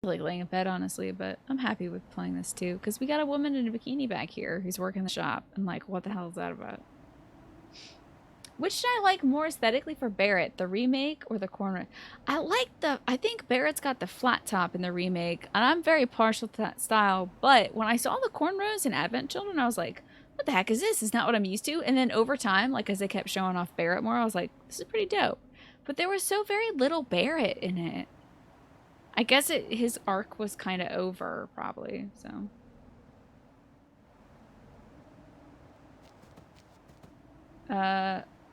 like laying in bed, honestly, but I'm happy with playing this too, because we got a woman in a bikini back here who's working the shop, and like, what the hell is that about? Which did I like more aesthetically for Barrett, the remake or the corner? I think Barrett's got the flat top in the remake, and I'm very partial to that style, but when I saw the cornrows in Advent Children, I was like, what the heck is this? It's not what I'm used to. And then over time, like as they kept showing off Barrett more, I was like, this is pretty dope. But there was so very little Barrett in it. I guess his arc was kind of over, probably, so.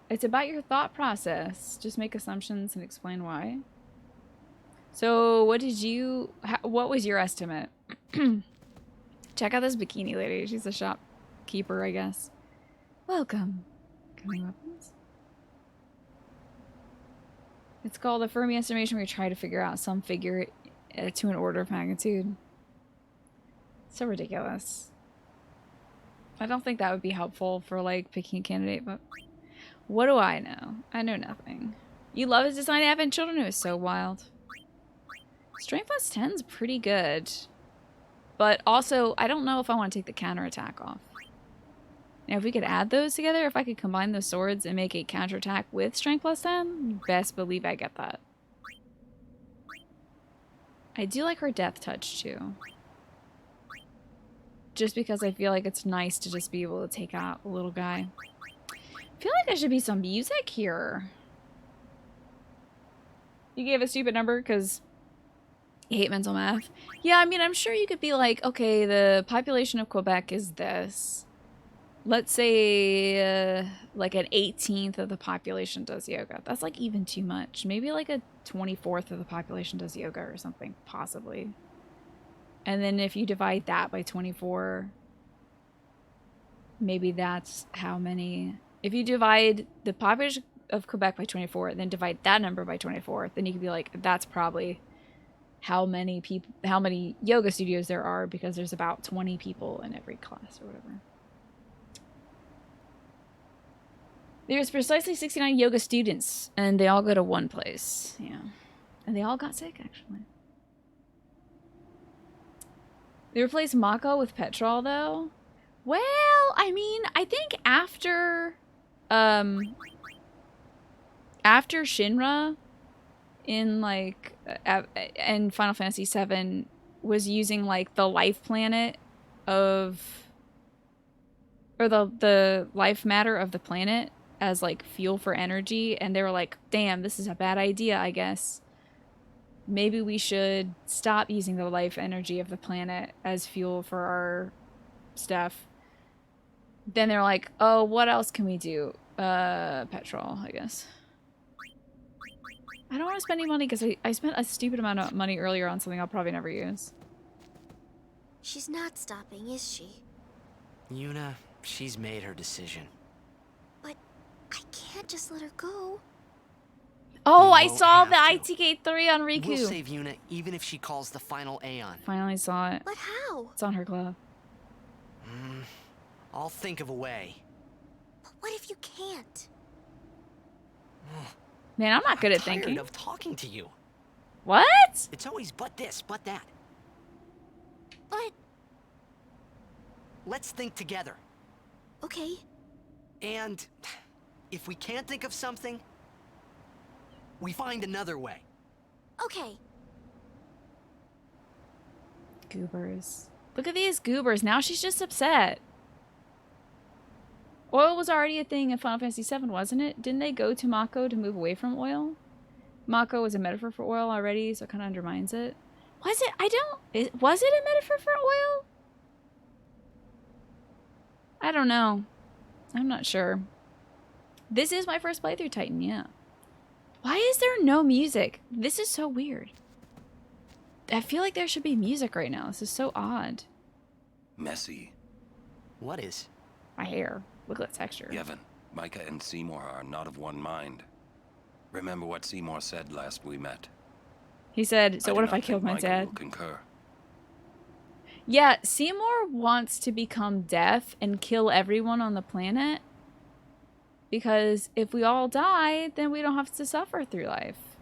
It's about your thought process. Just make assumptions and explain why. So, what was your estimate? Check out this bikini lady. She's a shopkeeper, I guess. Welcome. Coming weapons. It's called a Fermi estimation where you try to figure out some figure to an order of magnitude. So ridiculous. I don't think that would be helpful for, like, picking a candidate, but what do I know? I know nothing. You love his design, Advent Children? It was so wild. Strength plus 10's pretty good. But also, I don't know if I want to take the counterattack off. Now, if we could add those together, if I could combine those swords and make a counterattack with Strength plus 10, best believe I get that. I do like her death touch, too. Just because I feel like it's nice to just be able to take out a little guy. I feel like there should be some music here. You gave a stupid number because you hate mental math. Yeah, I mean, I'm sure you could be like, okay, the population of Quebec is this. Let's say like an 18th of the population does yoga. That's like even too much. Maybe like a 24th of the population does yoga or something, possibly. And then if you divide that by 24, maybe that's how many. If you divide the population of Quebec by 24, then divide that number by 24, then you could be like, that's probably how many people, how many yoga studios there are, because there's about 20 people in every class or whatever. There's precisely 69 yoga students, and they all go to one place. Yeah. And they all got sick, actually. They replaced Mako with Petrol, though. Well, I mean, I think after Shinra in, like, in Final Fantasy VII was using, like, the life planet of, or the life matter of the planet as, like, fuel for energy, and they were like, damn, this is a bad idea, I guess. Maybe we should stop using the life energy of the planet as fuel for our stuff. Then they're like, oh, what else can we do? Petrol, I guess. I don't want to spend any money because I spent a stupid amount of money earlier on something I'll probably never use. She's not stopping, is she? Yuna, she's made her decision. But I can't just let her go. Oh, I saw the ITK3 on Riku. We'll save Yuna even if she calls the final Aeon. Finally saw it. But how? It's on her glove. I'll think of a way. But what if you can't? Man, I'm not good at thinking. I'm tired of talking to you. What? It's always but this, but that. But... Let's think together. Okay. And if we can't think of something, we find another way. Okay. Goobers. Look at these goobers. Now she's just upset. Oil was already a thing in Final Fantasy VII, wasn't it? Didn't they go to Mako to move away from oil? Mako was a metaphor for oil already, so it kind of undermines it. Was it? Was it a metaphor for oil? I don't know. I'm not sure. This is my first playthrough Titan, yeah. Why is there no music? This is so weird. I feel like there should be music right now. This is so odd. Messy. What is? My hair. Look at that texture. Yevon, Micah and Seymour are not of one mind. Remember what Seymour said last we met. He said, so what if I killed my dad? Will concur. Yeah, Seymour wants to become death and kill everyone on the planet. Because if we all die, then we don't have to suffer through life.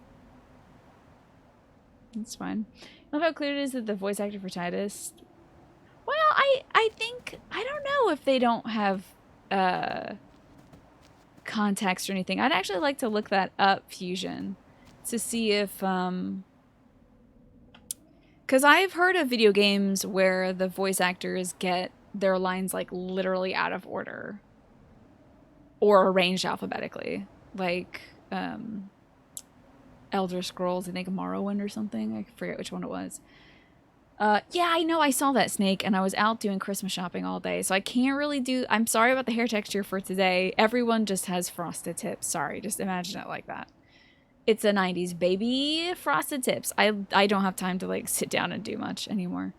That's fine. Love how clear it is that the voice actor for Titus. Well, I think I don't know if they don't have context or anything. I'd actually like to look that up, Fusion, to see if because I've heard of video games where the voice actors get their lines like literally out of order or arranged alphabetically, like Elder Scrolls, I think Morrowind or something. I forget which one it was. Yeah, I know. I saw that, Snake, and I was out doing Christmas shopping all day, so I can't really do... I'm sorry about the hair texture for today. Everyone just has frosted tips. Sorry, just imagine it like that. It's a 90s baby, frosted tips. I don't have time to, like, sit down and do much anymore.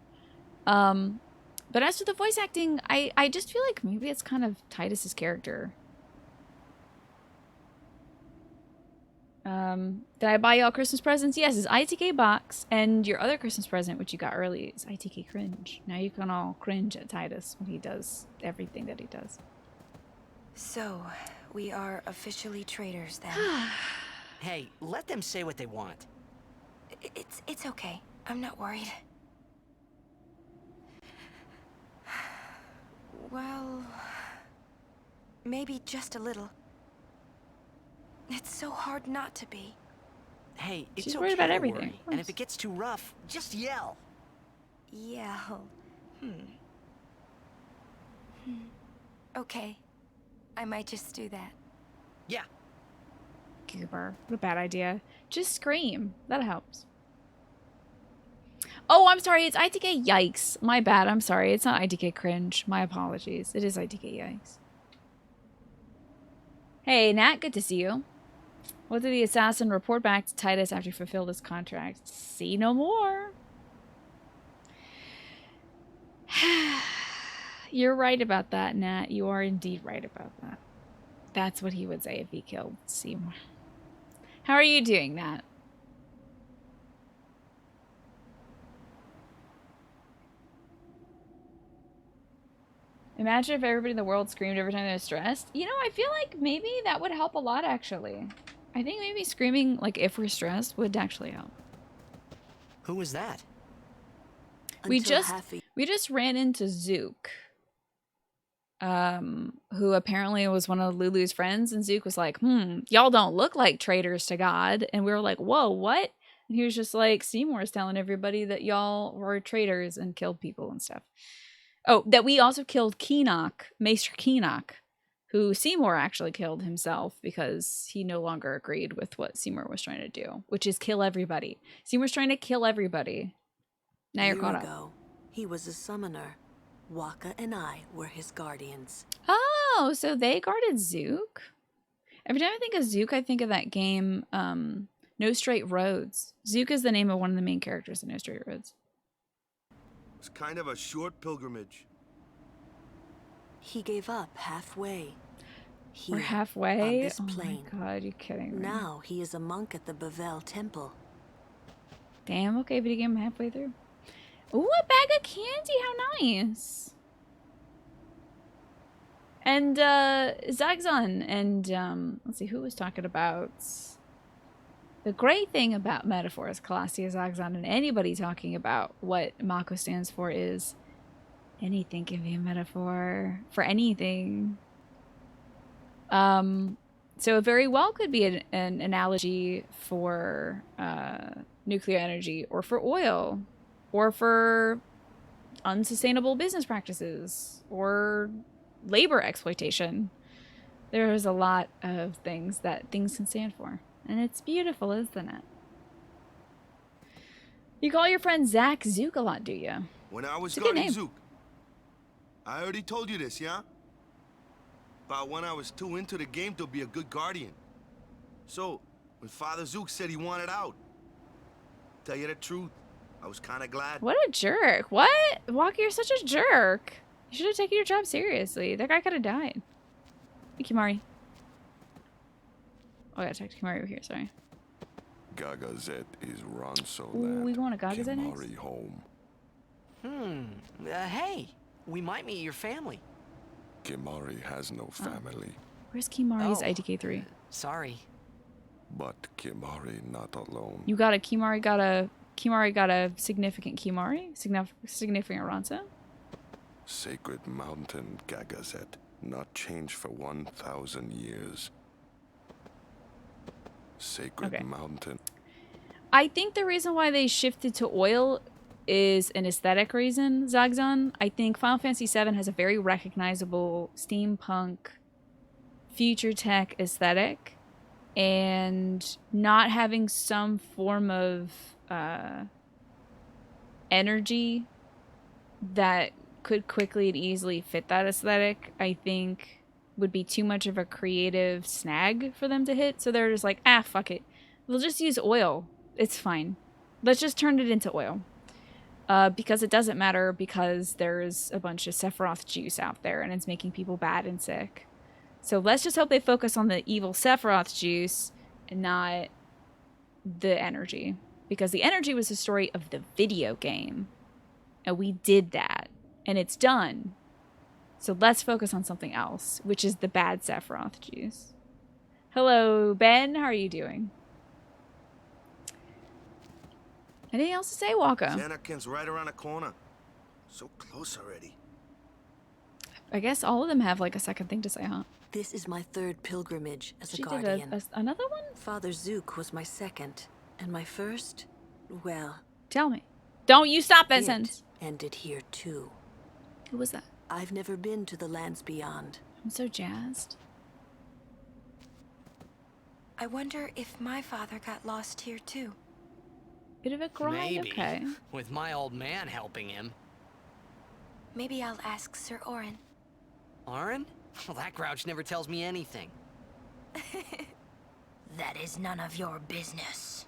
But as for the voice acting, I just feel like maybe it's kind of Titus's character. Did I buy y'all Christmas presents? Yes, it's ITK box, and your other Christmas present, which you got early, is ITK cringe. Now you can all cringe at Titus when he does everything that he does. So, we are officially traitors then. Hey, let them say what they want. It's okay. I'm not worried. Well, maybe just a little. It's so hard not to be. Hey, it's She's okay worried about to everything. worry. And if it gets too rough, just yell. Yeah. Okay. I might just do that. Yeah. Goober. What a bad idea. Just scream. That helps. Oh, I'm sorry. It's ITK yikes. My bad. I'm sorry. It's not ITK cringe. My apologies. It is ITK yikes. Hey, Nat. Good to see you. What did the assassin report back to Titus after he fulfilled his contract? See no more. You're right about that, Nat. You are indeed right about that. That's what he would say if he killed Seymour. How are you doing, Nat? Imagine if everybody in the world screamed every time they were stressed. You know, I feel like maybe that would help a lot, actually. I think maybe screaming, like, if we're stressed would actually help. Who was that? We just ran into Zook. Who apparently was one of Lulu's friends, and Zook was like, y'all don't look like traitors to God. And we were like, whoa, what? And he was just like, Seymour's telling everybody that y'all were traitors and killed people and stuff. Oh, that we also killed Keenock, Maester Keenock, who Seymour actually killed himself because he no longer agreed with what Seymour was trying to do, which is kill everybody. Seymour's trying to kill everybody. Now you're caught up. He was a summoner. Waka and I were his guardians. Oh, so they guarded Zook? Every time I think of Zook, I think of that game, No Straight Roads. Zook is the name of one of the main characters in No Straight Roads. It's kind of a short pilgrimage. He gave up halfway. We're Here, halfway? on this Oh plane. my god, you're kidding me. Now he is a monk at the Bavel Temple. Damn, okay, video game halfway through. Ooh, a bag of candy, how nice. And, Zagzon, and, let's see, who was talking about... The great thing about metaphors, Colossia, Zagzon, and anybody talking about what Mako stands for is anything can be a metaphor for anything. So it very well could be an analogy for nuclear energy, or for oil, or for unsustainable business practices, or labor exploitation. There's a lot of things that things can stand for. And it's beautiful, isn't it? You call your friend Zach Zook a lot, do you? When I was It's a good guarding name. Zook. I already told you this, yeah? About when I was too into the game to be a good guardian. So, when Father Zook said he wanted out, tell you the truth, I was kind of glad. What a jerk. What? Walker, you're such a jerk. You should have taken your job seriously. That guy could have died. Hey, Kimari. Oh, I gotta talk to Kimari over here, sorry. Gagazet is Ronso Ooh, we going to Gagazet next? Kimari home. Hey, we might meet your family. Kimari has no family, Where's Kimari's Oh. IDK3? Sorry. but Kimari not alone. Kimari got a Kimari got a significant Kimari? Significant Ransa? Sacred mountain, Gagazet. Not changed for 1,000 years. Sacred Okay. mountain. I think the reason why they shifted to oil is an aesthetic reason, Zagzan. I think Final Fantasy VII has a very recognizable steampunk, future tech aesthetic, and not having some form of energy that could quickly and easily fit that aesthetic, I think would be too much of a creative snag for them to hit. So they're just like, ah, fuck it. We'll just use oil. It's fine. Let's just turn it into oil. Because it doesn't matter, because there's a bunch of Sephiroth juice out there and it's making people bad and sick. So let's just hope they focus on the evil Sephiroth juice and not the energy. Because the energy was the story of the video game. And we did that. And it's done. So let's focus on something else, which is the bad Sephiroth juice. Hello, Ben. How are you doing? Anything else to say, Waka? Anakin's right around the corner. So close already. I guess all of them have like a second thing to say, huh? This is my third pilgrimage as a She did guardian. another one? Father Zook was my second, and my first, well, Tell me. Don't you stop, Vincent. it ended here too. Who was that? I've never been to the lands beyond. I'm so jazzed. I wonder if my father got lost here too. Bit of a cry, Maybe. okay. With my old man helping him. Maybe I'll ask Sir Orin. Orin? Well, that grouch never tells me anything. That is none of your business.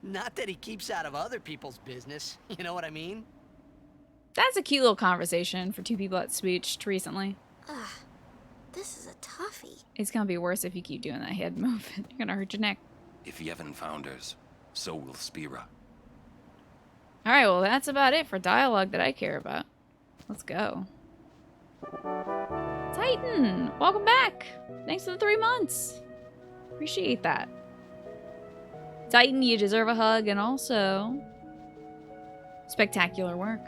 Not that he keeps out of other people's business. You know what I mean? That's a cute little conversation for two people that swooched recently. Ugh, this is a toughie. It's gonna be worse if you keep doing that head movement. You're gonna hurt your neck. If Yevon found hers, so will Spira. Alright, well that's about it for dialogue that I care about. Let's go. Titan! Welcome back! Thanks for the 3 months. Appreciate that. Titan, you deserve a hug, and also spectacular work.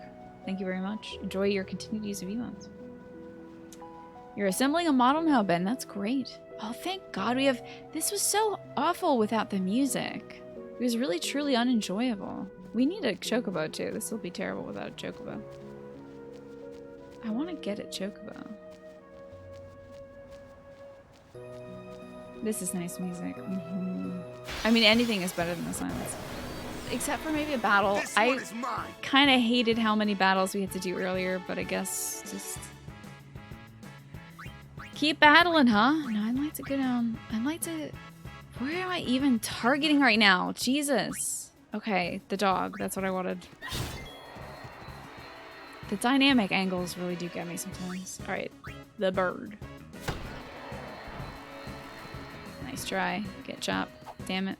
Thank you very much. Enjoy your continued use of emotes. You're assembling a model now, Ben. That's great. Oh, thank God we have... This was so awful without the music. It was really, truly unenjoyable. We need a chocobo, too. This will be terrible without a chocobo. I want to get a chocobo. This is nice music. I mean, anything is better than the silence. Except for maybe a battle. This I one is mine. kind of hated how many battles we had to do earlier, but I guess just... Keep battling, huh? No, I'd like to go down. I'd like to... Where am I even targeting right now? Jesus. Okay, the dog. That's what I wanted. The dynamic angles really do get me sometimes. Alright, the bird. Nice try. Get chopped. Damn it.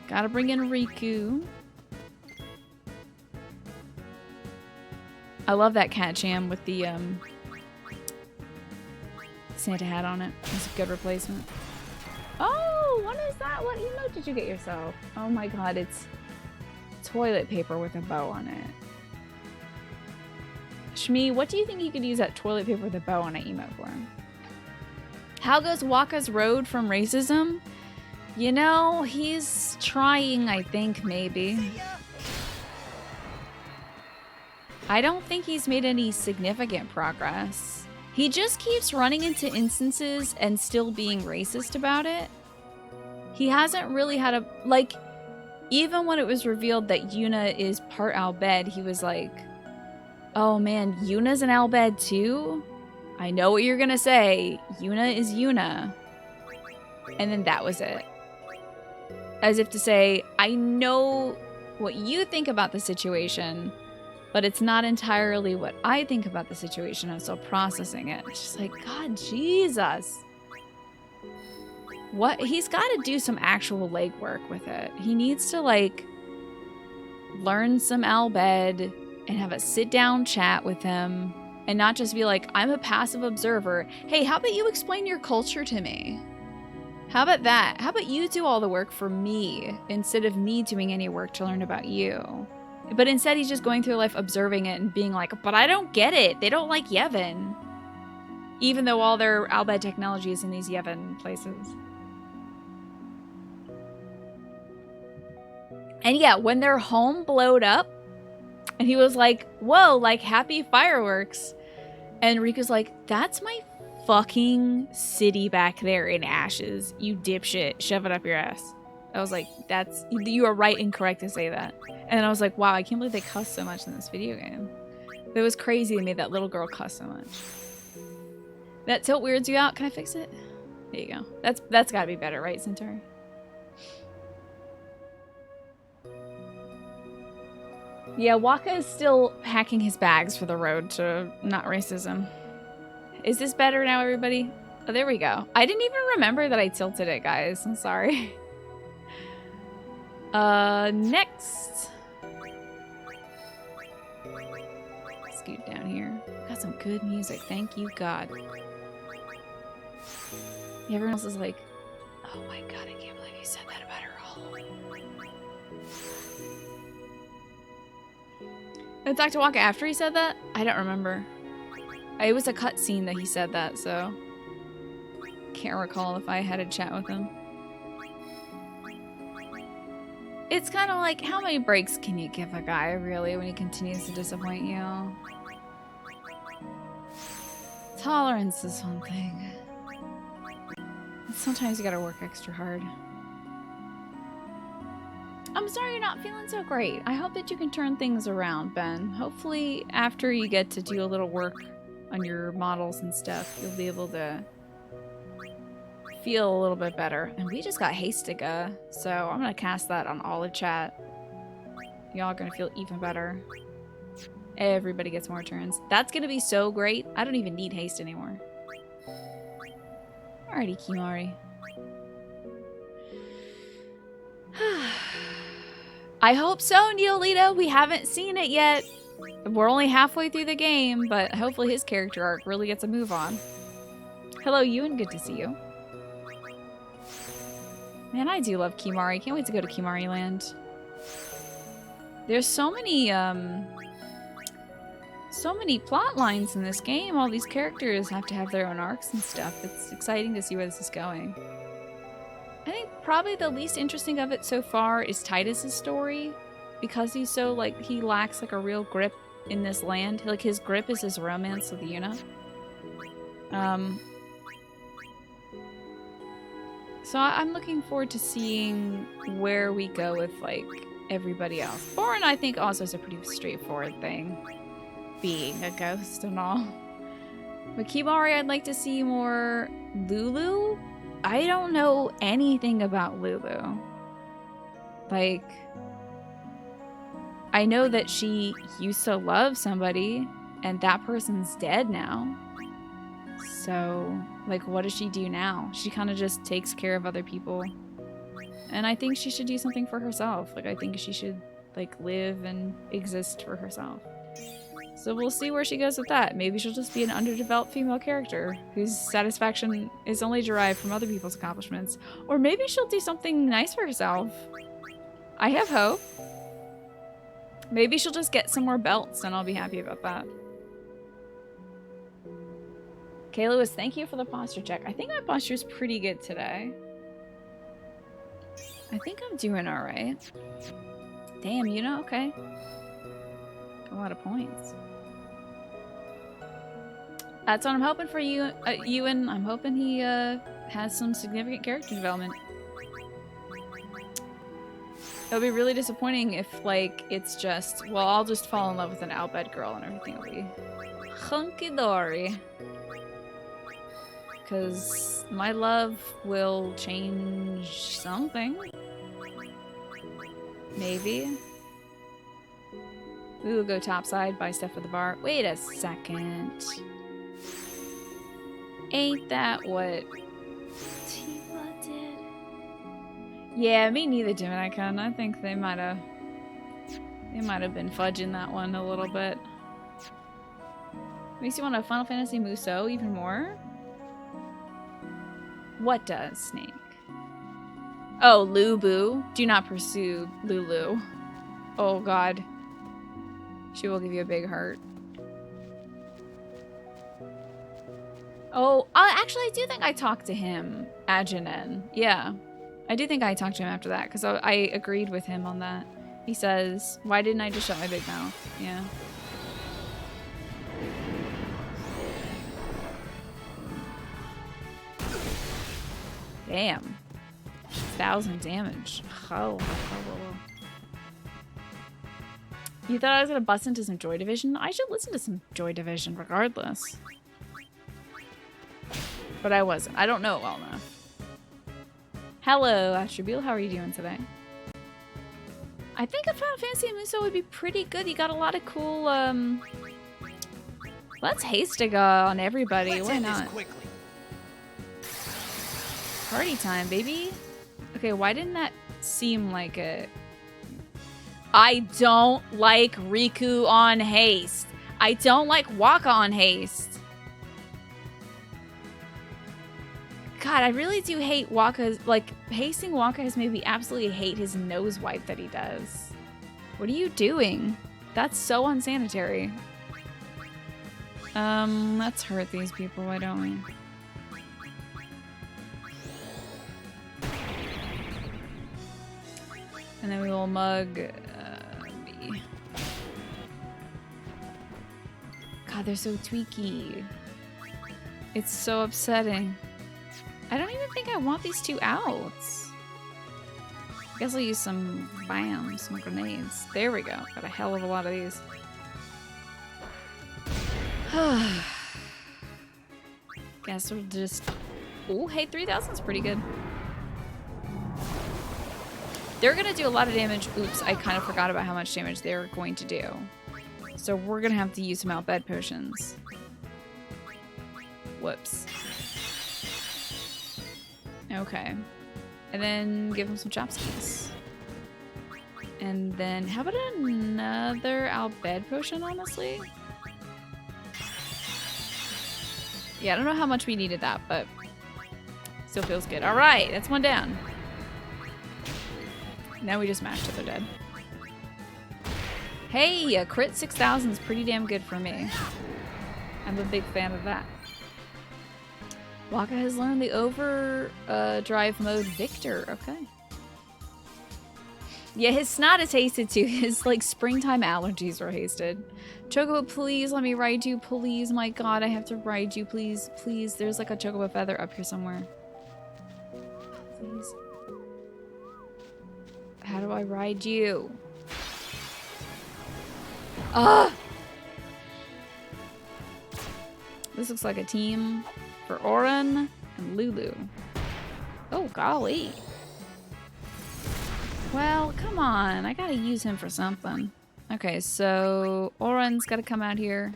Gotta bring in Riku. I love that cat jam with the Santa hat on it. It's a good replacement. Oh, what is that? What emote did you get yourself? Oh my god, it's toilet paper with a bow on it. Shmi, what do you think you could use that toilet paper with a bow on an emote for? How goes Waka's road from racism? You know, he's trying, I think, maybe. I don't think he's made any significant progress. He just keeps running into instances and still being racist about it. He hasn't really had a... Like, even when it was revealed that Yuna is part Albed, he was like, oh man, Yuna's an Albed too? I know what you're gonna say. Yuna is Yuna. And then that was it. As if to say, I know what you think about the situation, but it's not entirely what I think about the situation. I'm still processing it. It's just like, God, Jesus. What? He's got to do some actual legwork with it. He needs to, like, learn some Albed and have a sit-down chat with him and not just be like, I'm a passive observer. Hey, how about you explain your culture to me? How about that? How about you do all the work for me instead of me doing any work to learn about you? But instead he's just going through life observing it and being like, but I don't get it. They don't like Yevon. Even though all their Albed technology is in these Yevon places. And yeah, when their home blowed up, and he was like, whoa, like happy fireworks. And Rika's like, that's my fucking city back there in ashes. You dipshit. Shove it up your ass. I was like, you are right and correct to say that. And then I was like, wow, I can't believe they cuss so much in this video game. It was crazy to me that little girl cussed so much. That tilt weirds you out. Can I fix it? There you go. That's gotta be better, right, Centauri? Yeah, Waka is still packing his bags for the road to not racism. Is this better now, everybody? Oh, there we go. I didn't even remember that I tilted it, guys. I'm sorry. Next. Scoot down here. Got some good music. Thank you, God. Everyone else is like, oh my God, I can't believe you said that about her all. I talked to Waka after he said that? I don't remember. It was a cutscene that he said that, so can't recall if I had a chat with him. It's kind of like, how many breaks can you give a guy, really, when he continues to disappoint you? Tolerance is one thing. Sometimes you gotta work extra hard. I'm sorry you're not feeling so great. I hope that you can turn things around, Ben. Hopefully, after you get to do a little work on your models and stuff, you'll be able to feel a little bit better. And we just got Hastiga, so I'm gonna cast that on all of chat. Y'all are gonna feel even better. Everybody gets more turns. That's gonna be so great. I don't even need haste anymore. Alrighty, Kimari. I hope so, Neolita. We haven't seen it yet. We're only halfway through the game, but hopefully his character arc really gets a move on. Hello, Ewan. Good to see you. Man, I do love Kimari. Can't wait to go to Kimari Land. There's so many plot lines in this game. All these characters have to have their own arcs and stuff. It's exciting to see where this is going. I think probably the least interesting of it so far is Titus's story, because he's so, like, he lacks, like, a real grip in this land. Like, his grip is his romance with Yuna. So I'm looking forward to seeing where we go with, like, everybody else. Borin, I think, also is a pretty straightforward thing, being a ghost and all. But Kimari, I'd like to see more Lulu. I don't know anything about Lulu. Like, I know that she used to love somebody, and that person's dead now. So, like, what does she do now? She kind of just takes care of other people. And I think she should do something for herself. Like, I think she should, like, live and exist for herself. So we'll see where she goes with that. Maybe she'll just be an underdeveloped female character whose satisfaction is only derived from other people's accomplishments. Or maybe she'll do something nice for herself. I have hope. Maybe she'll just get some more belts and I'll be happy about that. Okay, Lewis, thank you for the posture check. I think my posture is pretty good today. I think I'm doing alright. Damn, you know, okay. A lot of points. That's what I'm hoping for you, Ewan. I'm hoping he has some significant character development. It would be really disappointing if, like, it's just, well, I'll just fall in love with an Albed girl and everything will be hunky-dory. Because my love will change something. Maybe. Ooh, go topside, buy stuff for the bar. Wait a second. Ain't that what Tifa did? Yeah, me neither, Dominicon. I think they might have been fudging that one a little bit. Makes you want a Final Fantasy Musou even more? What does, Snake? Oh, Lubu. Do not pursue Lulu. Oh, God. She will give you a big heart. Oh, actually, I do think I talked to him, Ajinen. Yeah. I do think I talked to him after that, because I agreed with him on that. He says, why didn't I just shut my big mouth? Yeah. Damn. 1,000 damage. Oh. You thought I was gonna bust into some Joy Division? I should listen to some Joy Division regardless. But I wasn't. I don't know it well enough. Hello, Astrobule. How are you doing today? I think a Final Fantasy Muso would be pretty good. You got a lot of cool, Let's Hastiga on everybody. Why not? Party time, baby. Okay, why didn't that seem like a... I don't like Riku on haste. I don't like Waka on haste. God, I really do hate Waka's... Like, hasting Waka has made me absolutely hate his nose wipe that he does. What are you doing? That's so unsanitary. Let's hurt these people, why don't we? And then we will mug B. God, they're so tweaky. It's so upsetting. I don't even think I want these two outs. I guess I'll use some BAM, some grenades. There we go. Got a hell of a lot of these. Guess we'll just... Oh, hey, 3,000 is pretty good. They're gonna do a lot of damage. Oops, I kind of forgot about how much damage they're going to do. So we're gonna have to use some outbed potions. Whoops. Okay. And then give them some chopsticks. And then, how about another outbed potion, honestly? Yeah, I don't know how much we needed that, but still feels good. All right, that's one down. Now we just mashed till they're dead. Hey, a crit 6,000 is pretty damn good for me. I'm a big fan of that. Waka has learned the overdrive mode Victor. Okay. Yeah, his snot is hasted too. His like springtime allergies are hasted. Chocobo, please let me ride you. Please, my god, I have to ride you. Please, please. There's like a chocobo feather up here somewhere. Please. How do I ride you? Ah! This looks like a team for Oren and Lulu. Oh, golly. Well, come on. I gotta use him for something. Okay, so Oren's gotta come out here.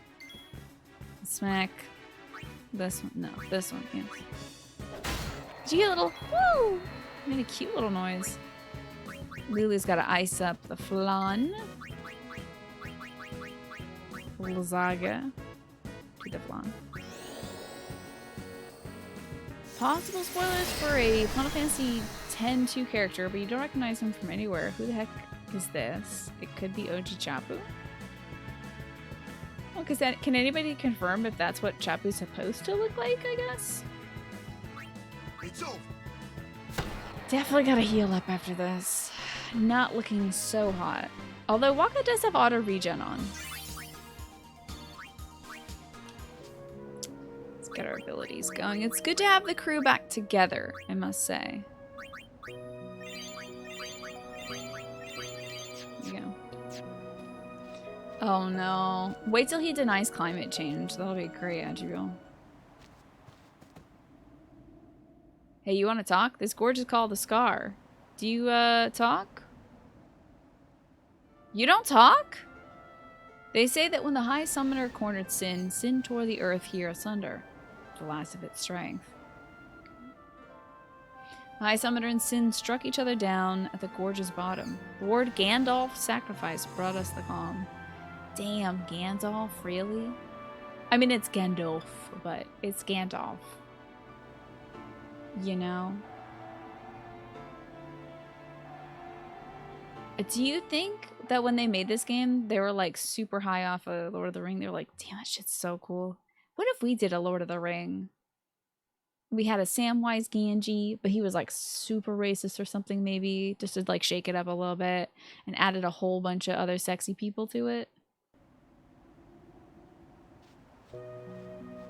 Smack. This one. No, this one. Yes. Did you hear a little... Woo! Made a cute little noise. Lulu's gotta ice up the flan. Lazaga to the flan. Possible spoilers for a Final Fantasy X-2 character, but you don't recognize him from anywhere. Who the heck is this? It could be OG Chapu. Well, because can anybody confirm if that's what Chapu's supposed to look like, I guess? It's over. Definitely gotta heal up after this. Not looking so hot. Although Waka does have auto regen on. Let's get our abilities going. It's good to have the crew back together, I must say. There you go. Oh no. Wait till he denies climate change. That'll be great, Ajiro. Hey, you want to talk? This gorge is called the Scar. Do you, talk? You don't talk? They say that when the High Summoner cornered Sin, Sin tore the earth here asunder, the last of its strength. The High Summoner and Sin struck each other down at the gorge's bottom. Lord Gandalf's sacrifice brought us the calm. Damn, Gandalf, really? I mean, it's Gandalf, but it's Gandalf. You know? Do you think that when they made this game, they were like super high off of Lord of the Ring? They were like, damn, that shit's so cool. What if we did a Lord of the Ring? We had a Samwise Gamgee, but he was like super racist or something, maybe, just to like shake it up a little bit, and added a whole bunch of other sexy people to it.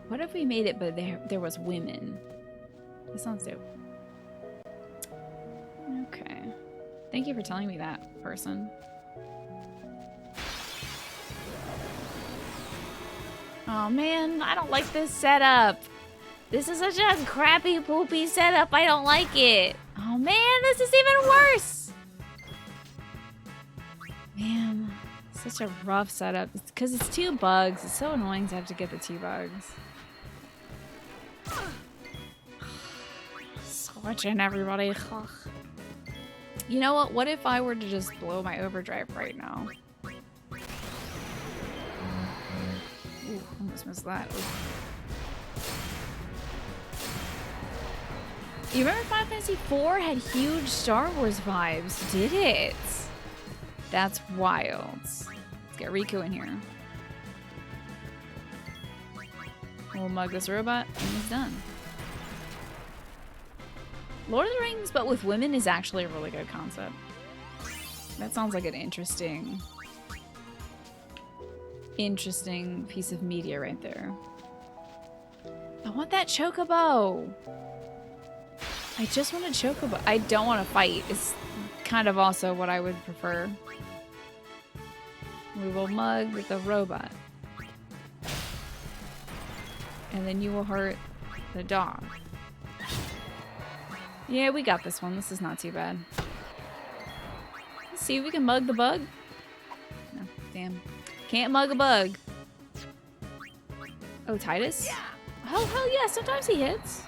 What if we made it, but there was women? That sounds dope. Okay. Thank you for telling me that, person. Oh man, I don't like this setup. This is such a crappy, poopy setup. I don't like it. Oh man, this is even worse. Man, such a rough setup. It's because it's 2 bugs. It's so annoying to have to get the 2 bugs. Switching everybody. Ugh. You know what? What if I were to just blow my overdrive right now? Ooh, almost missed that. Ooh. You remember Final Fantasy IV had huge Star Wars vibes, did it? That's wild. Let's get Riku in here. We'll mug this robot, and he's done. Lord of the Rings, but with women, is actually a really good concept. That sounds like an interesting piece of media right there. I want that chocobo. I just want a chocobo. I don't want to fight. It's kind of also what I would prefer. We will mug the robot. And then you will hurt the dog. Yeah, we got this one. This is not too bad. Let's see if we can mug the bug. No, damn. Can't mug a bug. Oh, Titus? Yeah. Oh, hell yeah. Sometimes he hits.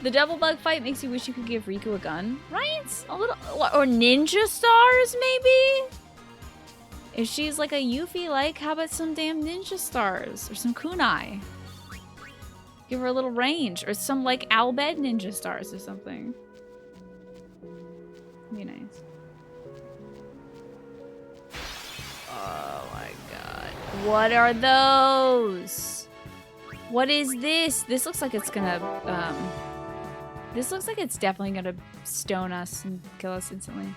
The double bug fight makes you wish you could give Riku a gun, right? A little, or ninja stars, maybe? If she's like a Yuffie, like, how about some damn ninja stars or some kunai? Give her a little range, or some like Albed ninja stars or something. Be nice. Oh my god. What are those? What is this? This looks like it's gonna, this looks like it's definitely gonna stone us and kill us instantly.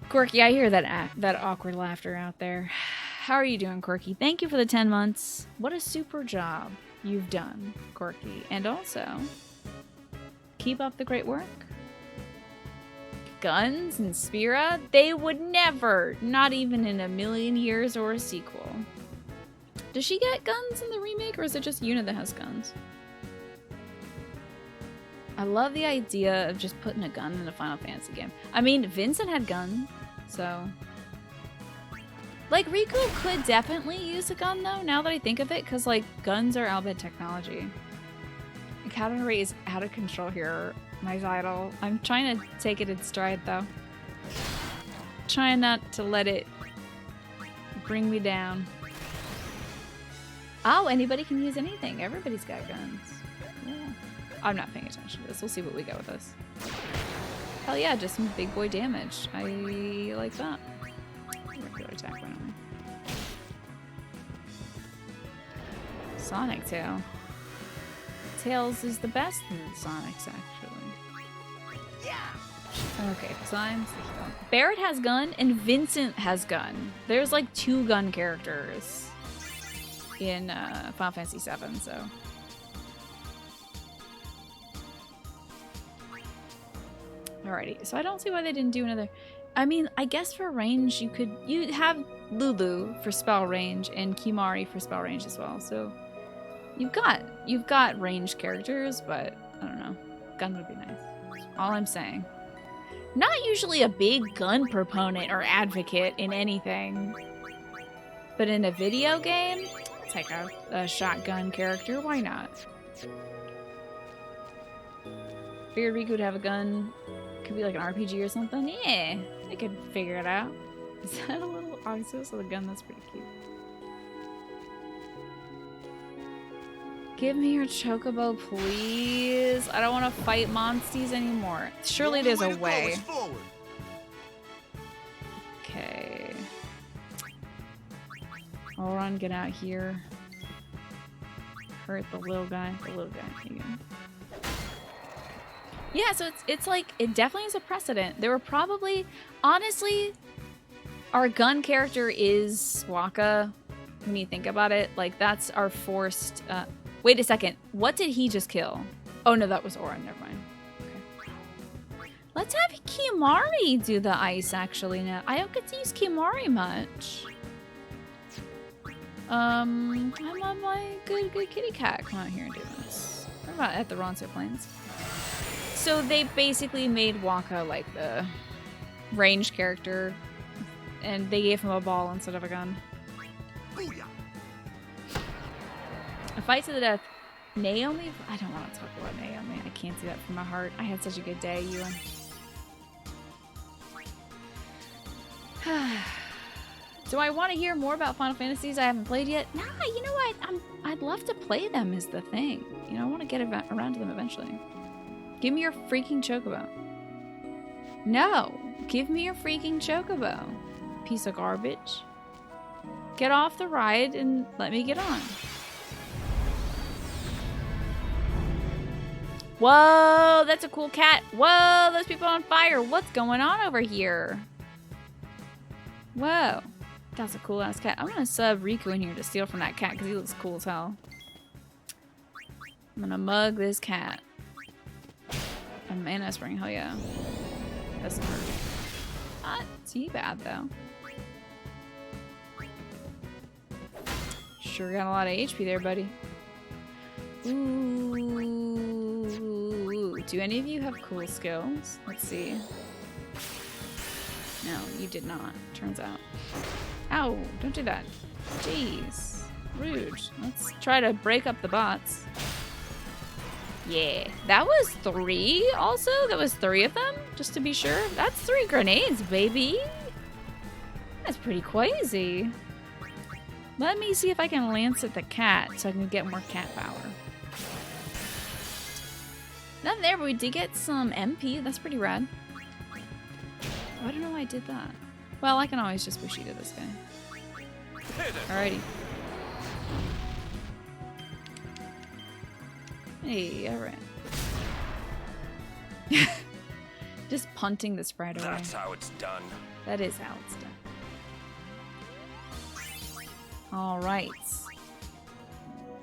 Quirky, I hear that awkward laughter out there. How are you doing, Quirky? Thank you for the 10 months. What a super job you've done, Quirky. And also, keep up the great work. Guns and Spira, they would never, not even in a million years or a sequel. Does she get guns in the remake, or is it just Yuna that has guns? I love the idea of just putting a gun in a Final Fantasy game. I mean, Vincent had guns, so... Like, Riku could definitely use a gun, though, now that I think of it, because, like, guns are Albed technology. Cavalry is out of control here, my idol. I'm trying to take it in stride, though. Trying not to let it bring me down. Oh, anybody can use anything. Everybody's got guns. Yeah. I'm not paying attention to this. We'll see what we get with this. Hell yeah, just some big boy damage. I like that. Regular attack, why don't we? Sonic Tail. Tails is the best in Sonic's, actually. Yeah. Okay, Slime's the hero. Barret has gun and Vincent has gun. There's like 2 gun characters in Final Fantasy VII, so. Alrighty, so I don't see why they didn't do another. I mean, I guess for range, you'd have Lulu for spell range and Kimari for spell range as well. So you've got range characters, but I don't know. Gun would be nice. All I'm saying. Not usually a big gun proponent or advocate in anything, but in a video game, take a shotgun character. Why not? Figured Riku would have a gun. Could be like an RPG or something. Yeah, I could figure it out. Is that a little Oxus with a gun? That's pretty cute. Give me your chocobo, please. I don't want to fight monsties anymore. Surely there's a way. Oron, get out here. Hurt the little guy. The little guy. There you go. Yeah, so it's like, it definitely is a precedent. There were probably, honestly, our gun character is Waka, when you think about it. Like, that's our forced, wait a second. What did he just kill? Oh, no, that was Oron. Never mind. Okay. Let's have Kimari do the ice, actually, now. I don't get to use Kimari much. I'm on my good kitty cat. Come out here and do this. What about at the Ronso Plains? So they basically made Waka like the ranged character, and they gave him a ball instead of a gun. A fight to the death. Naomi? I don't want to talk about Naomi. I can't do that from my heart. I had such a good day, Ewan. Do I want to hear more about Final Fantasies I haven't played yet? Nah, you know what? I'd love to play them is the thing. You know, I want to get around to them eventually. Give me your freaking chocobo. No. Give me your freaking chocobo. Piece of garbage. Get off the ride and let me get on. Whoa, that's a cool cat. Whoa, those people on fire. What's going on over here? Whoa. That's a cool ass cat. I'm gonna sub Riku in here to steal from that cat because he looks cool as hell. I'm gonna mug this cat. A mana spring, hell yeah. Doesn't hurt. Not too bad though. Sure got a lot of HP there, buddy. Ooh. Do any of you have cool skills? Let's see. No, you did not, turns out. Ow, don't do that. Jeez. Rude. Let's try to break up the bots. Yeah. That was 3 also? That was 3 of them? Just to be sure. That's 3 grenades, baby. That's pretty crazy. Let me see if I can lance at the cat so I can get more cat power. Nothing there, but we did get some MP. That's pretty rad. I don't know why I did that. Well, I can always just Bushido this guy. Alrighty. Hey, alright. Just punting the sprite away. That's how it's done. That is how it's done. Alright.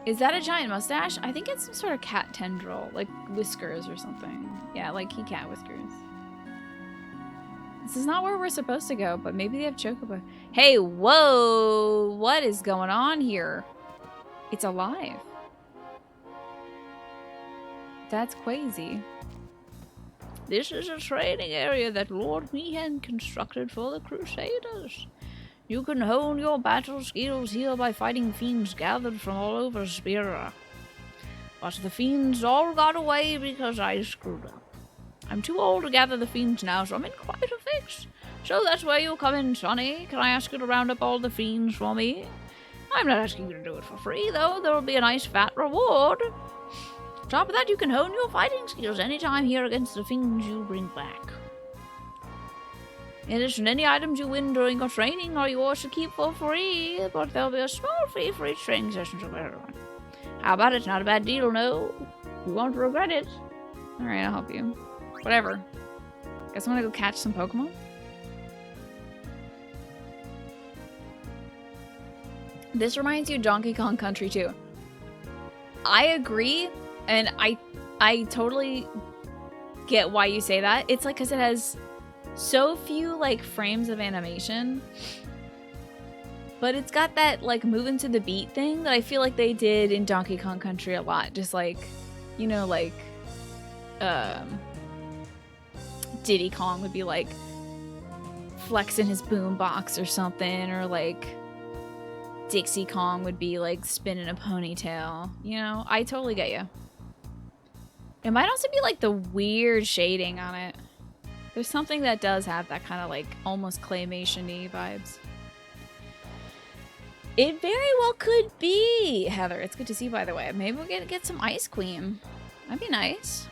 Is that a giant mustache? I think it's some sort of cat tendril, like whiskers or something. Yeah, like cat whiskers. This is not where we're supposed to go, but maybe they have chocobo. Hey, whoa! What is going on here? It's alive. That's crazy. This is a training area that Lord Meehan constructed for the Crusaders. You can hone your battle skills here by fighting fiends gathered from all over Spira. But the fiends all got away because I screwed up. I'm too old to gather the fiends now, so I'm in quite a fix. So that's where you come in, Sonny. Can I ask you to round up all the fiends for me? I'm not asking you to do it for free, though. There will be a nice fat reward. On top of that, you can hone your fighting skills anytime here against the fiends you bring back. In addition, any items you win during your training are yours to keep for free, but there'll be a small fee for each training session to everyone. How about it? Not a bad deal, no? You won't regret it. Alright, I'll help you. Whatever. Guess I'm gonna go catch some Pokemon? This reminds you of Donkey Kong Country 2. I agree, and I totally get why you say that. It's like because it has so few like frames of animation, but it's got that like moving to the beat thing that I feel like they did in Donkey Kong Country a lot. Just like, you know, like Diddy Kong would be like flexing his boombox or something, or like Dixie Kong would be like spinning a ponytail. You know, I totally get you. It might also be like the weird shading on it. There's something that does have that kind of like almost claymation-y vibes. It very well could be, Heather. It's good to see you, by the way. Maybe we'll get some Ice Queen. That'd be nice.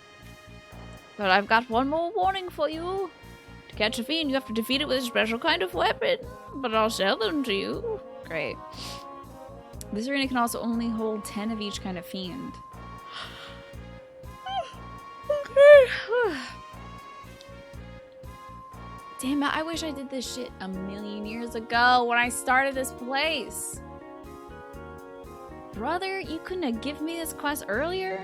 But I've got one more warning for you. To catch a fiend, you have to defeat it with a special kind of weapon. But I'll sell them to you. Great. This arena can also only hold 10 of each kind of fiend. Okay. Damn it, I wish I did this shit a million years ago when I started this place. Brother, you couldn't have given me this quest earlier?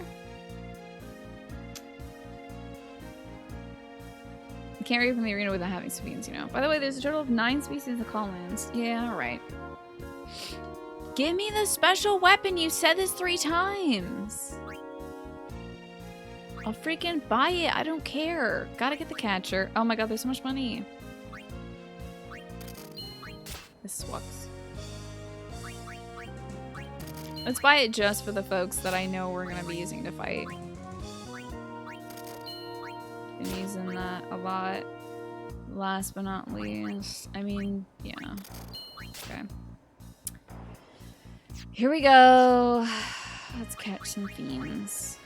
You can't reopen the arena without having fiends, you know. By the way, there's a total of 9 species of colonies. Yeah, alright. Give me the special weapon! You said this 3 times! I'll freaking buy it. I don't care. Gotta get the catcher. Oh my god, there's so much money. This sucks. Let's buy it just for the folks that I know we're gonna be using to fight. Been using that a lot. Last but not least, I mean, yeah. Okay. Here we go. Let's catch some fiends.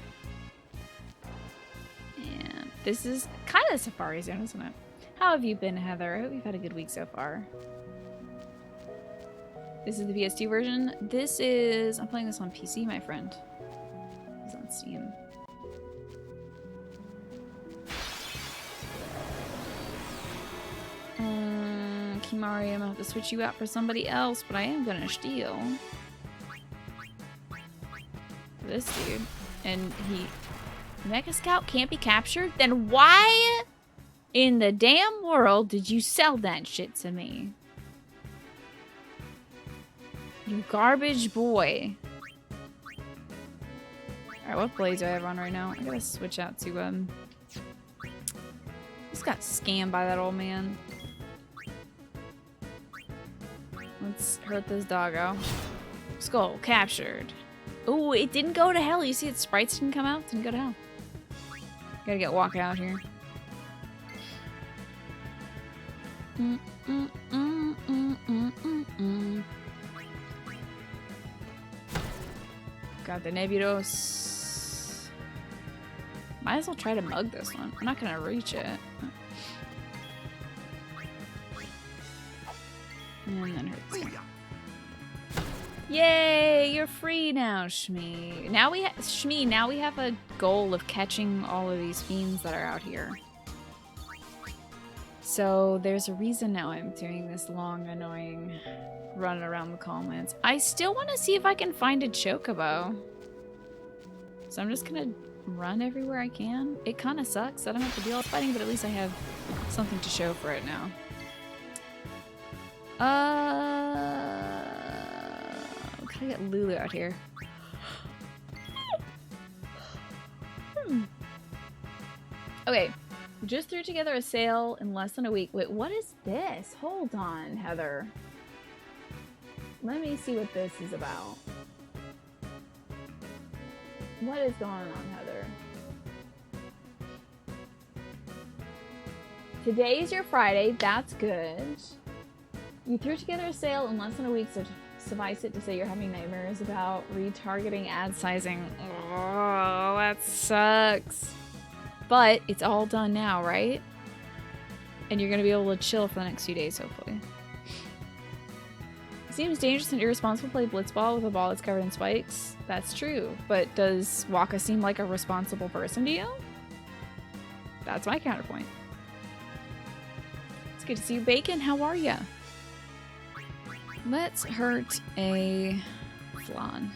And this is kind of Safari Zone, isn't it? How have you been, Heather? I hope you've had a good week so far. This is the PS2 version. This is... I'm playing this on PC, my friend. It's on Steam. Kimari, I'm gonna have to switch you out for somebody else, but I am gonna steal this dude. And he... Mecha Scout can't be captured? Then why in the damn world did you sell that shit to me? You garbage boy. Alright, what blade do I have on right now? I gotta switch out to, just got scammed by that old man. Let's hurt this doggo. Skull captured. Oh, it didn't go to hell. You see its sprites didn't come out? Didn't go to hell. Gotta get walk out here. Got the Nebulos. Might as well try to mug this one. I'm not gonna reach it. And then hurt this guy. Yay! You're free now, Shmee. Now we have a goal of catching all of these fiends that are out here. So there's a reason now I'm doing this long, annoying run around the Calmlands. I still want to see if I can find a chocobo. So I'm just gonna run everywhere I can. It kind of sucks. I don't have to do all the fighting, but at least I have something to show for it now. Gotta get Lulu out here. Okay, just threw together a sale in less than a week. Wait, what is this? Hold on, Heather. Let me see what this is about. What is going on, Heather? Today's your Friday. That's good. You threw together a sale in less than a week, so suffice it to say you're having nightmares about retargeting ad sizing. Oh, that sucks. But it's all done now, right? And you're going to be able to chill for the next few days, hopefully. It seems dangerous and irresponsible to play blitzball with a ball that's covered in spikes. That's true. But does Waka seem like a responsible person to you? That's my counterpoint. It's good to see you, Bacon. How are ya? Let's hurt a flan.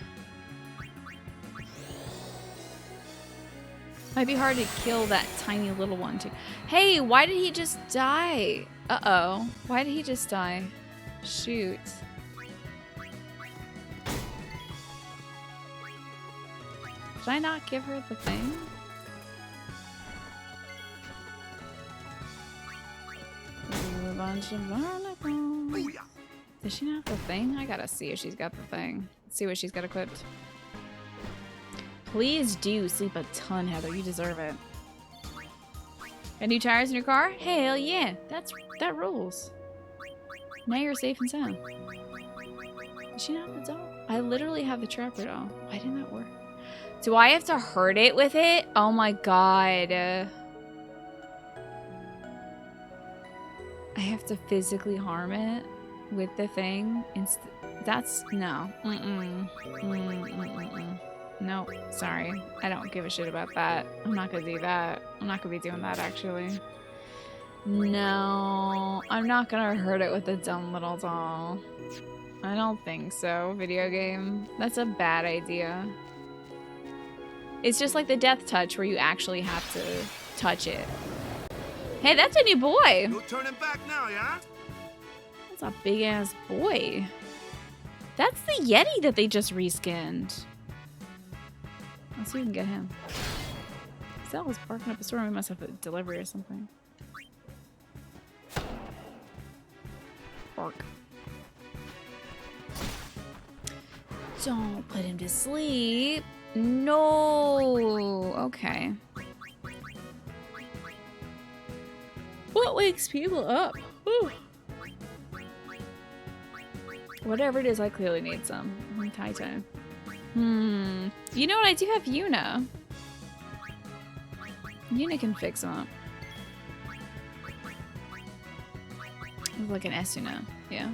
Might be hard to kill that tiny little one too. Hey, why did he just die? Uh-oh. Why did he just die? Shoot. Did I not give her the thing? A bunch of barnacles. Does she not have the thing? I gotta see if she's got the thing. Let's see what she's got equipped. Please do sleep a ton, Heather. You deserve it. Got new tires in your car? Hell yeah. That rules. Now you're safe and sound. Does she not have the doll? I literally have the trapper doll. Why didn't that work? Do I have to hurt it with it? Oh my god. I have to physically harm it with the thing. That's no. No, sorry. I don't give a shit about that. I'm not gonna do that. I'm not gonna be doing that actually. No, I'm not gonna hurt it with a dumb little doll. I don't think so, video game. That's a bad idea. It's just like the death touch where you actually have to touch it. Hey, that's a new boy! No turning back now, yeah? That's a big ass boy. That's the Yeti that they just reskinned. Let's see if we can get him. Zell was barking up a storm. We must have a delivery or something. Bark. Don't put him to sleep. No. Okay. What wakes people up? Whew. Whatever it is, I clearly need some. Tai-Tai. You know what? I do have Yuna. Yuna can fix them up. It's like an Esuna. Yeah.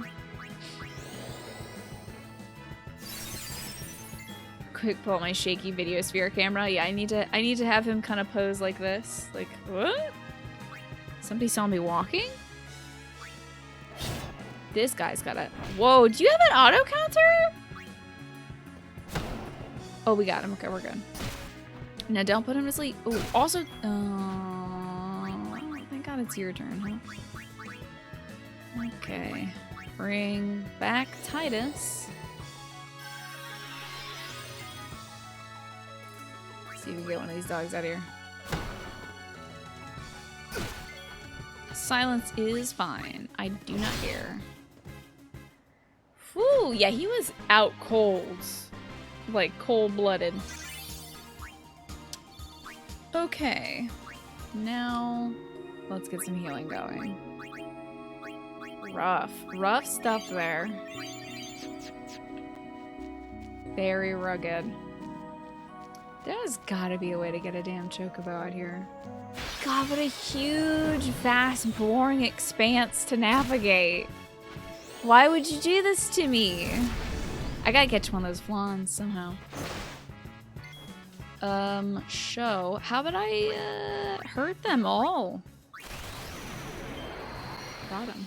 Quick pull out my shaky video sphere camera. Yeah, I need to have him kind of pose like this. Like, what? Somebody saw me walking? This guy's got a... Whoa, do you have an auto counter? Oh, we got him. Okay, we're good. Now don't put him to sleep. Oh, also... thank God it's your turn, huh? Okay. Bring back Titus. See if we can get one of these dogs out of here. Silence is fine. I do not care. Whew, yeah, he was out cold. Like, cold-blooded. Okay. Now, let's get some healing going. Rough. Rough stuff there. Very rugged. There's gotta be a way to get a damn chocobo out here. God, what a huge, vast, boring expanse to navigate. Why would you do this to me? I gotta catch one of those flans somehow. Show. How about I, hurt them all? Got him.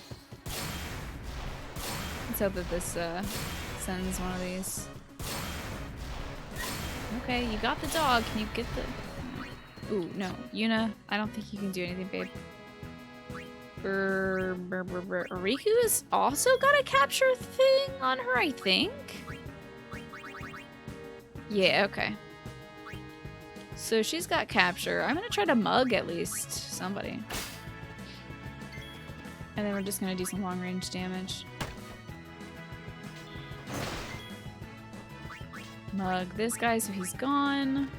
Let's hope that this, sends one of these. Okay, you got the dog. Can you get the... Ooh, no. Yuna, I don't think you can do anything, babe. Riku's also got a capture thing on her, I think? Yeah, okay. So she's got capture. I'm gonna try to mug at least somebody. And then we're just gonna do some long range damage. Mug this guy so he's gone.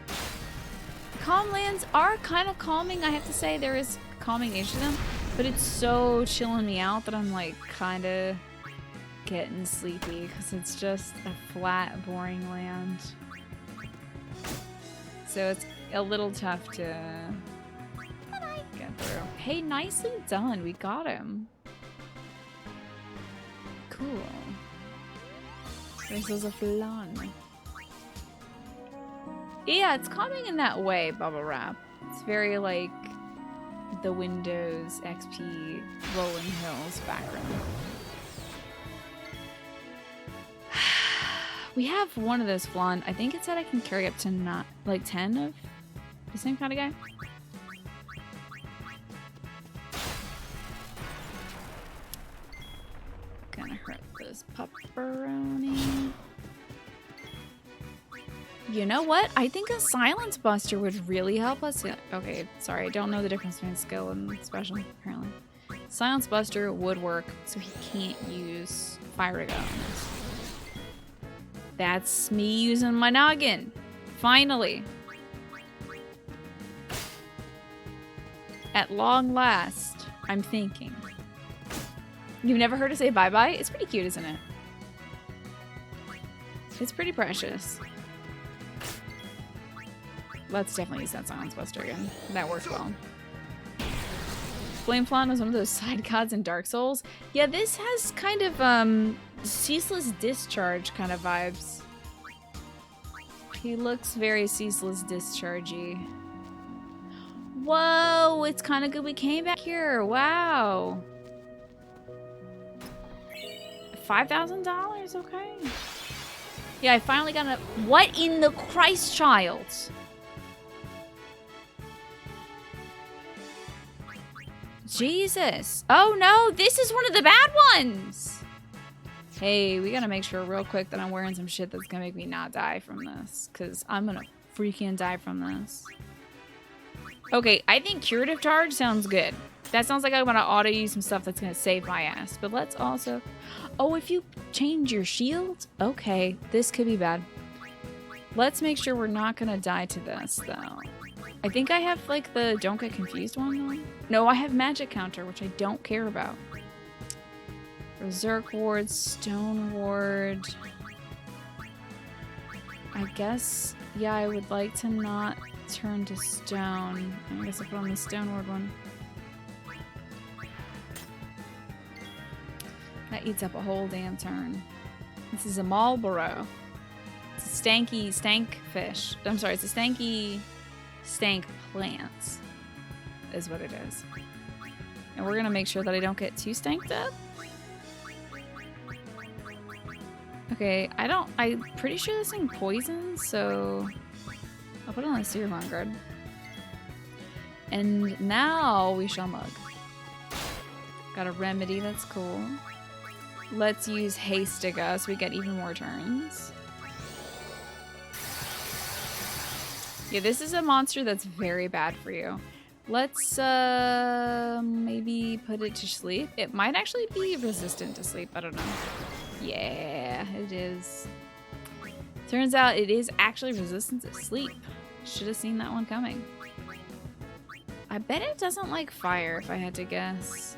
Calm lands are kind of calming, I have to say. There is calming age to them, but it's so chilling me out that I'm like kind of getting sleepy because it's just a flat, boring land. So it's a little tough to get through. Hey, nicely done. We got him. Cool. This was a flan. Yeah, it's calming in that way, Bubble Wrap. It's very like the Windows XP Rolling Hills background. We have one of those flan. I think it said I can carry up to not like 10 of the same kind of guy. Gonna hurt this pepperoni. You know what? I think a Silence Buster would really help us. Okay, sorry, I don't know the difference between skill and special, apparently. Silence Buster would work, so he can't use Fire Guns. That's me using my noggin. Finally. At long last, I'm thinking. You've never heard her say bye-bye? It's pretty cute, isn't it? It's pretty precious. Let's definitely use that Silence Buster again. That worked well. Flame Flan was one of those side gods in Dark Souls. Yeah, this has kind of ceaseless discharge kind of vibes. He looks very ceaseless discharge-y. Whoa, it's kind of good we came back here. Wow. $5,000, okay. Yeah, I finally got a... What in the Christ child? Jesus. Oh no, this is one of the bad ones. Hey, we gotta make sure real quick that I'm wearing some shit that's gonna make me not die from this. Because I'm gonna freaking die from this. Okay, I think Curative Charge sounds good. That sounds like I'm gonna auto-use some stuff that's gonna save my ass. But let's also... Oh, if you change your shield? Okay, this could be bad. Let's make sure we're not gonna die to this, though. I think I have, like, the Don't Get Confused one on. No, I have Magic Counter, which I don't care about. Berserk Ward, Stone Ward. I guess, yeah, I would like to not turn to stone. I guess I'll put on the Stone Ward one. That eats up a whole damn turn. This is a Marlboro. It's a stanky stank fish. I'm sorry, it's a stanky stank plants is what it is. And we're gonna make sure that I don't get too stanked up. Okay, I'm pretty sure this thing poisons, so I'll put it on the Seer Vanguard. And now we shall mug. Got a remedy, that's cool. Let's use Hastiga so we get even more turns. Yeah, this is a monster that's very bad for you. Let's maybe put it to sleep. It might actually be resistant to sleep, I don't know. Yeah, it is. Turns out it is actually resistant to sleep. Should have seen that one coming. I bet it doesn't like fire if I had to guess.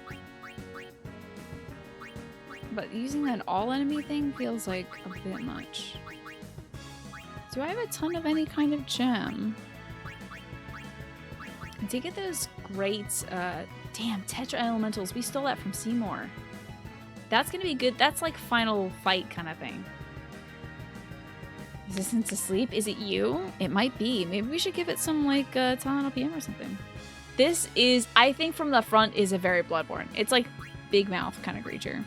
But using that all enemy thing feels like a bit much. Do I have a ton of any kind of gem? I did get those great, damn, Tetra Elementals. We stole that from Seymour. That's gonna be good. That's like final fight kind of thing. Resistant to sleep? Is it you? It might be. Maybe we should give it some like Talon LPM or something. This is, I think from the front, is a very Bloodborne. It's like big mouth kind of creature.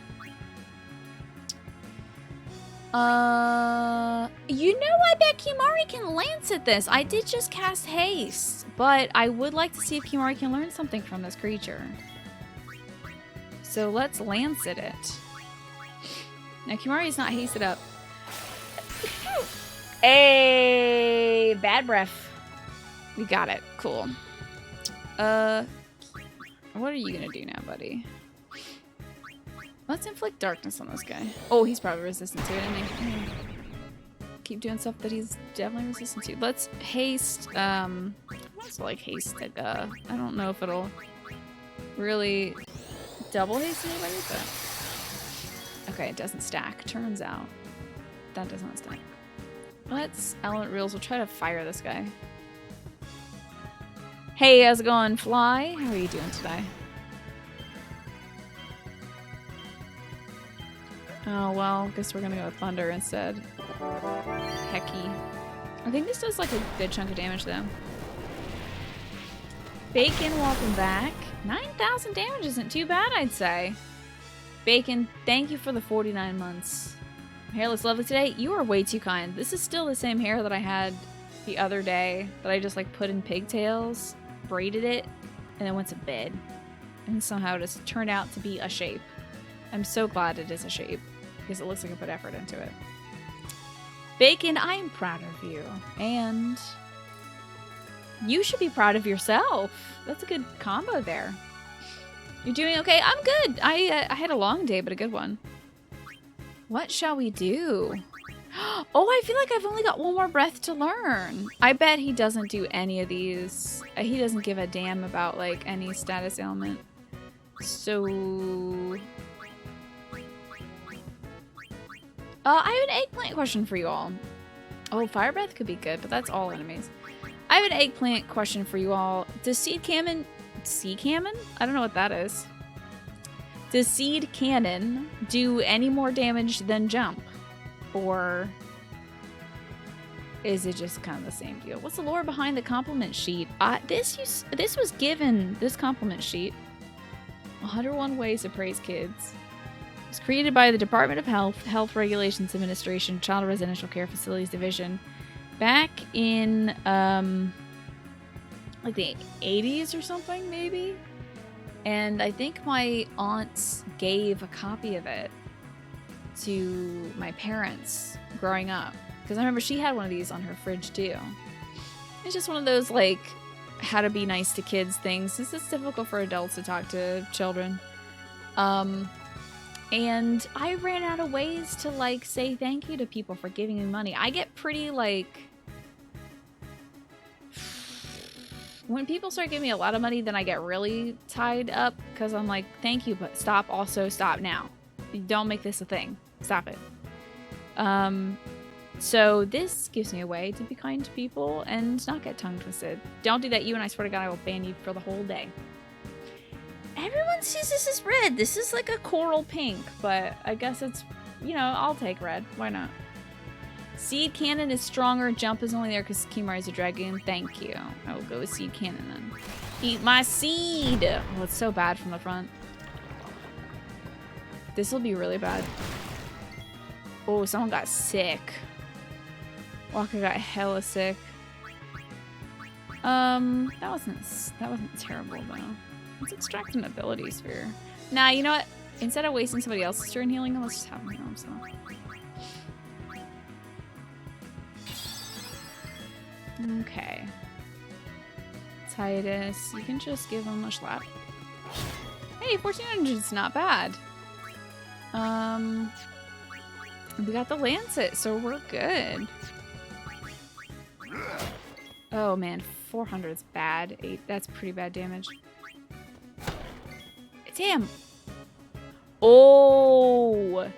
You know, I bet Kimari can lance at this. I did just cast haste, but I would like to see if Kimari can learn something from this creature. So let's lance at it. Now Kimari's not hasted up. Hey, bad breath. We got it. Cool. What are you gonna do now, buddy? Let's inflict darkness on this guy. Oh, he's probably resistant to it, isn't he? Keep doing stuff that he's definitely resistant to. Let's haste, I also like haste, like, I don't know if it'll really double haste anybody, but... Okay, it doesn't stack, turns out. That does not stack. Let's element reels, we'll try to fire this guy. Hey, how's it going, Fly? How are you doing today? Oh, well, guess we're gonna go with Thunder instead. Hecky. I think this does like a good chunk of damage though. Bacon, welcome back. 9,000 damage isn't too bad, I'd say. Bacon, thank you for the 49 months. Hair looks lovely today. You are way too kind. This is still the same hair that I had the other day that I just like put in pigtails, braided it, and then went to bed. And somehow it just turned out to be a shape. I'm so glad it is a shape because it looks like I put effort into it. Bacon, I am proud of you. And you should be proud of yourself. That's a good combo there. You're doing okay? I'm good. I had a long day, but a good one. What shall we do? Oh, I feel like I've only got one more breath to learn. I bet he doesn't do any of these. He doesn't give a damn about like any status ailment. So... I have an eggplant question for you all. Oh, fire breath could be good, but that's all enemies. I have an eggplant question for you all. Does seed cannon sea cannon? I don't know what that is. Does seed cannon do any more damage than jump? Or is it just kind of the same deal? What's the lore behind the compliment sheet? This was given, this compliment sheet, 101 Ways to Praise Kids. It was created by the Department of Health, Health Regulations Administration, Child Residential Care Facilities Division back in like the 80s or something, maybe? And I think my aunts gave a copy of it to my parents growing up. Because I remember she had one of these on her fridge too. It's just one of those, like, how to be nice to kids things. This is difficult for adults to talk to children. And I ran out of ways to, like, say thank you to people for giving me money. I get pretty, like... When people start giving me a lot of money, then I get really tied up. Because I'm like, thank you, but stop. Also, stop now. Don't make this a thing. Stop it. So this gives me a way to be kind to people and not get tongue twisted. Don't do that, you, and I swear to God, I will ban you for the whole day. Everyone sees this as red. This is like a coral pink, but I guess it's, you know, I'll take red. Why not? Seed cannon is stronger. Jump is only there because Kimura is a dragon. Thank you. I will go with seed cannon then. Eat my seed! Oh, it's so bad from the front. This will be really bad. Oh, someone got sick. Walker got hella sick. That wasn't terrible though. Let's extract an ability sphere. Nah, you know what? Instead of wasting somebody else's turn healing him, let's just have him heal himself. Okay. Titus, you can just give him a slap. Hey, 1400 is not bad. We got the Lancet, so we're good. Oh man, 400 is bad. 8, that's pretty bad damage. Damn. Oh.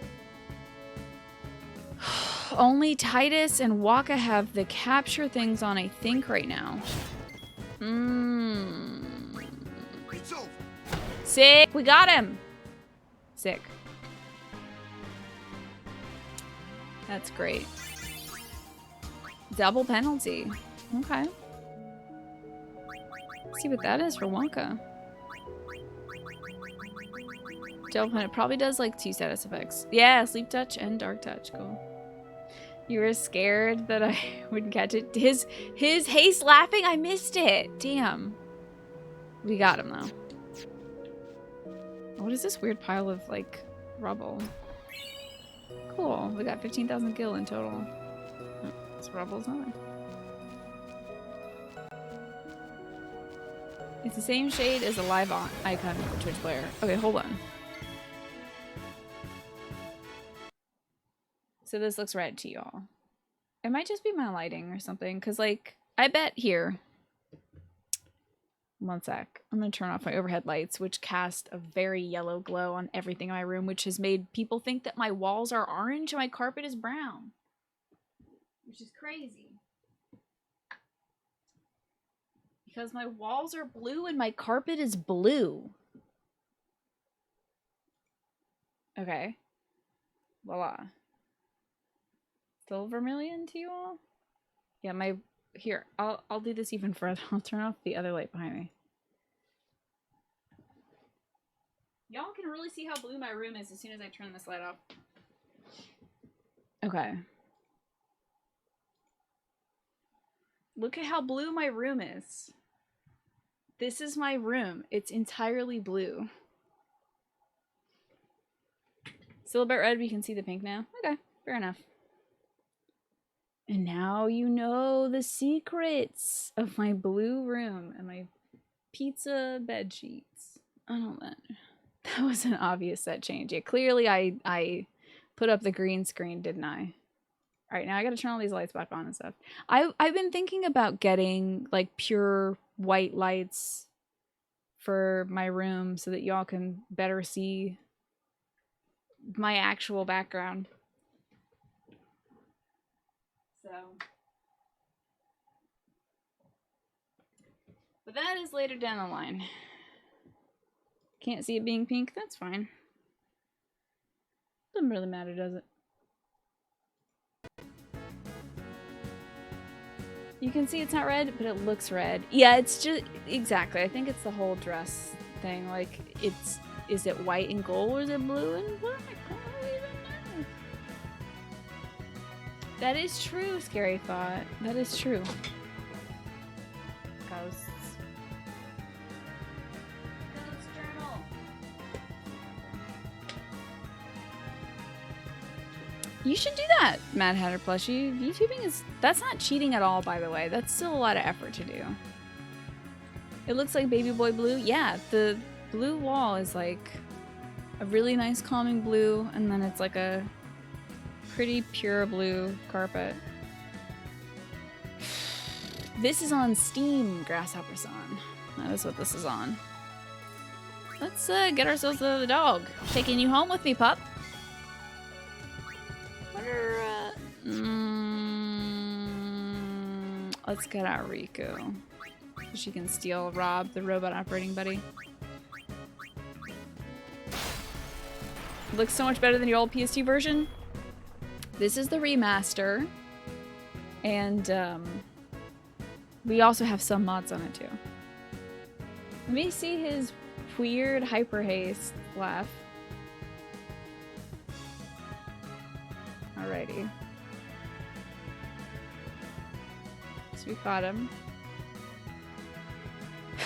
Only Titus and Waka have the capture things on, I think, right now. Sick. We got him. Sick. That's great. Double penalty. Okay. Let's see what that is for Wonka. Double penalty. It probably does like 2 status effects. Yeah, sleep touch and dark touch. Cool. You were scared that I wouldn't catch it. His haste laughing, I missed it. Damn. We got him though. What is this weird pile of like rubble? Cool. We got 15,000 gil in total. Oh, this rubble's nothing. It's the same shade as a live icon for Twitch player. Okay, hold on. So this looks red to y'all. It might just be my lighting or something, because like, I bet here. One sec. I'm gonna turn off my overhead lights, which cast a very yellow glow on everything in my room, which has made people think that my walls are orange and my carpet is brown. Which is crazy. Because my walls are blue and my carpet is blue. Okay. Voila. Still vermilion to you all? Yeah, here, I'll do this even further. I'll turn off the other light behind me. Y'all can really see how blue my room is as soon as I turn this light off. Okay. Look at how blue my room is. This is my room. It's entirely blue. Still a bit red, but you can see the pink now. Okay, fair enough. And now you know the secrets of my blue room and my pizza bed sheets. I don't know. That was an obvious set change. Yeah, clearly I put up the green screen, didn't I? All right, now I gotta turn all these lights back on and stuff. I've been thinking about getting like pure white lights for my room so that y'all can better see my actual background. So, but that is later down the line. Can't see it being pink. That's fine. Doesn't really matter, does it? You can see it's not red, but it looks red. Yeah, it's just... Exactly. I think it's the whole dress thing. Like, it's... Is it white and gold or is it blue and black? I don't even know. That is true, Scary Thought. That is true. Ghosts. Ghost journal. You should do that, Mad Hatter plushie. YouTubing is... That's not cheating at all, by the way. That's still a lot of effort to do. It looks like Baby Boy Blue. Yeah, the blue wall is like a really nice calming blue, and then it's like a pretty pure blue carpet. This is on Steam, Grasshopper-san. That is what this is on. Let's get ourselves the dog. Taking you home with me, pup. Let's get out Riku. She can steal Rob, the robot operating buddy. Looks so much better than your old PS2 version. This is the remaster. And we also have some mods on it too. Let me see his weird hyper haste laugh. Alrighty. So we caught him.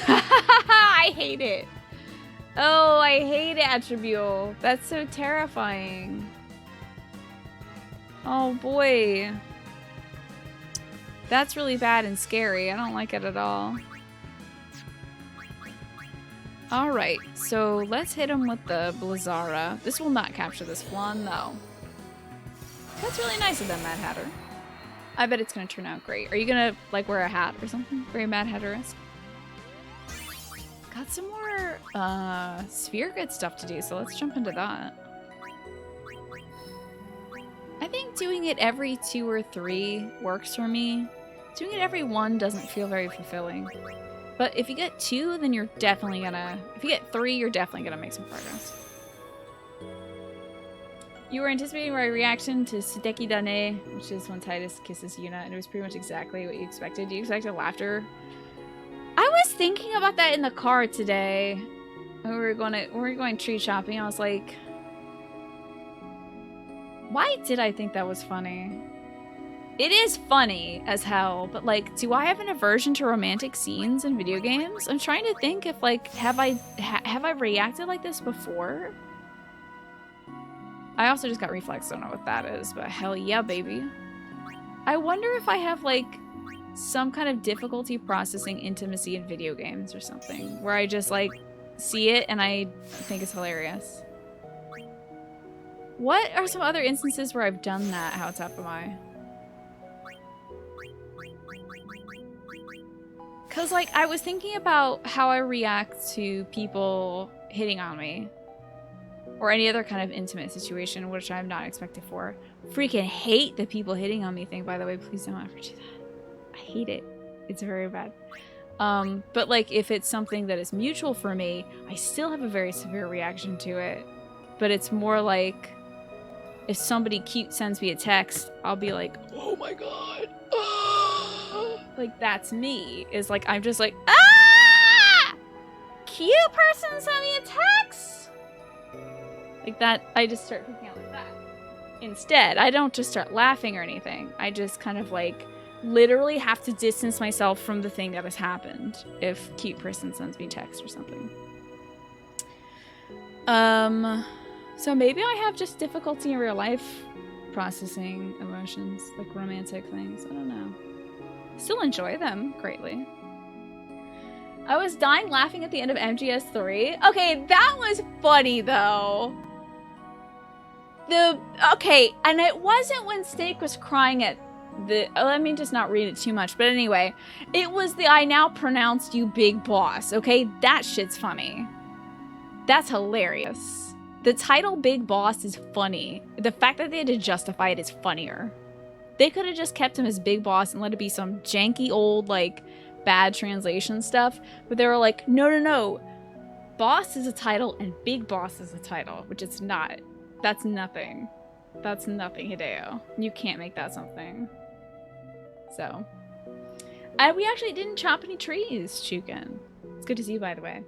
I hate it. Oh, I hate Attribute. That's so terrifying. Oh boy. That's really bad and scary. I don't like it at all. Alright, so let's hit him with the Blizzara. This will not capture this flan, though. That's really nice of them, Mad Hatter. I bet it's gonna turn out great. Are you gonna, like, wear a hat or something? Very Mad Hatter-esque? Got some more, Sphere Grid stuff to do, so let's jump into that. I think doing it every 2 or 3 works for me. Doing it every 1 doesn't feel very fulfilling. But if you get 2, then you're definitely gonna... If you get 3, you're definitely gonna make some progress. You were anticipating my reaction to Sudeki Dane, which is when Titus kisses Yuna, and it was pretty much exactly what you expected. You expected laughter. I was thinking about that in the car today. When we were going treat shopping, I was like... Why did I think that was funny? It is funny as hell, but like, do I have an aversion to romantic scenes in video games? I'm trying to think if like, have I reacted like this before? I also just got reflex, don't know what that is, but hell yeah, baby. I wonder if I have like some kind of difficulty processing intimacy in video games or something, where I just like see it and I think it's hilarious. What are some other instances where I've done that? How tough am I? Cause like I was thinking about how I react to people hitting on me. Or any other kind of intimate situation, which I'm not expected for. Freaking hate the people hitting on me thing, by the way. Please don't ever do that. I hate it. It's very bad. But like if it's something that is mutual for me, I still have a very severe reaction to it. But it's more like if somebody cute sends me a text, I'll be like, oh my god. Like that's me. Is like I'm just like, ah! Cute person sent me a text? Like that, I just start freaking out like that. Instead, I don't just start laughing or anything. I just kind of like literally have to distance myself from the thing that has happened if cute person sends me text or something. So maybe I have just difficulty in real life processing emotions, like romantic things. I don't know. Still enjoy them greatly. I was dying laughing at the end of MGS3. Okay, that was funny though. Okay, and it wasn't when Snake was crying at the... Let me just not read it too much, but anyway. It was the I now pronounced you big boss, okay? That shit's funny. That's hilarious. The title Big Boss is funny. The fact that they had to justify it is funnier. They could have just kept him as Big Boss and let it be some janky old, like, bad translation stuff. But they were like, no, no, no. boss is a title and big boss is a title, which it's not. That's nothing. That's nothing, Hideo. You can't make that something. So. And we actually didn't chop any trees, Chukin. It's good to see you, by the way.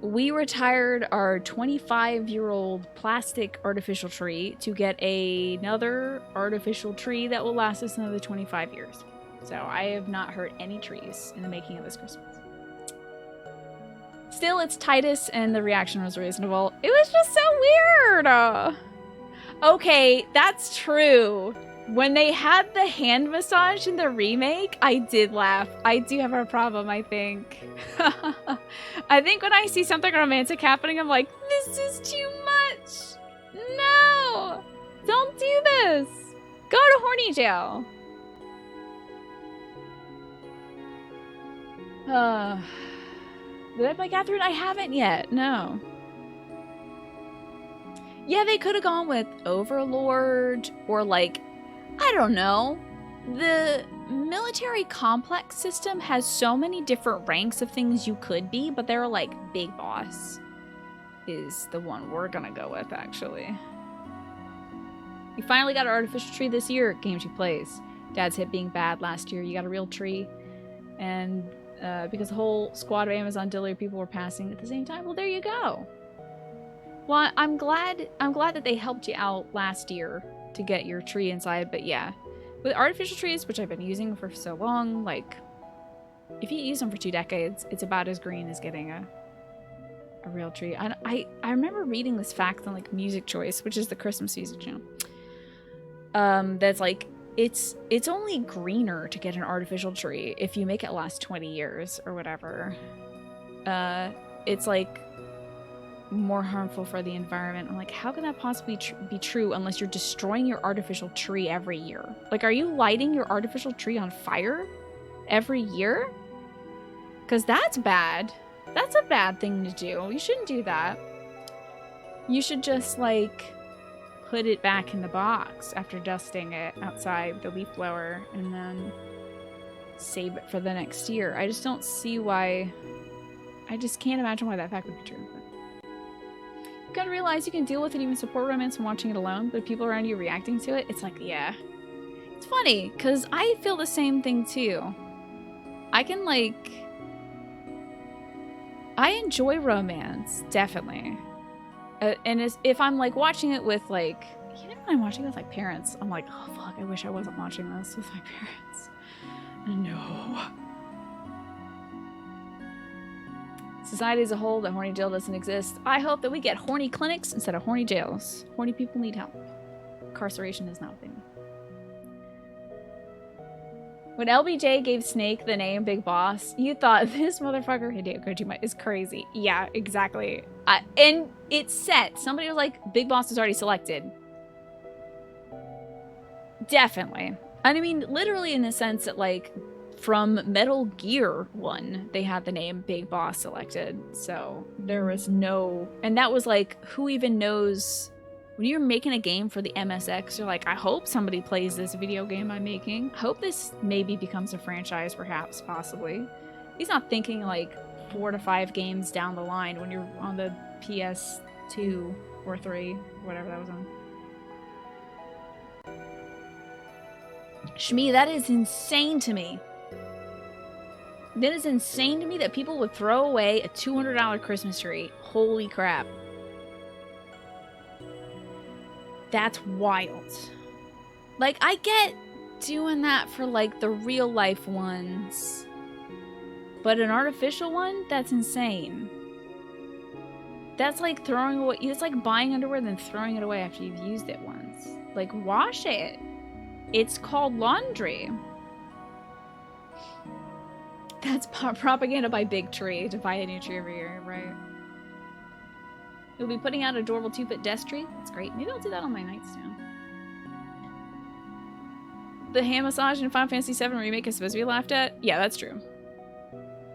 We retired our 25-year-old plastic artificial tree to get another artificial tree that will last us another 25 years. So I have not hurt any trees in the making of this Christmas. Still, it's Titus and the reaction was reasonable. It was just so weird! Okay, that's true. When they had the hand massage in the remake, I did laugh. I do have a problem, I think. I think when I see something romantic happening, I'm like, this is too much. No! Don't do this. Go to horny jail. Did I play Catherine? I haven't yet. No. Yeah, they could have gone with Overlord or like, I don't know. The military complex system has so many different ranks of things you could be, but they're like Big Boss is the one we're gonna go with, actually. You finally got an artificial tree this year, games you plays. Dad's hit being bad last year. You got a real tree. And because the whole squad of Amazon dealer people were passing at the same time, well, there you go. Well, I'm glad that they helped you out last year to get your tree inside, but yeah. With artificial trees, which I've been using for so long, like, if you use them for 2 decades, it's about as green as getting a real tree. I remember reading this fact on, like, Music Choice, which is the Christmas music channel. That's like, it's only greener to get an artificial tree if you make it last 20 years or whatever. It's like more harmful for the environment. I'm like, how can that possibly be true unless you're destroying your artificial tree every year? Like, are you lighting your artificial tree on fire every year? Because that's bad. That's a bad thing to do. You shouldn't do that. You should just, like, put it back in the box after dusting it outside the leaf blower and then save it for the next year. I just don't see why. I just can't imagine why that fact would be true. You gotta realize you can deal with it, even support romance from watching it alone, but people around you reacting to it, it's like, yeah. It's funny, because I feel the same thing too. I can, like, I enjoy romance, definitely. And if I'm, like, watching it with, like, even when I'm watching it with, like, parents, I'm like, oh, fuck, I wish I wasn't watching this with my parents. No. Society as a whole, that horny jail doesn't exist. I hope that we get horny clinics instead of horny jails. Horny people need help. Incarceration is not a thing. When LBJ gave Snake the name Big Boss, you thought this motherfucker Hideo Kojima is crazy. Yeah, exactly. And it's set. Somebody was like, Big Boss is already selected. Definitely. And I mean, literally in the sense that, like, from Metal Gear 1, they had the name Big Boss selected. So there was no... And that was like, who even knows... When you're making a game for the MSX, you're like, I hope somebody plays this video game I'm making. I hope this maybe becomes a franchise, perhaps, possibly. He's not thinking, like, 4 to 5 games down the line when you're on the PS2 or 3, whatever that was on. Shmi, that is insane to me. That is insane to me that people would throw away a $200 Christmas tree. Holy crap. That's wild. Like, I get doing that for, like, the real life ones. But an artificial one? That's insane. That's like throwing away. It's like buying underwear and then throwing it away after you've used it once. Like, wash it. It's called laundry. That's propaganda by Big Tree to buy a new tree every year, right? You'll be putting out an adorable 2-foot desk tree. That's great. Maybe I'll do that on my nightstand. The hand massage in Final Fantasy VII Remake is supposed to be laughed at? Yeah, that's true.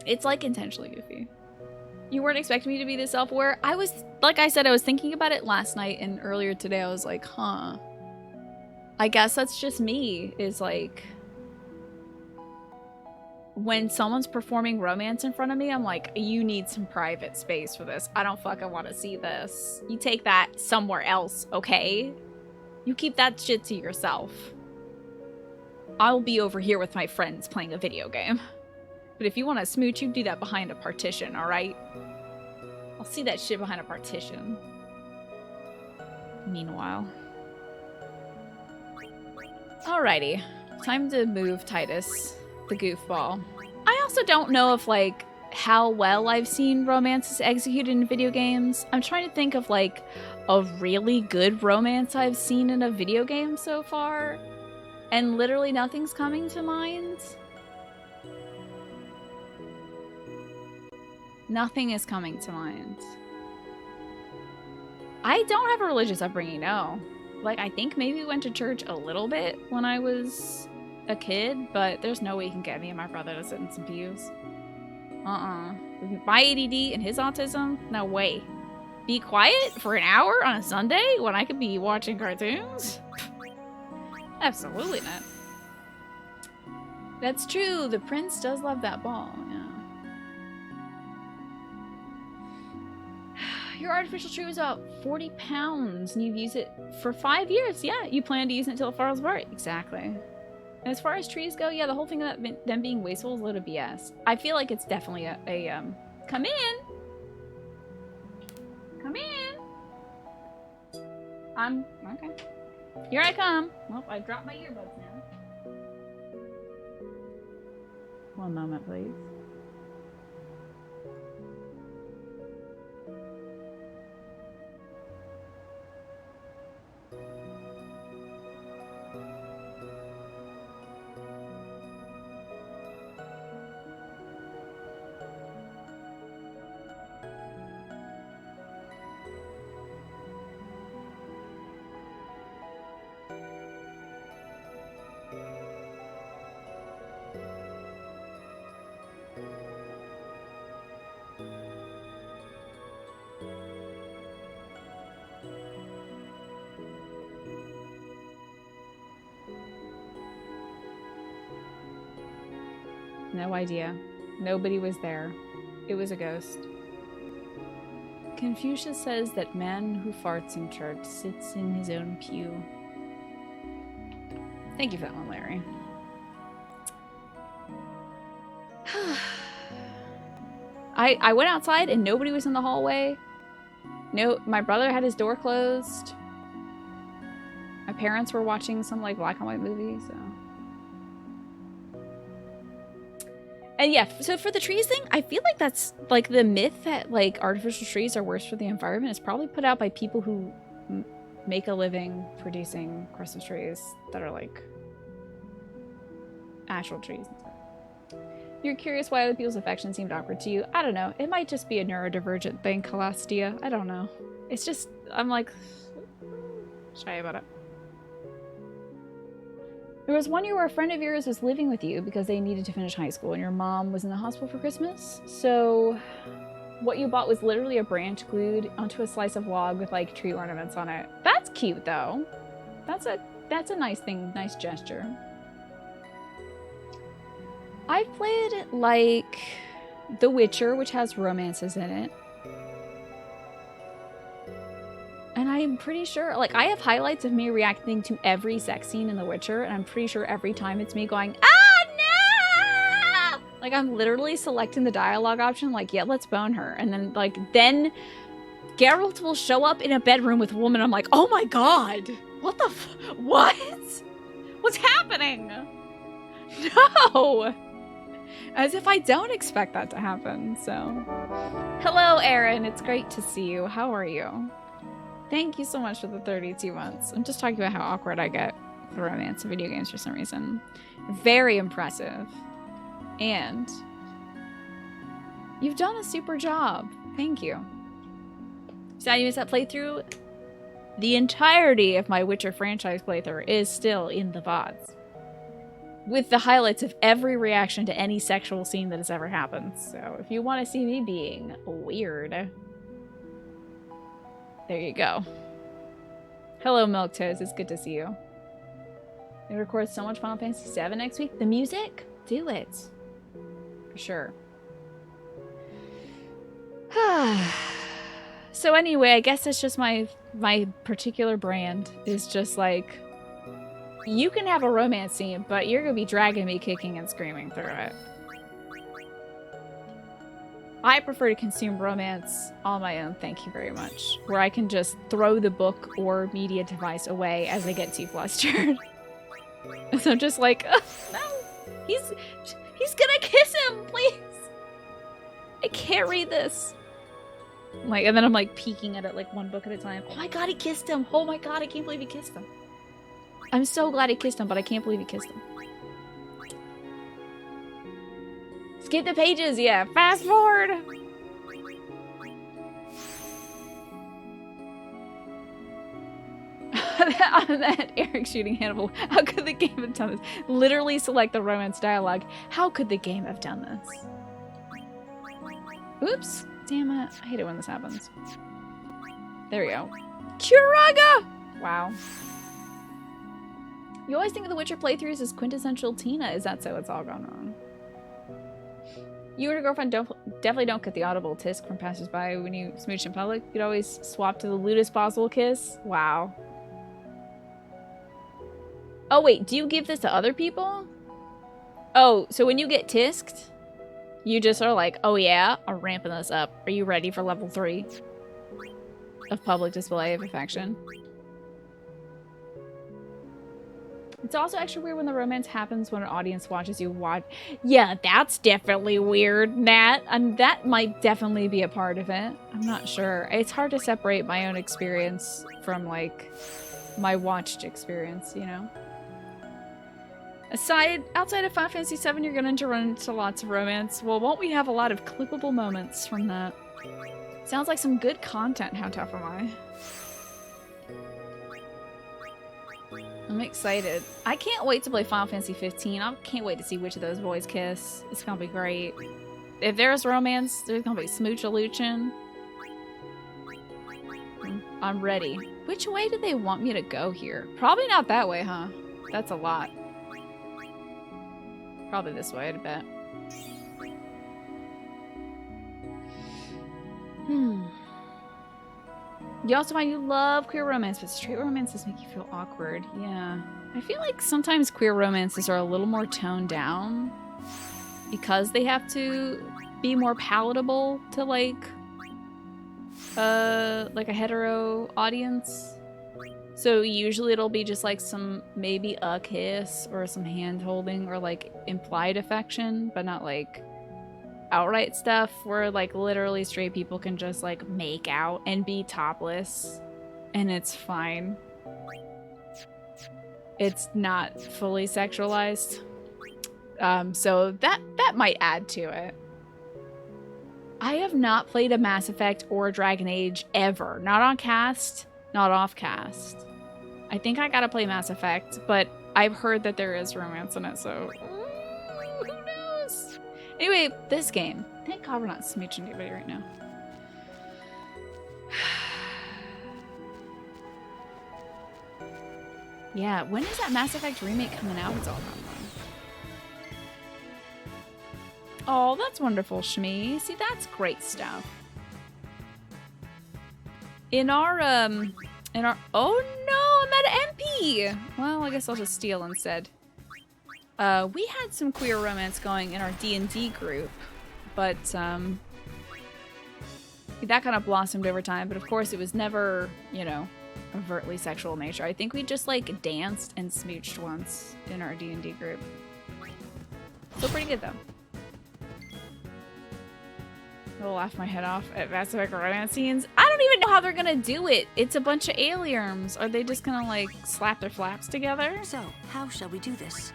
It's, like, intentionally goofy. You weren't expecting me to be this self-aware? I was, like I said, I was thinking about it last night, and earlier today I was like, huh. I guess that's just me, is, like... when someone's performing romance in front of me, I'm like, you need some private space for this. I don't fucking want to see this. You take that somewhere else, okay? You keep that shit to yourself. I'll be over here with my friends playing a video game. But if you want to smooch, you do that behind a partition, alright? I'll see that shit behind a partition. Meanwhile. Alrighty. Time to move Titus, the goofball. I also don't know if, like, how well I've seen romances executed in video games. I'm trying to think of, like, a really good romance I've seen in a video game so far. And literally nothing's coming to mind. Nothing is coming to mind. I don't have a religious upbringing, no. Like, I think maybe we went to church a little bit when I was a kid, but there's no way you can get me and my brother to sit in some pews. My ADD and his autism? No way. Be quiet for an hour on a Sunday when I could be watching cartoons? Absolutely not. That's true. The prince does love that ball, yeah. Your artificial tree was about 40 pounds and you've used it for 5 years. Yeah, you plan to use it until it falls apart. Exactly. And as far as trees go, yeah, the whole thing of them being wasteful is a load of BS. I feel like it's definitely a come in. Come in. Okay. Here I come. Well, I dropped my earbuds now. One moment, please. No idea. Nobody was there. It was a ghost. Confucius says that man who farts in church sits in his own pew. Thank you for that one, Larry. I went outside and nobody was in the hallway. No, my brother had his door closed. My parents were watching some like black and white movie, so. And yeah, so for the trees thing, I feel like that's like the myth that like artificial trees are worse for the environment is probably put out by people who make a living producing Christmas trees that are like actual trees and stuff. You're curious why other people's affection seemed awkward to you. I don't know. It might just be a neurodivergent thing, Calastia. I don't know. It's just, I'm like shy about it. There was one year where a friend of yours was living with you because they needed to finish high school and your mom was in the hospital for Christmas. So what you bought was literally a branch glued onto a slice of log with like tree ornaments on it. That's cute though. That's a nice thing, nice gesture. I've played like The Witcher, which has romances in it. And I'm pretty sure, like, I have highlights of me reacting to every sex scene in The Witcher, and I'm pretty sure every time it's me going, ah, no! Like, I'm literally selecting the dialogue option, like, yeah, let's bone her. And then, like, then Geralt will show up in a bedroom with a woman. I'm like, oh my god! What the what? What's happening? No! As if I don't expect that to happen, so. Hello, Erin. It's great to see you. How are you? Thank you so much for the 32 months. I'm just talking about how awkward I get with romance in video games for some reason. Very impressive. And you've done a super job. Thank you. So you missed that playthrough. The entirety of my Witcher franchise playthrough is still in the VODs. With the highlights of every reaction to any sexual scene that has ever happened. So if you want to see me being weird, there you go. Hello, Milk Toast. It's good to see you. We record so much Final Fantasy VII next week. The music? Do it. sure. So anyway, I guess it's just my particular brand is just like, you can have a romance scene, but you're gonna be dragging me kicking and screaming through it. I prefer to consume romance on my own, thank you very much. Where I can just throw the book or media device away as I get too flustered. So I'm just like, oh, no, he's gonna kiss him, please. I can't read this. Like, and then I'm like peeking at it like one book at a time. Oh my god, he kissed him. Oh my god, I can't believe he kissed him. I'm so glad he kissed him, but I can't believe he kissed him. Skip the pages, yeah. Fast forward. On that Eric shooting Hannibal. How could the game have done this? Literally select the romance dialogue. How could the game have done this? Oops. Damn it. I hate it when this happens. There we go. Curaga! Wow. You always think of the Witcher playthroughs as quintessential Tina. Is that so? It's all gone wrong. You and your girlfriend definitely don't get the audible tisk from passersby when you smooch in public. You'd always swap to the lewdest possible kiss. Wow. Oh wait, do you give this to other people? Oh, so when you get tisked, you just are like, oh yeah, I'm ramping this up. Are you ready for level 3 of public display of affection? It's also extra weird when the romance happens when an audience watches you watch. Yeah, that's definitely weird, Nat. And that might definitely be a part of it. I'm not sure. It's hard to separate my own experience from, like, my watched experience, you know? Outside of Final Fantasy VII, you're going to run into lots of romance. Well, won't we have a lot of clippable moments from that? Sounds like some good content. How tough am I? I'm excited. I can't wait to play Final Fantasy 15. I can't wait to see which of those boys kiss. It's gonna be great. If there's romance, there's gonna be smooch-a-loochin'. I'm ready. Which way do they want me to go here? Probably not that way, huh? That's a lot. Probably this way, I'd bet. You also find you love queer romance, but straight romances make you feel awkward. Yeah. I feel like sometimes queer romances are a little more toned down because they have to be more palatable to like a hetero audience. So usually it'll be just like some, maybe a kiss or some hand holding or like implied affection, but not like outright stuff where like literally straight people can just like make out and be topless and it's fine. It's not fully sexualized. So that might add to it. I have not played a Mass Effect or a Dragon Age ever. Not on cast, not off cast. I think I gotta play Mass Effect, but I've heard that there is romance in it, so who knows? Anyway, this game. Thank God we're not smooching anybody right now. Yeah, when is that Mass Effect remake coming out? It's all gone wrong. Oh, that's wonderful, Shmi. See, that's great stuff. In our, oh no, I'm at MP! Well, I guess I'll just steal instead. We had some queer romance going in our D&D group, but, that kind of blossomed over time, but of course it was never, you know, overtly sexual in nature. I think we just, like, danced and smooched once in our D&D group. Still pretty good, though. I'll laugh my head off at Mass Effect romance scenes. I don't even know how they're gonna do it. It's a bunch of aliens. Are they just gonna, like, slap their flaps together? So, how shall we do this?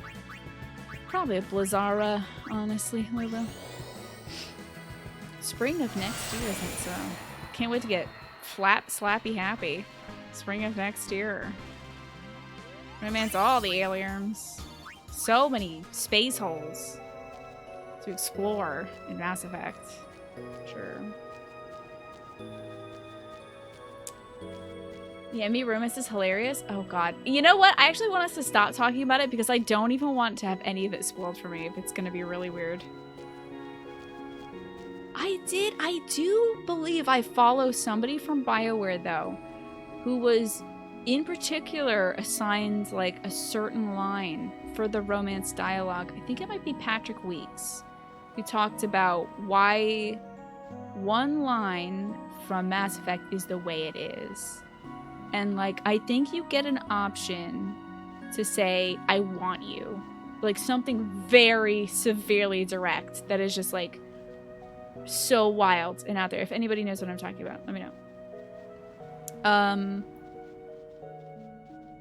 Probably a Blizzara, honestly, Lobo. Spring of next year, I think so. Can't wait to get slappy happy. Spring of next year. Romance all the aliens. So many space holes to explore in Mass Effect. Sure. Yeah, me romance is hilarious. Oh god. You know what? I actually want us to stop talking about it because I don't even want to have any of it spoiled for me if it's gonna be really weird. I do believe I follow somebody from BioWare, though, who was in particular assigned like a certain line for the romance dialogue. I think it might be Patrick Weeks, who talked about why one line from Mass Effect is the way it is. And like, I think you get an option to say, I want you. Like something very severely direct that is just like so wild and out there. If anybody knows what I'm talking about, let me know.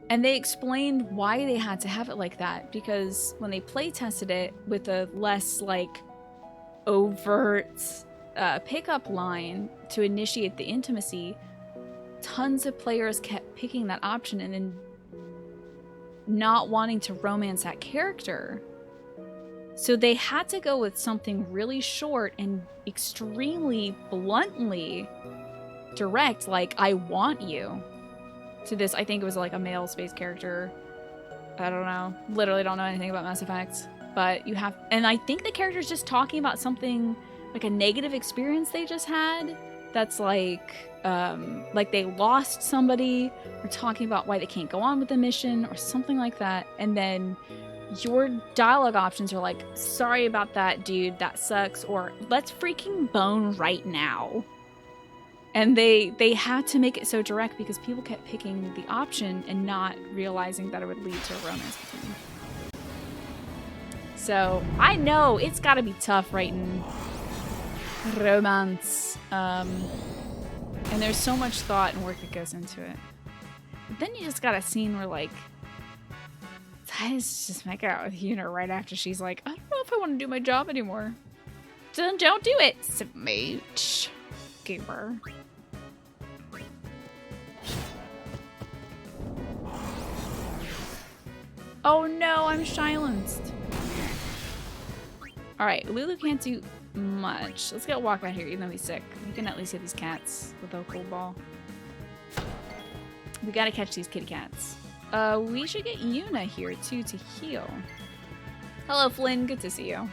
And they explained why they had to have it like that, because when they play tested it with a less like overt pickup line to initiate the intimacy, tons of players kept picking that option and then not wanting to romance that character. So they had to go with something really short and extremely bluntly direct, like, I want you. To this, I think it was like a male space character. I don't know. Literally don't know anything about Mass Effect. But you have... And I think the character's just talking about something, like a negative experience they just had. That's like they lost somebody, or talking about why they can't go on with the mission, or something like that. And then your dialogue options are like, sorry about that, dude, that sucks, or let's freaking bone right now. And they had to make it so direct because people kept picking the option and not realizing that it would lead to a romance between them. So I know it's gotta be tough writing romance. And there's so much thought and work that goes into it. But then you just got a scene where like, Ty's just make out with Yuna right after she's like, I don't know if I want to do my job anymore. Then don't do it, smooch. Gamer. Oh no, I'm silenced. Alright, Lulu can't do much. Let's get a walk out here, even though he's sick. We can at least hit these cats with a cold ball. We gotta catch these kitty cats. We should get Yuna here too to heal. Hello, Flynn. Good to see you.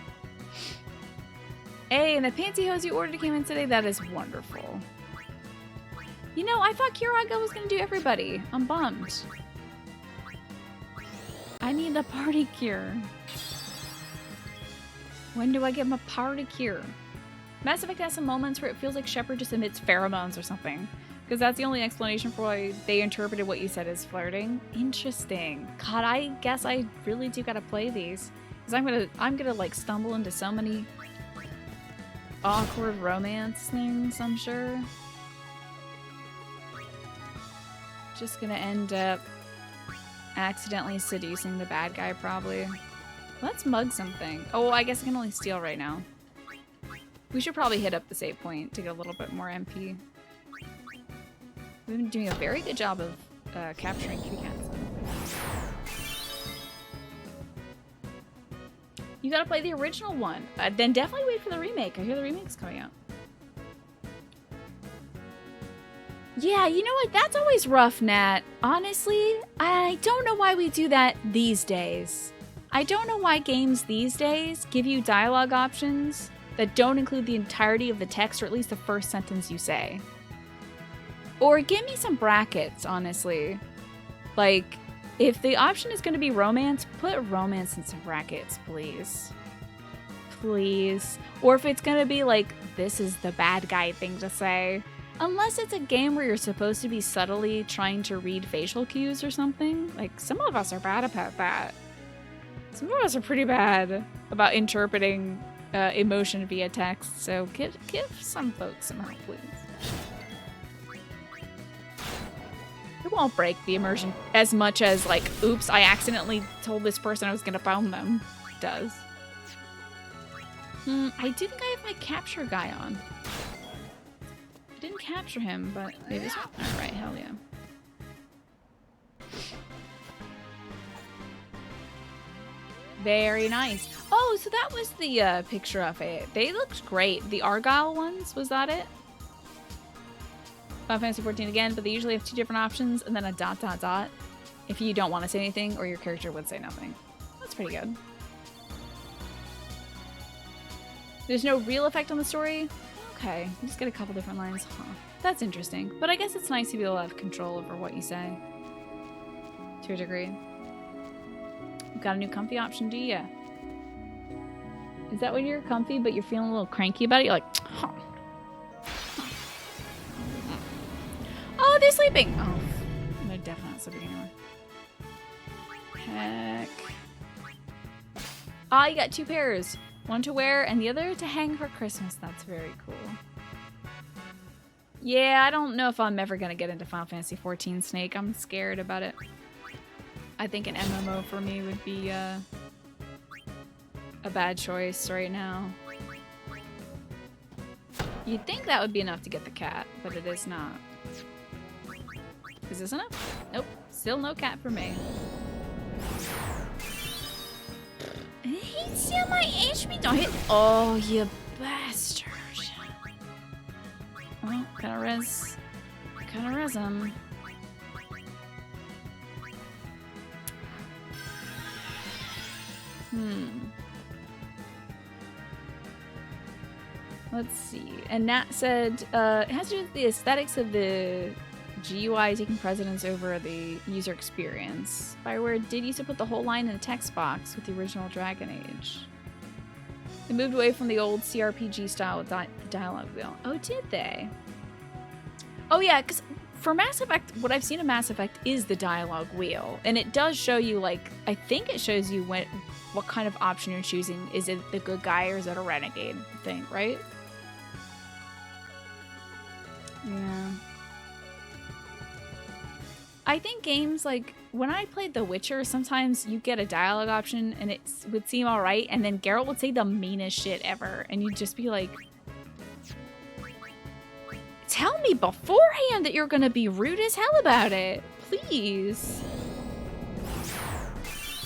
Hey, and the pantyhose you ordered came in today. That is wonderful. You know, I thought Kiraga was gonna do everybody. I'm bummed. I need a party cure. When do I get my party cure? Mass Effect has some moments where it feels like Shepard just emits pheromones or something. Because that's the only explanation for why they interpreted what you said as flirting. Interesting. God, I guess I really do gotta play these. Because I'm gonna like stumble into so many awkward romance things, I'm sure. Just gonna end up accidentally seducing the bad guy, probably. Let's mug something. Oh, I guess I can only steal right now. We should probably hit up the save point to get a little bit more MP. We've been doing a very good job of capturing kitty cats. You gotta play the original one. Then definitely wait for the remake. I hear the remake's coming out. Yeah, you know what? That's always rough, Nat. Honestly, I don't know why we do that these days. I don't know why games these days give you dialogue options that don't include the entirety of the text, or at least the first sentence you say. Or give me some brackets, honestly. Like, if the option is going to be romance, put romance in some brackets, please. Please. Or if it's going to be like, this is the bad guy thing to say. Unless it's a game where you're supposed to be subtly trying to read facial cues or something. Like, some of us are bad about that. Some of us are pretty bad about interpreting emotion via text. So give some folks some help, please. It won't break the immersion as much as, like, oops, I accidentally told this person I was going to phone them. It does. I do think I have my capture guy on. I didn't capture him, but maybe this one. Alright, hell yeah. Very nice. Oh, so that was the picture of it. They looked great. The Argyle ones, was that it? Final Fantasy 14 again, but they usually have two different options and then a ... if you don't want to say anything or your character would say nothing. That's pretty good. There's no real effect on the story? Okay, you just get a couple different lines. Huh. That's interesting. But I guess it's nice to be able to have control over what you say. To a degree. You've got a new comfy option, do you? Is that when you're comfy but you're feeling a little cranky about it? You're like, huh. Oh, they're sleeping! Oh, they're definitely not sleeping anymore. Heck. Ah, you got 2 pairs. One to wear and the other to hang for Christmas. That's very cool. Yeah, I don't know if I'm ever going to get into Final Fantasy XIV Snake. I'm scared about it. I think an MMO for me would be a bad choice right now. You'd think that would be enough to get the cat, but it is not. Is this enough? Nope. Still no cat for me. He steal my HP. Don't hit. Oh, you bastard. Well, gotta res him. Let's see. And Nat said, it has to do with the aesthetics of the GUI taking precedence over the user experience. Bioware did used to put the whole line in the text box with the original Dragon Age. They moved away from the old CRPG style dialogue wheel. Oh, did they? Oh yeah, because for Mass Effect, what I've seen of Mass Effect is the dialogue wheel. And it does show you, like, I think it shows you what kind of option you're choosing. Is it the good guy or is it a renegade thing, right? Yeah. I think games like when I played The Witcher, sometimes you get a dialogue option and it would seem alright, and then Geralt would say the meanest shit ever, and you'd just be like, tell me beforehand that you're gonna be rude as hell about it, please.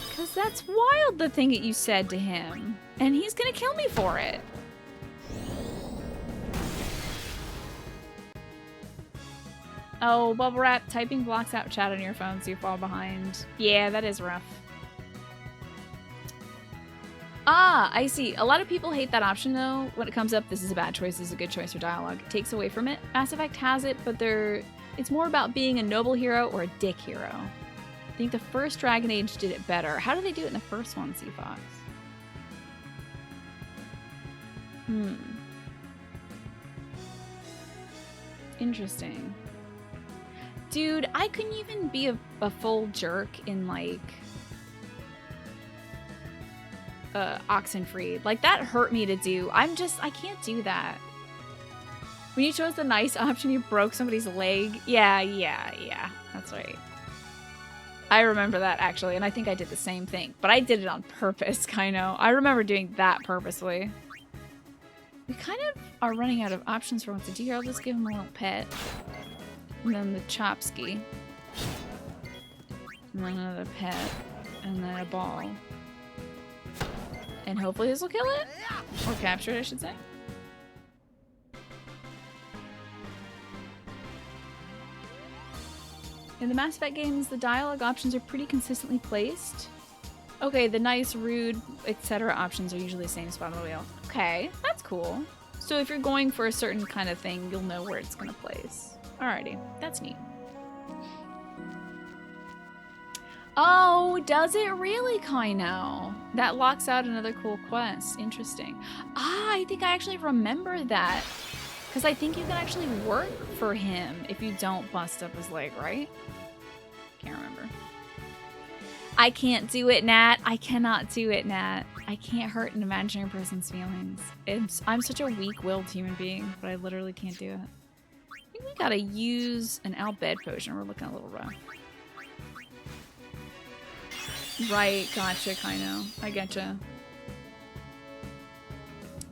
Because that's wild, the thing that you said to him, and he's gonna kill me for it. Oh, Bubble Wrap, typing blocks out chat on your phone so you fall behind. Yeah, that is rough. Ah, I see. A lot of people hate that option, though. When it comes up, this is a bad choice, this is a good choice for dialogue. It takes away from it. Mass Effect has it, but it's more about being a noble hero or a dick hero. I think the first Dragon Age did it better. How did they do it in the first one, Seafox? Interesting. Dude, I couldn't even be a full jerk in, like, Oxenfree. Like, that hurt me to do. I can't do that. When you chose the nice option, you broke somebody's leg. Yeah. That's right. I remember that, actually, and I think I did the same thing. But I did it on purpose, Kaino. I remember doing that purposely. We kind of are running out of options for what to do here. I'll just give him a little pet. And then the Chopsky. And then another pet. And then a ball. And hopefully this will kill it? Or capture it, I should say. In the Mass Effect games, the dialogue options are pretty consistently placed. Okay, the nice, rude, etc. options are usually the same spot on the wheel. Okay, that's cool. So if you're going for a certain kind of thing, you'll know where it's going to place. Alrighty, that's neat. Oh, does it really, Kaino? That locks out another cool quest. Interesting. Ah, I think I actually remember that. Because I think you can actually work for him if you don't bust up his leg, right? Can't remember. I can't do it, Nat. I cannot do it, Nat. I can't hurt an imaginary person's feelings. I'm such a weak-willed human being, but I literally can't do it. I think we gotta use an Al Bhed potion. We're looking a little rough. Right, gotcha, Kaino. I getcha.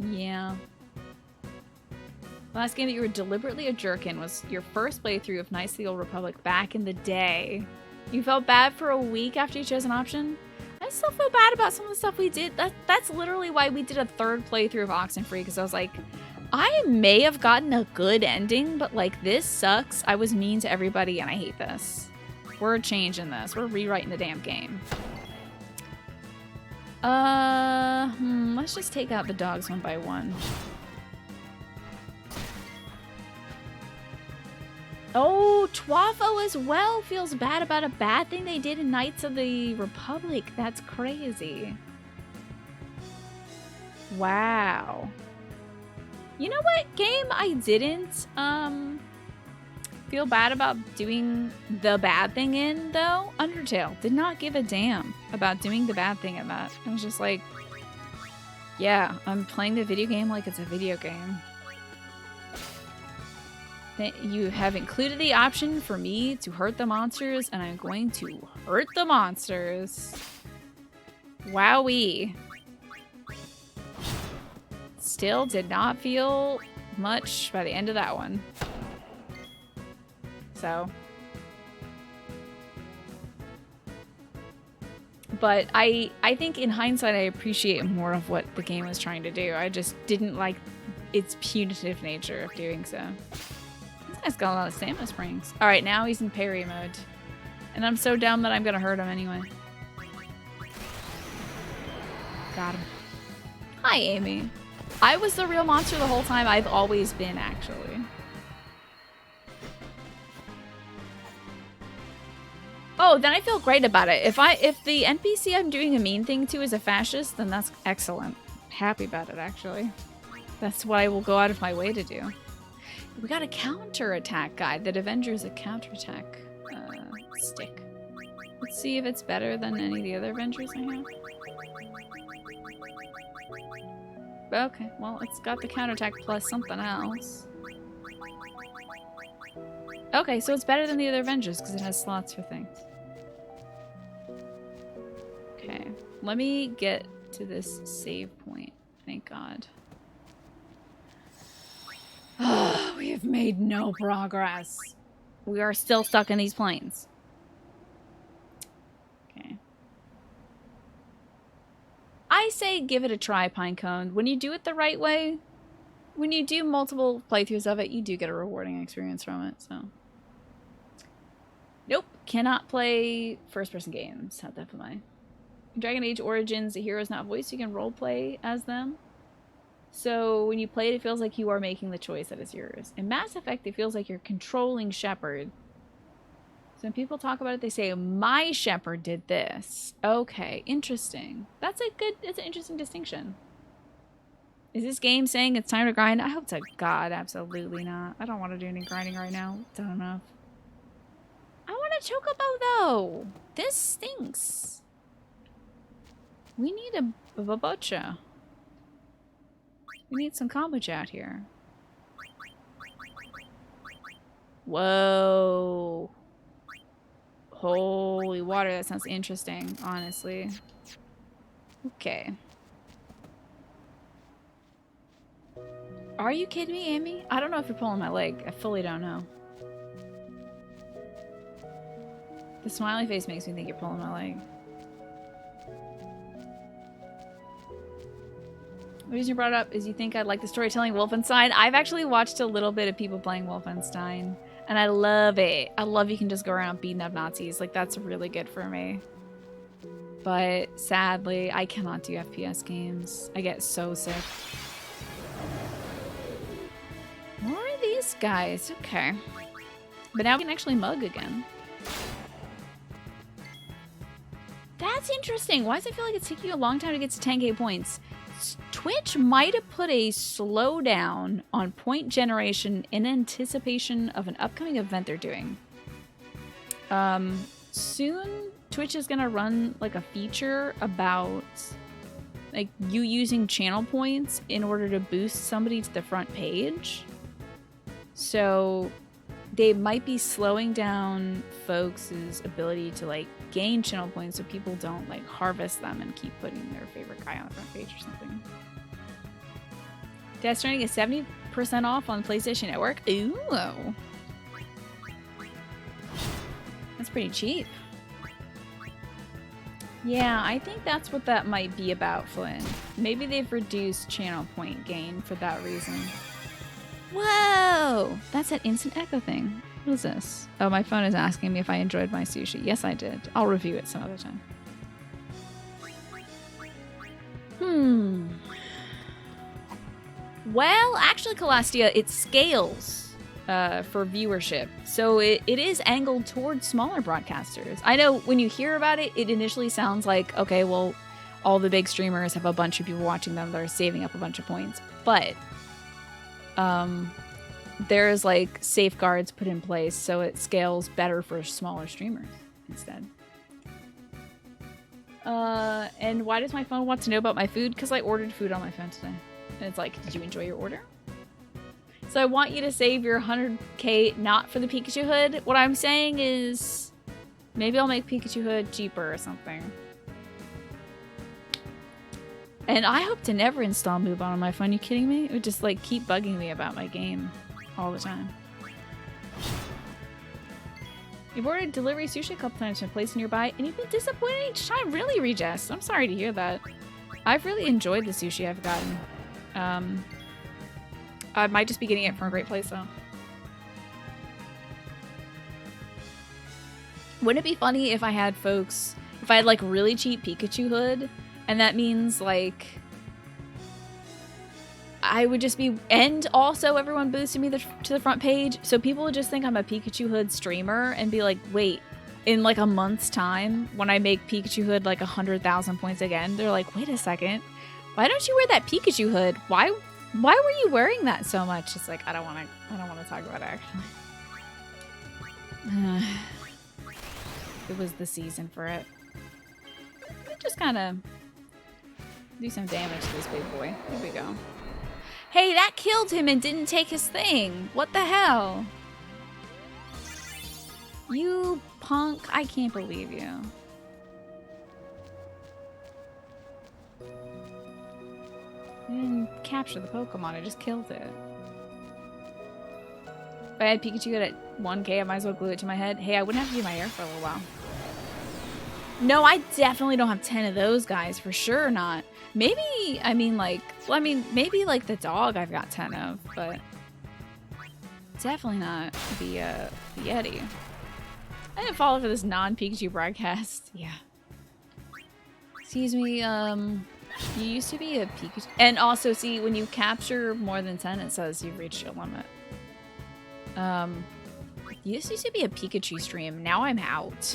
Yeah. Last game that you were deliberately a jerk in was your first playthrough of Knights of the Old Republic back in the day. You felt bad for a week after you chose an option? I still feel bad about some of the stuff we did. That's literally why we did a third playthrough of Oxenfree, because I was like, I may have gotten a good ending, but like, this sucks. I was mean to everybody and I hate this. We're changing this. We're rewriting the damn game. Let's just take out the dogs one by one. Oh, Twafo as well feels bad about a bad thing they did in Knights of the Republic. That's crazy. Wow. You know what game I didn't feel bad about doing the bad thing in, though? Undertale. Did not give a damn about doing the bad thing in that. I was just like, yeah, I'm playing the video game like it's a video game. You have included the option for me to hurt the monsters, and I'm going to hurt the monsters. Wowee. Still did not feel much by the end of that one. So. But I think in hindsight I appreciate more of what the game was trying to do. I just didn't like its punitive nature of doing so. This guy's got a lot of stamina springs. Alright, now he's in parry mode. And I'm so dumb that I'm gonna hurt him anyway. Got him. Hi, Amy. I was the real monster the whole time. I've always been, actually. Oh, then I feel great about it. If the NPC I'm doing a mean thing to is a fascist, then that's excellent. Happy about it, actually. That's what I will go out of my way to do. We got a counterattack guide that Avengers a counterattack stick. Let's see if it's better than any of the other Avengers I have. Okay, well, it's got the counterattack plus something else. Okay, so it's better than the other Avengers because it has slots for things. Okay, let me get to this save point. Thank God. We have made no progress. We are still stuck in these planes. Okay. I say give it a try, Pinecone. When you do it the right way, when you do multiple playthroughs of it, you do get a rewarding experience from it, so. Nope. Cannot play first-person games. Have that for my Dragon Age Origins, the hero's not voiced. You can roleplay as them. So when you play it, it feels like you are making the choice that is yours. In Mass Effect, it feels like you're controlling Shepard. So when people talk about it, they say, my Shepard did this. Okay, interesting. It's an interesting distinction. Is this game saying it's time to grind? I hope to God, absolutely not. I don't want to do any grinding right now. Don't enough. I want a chocobo, though. This stinks. We need a babocha. We need some kombucha out here. Whoa. Holy water, that sounds interesting, honestly. Okay. Are you kidding me, Amy? I don't know if you're pulling my leg. I fully don't know. The smiley face makes me think you're pulling my leg. The reason you brought it up is you think I'd like the storytelling Wolfenstein. I've actually watched a little bit of people playing Wolfenstein, and I love it. I love you can just go around beating up Nazis. Like, that's really good for me. But sadly, I cannot do FPS games. I get so sick. More of these guys. Okay. But now we can actually mug again. That's interesting. Why does it feel like it's taking you a long time to get to 10k points? Twitch might have put a slowdown on point generation in anticipation of an upcoming event they're doing. Soon, Twitch is gonna run like a feature about like you using channel points in order to boost somebody to the front page. So they might be slowing down folks' ability to like gain channel points so people don't like harvest them and keep putting their favorite guy on the front page or something. Death Stranding is 70% off on PlayStation Network. Ooh. That's pretty cheap. Yeah, I think that's what that might be about, Flynn. Maybe they've reduced channel point gain for that reason. Whoa! That's that instant echo thing. What is this? Oh, my phone is asking me if I enjoyed my sushi. Yes, I did. I'll review it some other time. Well, actually, Calastia, it scales for viewership. So it is angled towards smaller broadcasters. I know when you hear about it, it initially sounds like, okay, well, all the big streamers have a bunch of people watching them that are saving up a bunch of points. But there's like safeguards put in place so it scales better for smaller streamers instead. And why does my phone want to know about my food? Because I ordered food on my phone today. And it's like, did you enjoy your order? So I want you to save your 100k not for the Pikachu hood. What I'm saying is maybe I'll make Pikachu hood cheaper or something. And I hope to never install Mubon on my phone. You kidding me? It would just like keep bugging me about my game all the time. You've ordered delivery sushi a couple times from a place nearby, and you've been disappointed each time. Really, Regis? I'm sorry to hear that. I've really enjoyed the sushi I've gotten. I might just be getting it from a great place, though. Wouldn't it be funny if I had folks... If I had, like, really cheap Pikachu hood, and that means, like... I would just be... And also everyone boosted me to the front page, so people would just think I'm a Pikachu hood streamer and be like, wait, in, like, a month's time, when I make Pikachu hood, like, 100,000 points again, they're like, wait a second, why don't you wear that Pikachu hood? Why were you wearing that so much? It's like, I don't want to talk about it, actually. It was the season for it. Just kind of do some damage to this big boy. Here we go. Hey, that killed him and didn't take his thing. What the hell? You punk. I can't believe you. I didn't capture the Pokemon, I just killed it. If I had Pikachu at 1k, I might as well glue it to my head. Hey, I wouldn't have to do my hair for a little while. No, I definitely don't have 10 of those guys, for sure not. Maybe, maybe like the dog I've got 10 of, but definitely not the Yeti. I didn't follow for this non-Pikachu broadcast. Yeah. Excuse me, you used to be a Pikachu. And also, see, when you capture more than 10, it says you've reached your limit. This used to be a Pikachu stream. Now I'm out.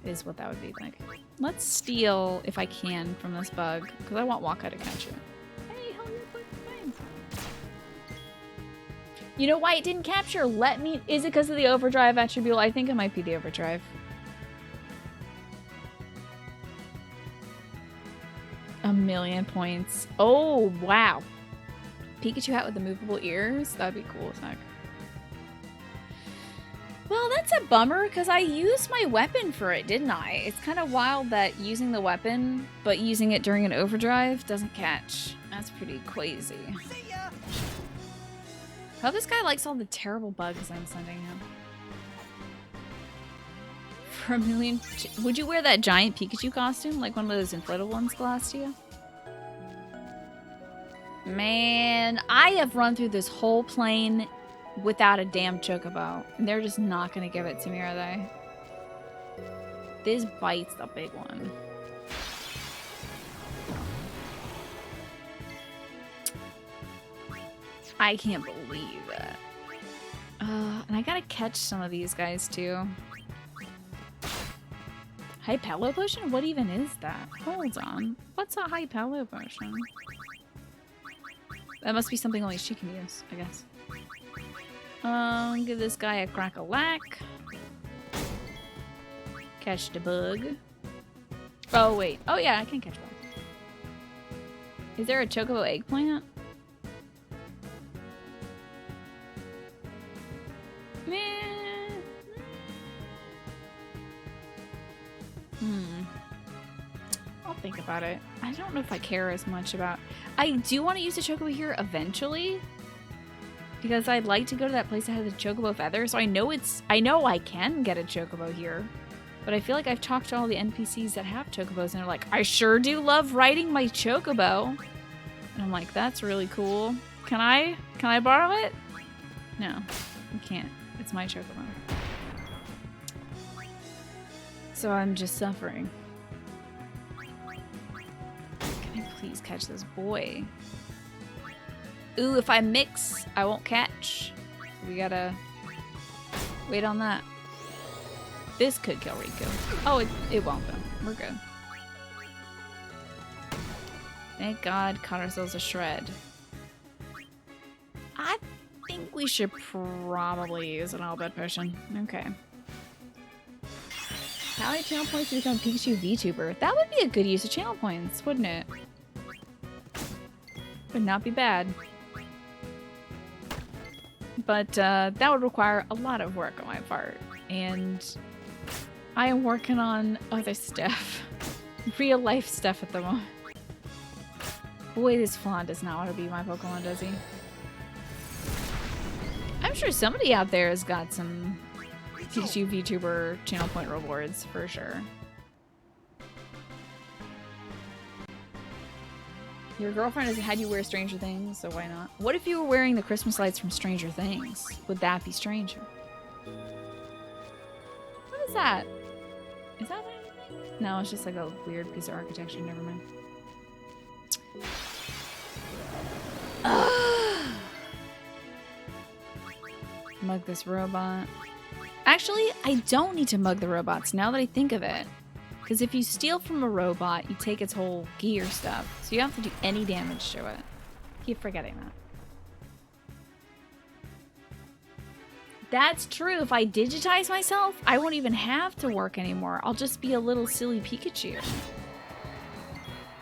Is what that would be like. Let's steal, if I can, from this bug. Because I want Waka to catch it. Hey, how you put things? You know why it didn't capture? Is it because of the overdrive attribute? I think it might be the overdrive. A million points. Oh, wow. Pikachu hat with the movable ears? That'd be cool as heck. Well, that's a bummer, because I used my weapon for it, didn't I? It's kind of wild that using the weapon, but using it during an overdrive doesn't catch. That's pretty crazy. I hope this guy likes all the terrible bugs I'm sending him. For a million... Would you wear that giant Pikachu costume? Like one of those inflatable ones last year? Man, I have run through this whole plane without a damn chocobo. And they're just not gonna give it to me, are they? This bite's the big one. I can't believe it. And I gotta catch some of these guys too. Hypello potion? What even is that? Hold on. What's a Hypello potion? That must be something only she can use, I guess. Give this guy a crack-a-lack. Catch the bug. Oh, wait. Oh, yeah, I can catch bugs. Is there a chocobo eggplant? I'll think about it. I don't know if I care as much about... I do want to use the chocobo here eventually. Because I'd like to go to that place that has a chocobo feather. So I know I can get a chocobo here. But I feel like I've talked to all the NPCs that have chocobos and they're like, I sure do love riding my chocobo. And I'm like, that's really cool. Can I borrow it? No, I can't. It's my chocobo. So I'm just suffering. Can I please catch this boy? Ooh, if I mix, I won't catch. We gotta wait on that. This could kill Riku. Oh, it won't though. We're good. Thank God, caught ourselves a shred. I think we should probably use an all bed potion. Okay. How many channel points to become Pikachu VTuber? That would be a good use of channel points, wouldn't it? Would not be bad. But that would require a lot of work on my part. And I am working on other stuff. Real life stuff at the moment. Boy, this Flan does not want to be my Pokemon, does he? I'm sure somebody out there has got some Pikachu VTuber channel point rewards for sure. Your girlfriend has had you wear Stranger Things, so why not? What if you were wearing the Christmas lights from Stranger Things? Would that be stranger? What is that? Is that anything? No, it's just like a weird piece of architecture. Never mind. Mug this robot. Actually, I don't need to mug the robots now that I think of it. Because if you steal from a robot, you take its whole gear stuff. So you don't have to do any damage to it. Keep forgetting that. That's true. If I digitize myself, I won't even have to work anymore. I'll just be a little silly Pikachu.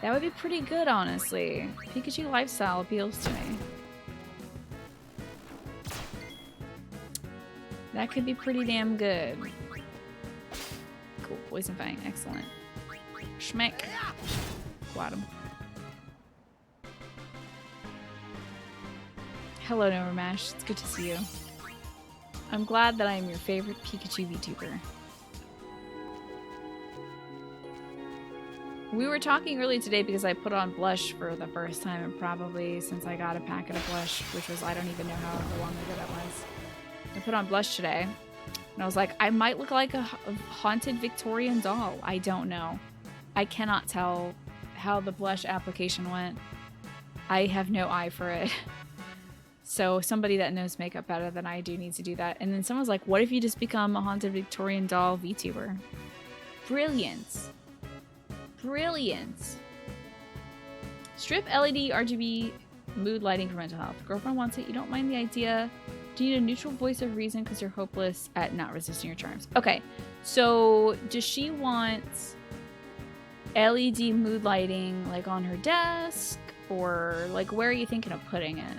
That would be pretty good, honestly. Pikachu lifestyle appeals to me. That could be pretty damn good. Cool. Poison Fang. Excellent. Schmeck. Got him. Hello, Novermash. It's good to see you. I'm glad that I am your favorite Pikachu VTuber. We were talking earlier today because I put on blush for the first time and probably since I got a packet of blush, which was, I don't even know how long ago that was. I put on blush today and I was like, I might look like a haunted Victorian doll. I don't know. I cannot tell how the blush application went. I have no eye for it. So somebody that knows makeup better than I do needs to do that. And then someone's like, what if you just become a haunted Victorian doll VTuber? Brilliant. Brilliant. Strip LED RGB mood lighting for mental health. Girlfriend wants it. You don't mind the idea. Do you need a neutral voice of reason because you're hopeless at not resisting your charms? Okay, so does she want LED mood lighting like on her desk, or like where are you thinking of putting it?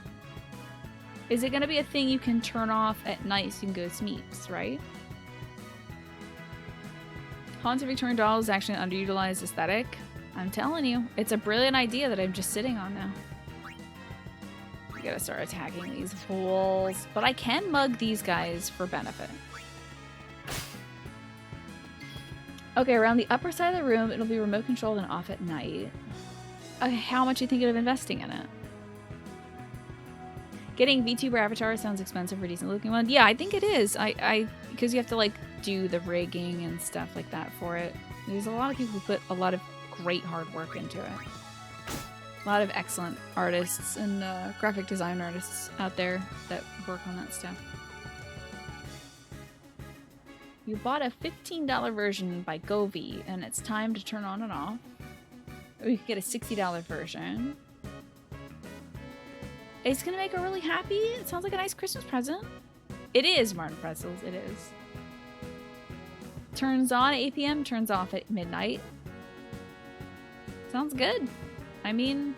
Is it gonna be a thing you can turn off at night so you can go smeeps, right? Haunted Victorian doll is actually an underutilized aesthetic. I'm telling you, it's a brilliant idea that I'm just sitting on now. I gotta start attacking these fools. But I can mug these guys for benefit. Okay, around the upper side of the room, it'll be remote controlled and off at night. Okay, how much are you thinking of investing in it? Getting VTuber avatar sounds expensive for a decent looking one. Yeah, I think it is. Because you have to like do the rigging and stuff like that for it. There's a lot of people who put a lot of great hard work into it. A lot of excellent artists and graphic design artists out there that work on that stuff. You bought a $15 version by Govee, and it's time to turn on and off. Or you could get a $60 version. It's gonna make her really happy. It sounds like a nice Christmas present. It is, Martin Pretzels, it is. Turns on at 8 p.m., turns off at midnight. Sounds good. I mean,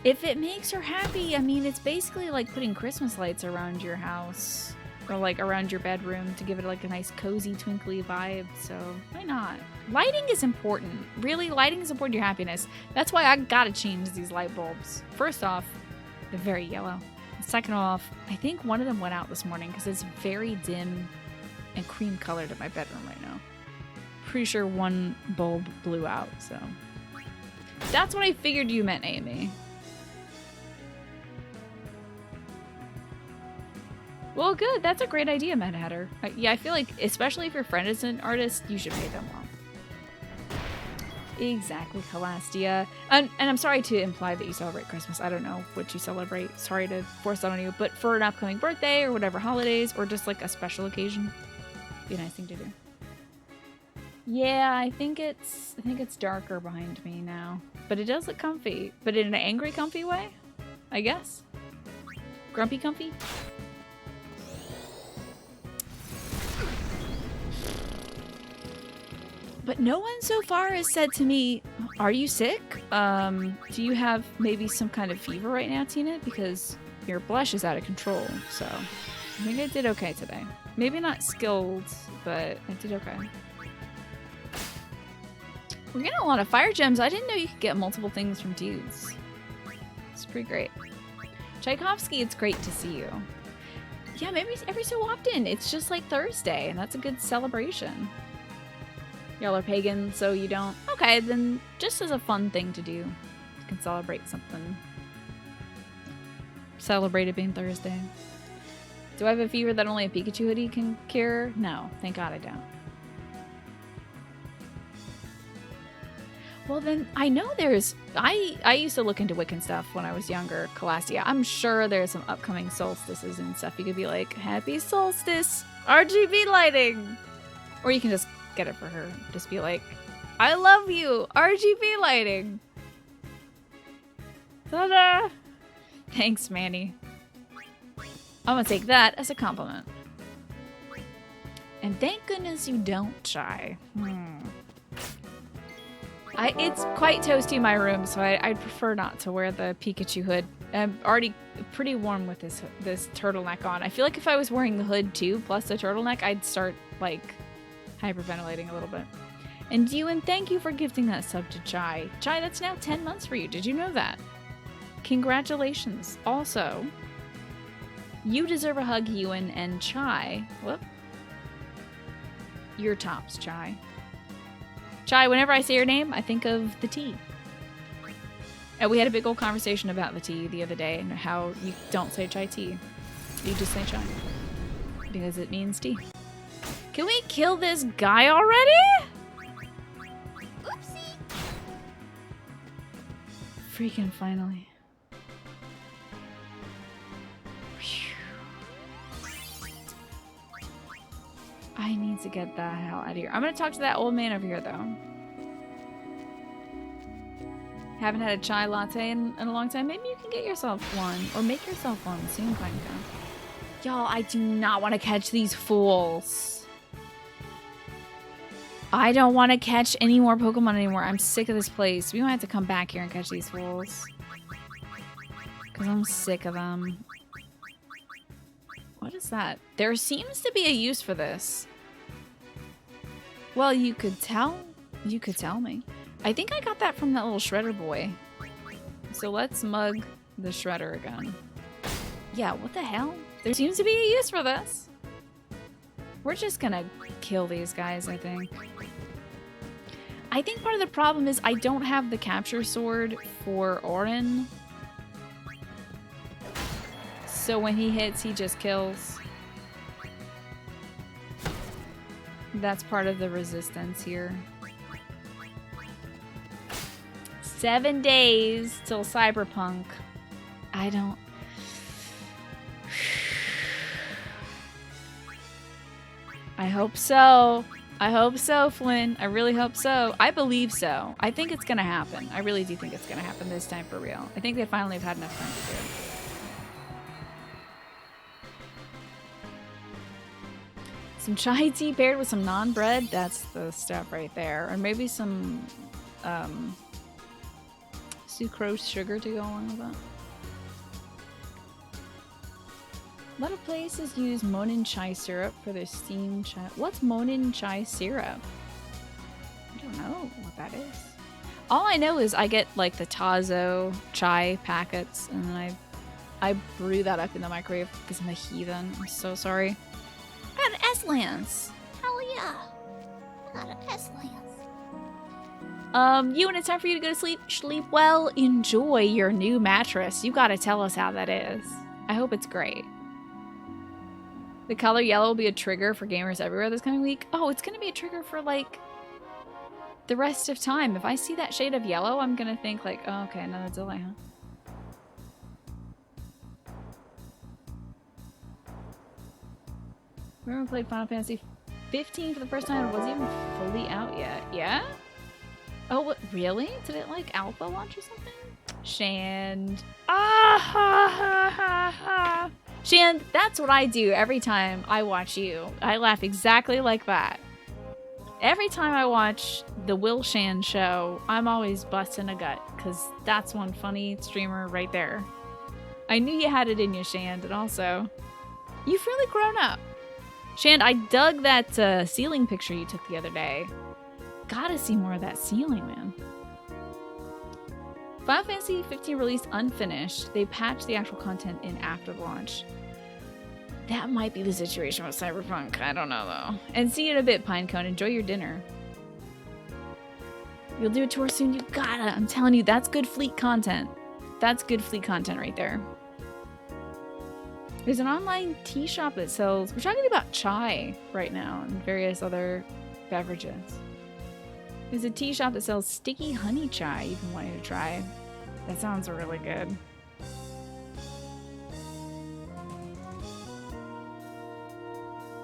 if it makes her happy, I mean, it's basically like putting Christmas lights around your house or like around your bedroom to give it like a nice cozy twinkly vibe. So why not? Lighting is important. Really, lighting is important to your happiness. That's why I gotta change these light bulbs. First off, they're very yellow. Second off, I think one of them went out this morning because it's very dim and cream colored in my bedroom right now. Pretty sure one bulb blew out, so. That's what I figured you meant, Amy. Well, good. That's a great idea, Mad Hatter. Yeah, I feel like, especially if your friend is an artist, you should pay them well. Exactly, Calastia. And I'm sorry to imply that you celebrate Christmas. I don't know what you celebrate. Sorry to force that on you. But for an upcoming birthday or whatever holidays or just like a special occasion, be a nice thing to do. Yeah, I think it's darker behind me now. But it does look comfy. But in an angry comfy way, I guess. Grumpy comfy? But no one so far has said to me, are you sick? Do you have maybe some kind of fever right now, Tina? Because your blush is out of control, so I think I did okay today. Maybe not skilled, but I did okay. We're getting a lot of fire gems. I didn't know you could get multiple things from dudes. It's pretty great. Tchaikovsky, it's great to see you. Yeah, maybe every so often. It's just like Thursday, and that's a good celebration. Y'all are pagan, so you don't. Okay, then just as a fun thing to do, you can celebrate something. Celebrate it being Thursday. Do I have a fever that only a Pikachu hoodie can cure? No, thank God I don't. Well then, I know there's... I used to look into Wiccan stuff when I was younger, Calastia. I'm sure there's some upcoming solstices and stuff. You could be like, Happy Solstice! RGB lighting! Or you can just get it for her. Just be like, I love you! RGB lighting! Ta-da! Thanks, Manny. I'm gonna take that as a compliment. And thank goodness you don't, Chai. It's quite toasty in my room, so I'd prefer not to wear the Pikachu hood. I'm already pretty warm with this turtleneck on. I feel like if I was wearing the hood too, plus the turtleneck, I'd start, like, hyperventilating a little bit. And Ewan, thank you for gifting that sub to Chai. Chai, that's now 10 months for you. Did you know that? Congratulations. Also, you deserve a hug, Ewan, and Chai. Whoop. Your tops, Chai. Chai, whenever I say your name, I think of the tea. And we had a big old conversation about the tea the other day and how you don't say chai tea. You just say chai. Because it means tea. Can we kill this guy already? Oopsie. Freaking finally. I need to get the hell out of here. I'm gonna talk to that old man over here, though. Haven't had a chai latte in a long time. Maybe you can get yourself one. Or make yourself one soon, Pinecone. Y'all, I do not want to catch these fools. I don't want to catch any more Pokemon anymore. I'm sick of this place. We might have to come back here and catch these fools. Because I'm sick of them. What is that? There seems to be a use for this. Well, you could tell. You could tell me. I think I got that from that little shredder boy. So let's mug the shredder again. Yeah, what the hell? There seems to be a use for this. We're just gonna kill these guys, I think. I think part of the problem is I don't have the capture sword for Orin. So when he hits, he just kills. That's part of the resistance here. 7 days till Cyberpunk. I don't... I hope so. I hope so, Flynn. I really hope so. I believe so. I think it's gonna happen. I really do think it's gonna happen this time for real. I think they finally have had enough time to do it. Some chai tea paired with some naan bread. That's the stuff right there. Or maybe some sucrose sugar to go along with that. A lot of places use Monin chai syrup for their steamed chai. What's Monin chai syrup? I don't know what that is. All I know is I get like the Tazo chai packets and then I brew that up in the microwave because I'm a heathen. I'm so sorry. I got an S-Lance. Hell yeah. I got an S-Lance. You, when it's time for you to go to sleep, sleep well, enjoy your new mattress. You gotta tell us how that is. I hope it's great. The color yellow will be a trigger for gamers everywhere this coming week. Oh, it's gonna be a trigger for like the rest of time. If I see that shade of yellow, I'm gonna think like, oh, okay, another delay, huh? Remember played Final Fantasy 15 for the first time? It wasn't even fully out yet. Yeah? Oh, what? Really? Did it like alpha launch or something? Shand. Ah ha ha ha ha. Shand, that's what I do every time I watch you. I laugh exactly like that. Every time I watch the Will Shand show, I'm always busting a gut, because that's one funny streamer right there. I knew you had it in you, Shand, and also, you've really grown up. Shand, I dug that ceiling picture you took the other day. Gotta see more of that ceiling, man. Final Fantasy 15 released unfinished. They patched the actual content in after launch. That might be the situation with Cyberpunk. I don't know, though. And see you in a bit, Pinecone. Enjoy your dinner. You'll do a tour soon. You gotta. I'm telling you, that's good fleet content. That's good fleet content right there. There's an online tea shop that sells... We're talking about chai right now and various other beverages. There's a tea shop that sells sticky honey chai you've been wanting to try. That sounds really good.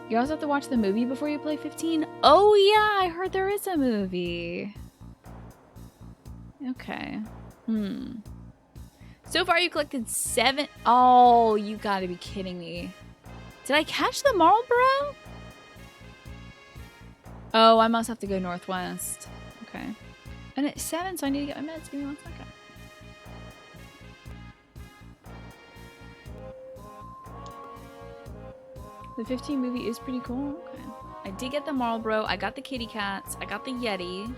You also have to watch the movie before you play 15? Oh yeah, I heard there is a movie. Okay. So far you collected 7... Oh, you gotta be kidding me. Did I catch the Marlboro? Oh, I must have to go northwest. Okay. And it's 7, so I need to get my meds. Give me 1 second. The 15 movie is pretty cool. Okay. I did get the Marlboro. I got the kitty cats. I got the Yeti.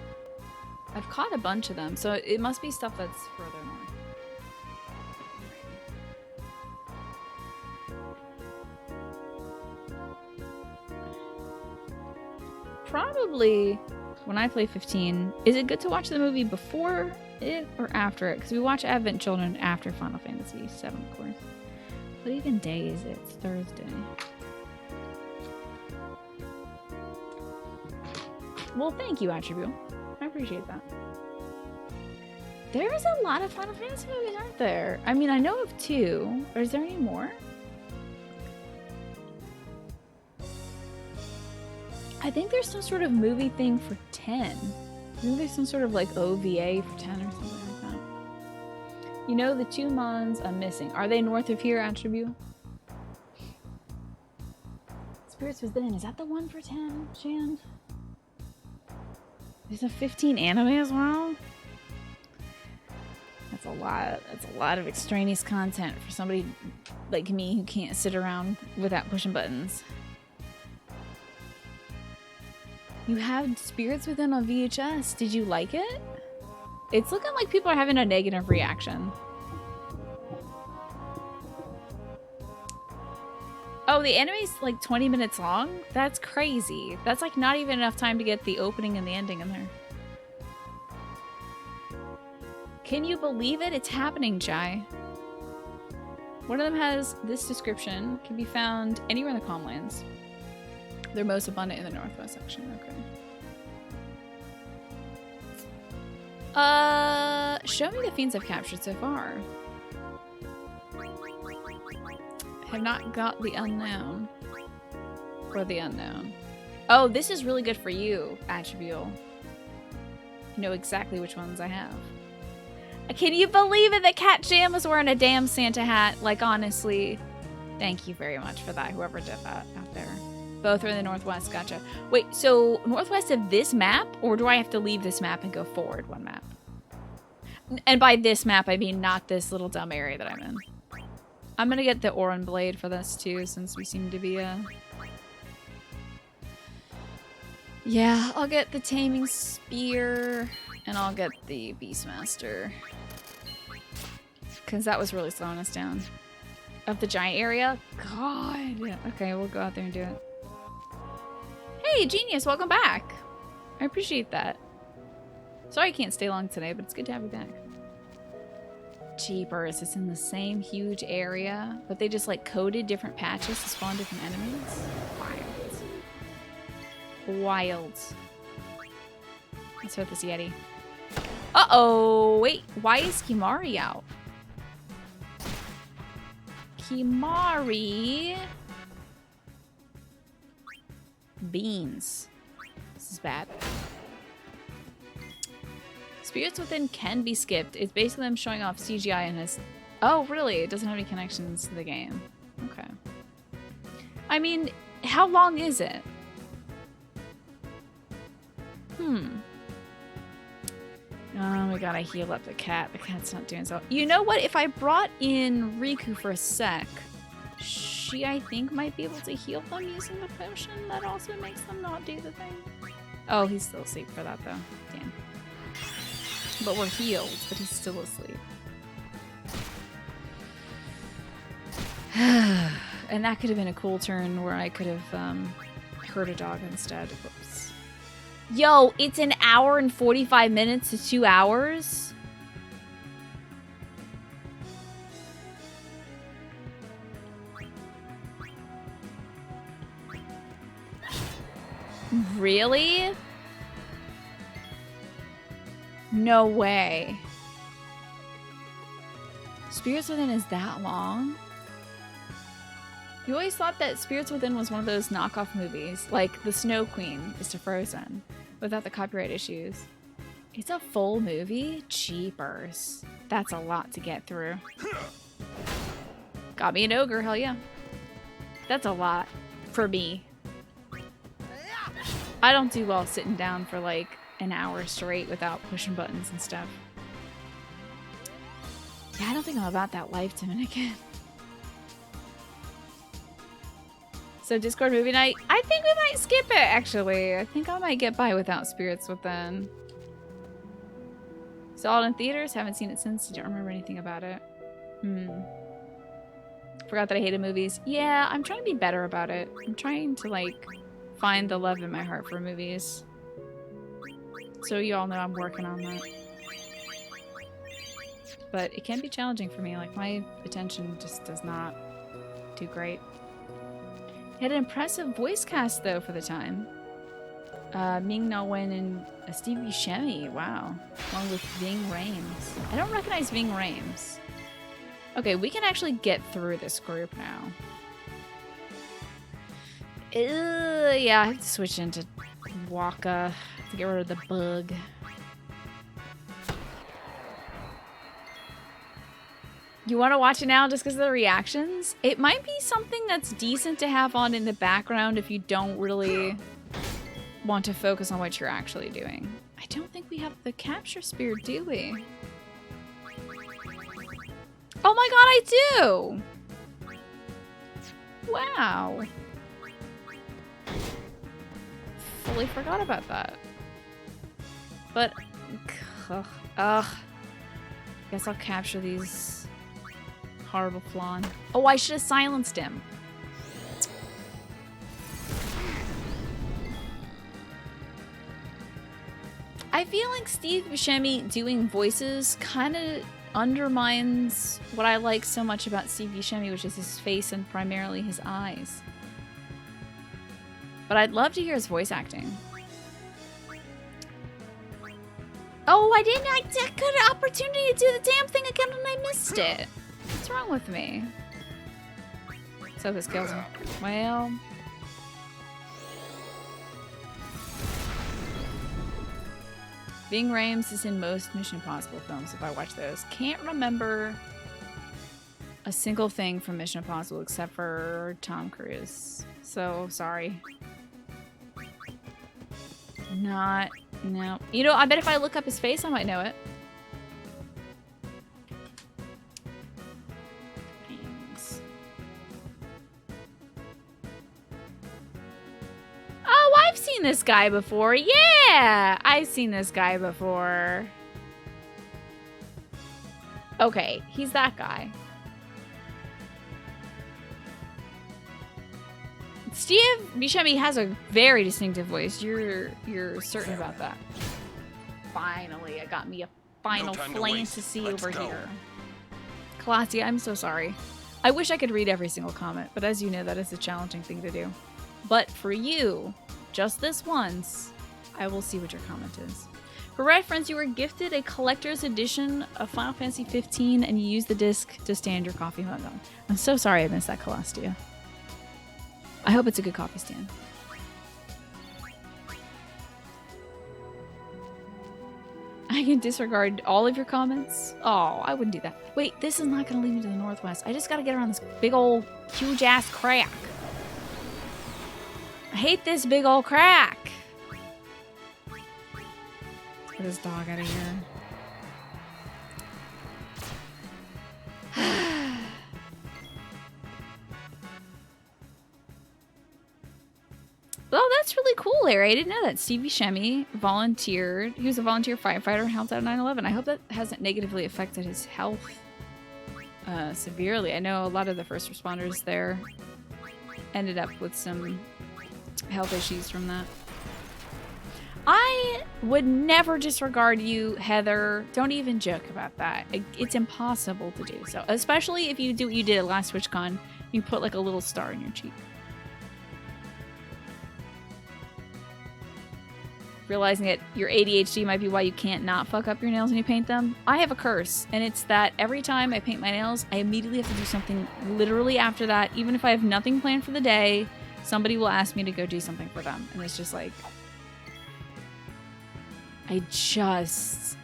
I've caught a bunch of them, so it must be stuff that's further north. Probably when I play 15, is it good to watch the movie before it or after it? Because we watch Advent Children after Final Fantasy 7, of course. What even day is it? It's Thursday. Well, thank you, Attribute. I appreciate that. There's a lot of Final Fantasy movies, aren't there? I mean, I know of 2. Or is there any more? I think there's some sort of movie thing for 10. I think there's some sort of like OVA for 10 or something like that. You know the 2 Mons I'm missing. Are they north of here, Attribute? Spirits Within. Is that the one for 10, Shand? There's a 15 anime as well? That's a lot. That's a lot of extraneous content for somebody like me who can't sit around without pushing buttons. You have Spirits Within on VHS. Did you like it? It's looking like people are having a negative reaction. Oh, the anime's like 20 minutes long? That's crazy. That's like not even enough time to get the opening and the ending in there. Can you believe it? It's happening, Jai. One of them has this description. Can be found anywhere in the Calmlands. They're most abundant in the northwest section. Okay. Show me the fiends I've captured so far. Have not got the unknown. Or the unknown. Oh, this is really good for you, Attribute. You know exactly which ones I have. Can you believe it that Cat Jam was wearing a damn Santa hat? Like, honestly. Thank you very much for that, whoever did that out there. Both are in the northwest, gotcha. Wait, so northwest of this map? Or do I have to leave this map and go forward 1 map? And by this map, I mean not this little dumb area that I'm in. I'm gonna get the Oran Blade for this too, since we seem to be, Yeah, I'll get the Taming Spear, and I'll get the Beastmaster. Because that was really slowing us down. Of the giant area? God! Yeah, okay, we'll go out there and do it. Hey, Genius, welcome back! I appreciate that. Sorry I can't stay long today, but it's good to have you back. Jeepers, it's in the same huge area, but they just like coded different patches to spawn different enemies. Wild. Wild. Let's hit this Yeti. Uh-oh! Wait, why is Kimari out? Kimari... Beans. This is bad. Spirits Within can be skipped. It's basically them showing off CGI in his... Oh, really? It doesn't have any connections to the game. Okay. I mean, how long is it? Oh, we gotta heal up the cat. The cat's not doing so. You know what? If I brought in Riku for a sec, she, I think, might be able to heal them using the potion. That also makes them not do the thing. Oh, he's still asleep for that, though. Damn. But we're healed, but he's still asleep. And that could have been a cool turn where I could have hurt a dog instead. Whoops. Yo, it's an hour and 45 minutes to 2 hours? Really? No way. Spirits Within is that long? You always thought that Spirits Within was one of those knockoff movies, like The Snow Queen is to Frozen, without the copyright issues. It's a full movie? Jeepers. That's a lot to get through. Got me an ogre, hell yeah. That's a lot. For me. I don't do well sitting down for like an hour straight without pushing buttons and stuff. Yeah, I don't think I'm about that life, Dominican. So Discord movie night, I think we might skip it, actually. I think I might get by without Spirits Within. Saw it in theaters, haven't seen it since, don't remember anything about it. Forgot that I hated movies. Yeah, I'm trying to be better about it. I'm trying to, like, find the love in my heart for movies. So you all know I'm working on that. But it can be challenging for me. Like, my attention just does not do great. It had an impressive voice cast, though, for the time. Ming-Na Wen and Steve Buscemi. Wow. Along with Ving Rhames. I don't recognize Ving Rhames. Okay, we can actually get through this group now. Yeah, I have to switch into Waka to get rid of the bug. You want to watch it now just because of the reactions? It might be something that's decent to have on in the background if you don't really want to focus on what you're actually doing. I don't think we have the capture spear, do we? Oh my god, I do! Wow. Fully forgot about that. But, ugh. Guess I'll capture these horrible flan. Oh, I should have silenced him. I feel like Steve Buscemi doing voices kind of undermines what I like so much about Steve Buscemi, which is his face and primarily his eyes. But I'd love to hear his voice acting. Oh, I didn't. I got an opportunity to do the damn thing again and I missed it. What's wrong with me? So this kills him. Well. Ving Rhames is in most Mission Impossible films if I watch those. Can't remember a single thing from Mission Impossible except for Tom Cruise. So, sorry. No. You know, I bet if I look up his face, I might know it. Thanks. Oh, I've seen this guy before. Yeah! I've seen this guy before. Okay, he's that guy. Steve Buscemi has a very distinctive voice. You're certain about that. Finally, it got me a final flame to see over here. Classy, I'm so sorry. I wish I could read every single comment, but as you know, that is a challenging thing to do. But for you, just this once, I will see what your comment is. For reference, you were gifted a collector's edition of Final Fantasy 15 and you use the disc to stand your coffee mug on. I'm so sorry I missed that, Calastia. I hope it's a good coffee stand. I can disregard all of your comments? Oh, I wouldn't do that. Wait, this is not going to lead me to the northwest. I just got to get around this big old huge ass crack. I hate this big old crack. Let's get this dog out of here. Oh, that's really cool, Larry. I didn't know that. Stevie Shemmy volunteered. He was a volunteer firefighter and helped out at 9/11. I hope that hasn't negatively affected his health severely. I know a lot of the first responders there ended up with some health issues from that. I would never disregard you, Heather. Don't even joke about that. It's impossible to do so. Especially if you do what you did at last TwitchCon. You put like a little star in your cheek. Realizing that your ADHD might be why you can't not fuck up your nails when you paint them. I have a curse, and it's that every time I paint my nails, I immediately have to do something literally after that. Even if I have nothing planned for the day, somebody will ask me to go do something for them. And it's just like... I just,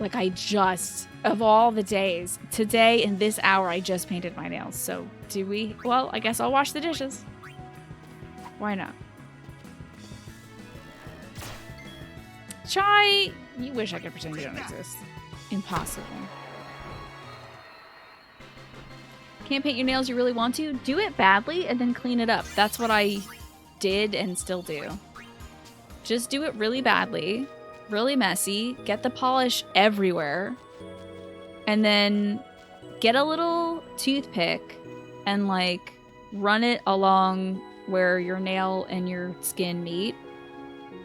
of all the days, today in this hour, I just painted my nails. So, well, I guess I'll wash the dishes. Why not? Chai, you wish I could pretend you don't exist. Impossible. Can't paint your nails you really want to? Do it badly and then clean it up. That's what I did and still do. Just do it really badly, really messy, get the polish everywhere, and then get a little toothpick and like run it along where your nail and your skin meet,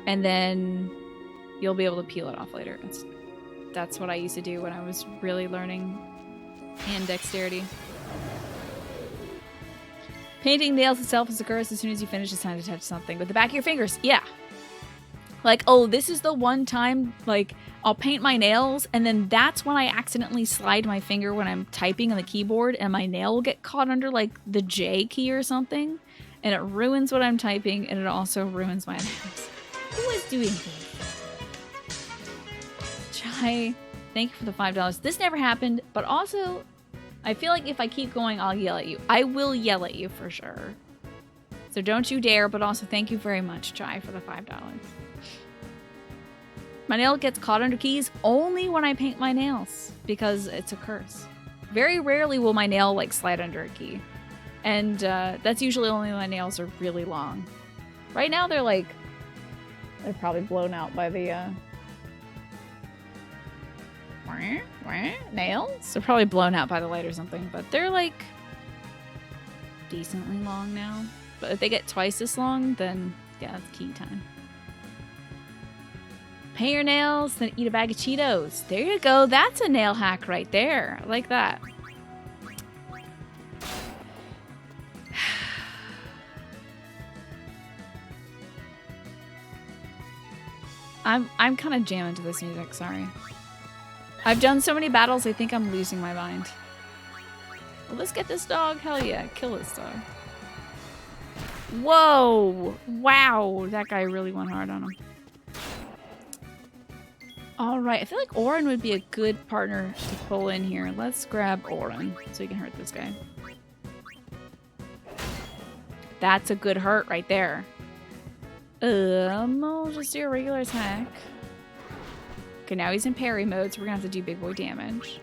and then you'll be able to peel it off later. That's what I used to do when I was really learning hand dexterity. Painting nails itself is a curse. As soon as you finish, it's time to touch something with the back of your fingers. Yeah. Like, oh, this is the one time, like, I'll paint my nails, and then that's when I accidentally slide my finger when I'm typing on the keyboard, and my nail will get caught under, like, the J key or something, and it ruins what I'm typing, and it also ruins my nails. Who is doing this? Chai, thank you for the $5. This never happened, but also, I feel like if I keep going, I'll yell at you. I will yell at you for sure. So don't you dare, but also thank you very much, Chai, for the $5. My nail gets caught under keys only when I paint my nails, because it's a curse. Very rarely will my nail, like, slide under a key. And that's usually only when my nails are really long. Right now, they're probably blown out by the, nails? They're probably blown out by the light or something, but they're, like, decently long now. But if they get twice as long, then, yeah, it's key time. Paint your nails, then eat a bag of Cheetos. There you go. That's a nail hack right there. I like that. I'm kind of jamming to this music, sorry. I've done so many battles, I think I'm losing my mind. Well, let's get this dog. Hell yeah, kill this dog. Whoa! Wow, that guy really went hard on him. Alright, I feel like Orin would be a good partner to pull in here. Let's grab Orin so he can hurt this guy. That's a good hurt right there. I'll just do a regular attack. Okay, now he's in parry mode, so we're gonna have to do big boy damage.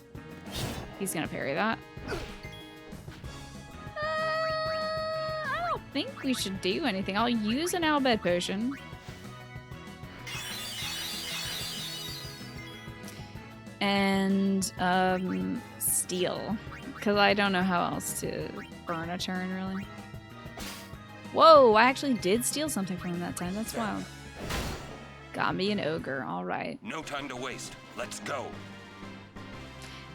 He's gonna parry that. I don't think we should do anything. I'll use an Albed potion. And, steal. Because I don't know how else to burn a turn, really. Whoa, I actually did steal something from him that time. That's wild. Got me an ogre. All right. No time to waste. Let's go.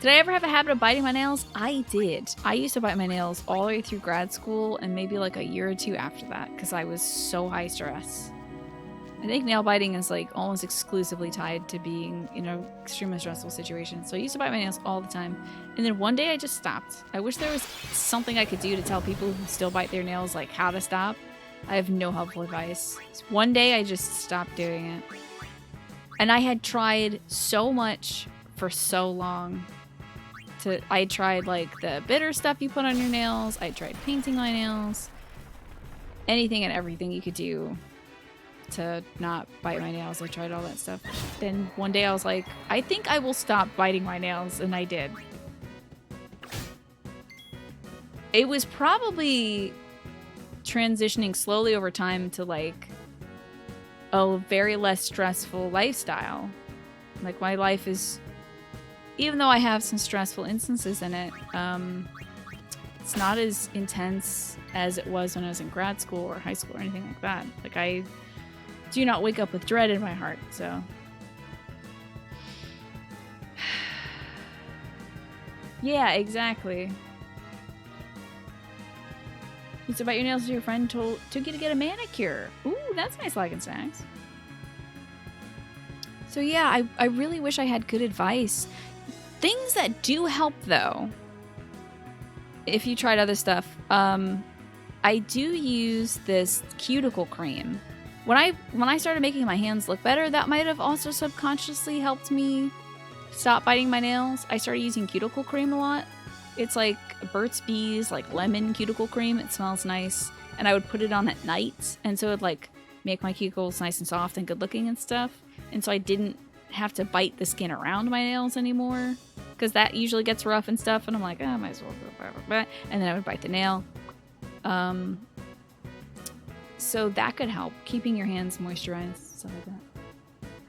Did I ever have a habit of biting my nails? I did. I used to bite my nails all the way through grad school and maybe like a year or two after that because I was so high stress. I think nail biting is like almost exclusively tied to being in an extremely stressful situation. So I used to bite my nails all the time. And then one day I just stopped. I wish there was something I could do to tell people who still bite their nails like how to stop. I have no helpful advice. One day I just stopped doing it. And I had tried so much for so long. I tried like the bitter stuff you put on your nails. I tried painting my nails. Anything and everything you could do to not bite my nails. I tried all that stuff. Then one day I was like, I think I will stop biting my nails, and I did. It was probably transitioning slowly over time to like a very less stressful lifestyle. Like my life is, even though I have some stressful instances in it, it's not as intense as it was when I was in grad school or high school or anything like that. Like I do not wake up with dread in my heart, so. Yeah, exactly. It's about your nails to your friend took you to get a manicure. Ooh, that's nice, like and snacks. So yeah, I really wish I had good advice. Things that do help though, if you tried other stuff, I do use this cuticle cream. When I started making my hands look better, that might have also subconsciously helped me stop biting my nails. I started using cuticle cream a lot. It's like Burt's Bees, like lemon cuticle cream. It smells nice. And I would put it on at night. And so it would like make my cuticles nice and soft and good looking and stuff. And so I didn't have to bite the skin around my nails anymore. Because that usually gets rough and stuff. And I'm like, oh, I might as well do it. And then I would bite the nail. So that could help. Keeping your hands moisturized, stuff like that.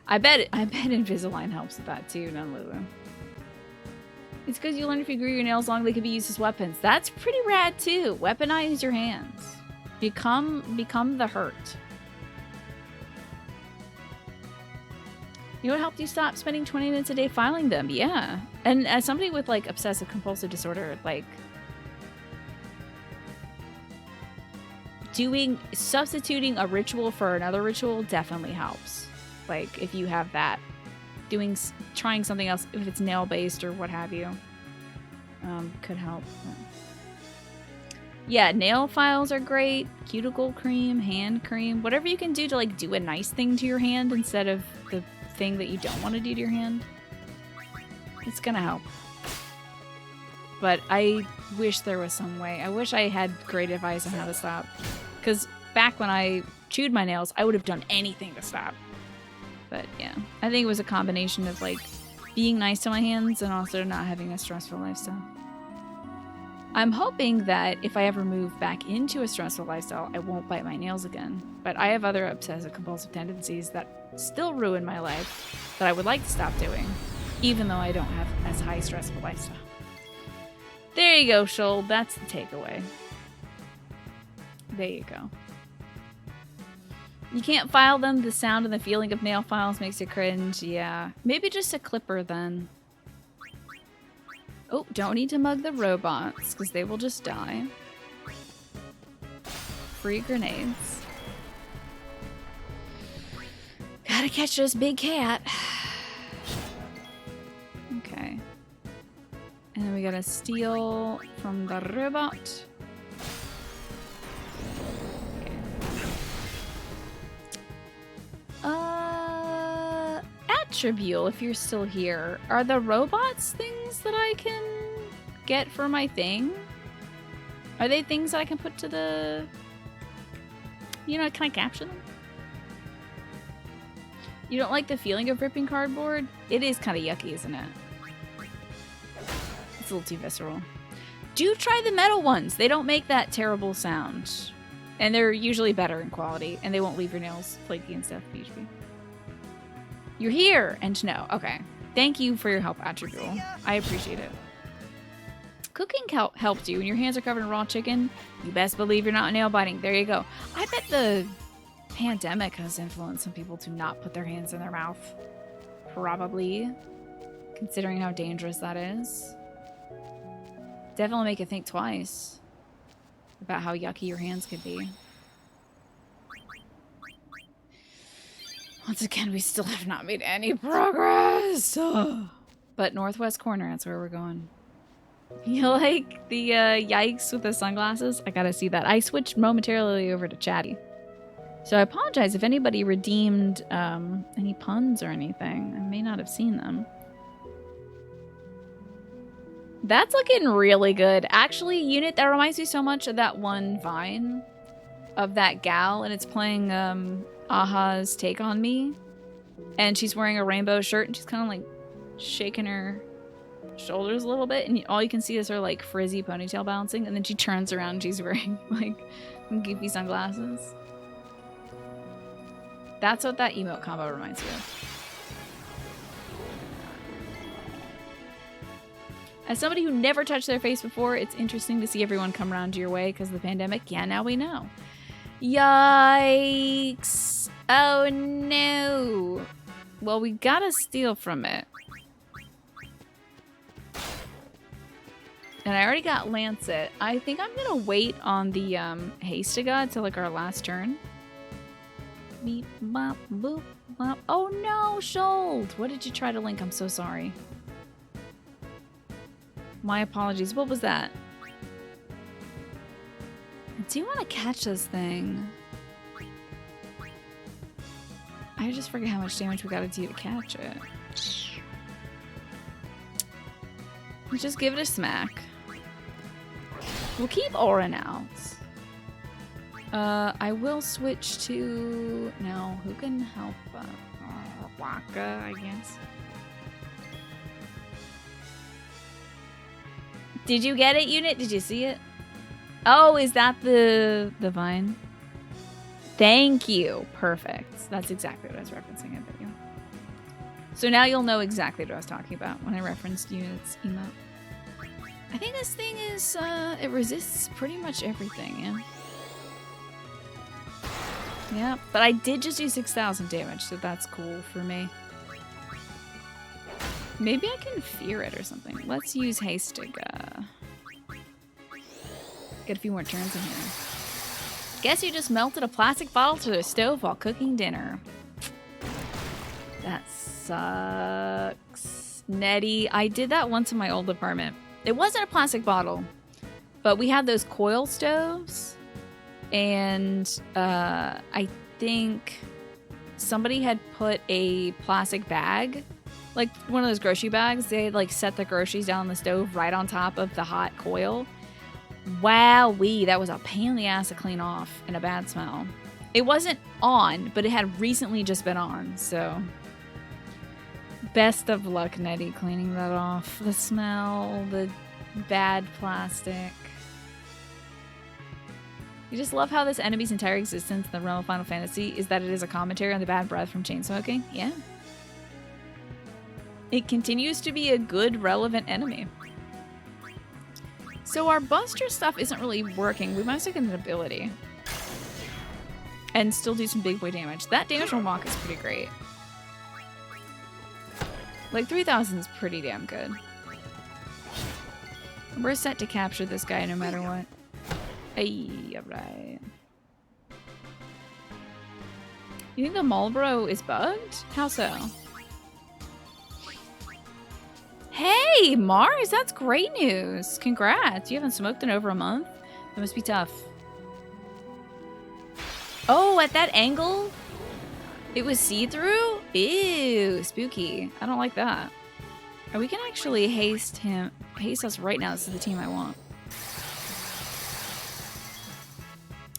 I bet Invisalign helps with that too, not Lulu. It's because you learn if you grew your nails long, they could be used as weapons. That's pretty rad too. Weaponize your hands. Become the hurt. You know what helped you stop spending 20 minutes a day filing them? Yeah. And as somebody with like obsessive compulsive disorder, like substituting a ritual for another ritual definitely helps. Like if you have that, trying something else, if it's nail based or what have you, could help. Yeah, nail files are great. Cuticle cream, hand cream, whatever you can do to like do a nice thing to your hand instead of the thing that you don't want to do to your hand. It's gonna help. But I wish there was some way. I wish I had great advice on how to stop. Because back when I chewed my nails, I would have done anything to stop. But yeah, I think it was a combination of like being nice to my hands and also not having a stressful lifestyle. I'm hoping that if I ever move back into a stressful lifestyle, I won't bite my nails again. But I have other obsessive compulsive tendencies that still ruin my life that I would like to stop doing, even though I don't have as high stressful lifestyle. There you go, Shoal. That's the takeaway. There you go. You can't file them. The sound and the feeling of nail files makes you cringe. Yeah. Maybe just a clipper then. Oh, don't need to mug the robots because they will just die. Free grenades. Gotta catch this big cat. Okay. And then we gotta steal from the robot. Attribute, if you're still here. Are the robots things that I can get for my thing? Are they things that I can put to the... You know, can I capture them? You don't like the feeling of ripping cardboard? It is kind of yucky, isn't it? It's a little too visceral. Do try the metal ones. They don't make that terrible sound. And they're usually better in quality. And they won't leave your nails flaky and stuff, PHP. You're here! And no. Okay. Thank you for your help, Attribute. I appreciate it. Cooking helped you and your hands are covered in raw chicken. You best believe you're not nail biting. There you go. I bet the pandemic has influenced some people to not put their hands in their mouth. Probably. Considering how dangerous that is. Definitely make you think twice about how yucky your hands could be. Once again, we still have not made any progress. But northwest corner, that's where we're going. You like the yikes with the sunglasses? I gotta see that. I switched momentarily over to chatty. So I apologize if anybody redeemed any puns or anything. I may not have seen them. That's looking really good. Actually, Unit, that reminds me so much of that one Vine of that gal, and it's playing Aha's Take on Me. And she's wearing a rainbow shirt, and she's kind of like shaking her shoulders a little bit, and all you can see is her like frizzy ponytail bouncing, and then she turns around and she's wearing like goofy sunglasses. That's what that emote combo reminds me of. As somebody who never touched their face before, it's interesting to see everyone come around your way because of the pandemic. Yeah, now we know. Yikes. Oh no. Well, we gotta steal from it. And I already got Lancet. I think I'm gonna wait on the Hastiga until like our last turn. Beep, bop, boop, bop. Oh no, Shold! What did you try to link? I'm so sorry. My apologies. What was that? Do you want to catch this thing? I just forget how much damage we gotta do to catch it. Let's just give it a smack. We'll keep Orin out. I will switch to... No, who can help? Waka, I guess. Did you get it, Unit? Did you see it? Oh, is that the Vine? Thank you. Perfect. That's exactly what I was referencing, I bet you. So now you'll know exactly what I was talking about when I referenced Unit's emote. I think this thing is, it resists pretty much everything, yeah? Yeah, but I did just do 6,000 damage, so that's cool for me. Maybe I can fear it or something. Let's use Hastiga. Get a few more turns in here. Guess you just melted a plastic bottle to the stove while cooking dinner. That sucks. Nettie, I did that once in my old apartment. It wasn't a plastic bottle, but we had those coil stoves, and I think somebody had put a plastic bag, like one of those grocery bags. They had like set the groceries down on the stove right on top of the hot coil. Wowee, that was a pain in the ass to clean off and a bad smell. It wasn't on, but it had recently just been on, so best of luck, Nettie, cleaning that off. The smell, the bad plastic. You just love how this enemy's entire existence in the realm of Final Fantasy is that it is a commentary on the bad breath from chain smoking. Yeah. It continues to be a good, relevant enemy. So our Buster stuff isn't really working. We might as well get an ability. And still do some big boy damage. That damage from Walk is pretty great. Like 3,000 is pretty damn good. We're set to capture this guy no matter what. Hey, alright. You think the Marlboro is bugged? How so? Hey, Mars, that's great news. Congrats. You haven't smoked in over a month? That must be tough. Oh, at that angle? It was see-through? Ew, spooky. I don't like that. Oh, we can actually haste us right now. This is the team I want.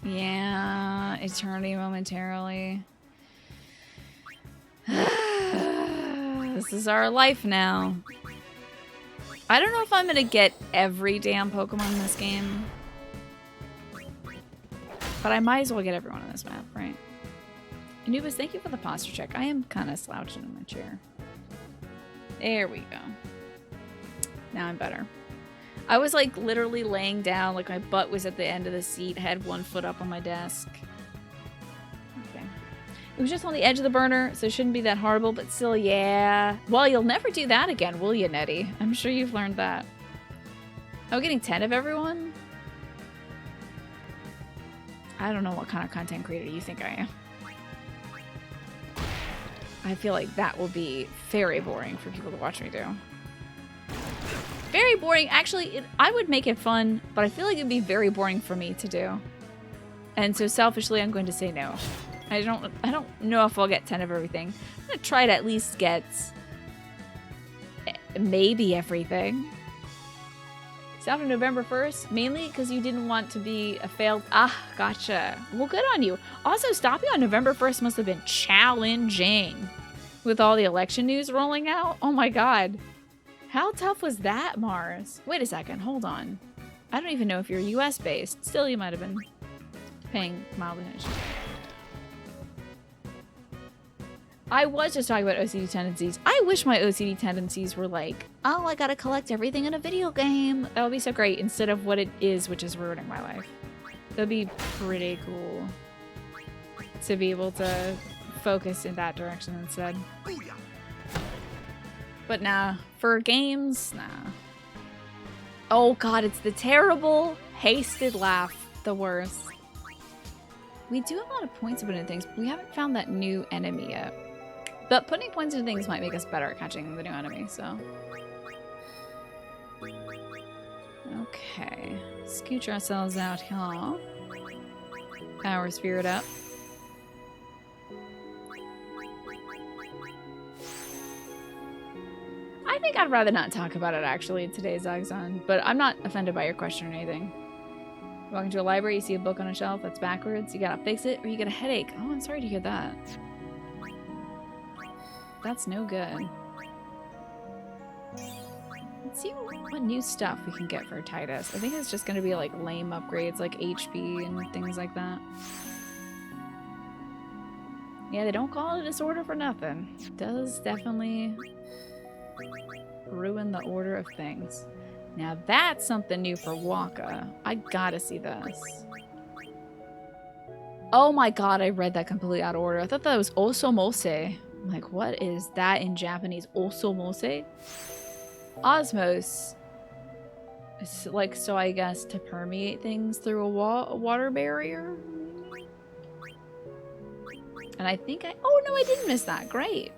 Yeah, eternity momentarily. This is our life now. I don't know if I'm gonna get every damn Pokemon in this game. But I might as well get everyone on this map, right? Anubis, thank you for the posture check. I am kind of slouching in my chair. There we go. Now I'm better. I was like literally laying down, like my butt was at the end of the seat, had one foot up on my desk. Okay. It was just on the edge of the burner, so it shouldn't be that horrible, but still, yeah. Well, you'll never do that again, will you, Nettie? I'm sure you've learned that. Oh, getting 10 of everyone? I don't know what kind of content creator you think I am. I feel like that will be very boring for people to watch me do. Very boring. Actually, I would make it fun, but I feel like it'd be very boring for me to do. And so selfishly, I'm going to say no. I don't know if I'll get 10 of everything. I'm going to try to at least get maybe everything. It's after November 1st, mainly because you didn't want to be a failed... Ah, gotcha. Well, good on you. Also, stopping on November 1st must have been challenging with all the election news rolling out. Oh my god. How tough was that, Mars? Wait a second, hold on. I don't even know if you're US based. Still, you might have been paying mild attention. I was just talking about OCD tendencies. I wish my OCD tendencies were like, oh, I gotta collect everything in a video game. That would be so great, instead of what it is, which is ruining my life. That'd be pretty cool to be able to focus in that direction instead. But nah, for games, nah. Oh god, it's the terrible, hasted laugh. The worst. We do have a lot of points to put into things, but we haven't found that new enemy yet. But putting points into things might make us better at catching the new enemy, so. Okay. Scooch ourselves out here. Power Spirit up. I think I'd rather not talk about it actually in today's Zagzon, but I'm not offended by your question or anything. Walk into a library, you see a book on a shelf that's backwards, you gotta fix it, or you get a headache. Oh, I'm sorry to hear that. That's no good. Let's see what new stuff we can get for Titus. I think it's just gonna be like lame upgrades like HP and things like that. Yeah, they don't call it a disorder for nothing. It does definitely ruin the order of things. Now that's something new for Waka. I gotta see this. Oh my god, I read that completely out of order. I thought that was osomose. I'm like, what is that in Japanese? Osomose? Osmos. It's like, so I guess to permeate things through a water barrier? And I think oh no, I didn't miss that. Great.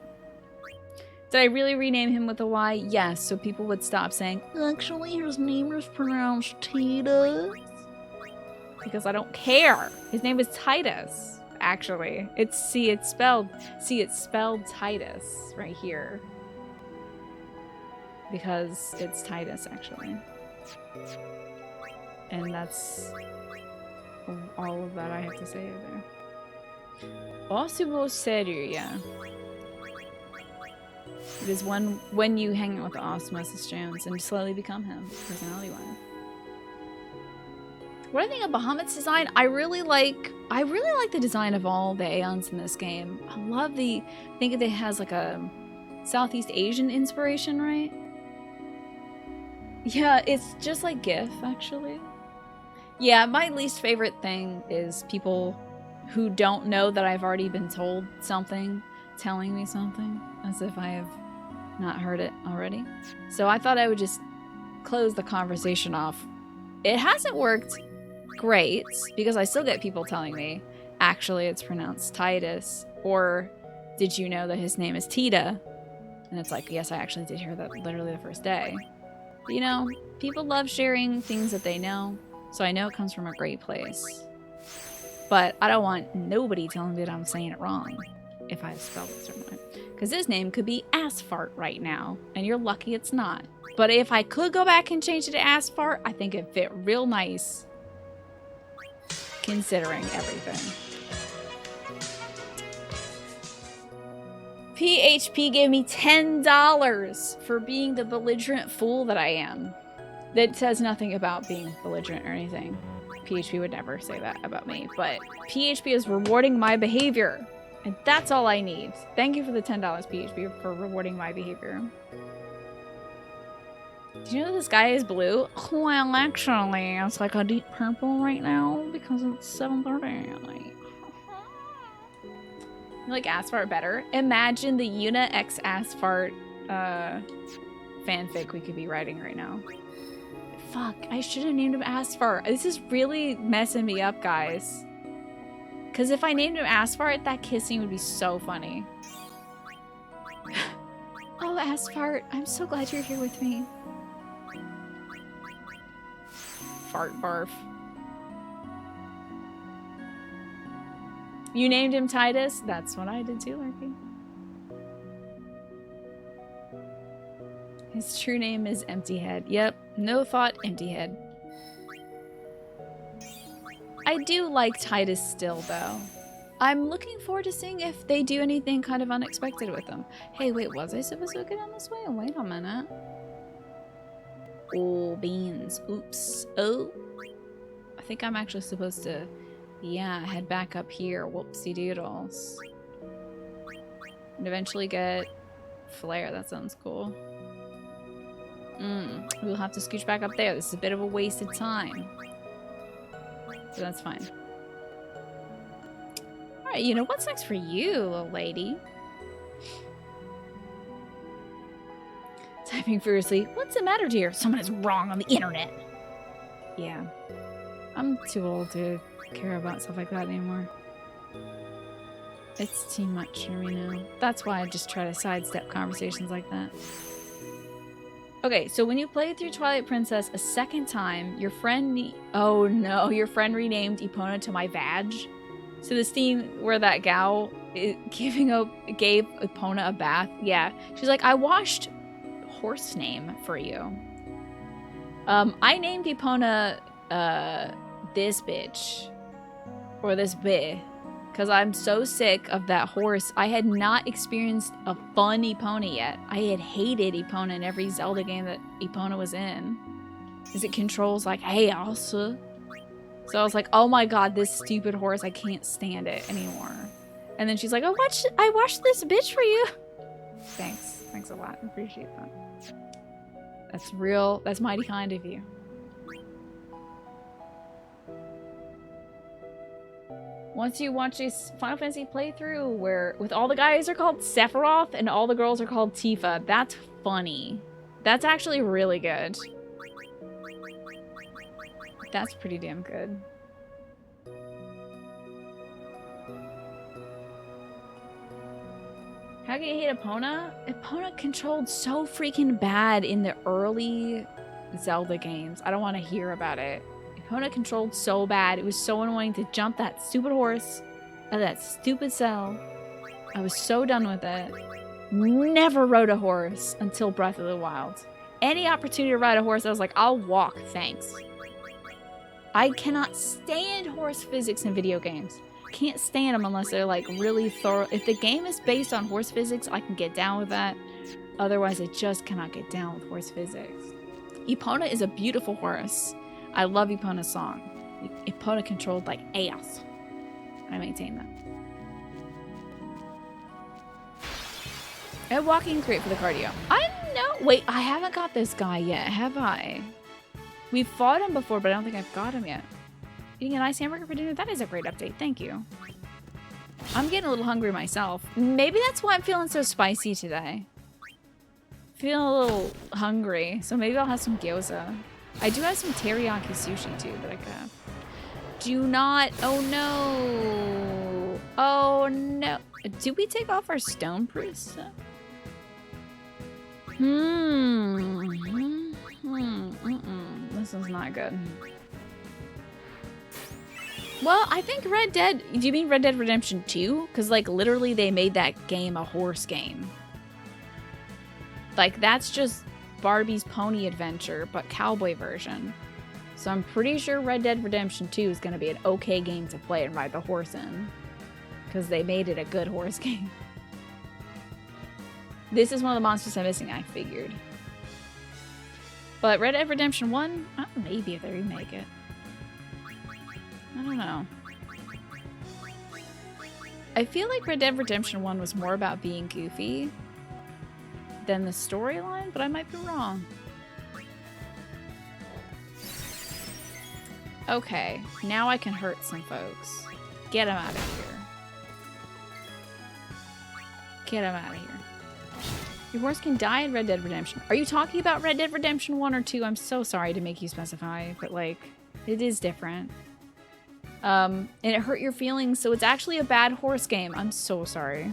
Did I really rename him with a Y? Yes, so people would stop saying, actually, his name is pronounced Titus. Because I don't care. His name is Titus, actually. It's spelled Titus right here. Because it's Titus, actually. And that's all of that I have to say there. Osubo Seru, yeah. It is when you hang out with the Osmosis Jones and slowly become him, personality-wise. What I think of Bahamut's design, I really like the design of all the Aeons in this game. I love I think it has like a Southeast Asian inspiration, right? Yeah, it's just like GIF, actually. Yeah, my least favorite thing is people who don't know that I've already been told something, telling me something, as if I have not heard it already. So I thought I would just close the conversation off. It hasn't worked great, because I still get people telling me, actually it's pronounced Titus, or did you know that his name is Tita? And it's like, yes, I actually did hear that literally the first day. But, you know, people love sharing things that they know, so I know it comes from a great place. But I don't want nobody telling me that I'm saying it wrong if I spelled it a certain way. Because his name could be Asphalt right now, and you're lucky it's not. But if I could go back and change it to Asphalt, I think it fit real nice, considering everything. PHP gave me $10 for being the belligerent fool that I am. That says nothing about being belligerent or anything. PHP would never say that about me, but PHP is rewarding my behavior. And that's all I need. Thank you for the $10, PHP, for rewarding my behavior. Do you know this guy is blue? Well, actually, it's like a deep purple right now because it's 7:30. You like Asphalt better? Imagine the Yuna X Asphalt fanfic we could be writing right now. Fuck, I should have named him Asphalt. This is really messing me up, guys. Because if I named him Asphalt, that kissing would be so funny. Oh, Asphart, I'm so glad you're here with me. Fart barf. You named him Titus? That's what I did too, Larky. His true name is Empty Head. Yep, no thought, Empty Head. I do like Titus still, though. I'm looking forward to seeing if they do anything kind of unexpected with him. Hey, wait, was I supposed to get on this way? Wait a minute. Oh, beans. Oops. Oh. I think I'm actually supposed to, yeah, head back up here. Whoopsie doodles. And eventually get Flare. That sounds cool. We'll have to scooch back up there. This is a bit of a wasted time. But that's fine. Alright, you know, what's next for you, little lady? Typing furiously. What's the matter, dear? Someone is wrong on the internet. Yeah. I'm too old to care about stuff like that anymore. It's too much for me now. That's why I just try to sidestep conversations like that. Okay, so when you play through Twilight Princess a second time, your friend oh no, your friend renamed Epona to my vag. So the scene where that gal gave Epona a bath, yeah. She's like, I washed horse name for you. I named Epona this bitch. Or this bitch. Because I'm so sick of that horse. I had not experienced a fun Epona yet. I had hated Epona in every Zelda game that Epona was in. Because it controls like, hey, also. So I was like, oh my god, this stupid horse, I can't stand it anymore. And then she's like, I watched this bitch for you. Thanks. Thanks a lot. I appreciate that. That's real. That's mighty kind of you. Once you watch this Final Fantasy playthrough where with all the guys are called Sephiroth and all the girls are called Tifa, that's funny. That's actually really good. That's pretty damn good. How can you hate Epona? Epona controlled so freaking bad in the early Zelda games. I don't want to hear about it. Epona controlled so bad. It was so annoying to jump that stupid horse out of that stupid cell. I was so done with it. Never rode a horse until Breath of the Wild. Any opportunity to ride a horse, I was like, I'll walk, thanks. I cannot stand horse physics in video games. Can't stand them unless they're like really thorough. If the game is based on horse physics, I can get down with that. Otherwise, I just cannot get down with horse physics. Epona is a beautiful horse. I love Epona's song. Epona controlled like ass. I maintain that. And walking great for the cardio. I know. Wait, I haven't got this guy yet, have I? We've fought him before, but I don't think I've got him yet. Eating a nice hamburger for dinner? That is a great update. Thank you. I'm getting a little hungry myself. Maybe that's why I'm feeling so spicy today. Feeling a little hungry, so maybe I'll have some gyoza. I do have some teriyaki sushi too that I could have. Do not. Oh no. Oh no. Did we take off our stone priest stuff? This is not good. Well, I think Red Dead... Do you mean Red Dead Redemption 2? Because, like, literally they made that game a horse game. Like, that's just Barbie's Pony Adventure, but cowboy version. So I'm pretty sure Red Dead Redemption 2 is going to be an okay game to play and ride the horse in. Because they made it a good horse game. This is one of the monsters I'm missing, I figured. But Red Dead Redemption 1? I don't know, maybe if they remake it. I don't know. I feel like Red Dead Redemption 1 was more about being goofy than the storyline, but I might be wrong. Okay, now I can hurt some folks. Get them out of here. Get them out of here. Your horse can die in Red Dead Redemption. Are you talking about Red Dead Redemption 1 or 2? I'm so sorry to make you specify, but like, it is different. And it hurt your feelings, so it's actually a bad horse game. I'm so sorry.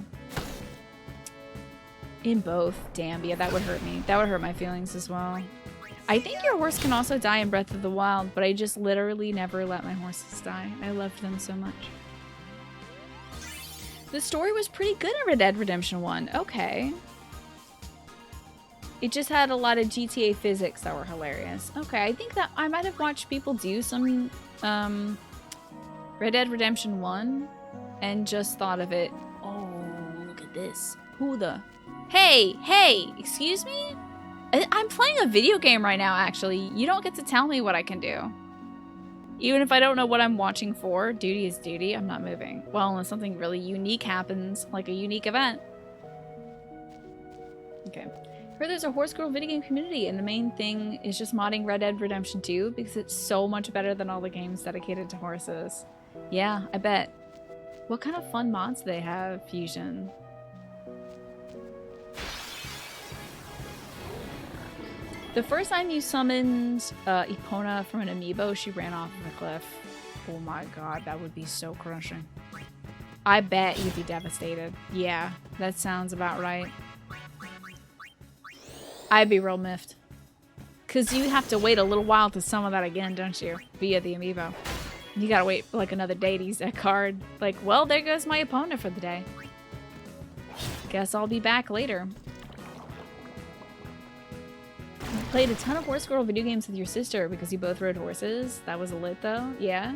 In both. Damn, yeah, that would hurt me. That would hurt my feelings as well. I think your horse can also die in Breath of the Wild, but I just literally never let my horses die. I loved them so much. The story was pretty good in Red Dead Redemption 1. Okay. It just had a lot of GTA physics that were hilarious. Okay, I think that I might have watched people do some Red Dead Redemption 1 and just thought of it. Oh, look at this. Who the... Hey, excuse me? I'm playing a video game right now, actually. You don't get to tell me what I can do. Even if I don't know what I'm watching for, duty is duty. I'm not moving. Well, unless something really unique happens, like a unique event. Okay. Heard there's a horse girl video game community, and the main thing is just modding Red Dead Redemption 2 because it's so much better than all the games dedicated to horses. Yeah, I bet. What kind of fun mods do they have, Fusion? The first time you summoned Epona from an amiibo, she ran off of a cliff. Oh my god, that would be so crushing. I bet you'd be devastated. Yeah, that sounds about right. I'd be real miffed. Because you have to wait a little while to summon that again, don't you? Via the amiibo. You gotta wait for like another day to use that card. Like, well, there goes my opponent for the day. Guess I'll be back later. You played a ton of horse girl video games with your sister because you both rode horses. That was lit though. Yeah.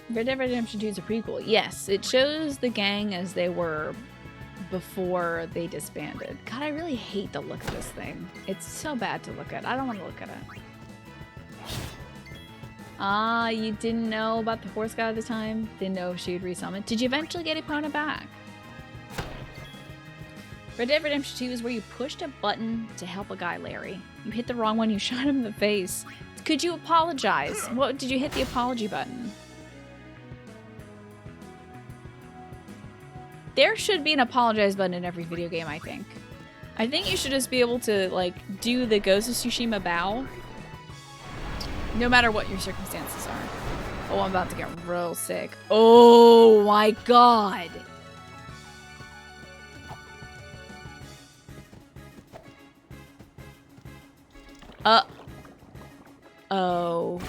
Red Dead Redemption 2 is a prequel. Yes, it shows the gang as they were before they disbanded. God, I really hate the look of this thing. It's so bad to look at. I don't want to look at it. Ah, you didn't know about the horse god at the time? Didn't know she would resummon. Did you eventually get Epona back? Red Dead Redemption 2 is where you pushed a button to help a guy, Larry. You hit the wrong one, you shot him in the face. Could you apologize? What did you hit the apology button? There should be an apologize button in every video game, I think. I think you should just be able to, like, do the Ghost of Tsushima bow. No matter what your circumstances are. Oh, I'm about to get real sick. Oh my god! Oh.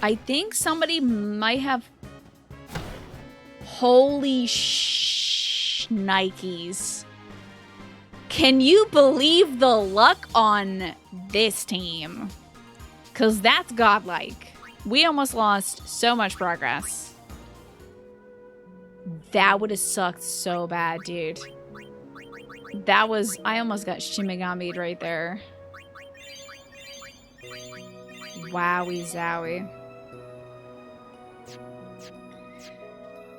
I think somebody might have... Holy Nikes. Can you believe the luck on this team? Because that's godlike. We almost lost so much progress. That would have sucked so bad, dude. That was... I almost got Shimigami'd right there. Wowie zowie.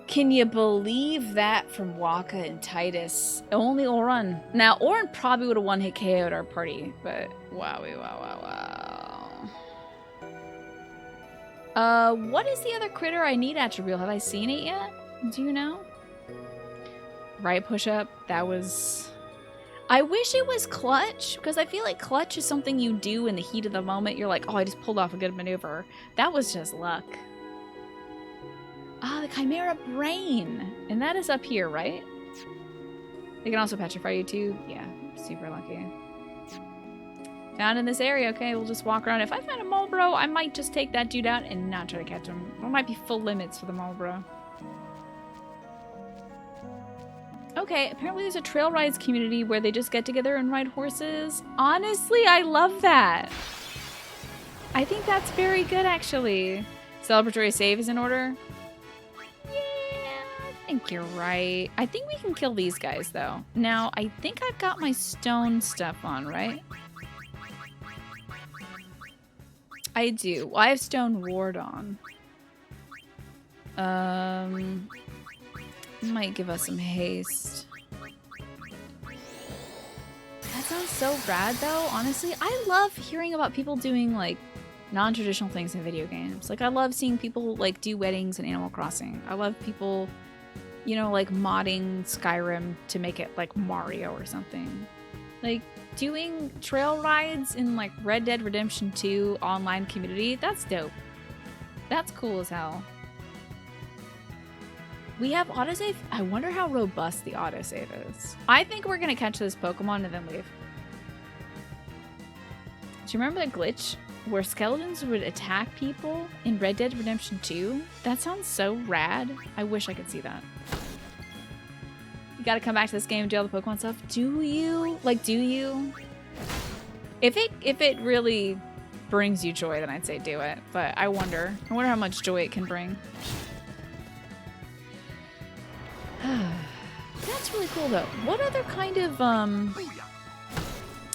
Can you believe that from Waka and Titus? Only Oran. Now, Oran probably would have one-hit KO'd our party, but wowie, wow. What is the other critter I need attribute? Have I seen it yet? Do you know? Right push-up. That was... I wish it was clutch, because I feel like clutch is something you do in the heat of the moment. You're like, oh, I just pulled off a good maneuver. That was just luck. Ah, the Chimera Brain. And that is up here, right? They can also petrify you too. Yeah, super lucky. Found in this area. Okay, we'll just walk around. If I find a Marlboro, I might just take that dude out and not try to catch him. It might be full limits for the Marlboro. Okay, apparently there's a trail rides community where they just get together and ride horses. Honestly, I love that. I think that's very good, actually. Celebratory save is in order. Yeah, I think you're right. I think we can kill these guys, though. Now, I think I've got my stone stuff on, right? I do. Well, I have stone ward on. Might give us some haste. That sounds so rad, though. Honestly, I love hearing about people doing, like, non-traditional things in video games. Like, I love seeing people, like, do weddings in Animal Crossing. I love people, you know, like, modding Skyrim to make it, like, Mario or something. Like, doing trail rides in, like, Red Dead Redemption 2 online community, that's dope. That's cool as hell. We have autosave. I wonder how robust the autosave is. I think we're gonna catch this Pokemon and then leave. Do you remember the glitch where skeletons would attack people in Red Dead Redemption 2? That sounds so rad. I wish I could see that. You gotta come back to this game and do all the Pokemon stuff. Do you? Like, do you? If it really brings you joy, then I'd say do it. But I wonder how much joy it can bring. That's really cool though. What other kind of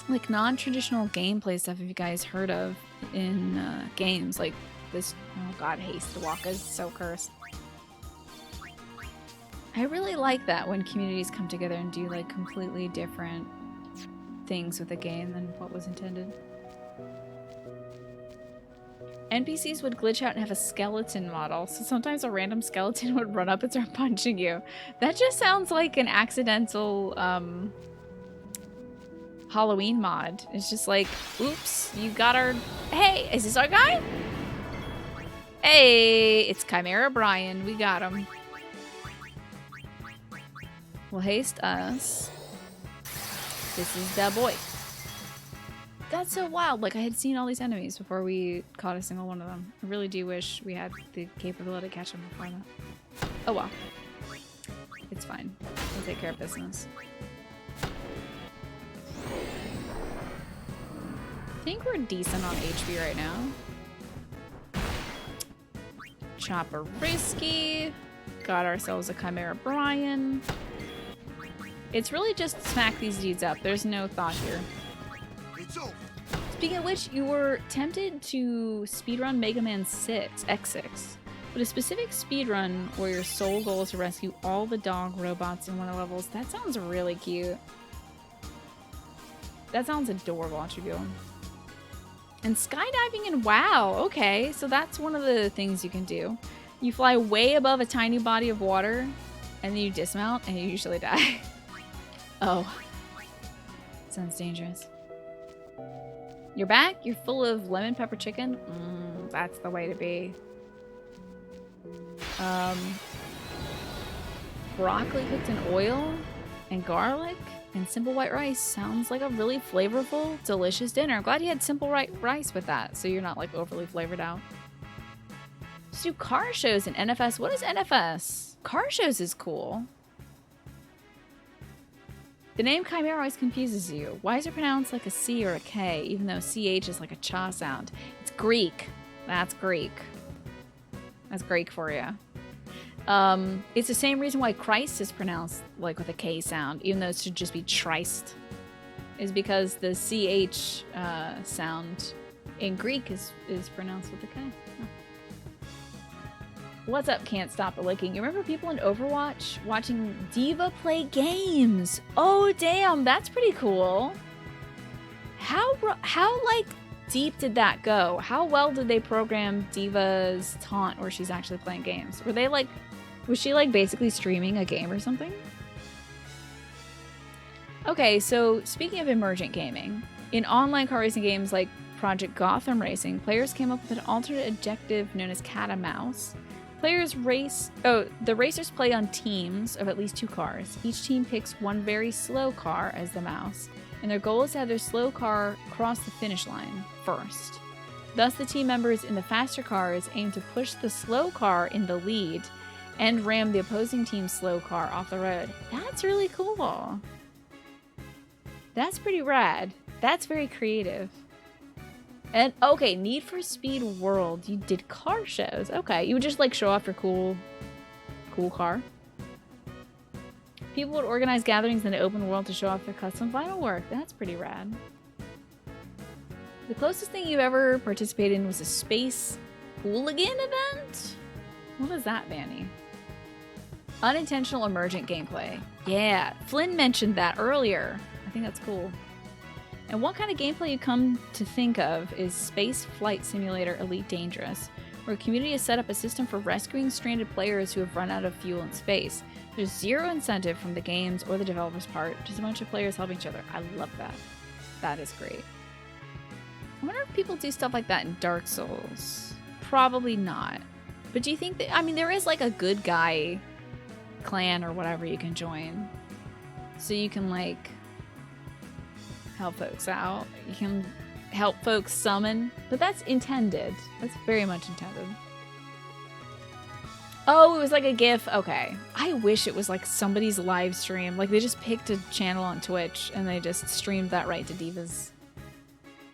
like non-traditional gameplay stuff have you guys heard of in games like this? Oh god, Haste Waka's so cursed. I really like that when communities come together and do like completely different things with a game than what was intended. NPCs would glitch out and have a skeleton model, so sometimes a random skeleton would run up and start punching you. That just sounds like an accidental Halloween mod. It's just like, oops, you got our... Hey, is this our guy? Hey, it's Chimera Brian. We got him. We'll haste us. This is the boy. That's so wild. Like, I had seen all these enemies before we caught a single one of them. I really do wish we had the capability to catch them before that. Oh well. It's fine. We'll take care of business. I think we're decent on HP right now. Chopper Risky. Got ourselves a Chimera Brian. It's really just smack these dudes up. There's no thought here. Speaking of which, you were tempted to speedrun Mega Man 6, X6, but a specific speedrun where your sole goal is to rescue all the dog robots in one of the levels. That sounds really cute. That sounds adorable, Attribute. And skydiving in WoW. Okay, so that's one of the things you can do. You fly way above a tiny body of water, and then you dismount, and you usually die. Oh. Sounds dangerous. You're back? You're full of lemon pepper chicken? That's the way to be. Broccoli cooked in oil and garlic and simple white rice. Sounds like a really flavorful, delicious dinner. I'm glad you had simple rice with that, so you're not like overly flavored out. Let's do car shows in NFS. What is NFS? Car shows is cool. The name Chimera always confuses you. Why is it pronounced like a C or a K, even though CH is like a cha sound? It's Greek. That's Greek. That's Greek for you. It's the same reason why Christ is pronounced like with a K sound, even though it should just be Christ. Is because the CH sound in Greek is pronounced with a K. Huh. What's up, Can't Stop It Licking? You remember people in Overwatch watching Diva play games? Oh, damn, that's pretty cool. How like, deep did that go? How well did they program Diva's taunt where she's actually playing games? Were they like, was she like basically streaming a game or something? Okay, so speaking of emergent gaming, in online car racing games like Project Gotham Racing, players came up with an alternate objective known as Cat and Mouse. The racers play on teams of at least 2 cars. Each team picks one very slow car as the mouse, and their goal is to have their slow car cross the finish line first. Thus, the team members in the faster cars aim to push the slow car in the lead and ram the opposing team's slow car off the road. That's really cool. That's pretty rad. That's very creative. And okay, Need for Speed World. You did car shows. Okay, you would just like show off your cool car. People would organize gatherings in the open world to show off their custom vinyl work. That's pretty rad. The closest thing you ever participated in was a space hooligan event? What is that, Vanny? Unintentional emergent gameplay. Yeah, Flynn mentioned that earlier. I think that's cool. And what kind of gameplay you come to think of is Space Flight Simulator Elite Dangerous, where a community has set up a system for rescuing stranded players who have run out of fuel in space. There's zero incentive from the game's or the developer's part, just a bunch of players helping each other. I love that. That is great. I wonder if people do stuff like that in Dark Souls. Probably not. But do you think that, I mean, there is like a good guy clan or whatever you can join. So you can like help folks out. You can help folks summon, but that's intended. That's very much intended. Oh, it was like a GIF. Okay. I wish it was like somebody's live stream. Like they just picked a channel on Twitch and they just streamed that right to Diva's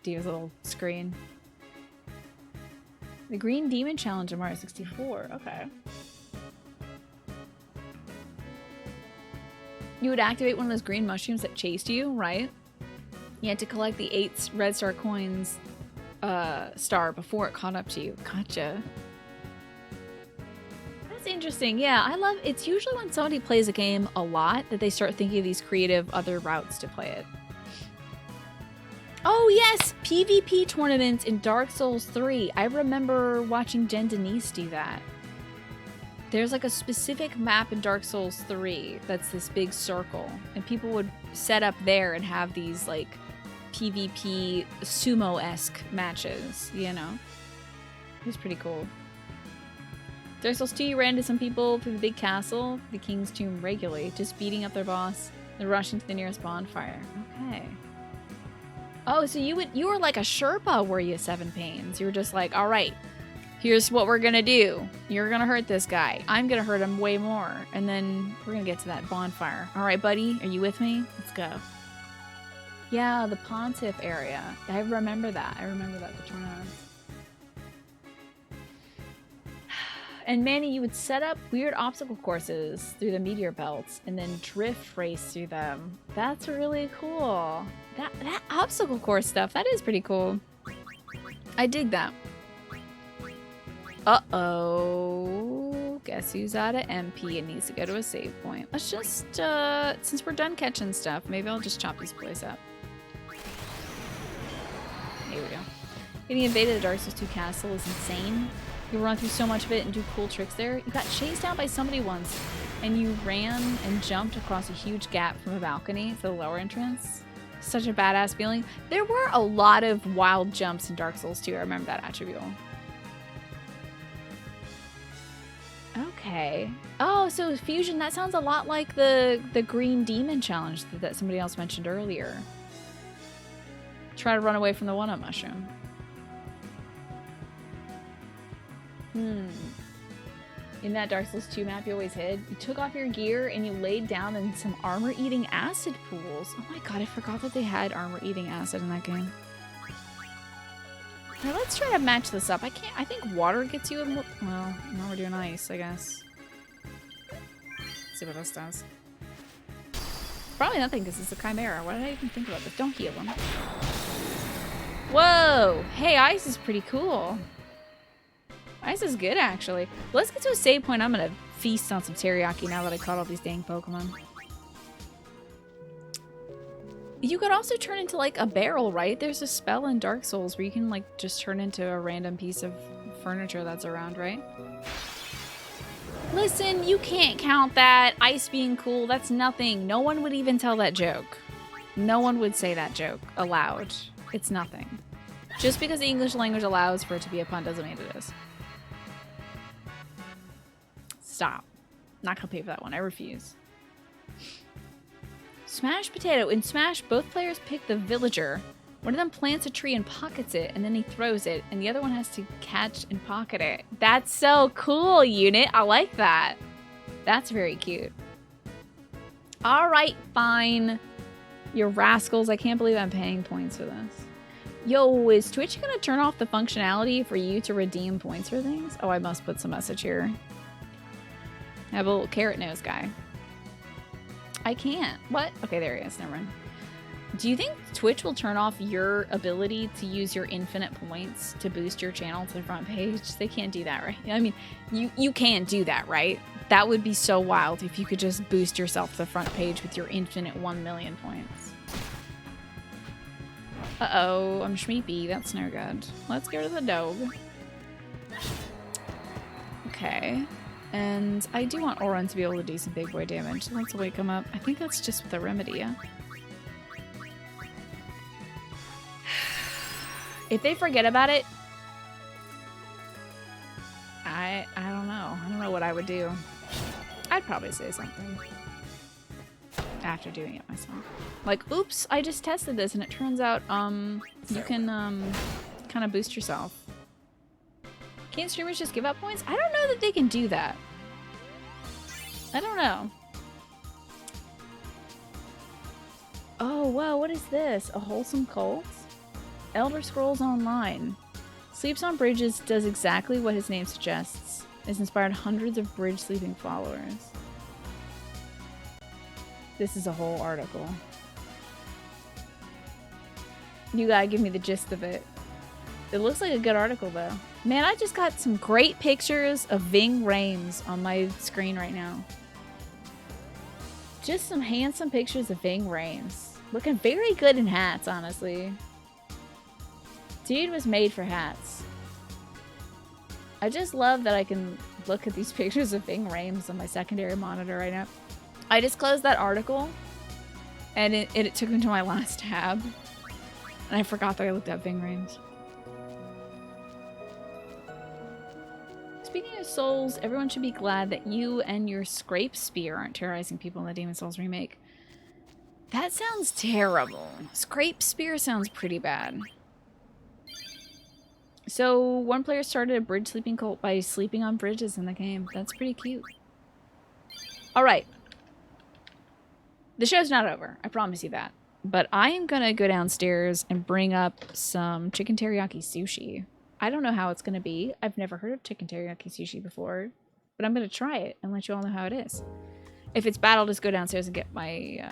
little screen. The Green Demon Challenge in Mario 64. Okay. You would activate one of those green mushrooms that chased you, right? You had to collect the 8 red star coins star before it caught up to you. Gotcha. That's interesting. Yeah, I love it's usually when somebody plays a game a lot that they start thinking of these creative other routes to play it. Oh yes, PvP tournaments in Dark Souls 3. I remember watching Jen Denise do that. There's like a specific map in Dark Souls 3 that's this big circle, and people would set up there and have these like PvP sumo-esque matches, you know? It was pretty cool. Dark Souls 2, you ran into some people through the big castle, the King's Tomb, regularly, just beating up their boss, then rushing to the nearest bonfire. Okay. Oh, so you were like a Sherpa, were you, Seven Pains? You were just like, all right, here's what we're gonna do. You're gonna hurt this guy. I'm gonna hurt him way more. And then we're gonna get to that bonfire. All right, buddy, are you with me? Let's go. Yeah, the Pontiff area. I remember that. I remember that, the tournaments. And Manny, you would set up weird obstacle courses through the meteor belts and then drift race through them. That's really cool. That obstacle course stuff, that is pretty cool. I dig that. Uh-oh. Guess who's out of MP and needs to go to a save point. Let's just, since we're done catching stuff, maybe I'll just chop this place up. Here we go. Getting invaded the Dark Souls 2 castle is insane. You run through so much of it and do cool tricks there. You got chased down by somebody once, and you ran and jumped across a huge gap from a balcony to the lower entrance. Such a badass feeling. There were a lot of wild jumps in Dark Souls 2. I remember that attribute. Okay. Oh, so Fusion, that sounds a lot like the Green Demon Challenge that somebody else mentioned earlier. Try to run away from the one-up mushroom. In that Dark Souls 2 map you always hid, you took off your gear and you laid down in some armor-eating acid pools. Oh my god, I forgot that they had armor-eating acid in that game. Now let's try to match this up. I think water gets you in, well, now we're doing ice, I guess. Let's see what this does. Probably nothing because it's a chimera. Why did I even think about this? Don't heal him. Whoa! Hey, ice is pretty cool. Ice is good, actually. Let's get to a save point. I'm gonna feast on some teriyaki now that I caught all these dang Pokemon. You could also turn into, like, a barrel, right? There's a spell in Dark Souls where you can, like, just turn into a random piece of furniture that's around, right? Listen, you can't count that. Ice being cool, that's nothing. No one would even tell that joke. No one would say that joke aloud. It's nothing. Just because the English language allows for it to be a pun doesn't mean it is. Stop. Not gonna pay for that one. I refuse. Smash Potato. In Smash, both players pick the villager. One of them plants a tree and pockets it, and then he throws it, and the other one has to catch and pocket it. That's so cool, Unit. I like that. That's very cute. Alright, fine. You rascals. I can't believe I'm paying points for this. Yo, is Twitch gonna turn off the functionality for you to redeem points for things? Oh, I must put some message here. I have a little carrot nose guy. I can't. What? Okay, there he is. Never mind. Do you think Twitch will turn off your ability to use your infinite points to boost your channel to the front page? They can't do that, right? I mean, you can do that, right? That would be so wild if you could just boost yourself to the front page with your infinite 1 million points. Uh-oh, I'm Shmeepy. That's no good. Let's go to the dog. Okay. And I do want Oron to be able to do some big boy damage. So let's wake him up. I think that's just with a remedy, yeah? If they forget about it, I don't know. I don't know what I would do. I'd probably say something after doing it myself. Like, oops, I just tested this and it turns out, you can, kind of boost yourself. Can't streamers just give up points? I don't know that they can do that. I don't know. Oh, wow, what is this? A wholesome cult? Elder Scrolls Online. Sleeps on bridges, does exactly what his name suggests. Has inspired hundreds of bridge sleeping followers. This is a whole article. You gotta give me the gist of it. It looks like a good article, though. Man, I just got some great pictures of Ving Rhames on my screen right now. Just some handsome pictures of Ving Rhames. Looking very good in hats, honestly. Dude was made for hats. I just love that I can look at these pictures of Ving Rhames on my secondary monitor right now. I just closed that article, and it took me to my last tab. And I forgot that I looked up Ving Rhames. Speaking of souls, everyone should be glad that you and your scrape spear aren't terrorizing people in the Demon Souls remake. That sounds terrible. Scrape spear sounds pretty bad. So, one player started a bridge sleeping cult by sleeping on bridges in the game. That's pretty cute. Alright. The show's not over. I promise you that. But I am gonna go downstairs and bring up some chicken teriyaki sushi. I don't know how it's gonna be. I've never heard of chicken teriyaki sushi before. But I'm gonna try it and let you all know how it is. If it's bad, I'll just go downstairs and get my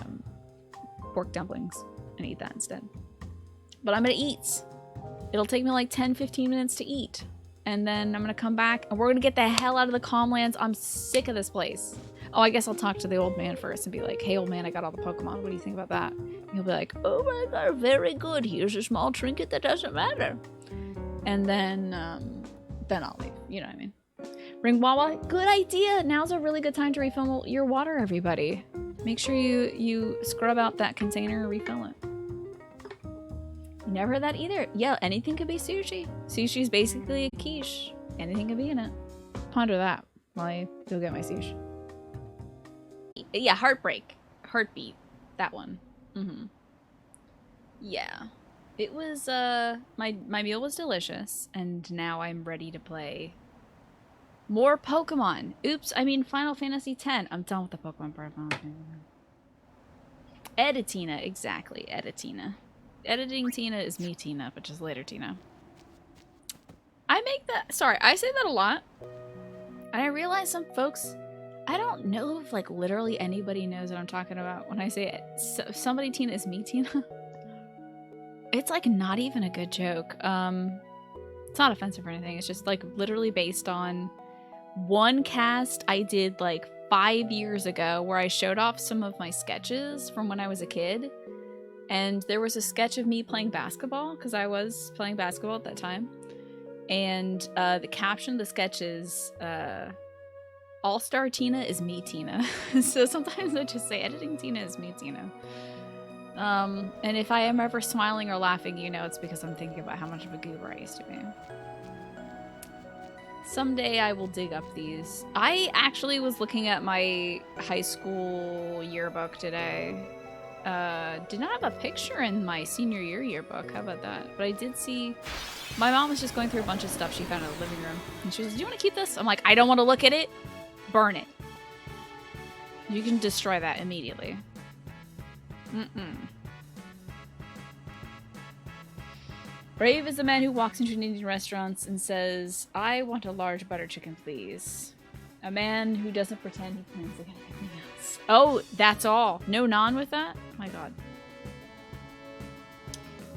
pork dumplings and eat that instead. But I'm gonna eat. It'll take me like 10-15 minutes to eat. And then I'm gonna come back and we're gonna get the hell out of the Calmlands. I'm sick of this place. Oh, I guess I'll talk to the old man first and be like, hey, old man, I got all the Pokemon. What do you think about that? And he'll be like, oh my god, very good. Here's a small trinket that doesn't matter. And then I'll leave. You know what I mean? Ring Wawa, good idea. Now's a really good time to refill your water, everybody. Make sure you scrub out that container and refill it. You never heard that either. Yeah, anything could be sushi. Sushi's basically a quiche. Anything could be in it. Ponder that while I go get my sushi. Yeah, heartbreak. Heartbeat. That one. Mm-hmm. Yeah. It was, my meal was delicious, and now I'm ready to play more Pokemon. Oops, I mean Final Fantasy X. I'm done with the Pokemon part of Final Fantasy X. Editina, exactly. Editina. Editing Tina is me Tina, but just later Tina. I make that, sorry, I say that a lot. And I realize some folks, I don't know if like literally anybody knows what I'm talking about when I say it. So, somebody Tina is me Tina. It's like not even a good joke. It's not offensive or anything. It's just like literally based on one cast I did like 5 years ago where I showed off some of my sketches from when I was a kid. And there was a sketch of me playing basketball because I was playing basketball at that time. And the caption of the sketch is All-Star Tina is me Tina. So sometimes I just say editing Tina is me Tina. And if I am ever smiling or laughing, you know it's because I'm thinking about how much of a goober I used to be. Someday I will dig up these. I actually was looking at my high school yearbook today. Did not have a picture in my senior year yearbook. How about that? But I did see... My mom was just going through a bunch of stuff she found in the living room. And she was like, do you want to keep this? I'm like, I don't want to look at it. Burn it. You can destroy that immediately. Brave is a man who walks into Indian restaurants and says, I want a large butter chicken, please. A man who doesn't pretend he plans to get anything else. Oh, that's all. No naan with that? Oh my god.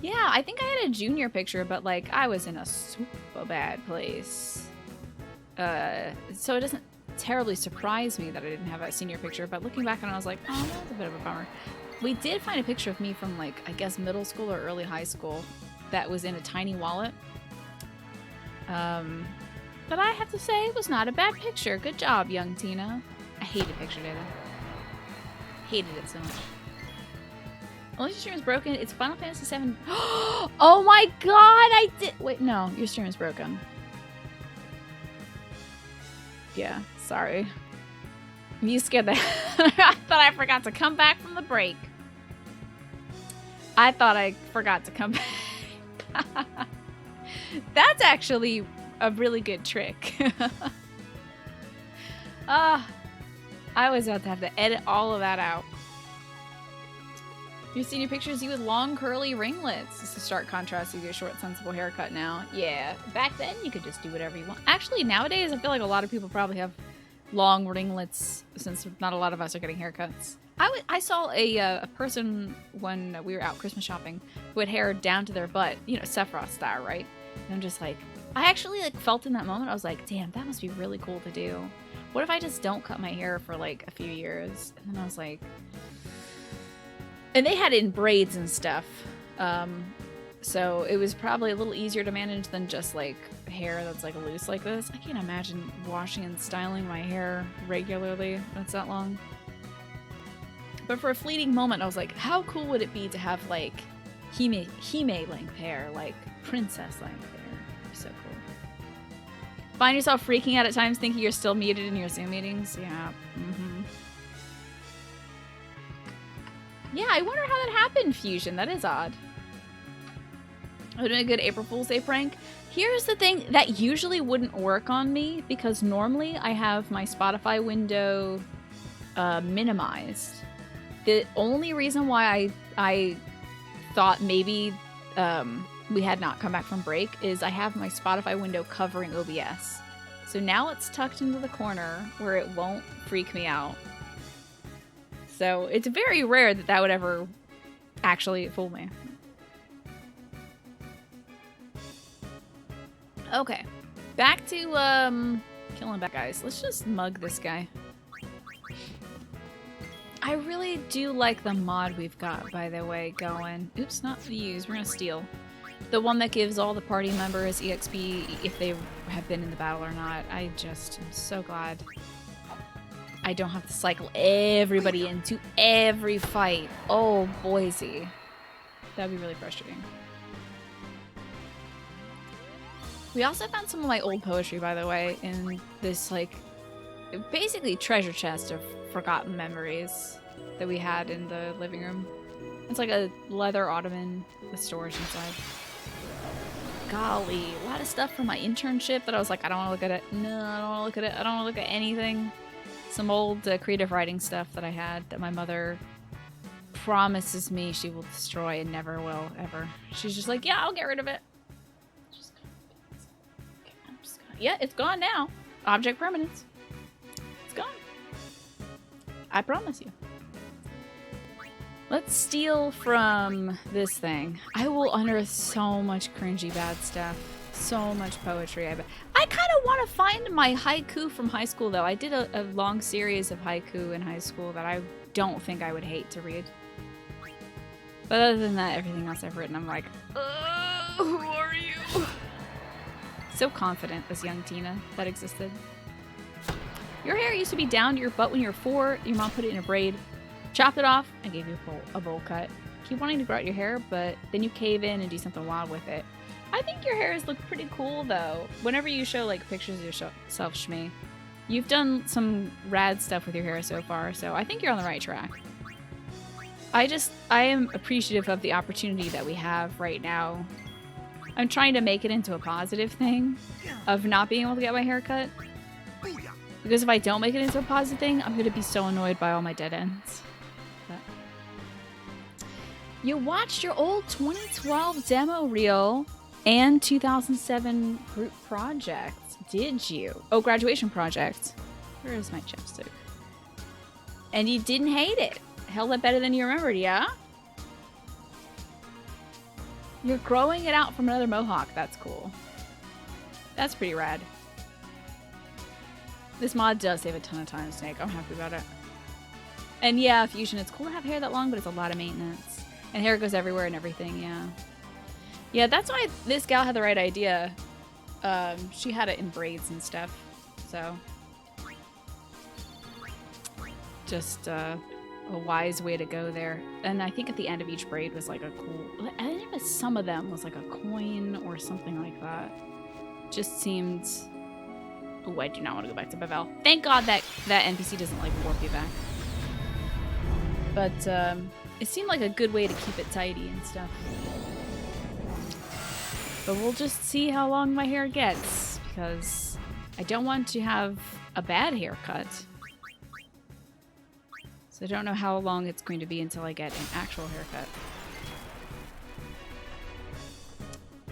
Yeah, I think I had a junior picture, but like I was in a super bad place. So it doesn't terribly surprise me that I didn't have a senior picture, but looking back on it, I was like, oh, that's a bit of a bummer. We did find a picture of me from like, I guess middle school or early high school that was in a tiny wallet. But I have to say, it was not a bad picture. Good job, young Tina. I hated picture data. Hated it so much. Only your stream is broken. It's Final Fantasy VII. Oh my god, I did. Wait, no, your stream is broken. Yeah, sorry. You scared the I thought I forgot to come back from the break. I thought I forgot to come back. That's actually a really good trick. I was about to have to edit all of that out. You've seen your pictures, you with long curly ringlets. It's a stark contrast with your short, sensible haircut now. Yeah, back then you could just do whatever you want. Actually, nowadays I feel like a lot of people probably have long ringlets since not a lot of us are getting haircuts. I saw a person when we were out Christmas shopping who had hair down to their butt, you know, Sephiroth style, right? And I'm just like, I actually like felt in that moment, I was like, damn, that must be really cool to do. What if I just don't cut my hair for like a few years? And then I was like, and they had it in braids and stuff. So it was probably a little easier to manage than just like hair that's like loose like this. I can't imagine washing and styling my hair regularly. That's that long. But for a fleeting moment, I was like, how cool would it be to have like Hime length hair, like princess length hair? It'd be so cool. Find yourself freaking out at times thinking you're still muted in your Zoom meetings? Yeah. Yeah, I wonder how that happened, Fusion. That is odd. I'm doing a good April Fool's Day prank. Here's the thing that usually wouldn't work on me because normally I have my Spotify window minimized. The only reason why I thought maybe we had not come back from break is I have my Spotify window covering OBS. So now it's tucked into the corner where it won't freak me out. So it's very rare that that would ever actually fool me. Okay, back to killing bad guys. Let's just mug this guy. I really do like the mod we've got, by the way, going. Oops, not to use. We're gonna steal. The one that gives all the party members EXP if they have been in the battle or not. I just am so glad I don't have to cycle everybody into every fight. Oh, Boise. That'd be really frustrating. We also found some of my old poetry, by the way, in this, like, basically treasure chest of forgotten memories that we had in the living room. It's like a leather ottoman with storage inside. Golly, a lot of stuff from my internship that I was like, I don't want to look at it. No, I don't want to look at it. I don't want to look at anything. Some old creative writing stuff that I had that my mother promises me she will destroy and never will, ever. She's just like, yeah, I'll get rid of it. Yeah, it's gone now. Object permanence. It's gone. I promise you. Let's steal from this thing. I will unearth so much cringy bad stuff. So much poetry, I bet. I kind of want to find my haiku from high school, though. I did a long series of haiku in high school that I don't think I would hate to read. But other than that, everything else I've written, I'm like, who are you? So confident, this young Tina that existed. Your hair used to be down to your butt when you were 4. Your mom put it in a braid, chopped it off, and gave you a bowl cut. Keep wanting to grow out your hair, but then you cave in and do something wild with it. I think your hairs look pretty cool, though. Whenever you show, like, pictures of yourself, Shmee, you've done some rad stuff with your hair so far, so I think you're on the right track. I am appreciative of the opportunity that we have right now. I'm trying to make it into a positive thing of not being able to get my hair cut. Because if I don't make it into a positive thing, I'm going to be so annoyed by all my dead ends. But you watched your old 2012 demo reel and 2007 group project, did you? Oh, graduation project. Where is my chapstick? And you didn't hate it. Held up better than you remembered, yeah? You're growing it out from another mohawk. That's cool. That's pretty rad. This mod does save a ton of time, Snake. I'm happy about it. And yeah, Fusion, it's cool to have hair that long, but it's a lot of maintenance. And hair goes everywhere and everything, yeah. Yeah, that's why this gal had the right idea. She had it in braids and stuff. So, just a wise way to go there. And I think at the end of each braid was like a cool... I think it was some of them was like a coin or something like that. Just seemed Oh, I do not want to go back to Bevel. Thank God that NPC doesn't like warp you back. But it seemed like a good way to keep it tidy and stuff. But we'll just see how long my hair gets, because I don't want to have a bad haircut. So I don't know how long it's going to be until I get an actual haircut.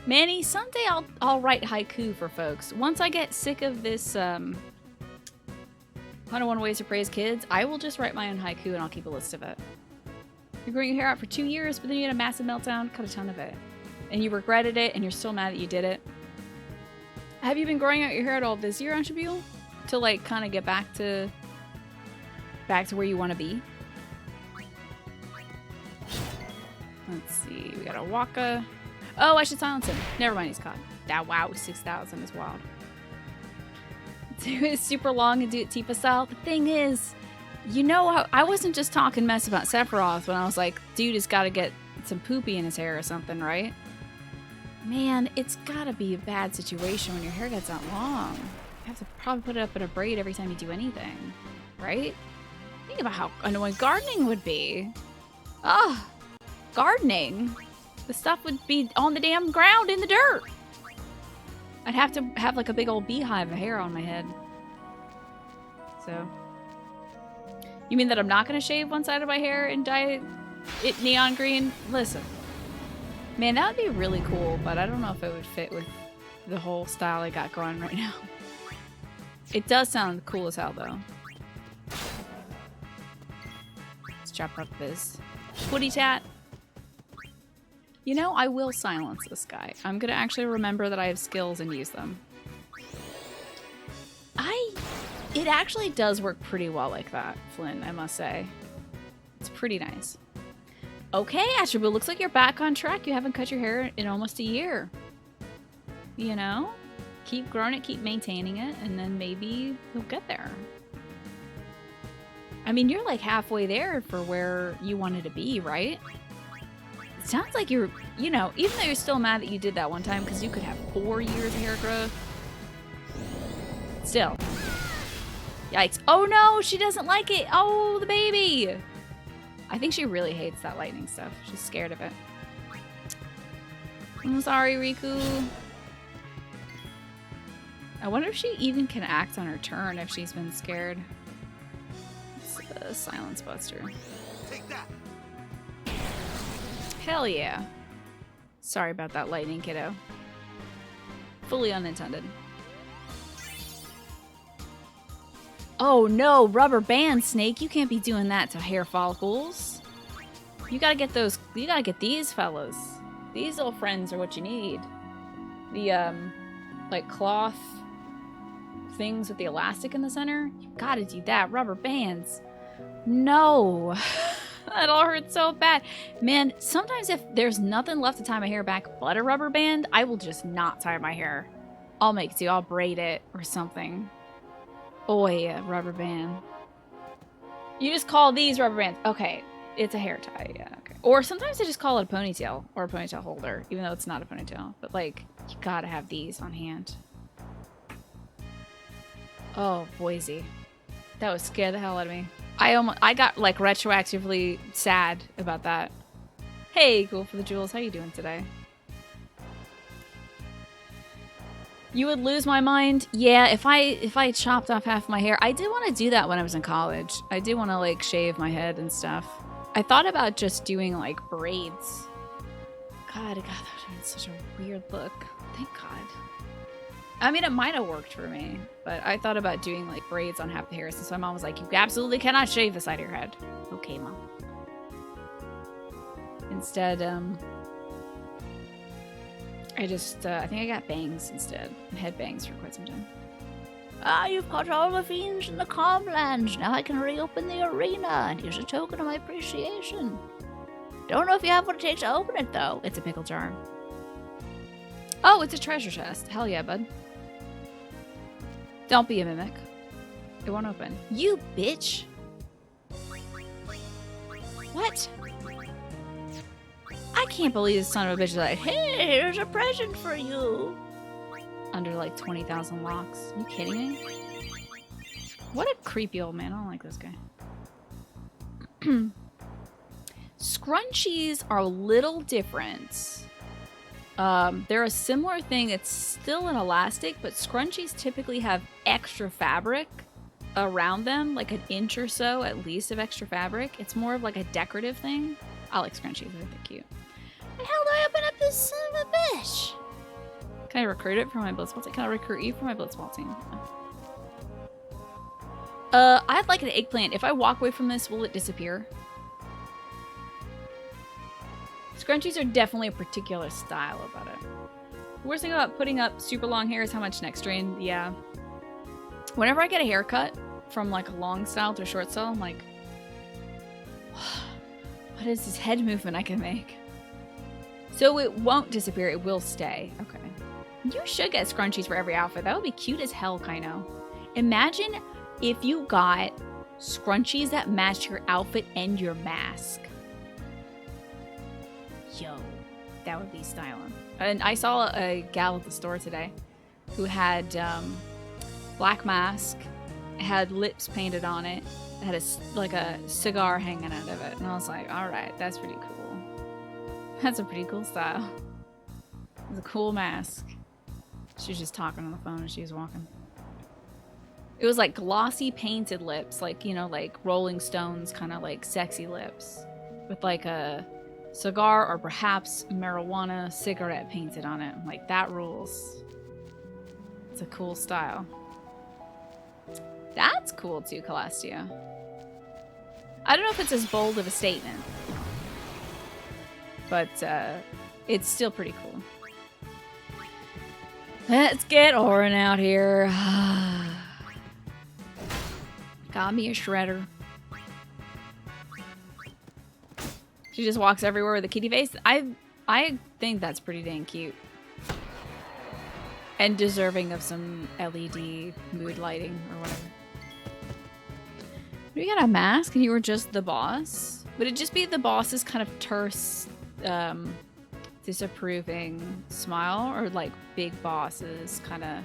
Manny, someday I'll write haiku for folks. Once I get sick of this 101 Ways to Praise Kids, I will just write my own haiku and I'll keep a list of it. You're growing your hair out for 2 years, but then you had a massive meltdown, cut a ton of it. And you regretted it, and you're still mad that you did it. Have you been growing out your hair at all this year, Anshabule? To like kind of get back to where you want to be? Let's see, we got a Waka. Oh, I should silence him. Never mind, he's caught. That wow, 6,000 is wild. Do it super long and do it Tifa style. The thing is, you know, I wasn't just talking mess about Sephiroth when I was like, dude has got to get some poopy in his hair or something, right? Man, it's gotta be a bad situation when your hair gets that long. You have to probably put it up in a braid every time you do anything, right? Think about how annoying gardening would be. Ugh, gardening. The stuff would be on the damn ground in the dirt. I'd have to have like a big old beehive of hair on my head. So, you mean that I'm not gonna shave one side of my hair and dye it neon green? Listen. Man, that would be really cool, but I don't know if it would fit with the whole style I got going right now. It does sound cool as hell, though. Let's chop up this footy tat. You know, I will silence this guy. I'm gonna actually remember that I have skills and use them. It actually does work pretty well like that, Flynn, I must say. It's pretty nice. Okay, Attribute, looks like you're back on track. You haven't cut your hair in almost a year. You know? Keep growing it, keep maintaining it, and then maybe you'll get there. I mean, you're like halfway there for where you wanted to be, right? It sounds like you're, you know, even though you're still mad that you did that one time because you could have 4 years of hair growth. Still. Yikes. Oh no, she doesn't like it. Oh, the baby. I think she really hates that lightning stuff. She's scared of it. I'm sorry, Riku. I wonder if she even can act on her turn if she's been scared. It's a silence buster. Take that. Hell yeah. Sorry about that lightning, kiddo. Fully unintended. Oh no, rubber band, Snake. You can't be doing that to hair follicles. You gotta get those, you gotta get these fellas. These little friends are what you need. The, like cloth things with the elastic in the center. You gotta do that. Rubber bands. No. That all hurts so bad. Man, sometimes if there's nothing left to tie my hair back but a rubber band, I will just not tie my hair. I'll make do. I'll braid it or something. Oh yeah, rubber band. You just call these rubber bands. Okay, it's a hair tie, yeah, okay. Or sometimes I just call it a ponytail or a ponytail holder, even though it's not a ponytail. But like, you gotta have these on hand. Oh, Boise. That would scare the hell out of me. I got like retroactively sad about that. Hey, cool for the jewels. How you doing today? You would lose my mind? Yeah, if I chopped off half my hair. I did want to do that when I was in college. I did want to like shave my head and stuff. I thought about just doing like braids. God, that would have been such a weird look. Thank God. I mean, it might have worked for me, but I thought about doing like braids on half the hair since my mom was like, you absolutely cannot shave the side of your head. Okay, Mom. Instead, I just, I think I got bangs instead. Head bangs for quite some time. Ah, you've got all the fiends in the Calmlands. Now I can reopen the arena, and here's a token of my appreciation. Don't know if you have what it takes to open it, though. It's a pickle jar. Oh, it's a treasure chest. Hell yeah, bud. Don't be a mimic. It won't open. You bitch! What? I can't believe this son of a bitch is like, hey, here's a present for you. under like 20,000 locks. Are you kidding me? What a creepy old man. I don't like this guy. Scrunchies are a little different. They're a similar thing. It's still an elastic, but scrunchies typically have extra fabric around them, like an inch or so at least of extra fabric. It's more of like a decorative thing. I like scrunchies. I think they're cute. The hell do I open up this son of a bitch? Can I recruit it for my blitzball team? Can I recruit you for my blitzball team? I'd like an eggplant. If I walk away from this, will it disappear? Scrunchies are definitely a particular style about it. The worst thing about putting up super long hair is how much neck strain. Yeah. Whenever I get a haircut from like a long style to a short style, I'm like, what is this head movement I can make? So it won't disappear. It will stay. Okay. You should get scrunchies for every outfit. That would be cute as hell, Kaino. Imagine if you got scrunchies that match your outfit and your mask. Yo, that would be styling. And I saw a gal at the store today who had black mask, had lips painted on it, had like a cigar hanging out of it. And I was like, all right, that's pretty cool. That's a pretty cool style. It's a cool mask. She was just talking on the phone as she was walking. It was like glossy painted lips, like, you know, like Rolling Stones kind of like sexy lips with like a cigar or perhaps marijuana cigarette painted on it. I'm like, that rules. It's a cool style. That's cool too, Celestia. I don't know if it's as bold of a statement, but it's still pretty cool. Let's get Orin out here. Got me a shredder. She just walks everywhere with a kitty face. I think that's pretty dang cute. And deserving of some LED mood lighting or whatever. You got a mask and you were just the boss? Would it just be the boss's kind of terse, disapproving smile? Or like big boss's kind of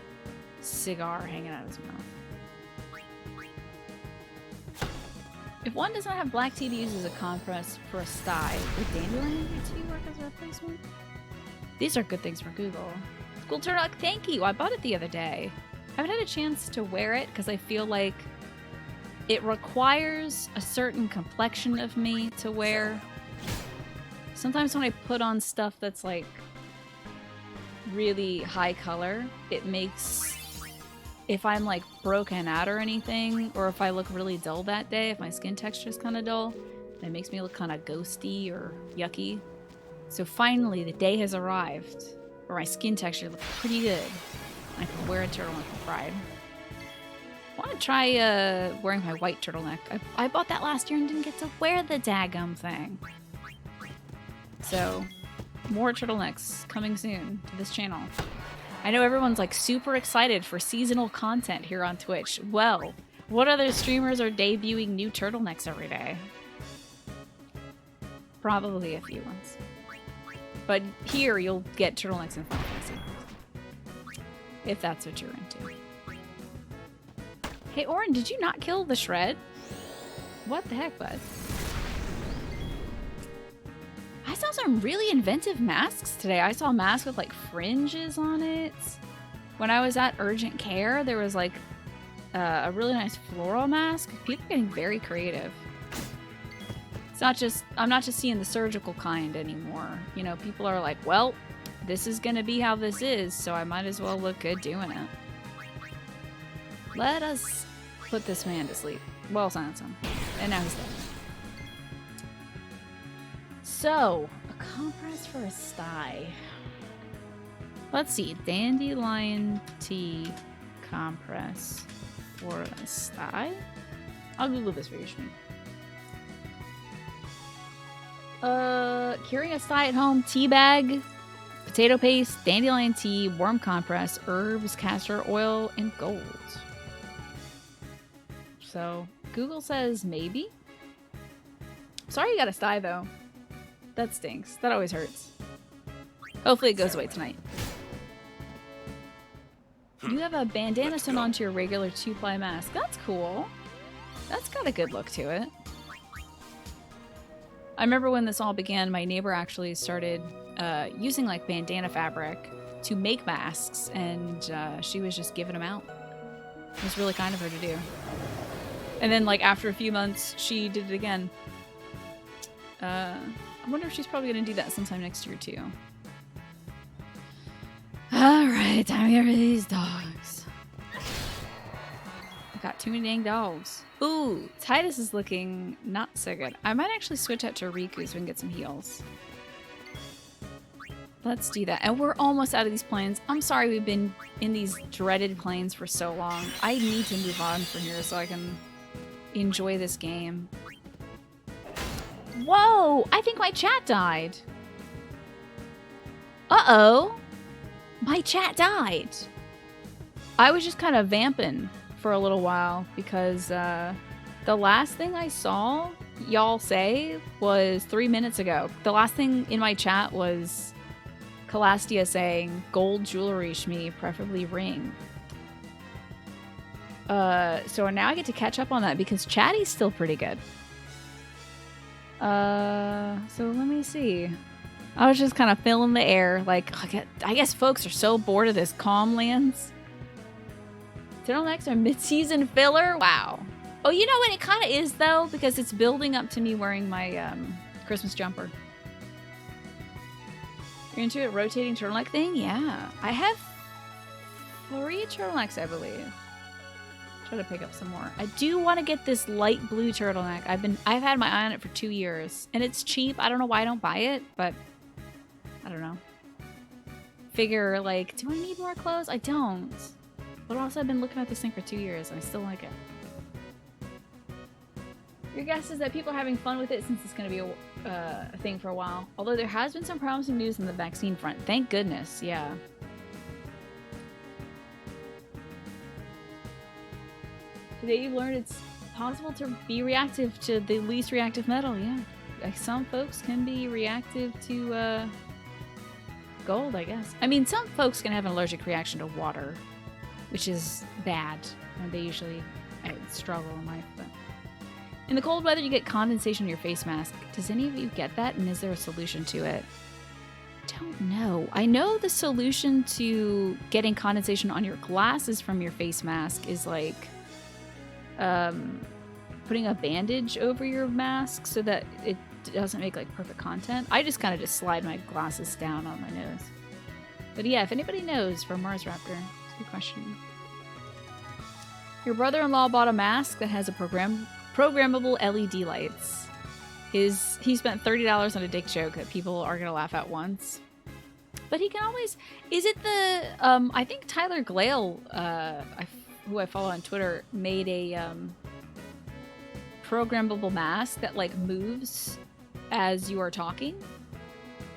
cigar hanging out of his mouth? If one does not have black tea to use as a compress for a sty, would dandelion tea work as a replacement? These are good things for Google. School turtleneck, thank you! I bought it the other day. I haven't had a chance to wear it because I feel like it requires a certain complexion of me to wear. Sometimes when I put on stuff that's like really high color, it makes... If I'm like broken out or anything, or if I look really dull that day, if my skin texture is kind of dull, it makes me look kind of ghosty or yucky. So finally, the day has arrived where my skin texture looks pretty good. I can wear a turtleneck with pride. I want to try wearing my white turtleneck. I bought that last year and didn't get to wear the daggum thing. So, more turtlenecks coming soon to this channel. I know everyone's like super excited for seasonal content here on Twitch. Well, what other streamers are debuting new turtlenecks every day? Probably a few ones. But here you'll get turtlenecks in Final Fantasy. If that's what you're into. Hey Orin, did you not kill the shred? What the heck, bud? I saw some really inventive masks today. I saw a mask with like fringes on it. When I was at Urgent Care, there was like a really nice floral mask. People are getting very creative. It's not just, I'm not just seeing the surgical kind anymore. You know, people are like, well, this is gonna be how this is, so I might as well look good doing it. Let us put this man to sleep. Well, silence him. And now he's dead. So, a compress for a sty. Let's see. Dandelion tea compress for a sty. I'll Google this for you, Shmi. Curing a sty at home. Tea bag, potato paste, dandelion tea, worm compress, herbs, castor oil, and gold. So, Google says maybe. Sorry you got a sty, though. That stinks. That always hurts. Hopefully it goes away tonight. You have a bandana sewn onto your regular 2-ply mask. That's cool. That's got a good look to it. I remember when this all began, my neighbor actually started using like bandana fabric to make masks, and she was just giving them out. It was really kind of her to do. And then like after a few months, she did it again. I wonder if she's probably going to do that sometime next year too. Alright, time to get rid of these dogs. I've got too many dang dogs. Ooh, Titus is looking not so good. I might actually switch out to Riku so we can get some heals. Let's do that. And we're almost out of these planes. I'm sorry we've been in these dreaded planes for so long. I need to move on from here so I can enjoy this game. Whoa! I think my chat died. Uh-oh. My chat died. I was just kind of vamping for a little while because the last thing I saw y'all say was 3 minutes ago. The last thing in my chat was Calastia saying, gold jewelry, Shmi, preferably ring. So now I get to catch up on that because Chatty's still pretty good. So let me see. I was just kind of filling the air. Like, I guess folks are so bored of this Calm Lands. Turtlenecks are mid-season filler? Wow. Oh, you know what? It kind of is, though, because it's building up to me wearing my Christmas jumper. You're into a rotating turtleneck thing? Yeah. I have 3 turtlenecks, I believe. Try to pick up some more. I do want to get this light blue turtleneck. I've had my eye on it for 2 years, and it's cheap. I don't know why I don't buy it, but I don't know. Figure like, do I need more clothes? I don't. But also, I've been looking at this thing for 2 years, and I still like it. Your guess is that people are having fun with it since it's going to be a thing for a while. Although there has been some promising news on the vaccine front. Thank goodness, yeah. Today you've learned it's possible to be reactive to the least reactive metal, yeah. Like some folks can be reactive to gold, I guess. I mean, some folks can have an allergic reaction to water, which is bad, and they usually struggle in life. But in the cold weather, you get condensation on your face mask. Does any of you get that, and is there a solution to it? Don't know. I know the solution to getting condensation on your glasses from your face mask is like putting a bandage over your mask so that it doesn't make like perfect content. I just kind of slide my glasses down on my nose. But yeah, if anybody knows for Mars Raptor, it's a good question. Your brother-in-law bought a mask that has a programmable LED lights. He spent $30 on a dick joke that people are gonna laugh at once. But he can always. Is it the? I think Tyler Glale, who I follow on Twitter, made a programmable mask that like moves as you are talking,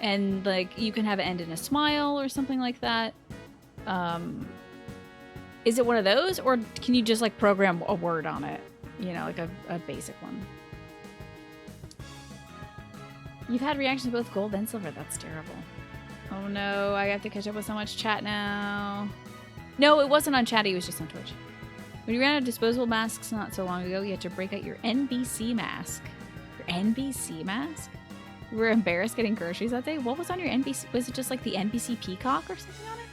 and like you can have it end in a smile or something like that. Is it one of those, or can you just like program a word on it? You know, like a basic one. You've had reactions to both gold and silver. That's terrible. Oh no, I have to catch up with so much chat now. No, it wasn't on chat. It was just on Twitch. When you ran out of disposable masks not so long ago, you had to break out your NBC mask. Your NBC mask? You were embarrassed getting groceries that day? What was on your NBC? Was it just like the NBC Peacock or something on it?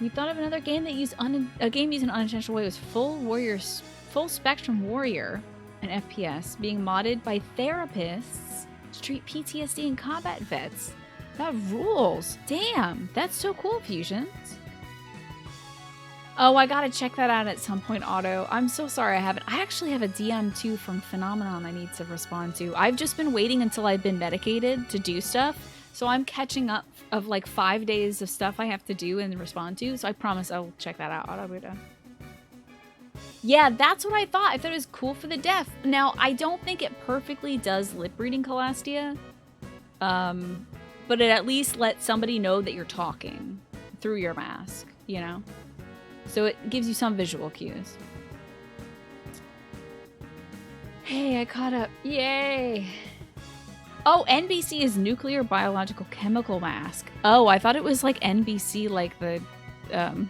You thought of another game that used a game used in an unintentional way was Full Spectrum Warrior, an FPS, being modded by therapists to treat PTSD and combat vets. That rules. Damn, that's so cool, Fusions. Oh, I gotta check that out at some point, Otto. I'm so sorry I haven't. I actually have a DM too from Phenomenon I need to respond to. I've just been waiting until I've been medicated to do stuff. So I'm catching up of like 5 days of stuff I have to do and respond to. So I promise I'll check that out, Otto Buddha. Yeah, that's what I thought. I thought it was cool for the deaf. Now, I don't think it perfectly does lip reading Calastia. But it at least lets somebody know that you're talking through your mask, you know? So it gives you some visual cues. Hey, I caught up. Yay! Oh, NBC is nuclear biological chemical mask. Oh, I thought it was like NBC like the I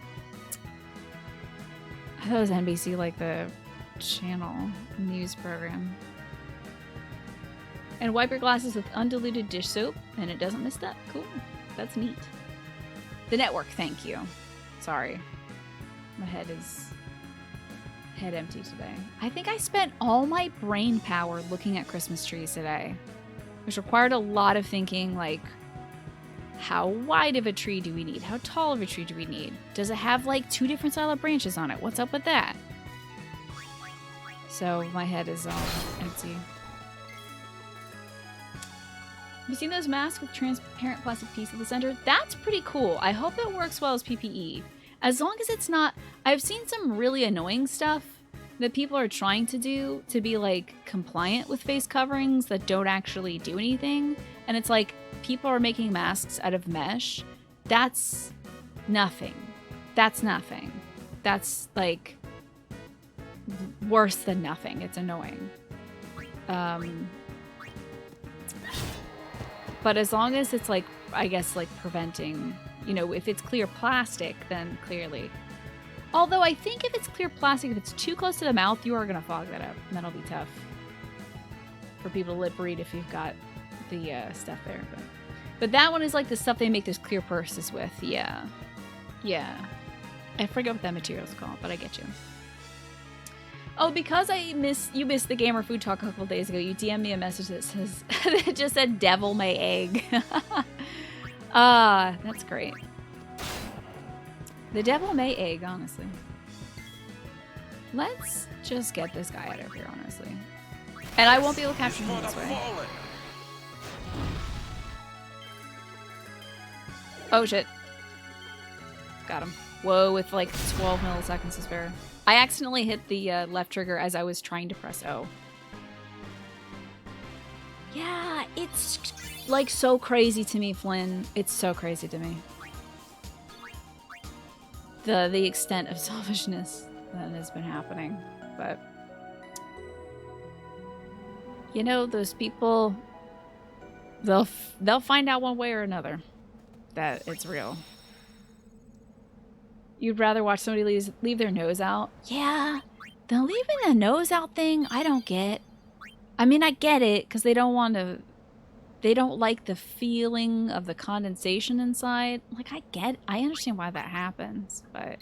thought it was NBC like the channel news program. And wipe your glasses with undiluted dish soap and it doesn't miss that. Cool. That's neat. The network, thank you. Sorry. My head empty today. I think I spent all my brain power looking at Christmas trees today, which required a lot of thinking, like, how wide of a tree do we need? How tall of a tree do we need? Does it have, like, 2 different style of branches on it? What's up with that? So my head is all empty. Have you seen those masks with transparent plastic piece at the center? That's pretty cool. I hope it works well as PPE. As long as it's not... I've seen some really annoying stuff that people are trying to do to be, like, compliant with face coverings that don't actually do anything. And it's like, people are making masks out of mesh. That's nothing. That's nothing. That's, like, worse than nothing. It's annoying. But as long as it's, like, I guess, like, preventing... You know, if it's clear plastic, then clearly. Although I think if it's clear plastic, if it's too close to the mouth, you are going to fog that up. And that'll be tough for people to lip read if you've got the stuff there. But that one is like the stuff they make those clear purses with. Yeah. Yeah. I forget what that material is called, but I get you. Oh, because you missed the Gamer Food Talk a couple days ago, you DM me a message that says, that just said devil may egg. Ah, that's great. The devil may egg, honestly. Let's just get this guy out of here, honestly. And I won't be able to capture him this way. Oh, shit. Got him. Whoa, with like 12 milliseconds to spare. I accidentally hit the left trigger as I was trying to press O. Yeah, it's... like so crazy to me, Flynn. It's so crazy to me. The extent of selfishness that has been happening. But you know, those people, they'll find out one way or another that it's real. You'd rather watch somebody leave their nose out? Yeah, the leaving the nose out thing, I don't get. I mean, I get it because they don't want to. They don't like the feeling of the condensation inside. Like, I understand why that happens, but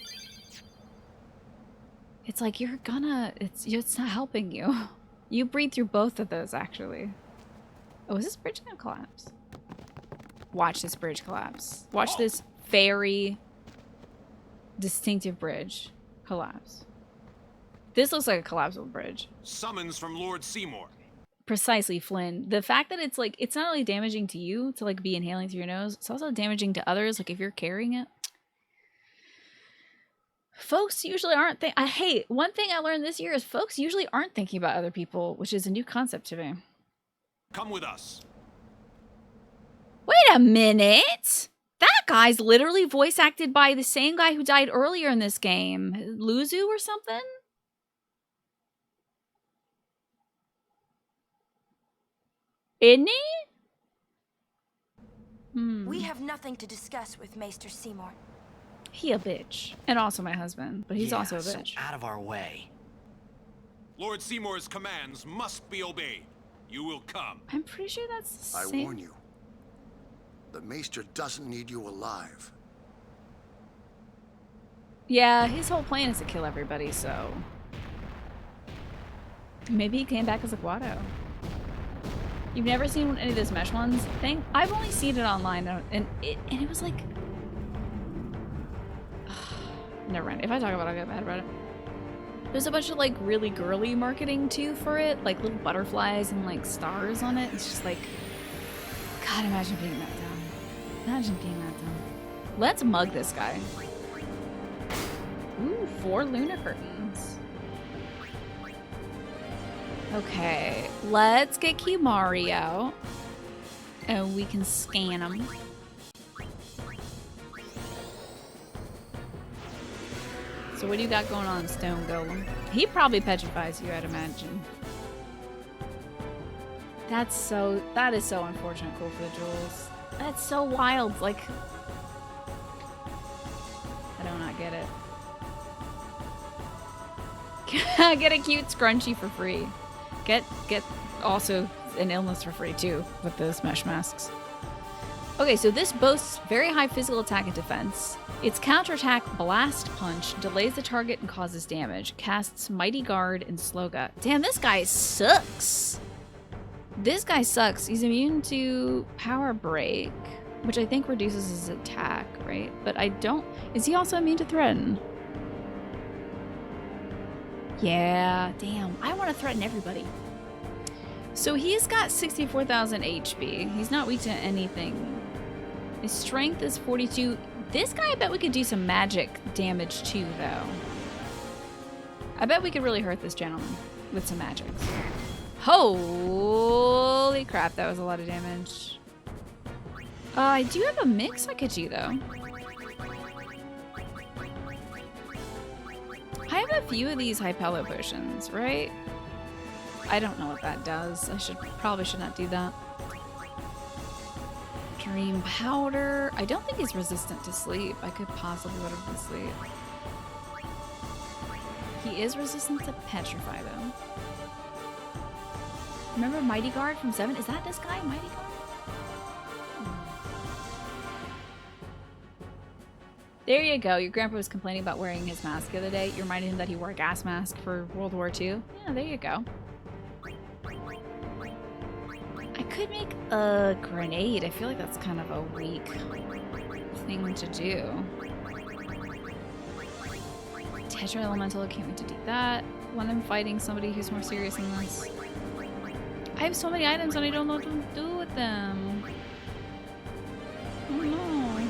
it's like it's not helping you. You breathe through both of those, actually. Oh, is this bridge gonna collapse? Watch this bridge collapse. Watch this very distinctive bridge collapse. This looks like a collapsible bridge. Summons from Lord Seymour. Precisely, Flynn. The fact that it's like, it's not only damaging to you to like be inhaling through your nose, it's also damaging to others, like if you're carrying it. Folks usually aren't hey, one thing I learned this year is folks usually aren't thinking about other people, which is a new concept to me. Come with us. Wait a minute! That guy's literally voice acted by the same guy who died earlier in this game. Luzu or something? Isn't he? We have nothing to discuss with Maester Seymour. He a bitch. And also my husband, but he's also a so bitch. out of our way. Lord Seymour's commands must be obeyed. You will come. I'm pretty sure that's the I same. warn you. The Maester doesn't need you alive. Yeah, his whole plan is to kill everybody, so... Maybe he came back as a Guado. You've never seen any of those mesh ones? I've only seen it online, and it was like... Never mind. If I talk about it, I'll get mad about it. There's a bunch of, like, really girly marketing, too, for it. Like, little butterflies and, like, stars on it. It's just like... God, imagine being that dumb. Imagine being that dumb. Let's mug this guy. Ooh, 4 Luna curtains. Okay, let's get Kimari out. And we can scan him. So what do you got going on, Stone Golem? He probably petrifies you, I'd imagine. That is so unfortunate cool for the jewels. That's so wild. Like, I do not get it. Get a cute scrunchie for free. Get also an illness for free too with those mesh masks. Okay, so this boasts very high physical attack and defense. Its counterattack Blast Punch delays the target and causes damage. Casts Mighty Guard and Sloga. Damn, this guy sucks. This guy sucks. He's immune to Power Break, which I think reduces his attack, right? But I don't... Is he also immune to Threaten? Yeah, damn. I want to threaten everybody. So he's got 64,000 HP. He's not weak to anything. His strength is 42. This guy, I bet we could do some magic damage too, though. I bet we could really hurt this gentleman with some magics. Holy crap, that was a lot of damage. I do have a mix I could do, though. I have a few of these Hypello potions, right? I don't know what that does. I probably should not do that. Dream Powder. I don't think he's resistant to sleep. I could possibly put him to sleep. He is resistant to Petrify, though. Remember Mighty Guard from 7? Is that this guy, Mighty Guard? There you go. Your grandpa was complaining about wearing his mask the other day. You reminded him that he wore a gas mask for World War II. Yeah, there you go. I could make a grenade. I feel like that's kind of a weak thing to do. Tetra Elemental, I can't wait to do that when I'm fighting somebody who's more serious than this. I have so many items and I don't know what to do with them. Oh no.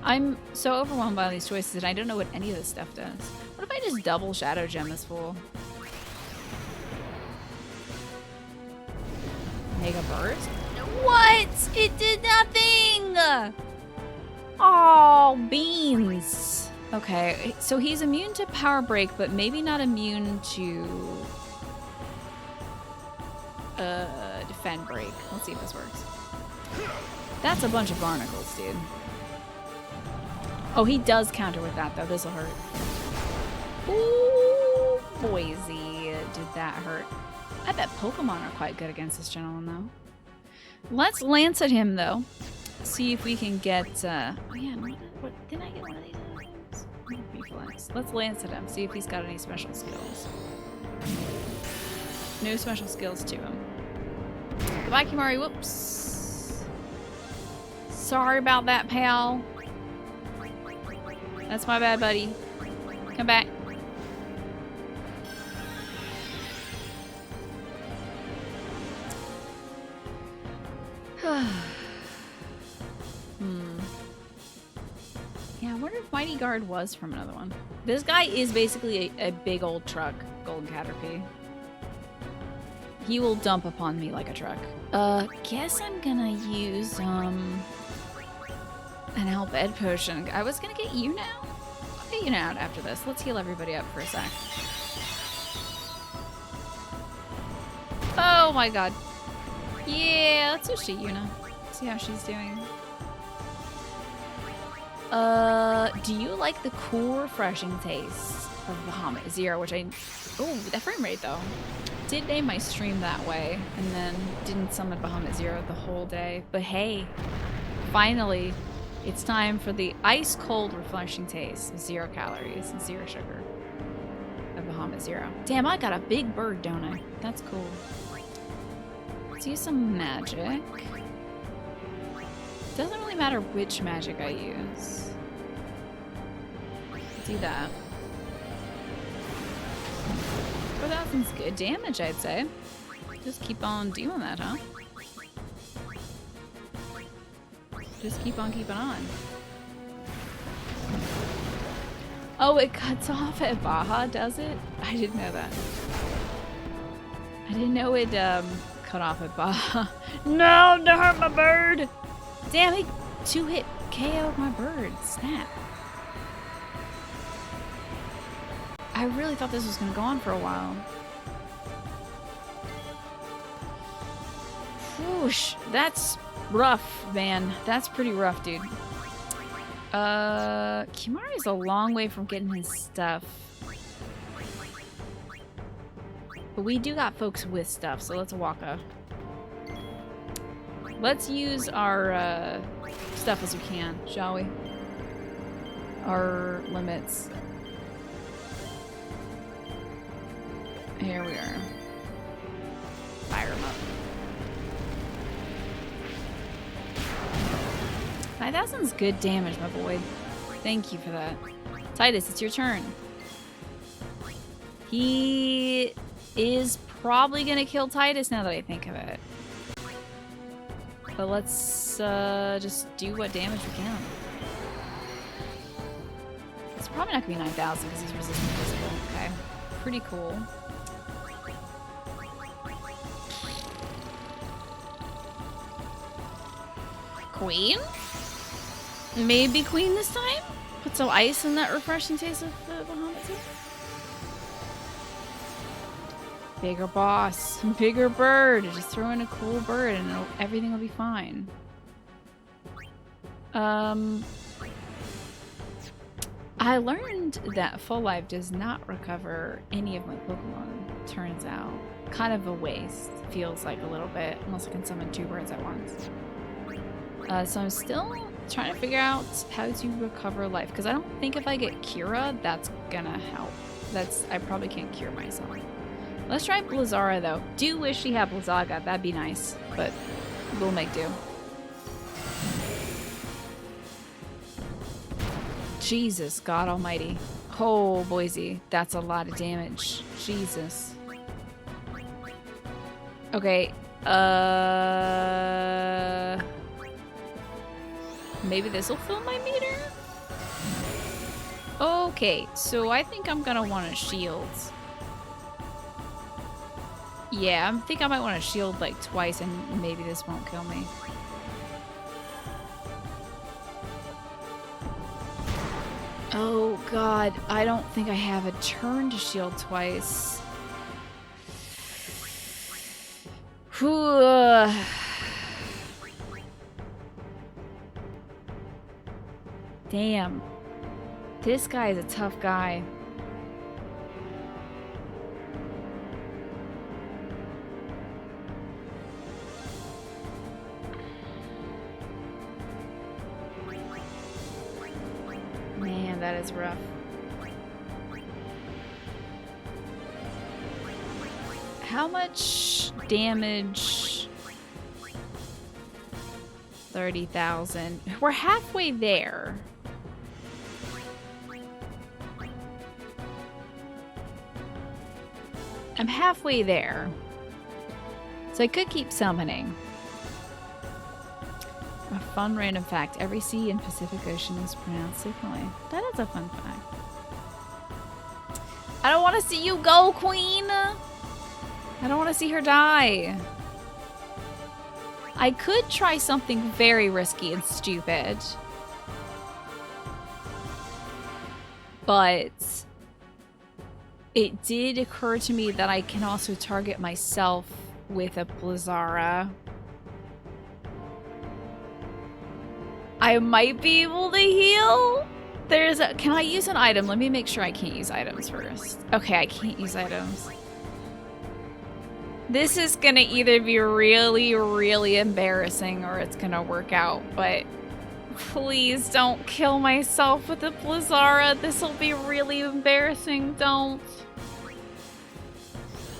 I'm so overwhelmed by these choices and I don't know what any of this stuff does. What if I just double Shadow Gem this fool? Mega Burst? What? It did nothing! Oh, beans. Okay, so he's immune to Power Break, but maybe not immune to Defend Break. Let's see if this works. That's a bunch of barnacles, dude. Oh, he does counter with that, though. This'll hurt. Ooh, Boise. Did that hurt? I bet Pokemon are quite good against this gentleman, though. Let's lance at him, though. See if we can get, oh yeah, what, didn't I get one of these items? Reflex. Let's lance at him, see if he's got any special skills. No special skills to him. Goodbye, Kimari. Whoops. Sorry about that, pal. That's my bad, buddy. Come back. Yeah, I wonder if Mighty Guard was from another one. This guy is basically a big old truck, Golden Caterpie. He will dump upon me like a truck. Guess I'm gonna use, an Help Ed potion. I was gonna get you now. I'll get you now after this. Let's heal everybody up for a sec. Oh my god. Yeah, let's switch to Yuna. See how she's doing. Do you like the cool, refreshing taste of Bahamut Zero, which I... Oh, that frame rate, though. Did name my stream that way, and then didn't summon Bahamut Zero the whole day. But hey, finally, it's time for the ice-cold, refreshing taste. 0 calories and 0 sugar of Bahamut Zero. Damn, I got a big bird, don't I? That's cool. Let's use some magic. Doesn't really matter which magic I use. Let's do that. 4,000's good damage, I'd say. Just keep on doing that, huh? Just keep on keeping on. Oh, it cuts off at Baja, does it? I didn't know that. I didn't know it cut off at Baja. No, don't hurt my bird! Damn, he 2-hit KO'd my bird. Snap. I really thought this was going to go on for a while. Whoosh, that's rough, man. That's pretty rough, dude. Kimari's a long way from getting his stuff. But we do got folks with stuff, so let's walk up. Let's use our stuff as we can, shall we? Our limits. Here we are. Fire them up. 9,000's good damage, my boy. Thank you for that. Titus, it's your turn. He is probably gonna kill Titus now that I think of it. But let's just do what damage we can. It's probably not gonna be 9,000 because he's resistant physical. Okay. Pretty cool. Queen? Maybe queen this time? Put some ice in that refreshing taste of the Bahamut tea? Bigger boss. Bigger bird. Just throw in a cool bird and everything will be fine. I learned that Full Life does not recover any of my Pokemon, turns out. Kind of a waste. Feels like a little bit, unless I can summon 2 birds at once. So I'm still trying to figure out how to recover life, because I don't think if I get Cura, that's gonna help. I probably can't cure myself. Let's try Blizzara though. Do wish she had Blizzaga, that'd be nice, but we'll make do. Jesus, God almighty. Oh, Boise, that's a lot of damage. Jesus. Okay, maybe this will fill my meter? Okay, so I think I'm gonna want a shield. Yeah, I think I might want to shield like twice and maybe this won't kill me. Oh god, I don't think I have a turn to shield twice. Whew. Damn. This guy is a tough guy. Man, that is rough. How much damage? 30,000. We're halfway there. I'm halfway there. So I could keep summoning. A fun random fact. Every sea in Pacific Ocean is pronounced differently. That is a fun fact. I don't want to see you go, Queen! I don't want to see her die. I could try something very risky and stupid. But it did occur to me that I can also target myself with a Blizzara. I might be able to heal. Can I use an item? Let me make sure I can't use items first. Okay, I can't use items. This is gonna either be really, really embarrassing or it's gonna work out, but please don't kill myself with a Blizzara. This will be really embarrassing. Don't.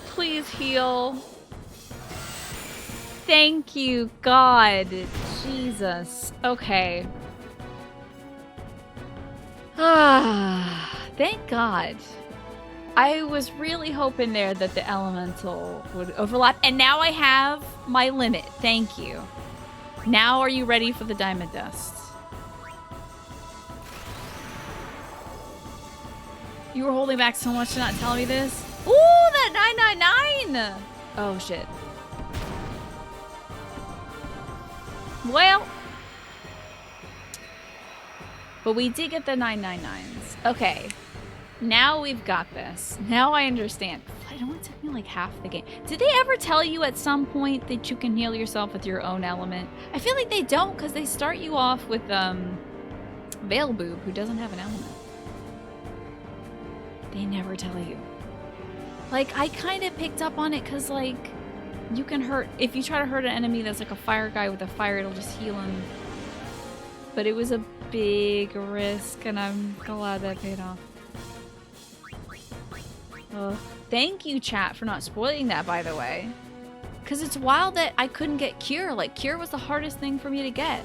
Please heal. Thank you, God. Jesus. Okay. Ah, thank God. I was really hoping there that the elemental would overlap, and now I have my limit. Thank you. Now are you ready for the diamond dust? You were holding back so much to not tell me this? Ooh, that 999! Oh, shit. Well. But we did get the 999s. Okay. Now we've got this. Now I understand. It only took me like half the game. Did they ever tell you at some point that you can heal yourself with your own element? I feel like they don't, because they start you off with Veil Boob, who doesn't have an element. They never tell you. Like, I kind of picked up on it because, like, you can hurt... If you try to hurt an enemy that's like a fire guy with a fire, it'll just heal him. But it was a big risk, and I'm glad that paid off. Oh, thank you, chat, for not spoiling that, by the way. Because it's wild that I couldn't get Cure. Like, Cure was the hardest thing for me to get.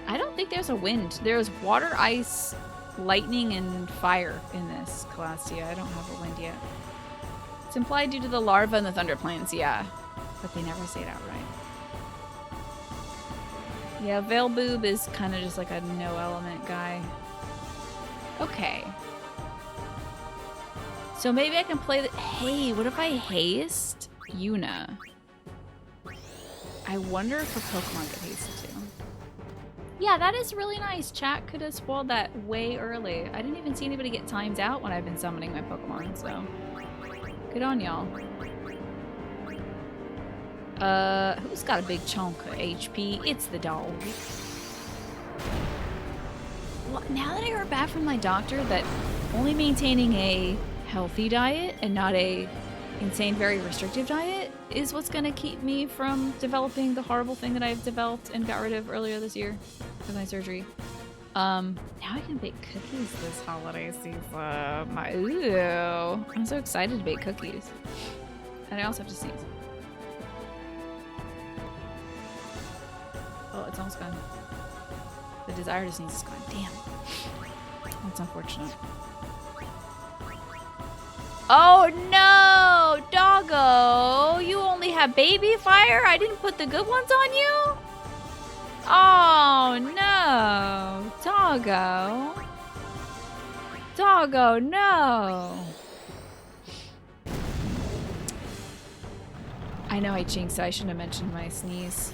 I don't think there's a wind. There's water, ice, lightning, and fire in this class. Yeah, I don't have a wind yet. It's implied due to the larva and the thunder plains, yeah. But they never say it outright. Yeah, Veil Boob is kind of just like a no element guy. Okay. So maybe I can play the... Hey, what if I haste Yuna? I wonder if a Pokemon get hasted too. Yeah, that is really nice. Chat could have spoiled that way early. I didn't even see anybody get timed out when I've been summoning my Pokemon, so... Good on y'all. Who's got a big chunk of HP? It's the dog. Well, now that I heard back from my doctor that only maintaining a healthy diet and not a insane, very restrictive diet is what's gonna keep me from developing the horrible thing that I've developed and got rid of earlier this year with my surgery. Now I can bake cookies this holiday season. Ooh, I'm so excited to bake cookies. And I also have to sneeze. Oh, it's almost gone. The desire to sneeze is gone. Damn. That's unfortunate. Oh no! Doggo! You only have baby fire? I didn't put the good ones on you? Oh no! Doggo! Doggo, no! I know I jinxed. I shouldn't have mentioned my sneeze.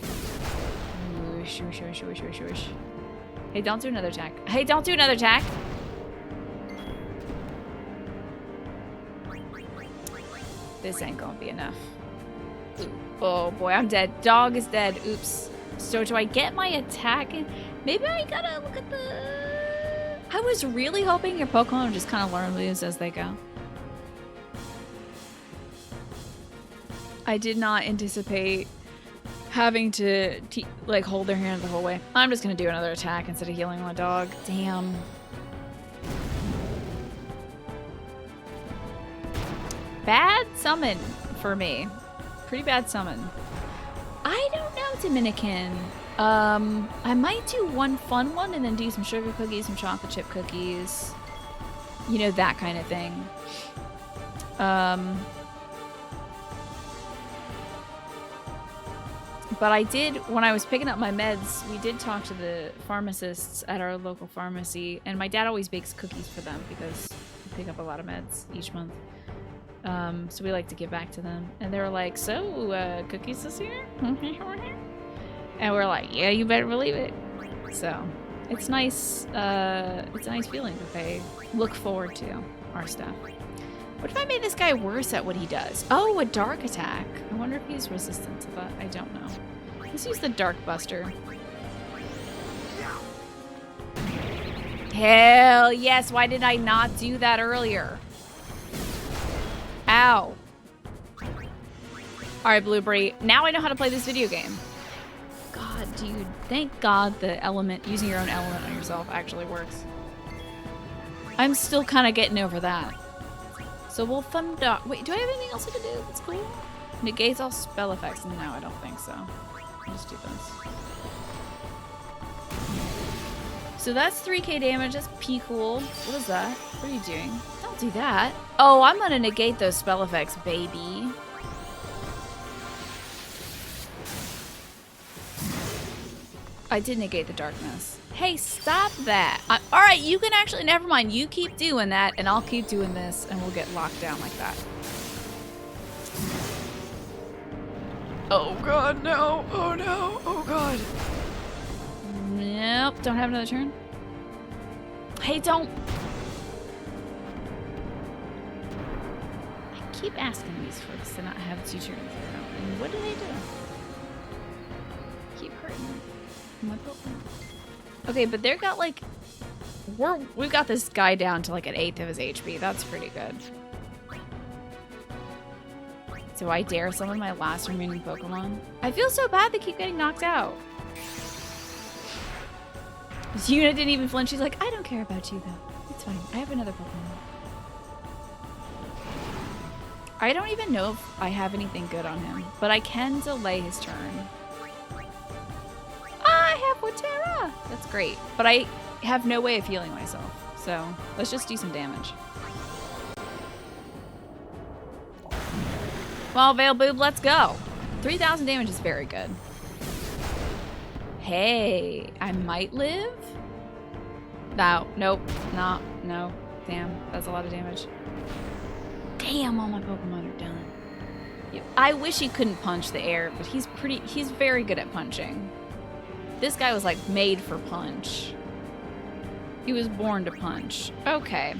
Whoosh, whoosh, whoosh, whoosh, whoosh, whoosh. Hey, don't do another attack. Hey, don't do another attack! This ain't gonna be enough. Oh boy, I'm dead. Dog is dead. Oops. So do I get my attack in? Maybe I gotta look at the... I was really hoping your Pokemon would just kind of learn moves as they go. I did not anticipate having to like hold their hand the whole way. I'm just gonna do another attack instead of healing my dog. Damn. Bad summon for me. Pretty bad summon. I don't know, Dominican. I might do one fun one and then do some sugar cookies, some chocolate chip cookies. You know, that kind of thing. But I did, when I was picking up my meds, we did talk to the pharmacists at our local pharmacy, and my dad always bakes cookies for them because we pick up a lot of meds each month. So we like to give back to them. And they were like, so, cookies this year? And we're like, yeah, you better believe it. So, it's nice, it's a nice feeling that they look forward to our stuff. What if I made this guy worse at what he does? Oh, a dark attack. I wonder if he's resistant to that. I don't know. Let's use the Dark Buster. Hell yes, why did I not do that earlier? Ow. Alright, Blueberry. Now I know how to play this video game. God, dude. Thank God the element, using your own element on yourself actually works. I'm still kind of getting over that. So we'll thunder. Wait, do I have anything else I can do? That's cool. Negates all spell effects. No, I don't think so. I'll just do this. So that's 3k damage. That's cool. What is that? What are you doing? Don't do that. Oh, I'm gonna negate those spell effects, baby. I did negate the darkness. Hey, stop that. Alright, you can actually, never mind. You keep doing that, and I'll keep doing this, and we'll get locked down like that. Oh god, no. Oh no. Oh god. Nope, don't have another turn. Hey, don't. keep asking these folks to not have tutorials around. And what do they do? Keep hurting my Pokemon. Okay, but they've got like we've got this guy down to like an 1/8 of his HP. That's pretty good. So I dare summon my last remaining Pokemon. I feel so bad they keep getting knocked out. Yuna didn't even flinch. She's like, I don't care about you though. It's fine. I have another Pokemon. I don't even know if I have anything good on him, but I can delay his turn. I have Watera! That's great. But I have no way of healing myself. So let's just do some damage. Well, Veil Boob, let's go. 3,000 damage is very good. Hey, I might live? No, nope, no. Damn, that's a lot of damage. Damn, all my Pokemon are done. I wish he couldn't punch the air, but he's very good at punching. This guy was like made for punch. He was born to punch. Okay.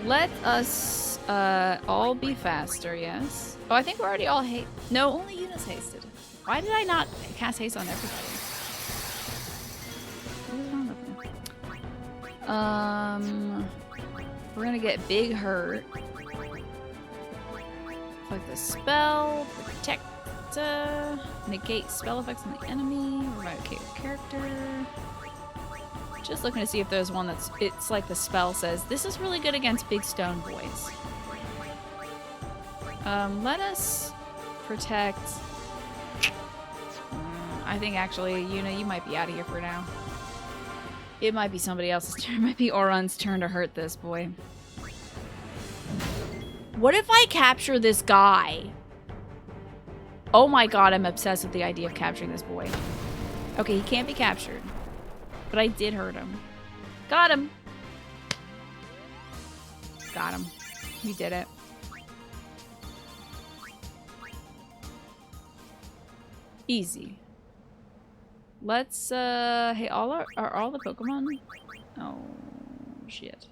Let us all be faster, yes. Oh, I think we're already all no, only Yuna's hasted. Why did I not cast haste on everybody? What is wrong with me? We're gonna get big hurt. Like the spell, protect, negate spell effects on the enemy, eradicate character. Just looking to see if there's one it's like the spell says, this is really good against big stone boys. Let us protect. I think actually, Yuna, you might be out of here for now. It might be somebody else's turn. It might be Oron's turn to hurt this boy. What if I capture this guy? Oh my god, I'm obsessed with the idea of capturing this boy. Okay, he can't be captured. But I did hurt him. Got him. Got him. We did it. Easy. Let's, hey, are all the Pokemon? Oh, shit.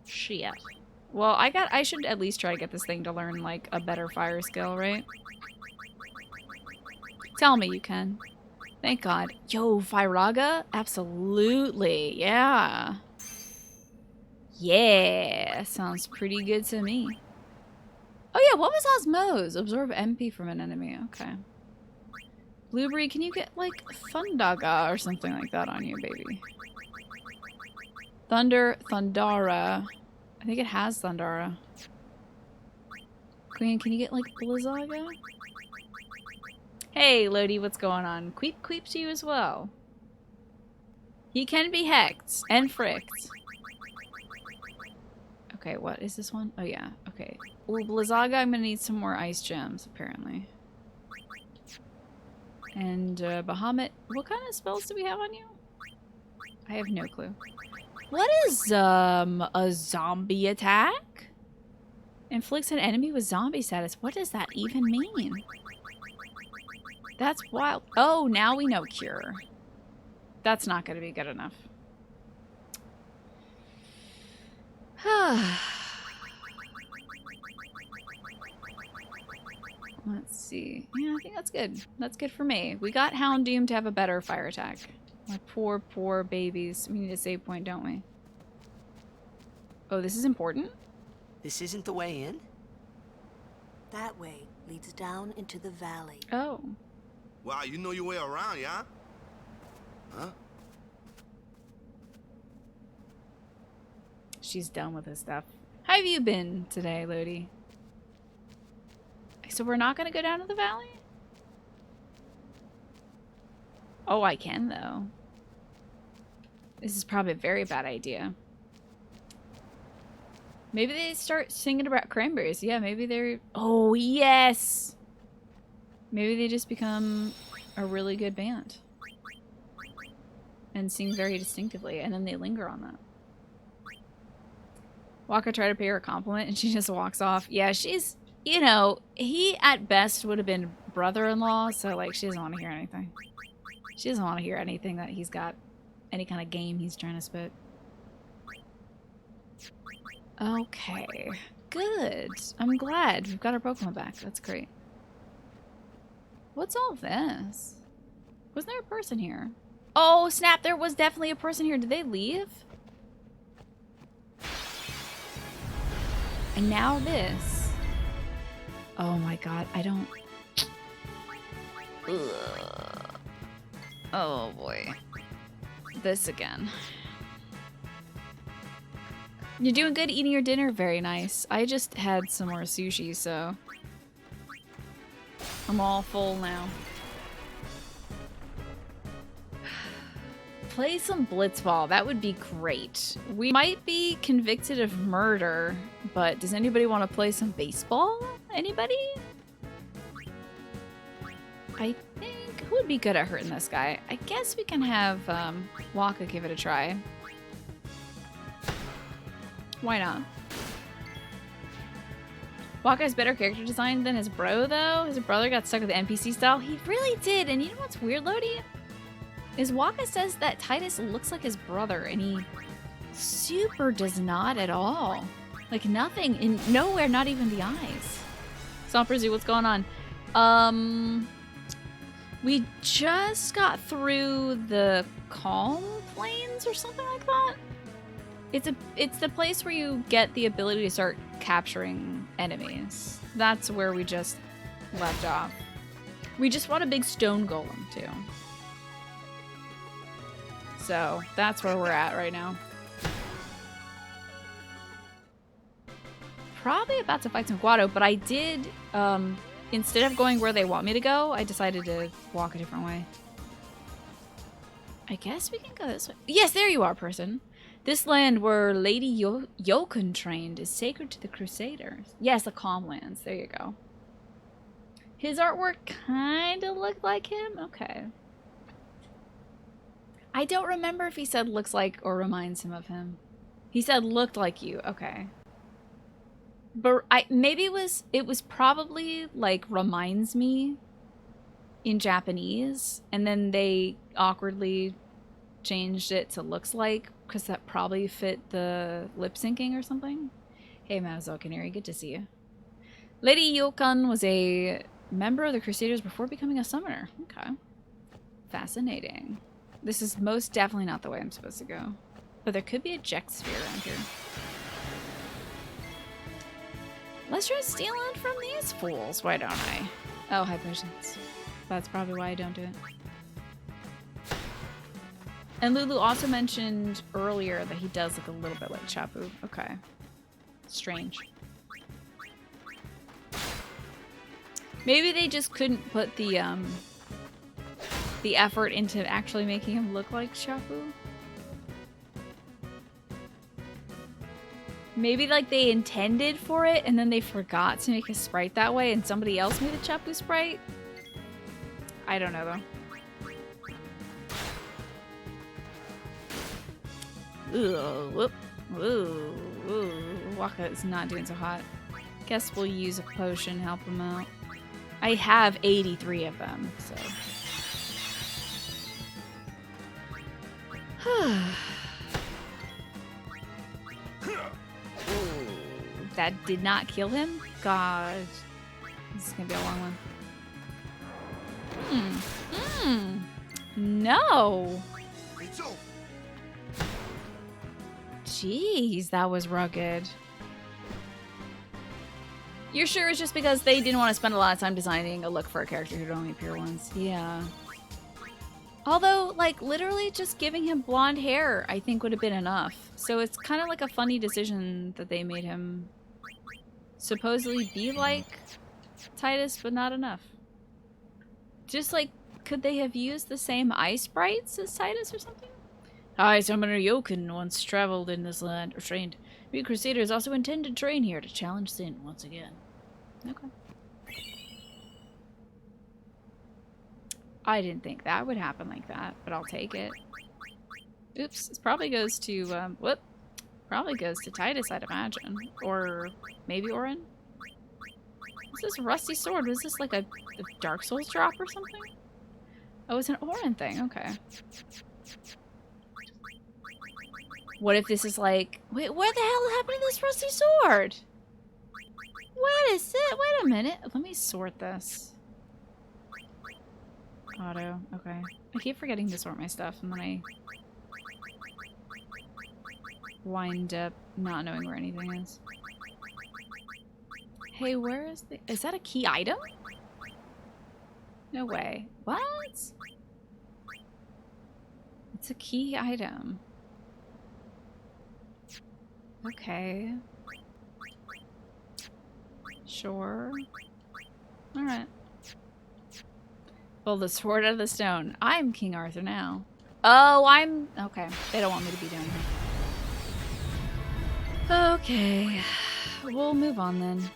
Shit. Well, I should at least try to get this thing to learn, like, a better fire skill, right? Tell me you can. Thank God. Yo, Firaga? Absolutely. Yeah. Yeah. Sounds pretty good to me. Oh yeah, what was Osmose? Absorb MP from an enemy. Okay. Blueberry, can you get, like, Thundaga or something like that on you, baby? Thundara. I think it has Thundara. Queen, can you get, like, Blizzaga? Hey, Lodi, what's going on? Queep to you as well. He can be hecked and fricked. Okay, what is this one? Oh, yeah. Okay. Well, Blizzaga, I'm gonna need some more ice gems, apparently. And, Bahamut, what kind of spells do we have on you? I have no clue. What is, a zombie attack? Inflicts an enemy with zombie status. What does that even mean? That's wild. Oh, now we know cure. That's not going to be good enough. Let's see. Yeah, I think that's good. That's good for me. We got Houndoom to have a better fire attack. My poor, poor babies. We need a save point, don't we? Oh, this is important? This isn't the way in? That way leads down into the valley. Oh. Wow, you know your way around, yeah? Huh? She's done with this stuff. How have you been today, Lodi? So we're not going to go down to the valley? Oh, I can, though. This is probably a very bad idea. Maybe they start singing about cranberries. Yeah, maybe they're... Oh, yes! Maybe they just become a really good band. And sing very distinctively, and then they linger on that. Waka tried to pay her a compliment, and she just walks off. Yeah, she's... You know, he at best would have been brother-in-law, so, like, she doesn't want to hear anything. She doesn't want to hear anything that he's got, any kind of game he's trying to spit. Okay. Good. I'm glad. We've got our Pokemon back. That's great. What's all this? Wasn't there a person here? Oh, snap. There was definitely a person here. Did they leave? And now this. Oh my god. I don't... Ugh. Oh boy. This again. You're doing good eating your dinner? Very nice. I just had some more sushi, so... I'm all full now. Play some Blitzball. That would be great. We might be convicted of murder, but does anybody want to play some baseball? Anybody? I think... Who would be good at hurting this guy? I guess we can have Waka give it a try. Why not? Waka has better character design than his bro, though. His brother got stuck with the NPC style. He really did. And you know what's weird, Lodi? Is Waka says that Titus looks like his brother, and he super does not at all. Like nothing, in nowhere, not even the eyes. Somper Zoo, what's going on? We just got through the Calm Plains or something like that. It's the place where you get the ability to start capturing enemies. That's where we just left off. We just fought a big stone golem too. So that's where we're at right now. Probably about to fight some Guado, but I did, instead of going where they want me to go, I decided to walk a different way. I guess we can go this way. Yes, there you are, person. This land where Lady Yokun trained is sacred to the Crusaders. Yes, the Calm Lands. There you go. His artwork kind of looked like him? Okay. I don't remember if he said looks like or reminds him of him. He said looked like you. Okay. But maybe it was probably like reminds me in Japanese, and then they awkwardly changed it to looks like, because that probably fit the lip syncing or something. Hey, Mazo Canary, good to see you. Lady Yokun was a member of the Crusaders before becoming a summoner. Okay. Fascinating. This is most definitely not the way I'm supposed to go. But there could be a Jecht sphere around here. Let's try stealing from these fools. Why don't I? Oh, high potions. That's probably why I don't do it. And Lulu also mentioned earlier that he does look a little bit like Chapu. Okay. Strange. Maybe they just couldn't put the effort into actually making him look like Chapu. Maybe like they intended for it and then they forgot to make a sprite that way and somebody else made a Chapu sprite. I don't know though. Ooh, whoop. Ooh, ooh. Waka is not doing so hot. Guess we'll use a potion, help him out. I have 83 of them, so. Ooh, that did not kill him? God. This is gonna be a long one. No! Jeez, that was rugged. You're sure it's just because they didn't want to spend a lot of time designing a look for a character who'd only appear once? Yeah. Although, like, literally just giving him blonde hair, I think would have been enough. So it's kind of like a funny decision that they made him supposedly be like Titus, but not enough. Just like, could they have used the same eye sprites as Titus or something? I, Summoner Yokun, once traveled in this land, or trained. We Crusaders also intend to train here to challenge sin once again. Okay. I didn't think that would happen like that, but I'll take it. Oops, this probably goes to, whoop. Probably goes to Titus, I'd imagine. Or maybe Orin? What's this rusty sword? Was this like a Dark Souls drop or something? Oh, it's an Orin thing, okay. What if this is like... Wait, where the hell happened to this rusty sword? What is it? Wait a minute. Let me sort this. Auto. Okay. I keep forgetting to sort my stuff, and then I wind up not knowing where anything is. Hey, where is the... Is that a key item? No way. What? It's a key item. Okay. Sure. Alright. Well, the sword out of the stone. I'm King Arthur now. Oh, I'm... Okay. They don't want me to be down here. Okay. We'll move on then.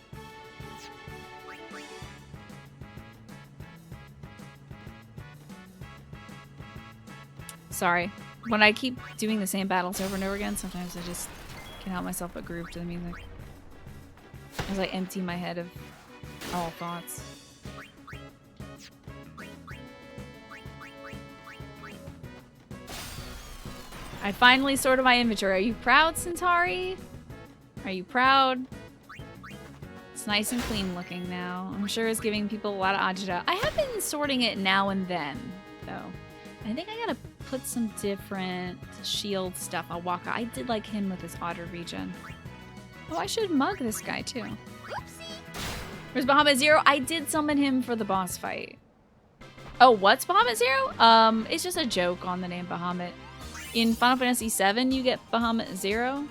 Sorry. When I keep doing the same battles over and over again, sometimes I just can't help myself but groove to the music. As I empty my head of all thoughts. I finally sorted my inventory. Are you proud, Centauri? Are you proud? It's nice and clean looking now. I'm sure it's giving people a lot of agita. I have been sorting it now and then, though. I think I gotta put some different shield stuff on Waka. I did like him with his otter regen. Oh, I should mug this guy too. Where's Bahamut Zero? I did summon him for the boss fight. Oh, what's Bahamut Zero? It's just a joke on the name Bahamut. In Final Fantasy VII, you get Bahamut Zero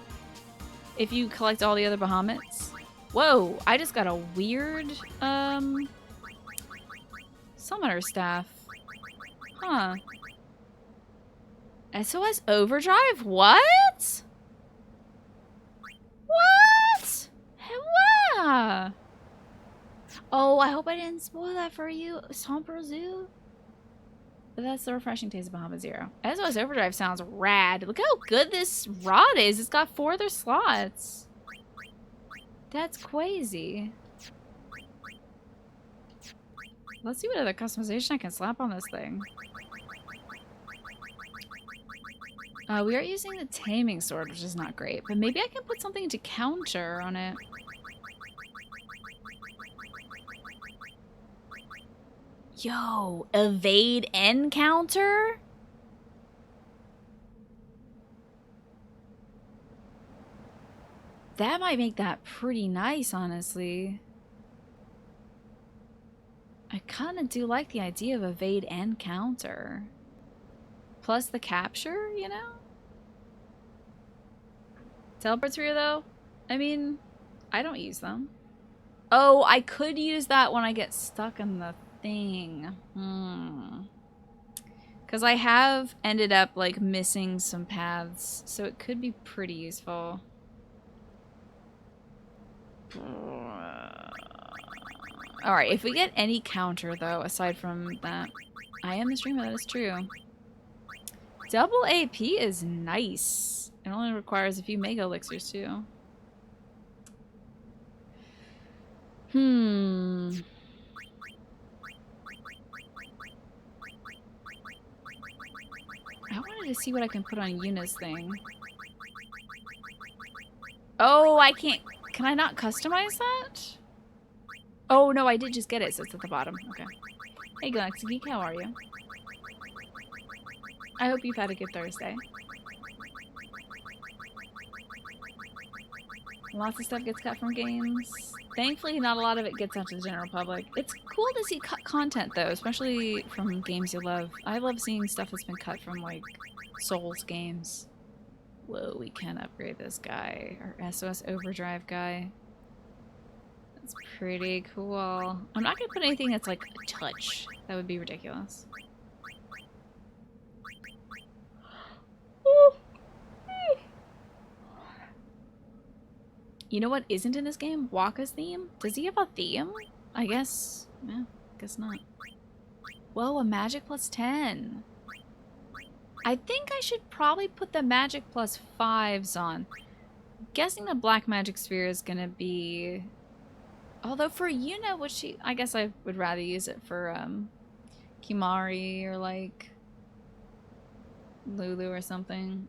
if you collect all the other Bahamuts. Whoa, I just got a weird, summoner staff. Huh. SOS Overdrive? What? What? Wow. Oh, I hope I didn't spoil that for you, Somper Zoo. But that's the refreshing taste of Bahamut Zero. SOS Overdrive sounds rad. Look how good this rod is. It's got 4 other slots. That's crazy. Let's see what other customization I can slap on this thing. We are using the taming sword, which is not great. But maybe I can put something to counter on it. Yo, evade and counter? That might make that pretty nice, honestly. I kind of do like the idea of evade and counter. Plus the capture, you know? Teleports here, though? I mean, I don't use them. Oh, I could use that when I get stuck in the thing. Because I have ended up, like, missing some paths, so it could be pretty useful. Alright, if we get any counter, though, aside from that, I am the streamer, that is true. Double AP is nice. It only requires a few mega elixirs, too. I wanted to see what I can put on Yuna's thing. Oh, I can't... Can I not customize that? Oh, no, I did just get it, so it's at the bottom. Okay. Hey, Galaxy Geek, how are you? I hope you've had a good Thursday. Lots of stuff gets cut from games. Thankfully, not a lot of it gets out to the general public. It's cool to see cut content, though, especially from games you love. I love seeing stuff that's been cut from, like, Souls games. Whoa, we can upgrade this guy. Our SOS Overdrive guy. That's pretty cool. I'm not going to put anything that's, like, a touch. That would be ridiculous. You know what isn't in this game? Waka's theme? Does he have a theme? I guess... Yeah, guess not. Whoa, a magic plus 10. I think I should probably put the magic plus 5s on. I'm guessing the black magic sphere is gonna be... Although for Yuna, would she... I guess I would rather use it for, Kimari or, like... Lulu or something.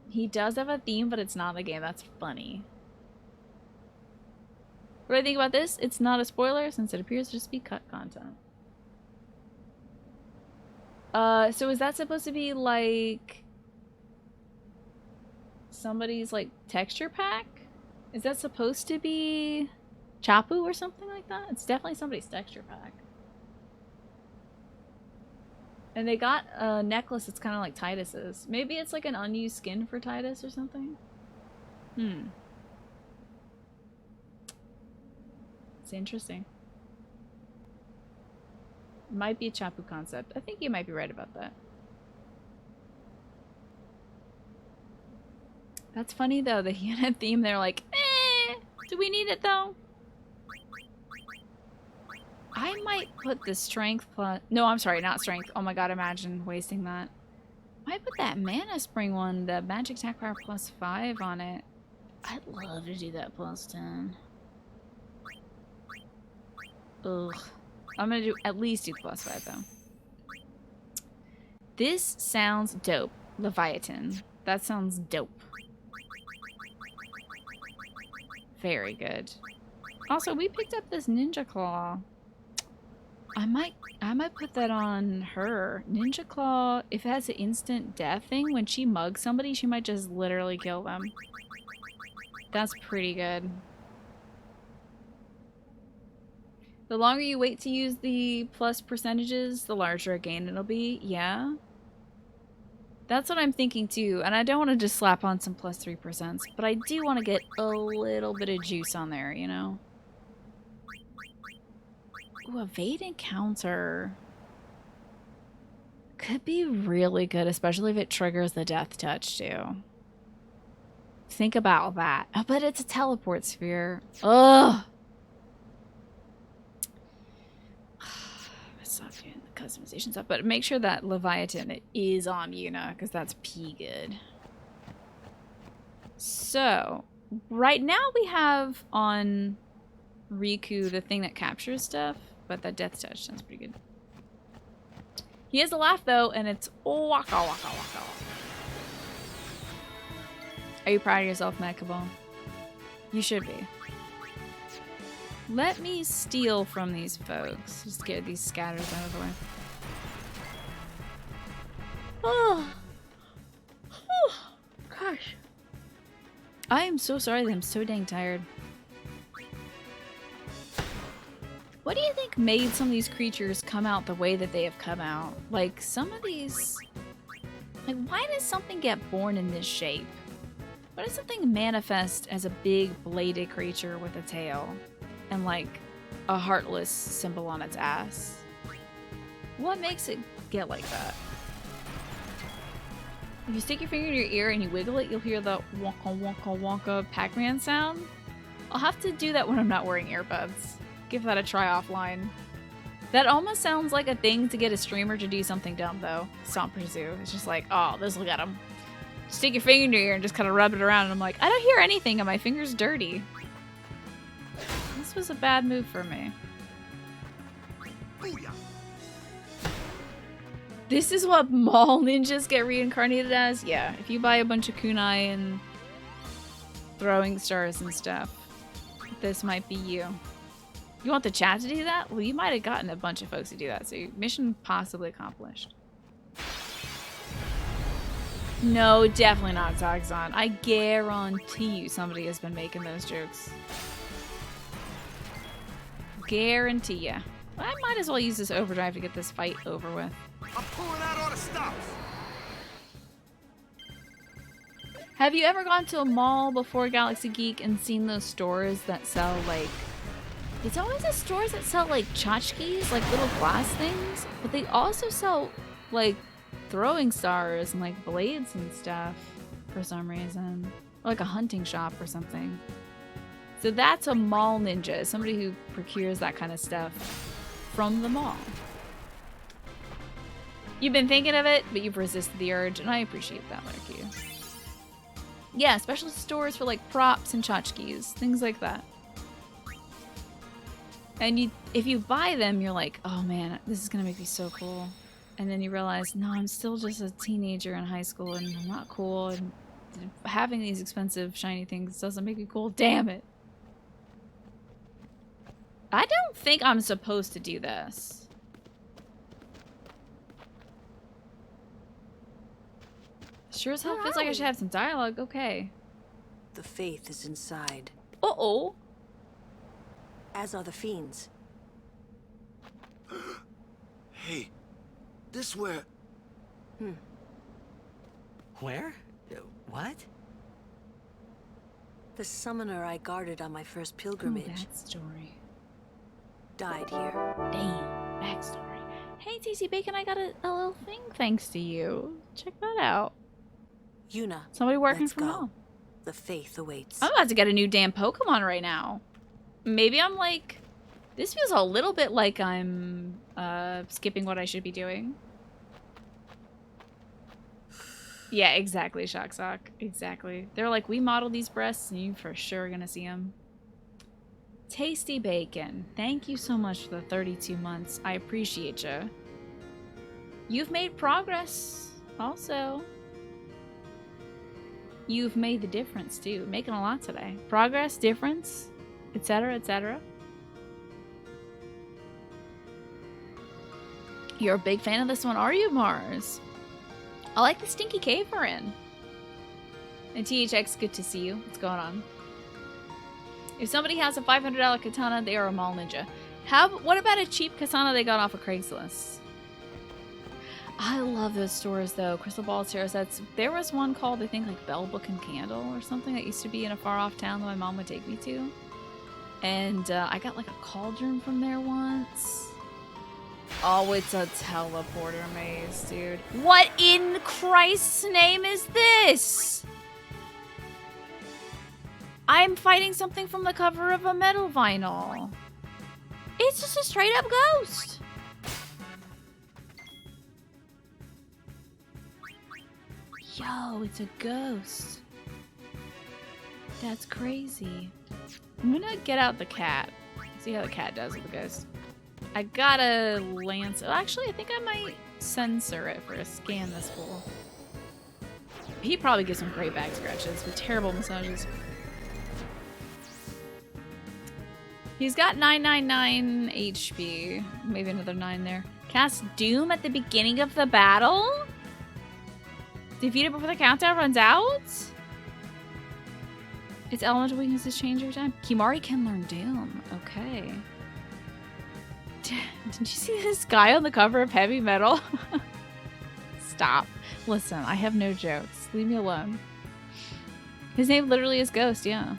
He does have a theme, but it's not in the game. That's funny. What do I think about this? It's not a spoiler since it appears to just be cut content. So is that supposed to be like somebody's like texture pack? Is that supposed to be Chapu or something like that? It's definitely somebody's texture pack. And they got a necklace that's kind of like Titus's. Maybe it's like an unused skin for Titus or something? It's interesting. Might be a Chapu concept. I think you might be right about that. That's funny though, the Hyuna theme, they're like, do we need it though? I might put the strength plus... No, I'm sorry, not strength. Oh my god, imagine wasting that. I might put that mana spring one, the magic attack power plus 5 on it. I'd love to do that plus 10. Ugh. I'm gonna do at least do plus 5 though. This sounds dope. Leviathan. That sounds dope. Very good. Also, we picked up this ninja claw. I might put that on her. Ninja claw, if it has an instant death thing, when she mugs somebody, she might just literally kill them. That's pretty good. The longer you wait to use the plus percentages, the larger a gain it'll be. Yeah. That's what I'm thinking too. And I don't want to just slap on some plus 3%, but I do want to get a little bit of juice on there, you know? Ooh, evade encounter. Could be really good, especially if it triggers the death touch too. Think about that. Oh, but it's a teleport sphere. Ugh. Stop doing the customization stuff, but make sure that Leviathan is on Yuna, because that's pee good. So, right now we have on Riku the thing that captures stuff, but that death touch sounds pretty good. He has a laugh though, and it's waka waka waka. Are you proud of yourself, Macabon? You should be. Let me steal from these folks. Just get these scatters out of the way. Oh. Oh. Gosh. I am so sorry that I'm so dang tired. What do you think made some of these creatures come out the way that they have come out? Like, some of these... Like, why does something get born in this shape? Why does something manifest as a big bladed creature with a tail? And like a heartless symbol on its ass. What makes it get like that? If you stick your finger in your ear and you wiggle it, you'll hear the wonka wonka wonka Pac-Man sound. I'll have to do that when I'm not wearing earbuds. Give that a try offline. That almost sounds like a thing to get a streamer to do something dumb though. Stomp Zoo. It's just like, oh, let's look at him. Stick your finger in your ear and just kind of rub it around and I'm like, I don't hear anything and my finger's dirty. This was a bad move for me. This is what mall ninjas get reincarnated as? Yeah, if you buy a bunch of kunai and throwing stars and stuff, this might be you. You want the chat to do that? Well, you might have gotten a bunch of folks to do that, so mission possibly accomplished. No, definitely not Zaxxon. I guarantee you somebody has been making those jokes. Guarantee ya. Well, I might as well use this overdrive to get this fight over with. I'm pulling out all the stops. Have you ever gone to a mall before Galaxy Geek and seen those stores that sell like... It's always the stores that sell like tchotchkes, like little glass things, but they also sell like throwing stars and like blades and stuff for some reason. Or like a hunting shop or something. So that's a mall ninja, somebody who procures that kind of stuff from the mall. You've been thinking of it, but you've resisted the urge, and I appreciate that, like you. Yeah, especially stores for like props and tchotchkes, things like that. And if you buy them, you're like, oh man, this is gonna make me so cool. And then you realize, no, I'm still just a teenager in high school, and I'm not cool, and having these expensive shiny things doesn't make me cool. Damn it. I don't think I'm supposed to do this. Sure as hell feels like I should have some dialogue. Okay. The faith is inside. Uh-oh. As are the fiends. Hey, this where... Where? What? The summoner I guarded on my first Ooh, pilgrimage backstory. died here. Damn, backstory. Hey, TC Bacon, I got a little thing thanks to you. Check that out. Yuna, Somebody working let's from go. home. The faith awaits. I'm about to get a new damn Pokemon right now. Maybe I'm like... This feels a little bit like I'm skipping what I should be doing. Yeah, exactly, Shocksock. Exactly. They're like, we modeled these breasts and you for sure gonna see them. Tasty Bacon. Thank you so much for the 32 months. I appreciate you. You've made progress also. You've made the difference too. Making a lot today. Progress, difference, etc., etc. You're a big fan of this one, are you, Mars? I like the stinky cave we're in. And THX, good to see you. What's going on? If somebody has a $500 katana, they are a mall ninja. What about a cheap katana they got off of Craigslist? I love those stores though. Crystal Ball tarot sets. There was one called, I think, like Bell Book and Candle or something that used to be in a far off town that my mom would take me to. And I got like a cauldron from there once. Oh, it's a teleporter maze, dude. What in Christ's name is this? I'm fighting something from the cover of a metal vinyl. It's just a straight up ghost. Yo, it's a ghost. That's crazy. I'm gonna get out the cat. See how the cat does with the ghost. I gotta lance. Actually, I think I might censor it for a scan this fool. He probably gives some great back scratches with terrible massages. He's got 999 HP. Maybe another 9 there. Cast Doom at the beginning of the battle? Defeat it before the countdown runs out? Its elemental weaknesses change every time. Kimari can learn Doom. Okay. Did you see this guy on the cover of Heavy Metal? Stop. Listen, I have no jokes. Leave me alone. His name literally is Ghost, yeah.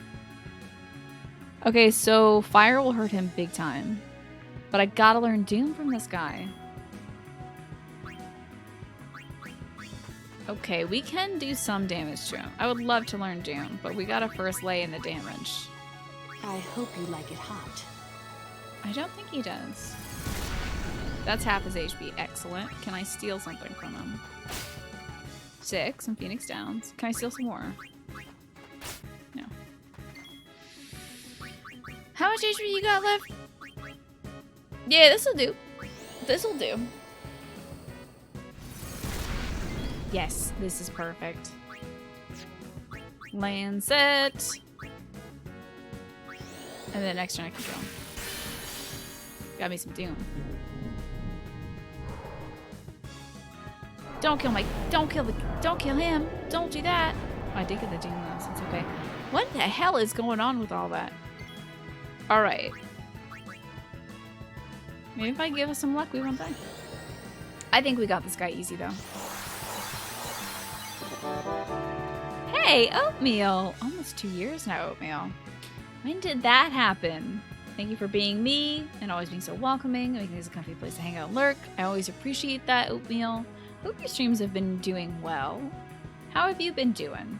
Okay, so fire will hurt him big time. But I gotta learn Doom from this guy. Okay, we can do some damage to him. I would love to learn Doom, but we gotta first lay in the damage. I hope you like it hot. I don't think he does. That's half his HP. Excellent. Can I steal something from him? 6 and Phoenix Downs. Can I steal some more? No. How much HP you got left? Yeah, this'll do. This'll do. Yes, this is perfect. Lancet. And then next turn I can kill him. Got me some Doom. Don't kill don't kill him. Don't do that. Oh, I did get the Doom though, so it's okay. What the hell is going on with all that? Alright. Maybe if I give us some luck, we won't die. I think we got this guy easy though. Hey, Oatmeal! Almost 2 years now, Oatmeal. When did that happen? Thank you for being me and always being so welcoming, making this a comfy place to hang out and lurk. I always appreciate that, Oatmeal. Hope your streams have been doing well. How have you been doing?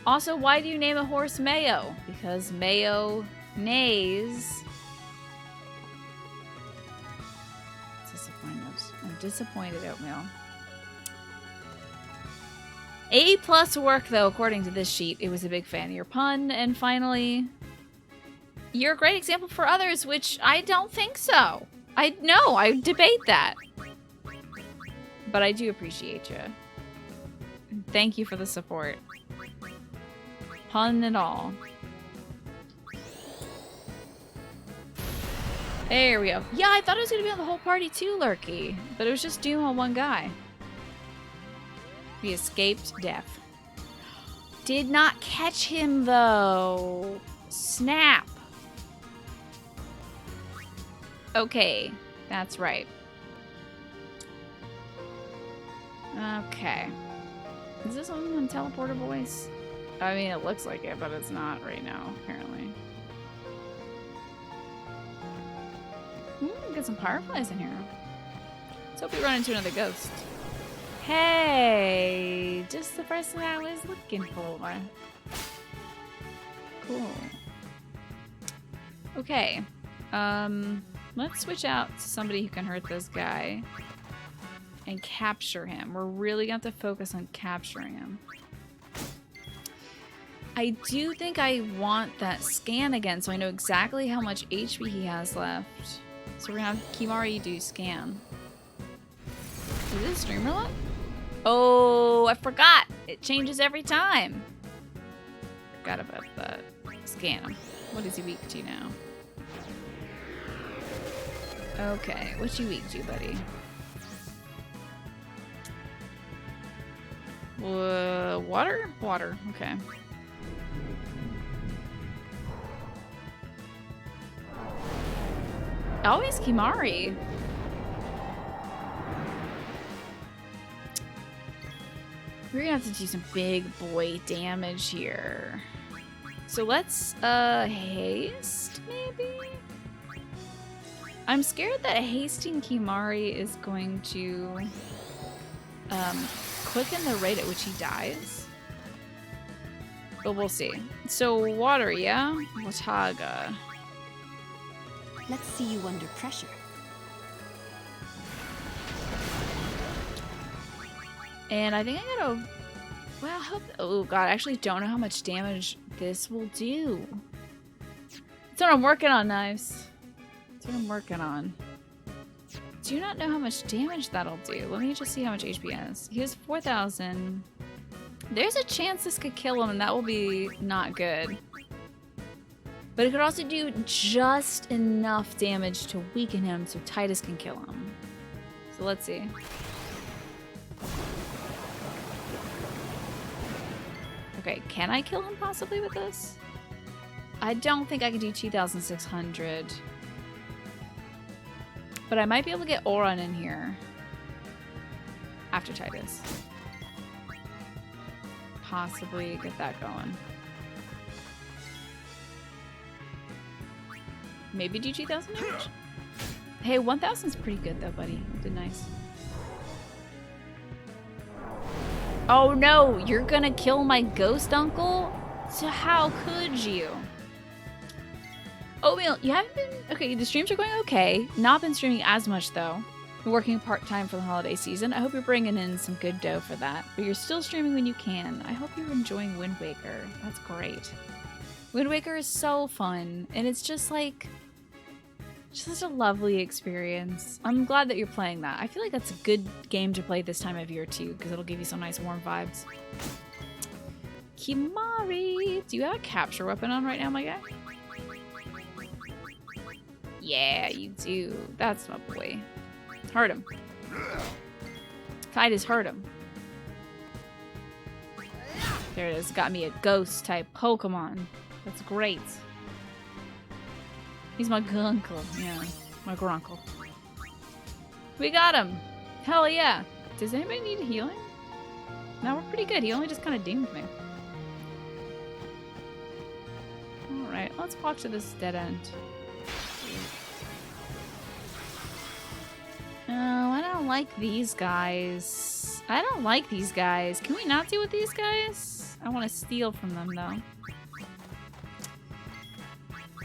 Also, why do you name a horse Mayo? Because Mayo neighs. I'm disappointed, Oatmeal. A+ work, though, according to this sheet. It was a big fan of your pun. And finally, you're a great example for others, which I don't think so. I debate that. But I do appreciate you. Thank you for the support. Pun and all. There we go. Yeah, I thought it was going to be on the whole party too, Lurky. But it was just Doom on one guy. We escaped death. Did not catch him, though. Snap. Okay, that's right. Okay. Is this on teleporter voice? I mean, it looks like it, but it's not right now, apparently. Get some fireflies in here. Let's hope we run into another ghost. Hey! Just the person I was looking for. Cool. Okay. Let's switch out to somebody who can hurt this guy. And capture him. We're really going to have to focus on capturing him. I do think I want that scan again, so I know exactly how much HP he has left. So we're gonna have Kimari do scan. Is this streamer lock? Oh, I forgot! It changes every time. Forgot about that. Scan him. What is he weak to now? Okay, what's you weak to, buddy? Water? Water, okay. Always Kimari. We're gonna have to do some big boy damage here. So let's, haste, maybe? I'm scared that hasting Kimari is going to, quicken the rate at which he dies. But we'll see. So, water, yeah? Wataga. Let's see you under pressure. And I think I gotta... Well, I hope... Oh, God, I actually don't know how much damage this will do. That's what I'm working on, Knives. That's what I'm working on. Do not know how much damage that'll do. Let me just see how much HP he has. He has 4,000. There's a chance this could kill him, and that will be not good. But it could also do just enough damage to weaken him so Titus can kill him. So let's see. Okay, can I kill him possibly with this? I don't think I can do 2,600. But I might be able to get Oron in here. After Titus. Possibly get that going. Maybe do 2,000 damage? Hey, 1,000 is pretty good though, buddy. You did nice. Oh no, you're gonna kill my ghost uncle? So how could you? Oatmeal, you haven't been... Okay, the streams are going okay. Not been streaming as much though. You're working part-time for the holiday season. I hope you're bringing in some good dough for that. But you're still streaming when you can. I hope you're enjoying Wind Waker. That's great. Wind Waker is so fun. And it's just like... such a lovely experience. I'm glad that you're playing that. I feel like that's a good game to play this time of year too, because it'll give you some nice warm vibes. Kimari! Do you have a capture weapon on right now, my guy? Yeah, you do. That's my boy. Hurt him. Titus, hurt him. There it is. Got me a ghost type Pokemon. That's great. He's my grunkle. Yeah, my grunkle. We got him. Hell yeah. Does anybody need healing? No, we're pretty good. He only just kind of doomed me. Alright, let's walk to this dead end. Oh, I don't like these guys. I don't like these guys. Can we not deal with these guys? I want to steal from them, though.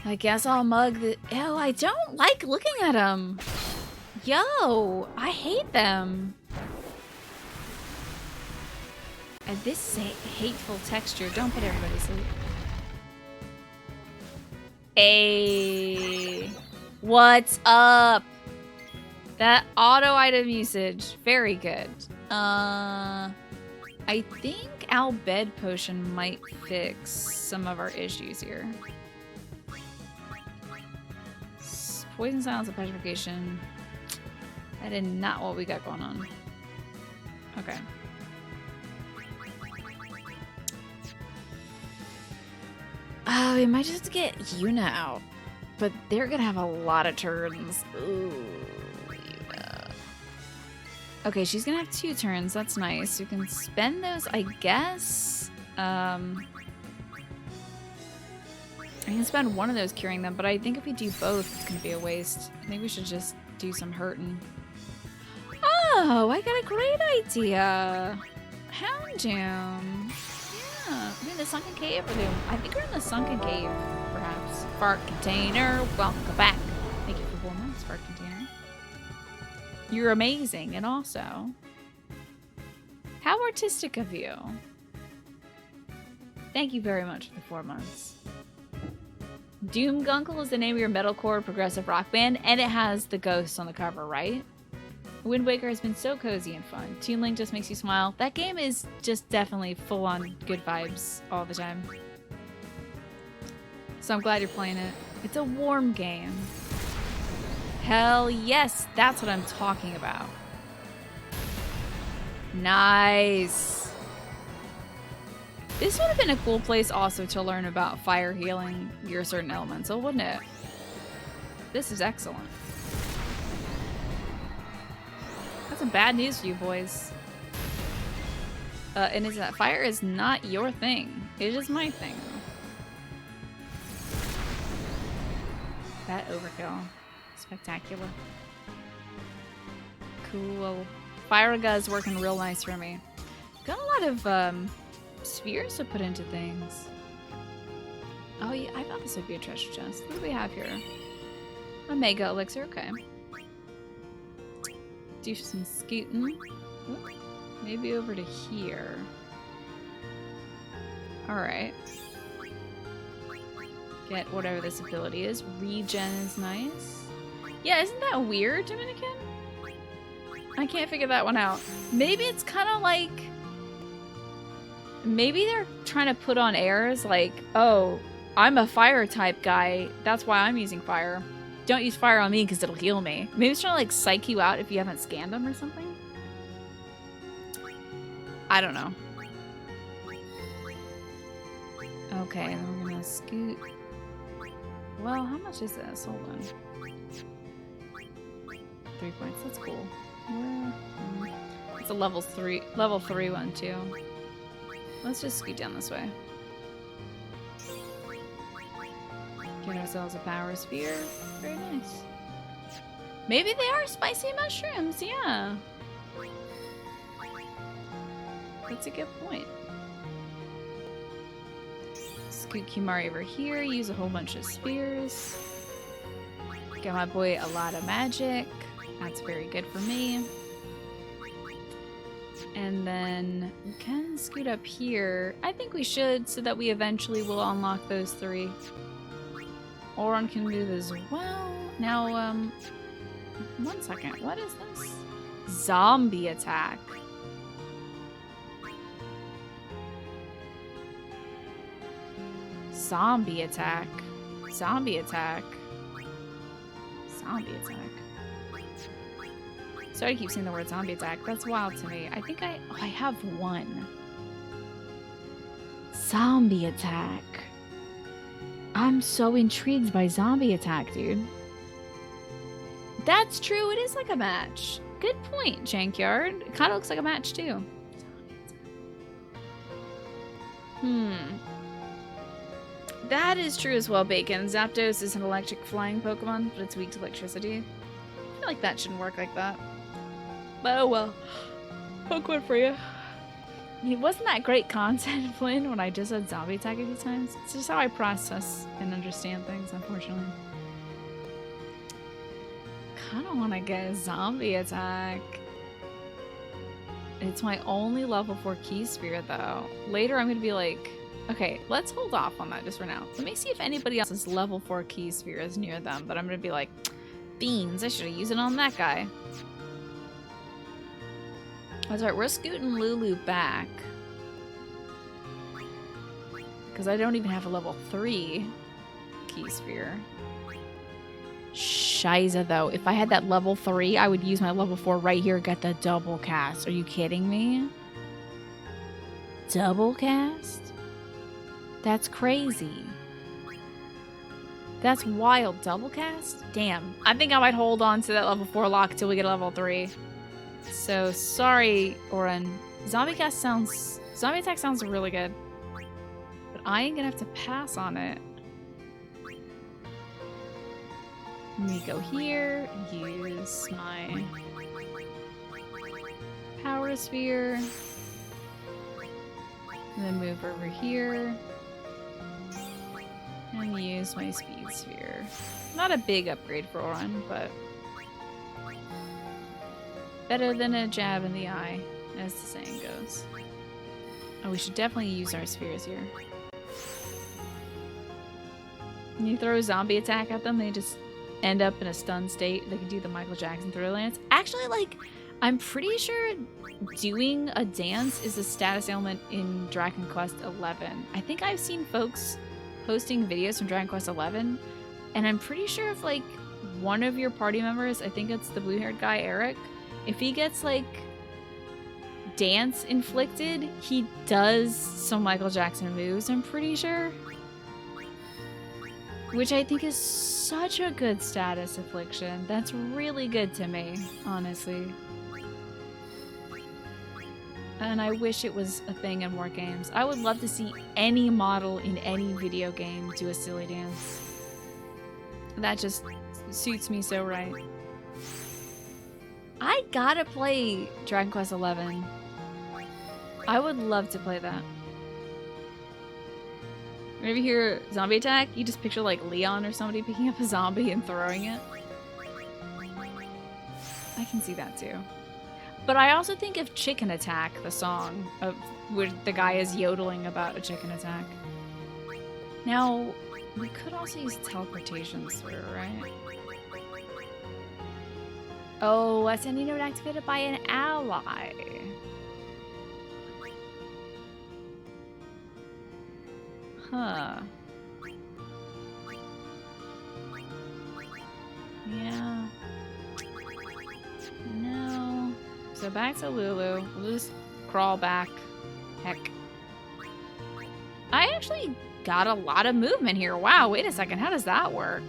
I guess I'll mug the... Ew, I don't like looking at them. Yo, I hate them. And this hateful texture. Don't put everybody to sleep. Hey. What's up? That auto item usage. Very good. I think Al Bed Potion might fix some of our issues here. Poison, silence, and petrification. That is not what we got going on. Okay. We might just get Yuna out. But they're gonna have a lot of turns. Ooh, Yuna. Okay, she's gonna have 2 turns. That's nice. We can spend those, I guess. I can spend one of those curing them, but I think if we do both, it's gonna be a waste. I think we should just do some hurting. Oh, I got a great idea. Houndoom. Yeah, we're in the sunken cave, or I think we're in the sunken cave, perhaps. Fart container, welcome back. Thank you for 4 months, fart container. You're amazing, and also, how artistic of you. Thank you very much for the 4 months. Doom Gunkle is the name of your metalcore progressive rock band, and it has the ghosts on the cover, right? Wind Waker has been so cozy and fun. Toon Link just makes you smile. That game is just definitely full on good vibes all the time. So I'm glad you're playing it. It's a warm game. Hell yes, that's what I'm talking about. Nice. This would have been a cool place also to learn about fire healing your certain elemental, wouldn't it? This is excellent. Got some bad news for you boys. And is that fire is not your thing. It is my thing. That overkill. Spectacular. Cool. Fire is working real nice for me. Got a lot of spheres to put into things. Oh yeah, I thought this would be a treasure chest. What do we have here? A mega elixir, okay. Do some scooting. Ooh, maybe over to here. Alright. Get whatever this ability is. Regen is nice. Yeah, isn't that weird, Dominican? I can't figure that one out. Maybe it's kind of like... Maybe they're trying to put on airs like, oh, I'm a fire type guy. That's why I'm using fire. Don't use fire on me because it'll heal me. Maybe it's trying to like psych you out if you haven't scanned them or something. I don't know. Okay, then we're gonna scoot. Well, how much is this? Hold on. 3 points. That's cool. It's a level 3 one too. Let's just scoot down this way. Get ourselves a power sphere. Very nice. Maybe they are spicy mushrooms, yeah. That's a good point. Scoot Kimari over here, use a whole bunch of spears. Get my boy a lot of magic. That's very good for me. And then we can scoot up here. I think we should, so that we eventually will unlock those 3. Oron can move as well. Now, 1 second. What is this? Zombie attack. Zombie attack. Zombie attack. Zombie attack. Sorry, I keep saying the word zombie attack. That's wild to me. I think I have 1. Zombie attack. I'm so intrigued by zombie attack, dude. That's true. It is like a match. Good point, Jankyard. It kind of looks like a match, too. That is true as well, Bacon. Zapdos is an electric flying Pokemon, but it's weak to electricity. I feel like that shouldn't work like that. But oh well. Pokemon for you. It wasn't that great content, Flynn, when I just said zombie attack a few times. It's just how I process and understand things, unfortunately. Kinda wanna get a zombie attack. It's my only level 4 key spirit, though. Later I'm gonna be like, okay, let's hold off on that just for now. Let me see if anybody else's level 4 key sphere is near them, but I'm gonna be like, beans, I should have used it on that guy. That's right, we're scooting Lulu back. Because I don't even have a level 3 key sphere. Shiza, though. If I had that level 3, I would use my level 4 right here, get the double cast. Are you kidding me? Double cast? That's crazy. That's wild. Double cast? Damn. I think I might hold on to that level 4 lock till we get a level 3. So, sorry, Oren. Zombie attack sounds really good. But I ain't gonna have to pass on it. Let me go here, use my power sphere, and then move over here, and use my speed sphere. Not a big upgrade for Oran, but better than a jab in the eye, as the saying goes. Oh, we should definitely use our spheres here. When you throw a zombie attack at them, they just end up in a stunned state. They can do the Michael Jackson Thriller Lance. Actually, like, I'm pretty sure doing a dance is a status ailment in Dragon Quest XI. I think I've seen folks posting videos from Dragon Quest XI, and I'm pretty sure if, like, one of your party members, I think it's the blue-haired guy, Eric, if he gets, like, dance inflicted, he does some Michael Jackson moves, I'm pretty sure. Which I think is such a good status affliction. That's really good to me, honestly. And I wish it was a thing in more games. I would love to see any model in any video game do a silly dance. That just suits me so right. I gotta play Dragon Quest XI. I would love to play that. Whenever you hear zombie attack, you just picture like Leon or somebody picking up a zombie and throwing it. I can see that too. But I also think of Chicken Attack, the song, where the guy is yodeling about a chicken attack. Now, we could also use teleportation sphere, right? Oh, a sending node activated by an ally. Huh. Yeah. No. So back to Lulu. We'll just crawl back. Heck. I actually got a lot of movement here. Wow, wait a second. How does that work?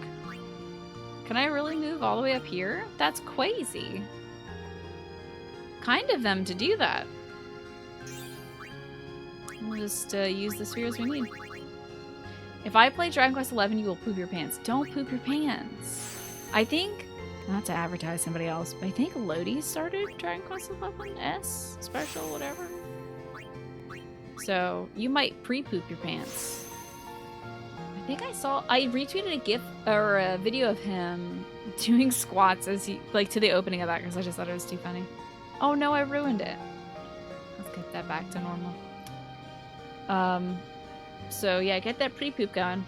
Can I really move all the way up here? That's crazy. Kind of them to do that. We'll just use the spheres we need. If I play Dragon Quest XI, you will poop your pants. Don't poop your pants. I think, not to advertise somebody else, but I think Lodi started Dragon Quest XI S special, whatever. So you might pre-poop your pants. I think I retweeted a GIF or a video of him doing squats as he, like, to the opening of that because I just thought it was too funny. Oh no, I ruined it. Let's get that back to normal. So yeah, get that pre-poop going.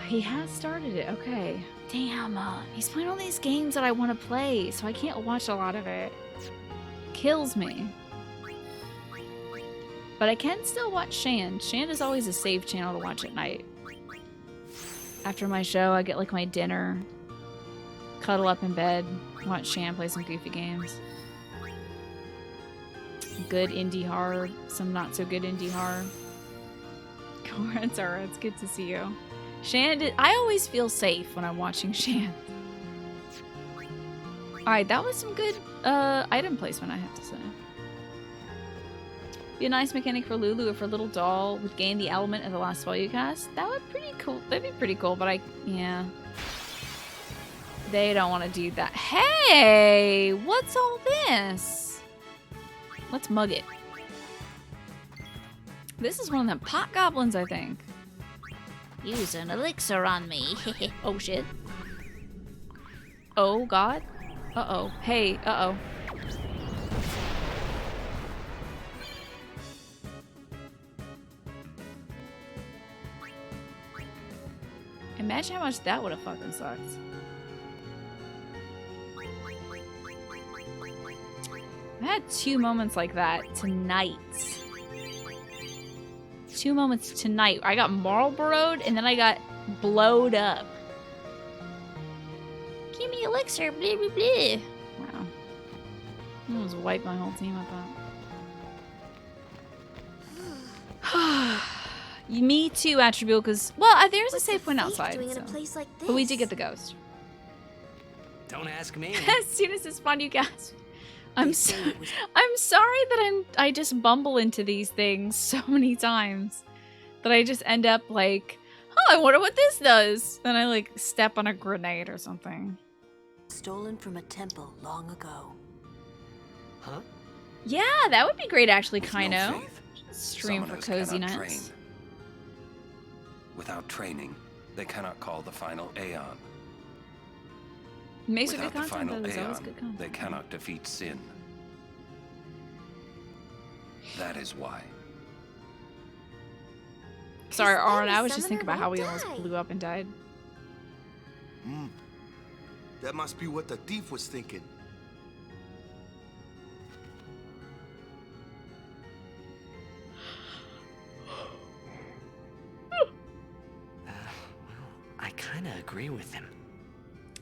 He has started it, okay. Damn, he's playing all these games that I want to play, so I can't watch a lot of it. Kills me. But I can still watch Shan. Shan is always a safe channel to watch at night. After my show, I get like my dinner, cuddle up in bed, watch Shan play some goofy games. Good indie horror, some not so good indie horror. It's alright, it's good to see you. Shan, I always feel safe when I'm watching Shan. Alright, that was some good item placement, I have to say. Be a nice mechanic for Lulu if her little doll would gain the element of the last spell you cast. That would be pretty cool. That'd be pretty cool, but yeah. They don't want to do that. Hey! What's all this? Let's mug it. This is one of them pot goblins, I think. Use an elixir on me. Oh, shit. Oh, God. Uh-oh. Hey, uh-oh. Imagine how much that would have fucking sucked. I had 2 moments like that tonight. 2 moments tonight. I got Marlboro'd and then I got blowed up. Give me elixir, blah, blah, blah. Wow. I almost wiped my whole team, I thought. Me too, Attribute, because, well, there's a safe point outside. Doing in So. a place like this? But we did get the ghost. Don't ask me. As soon as it spawned, you gasp. I'm sorry that I just bumble into these things so many times that I just end up like, oh, I wonder what this does. Then I like step on a grenade or something. Stolen from a temple long ago. Huh? Yeah, that would be great actually, With no Kaino. faith, Stream for summoners cozy cannot nights. train. Without training, they cannot call the final Aeon. Makes for Without good the content, final though. There's always Aeon, good content. they cannot defeat sin. That is why. Sorry, Because Aaron, then I the was just thinking about how we summoner almost won't blew up and died. That must be what the thief was thinking. I kind of agree with him.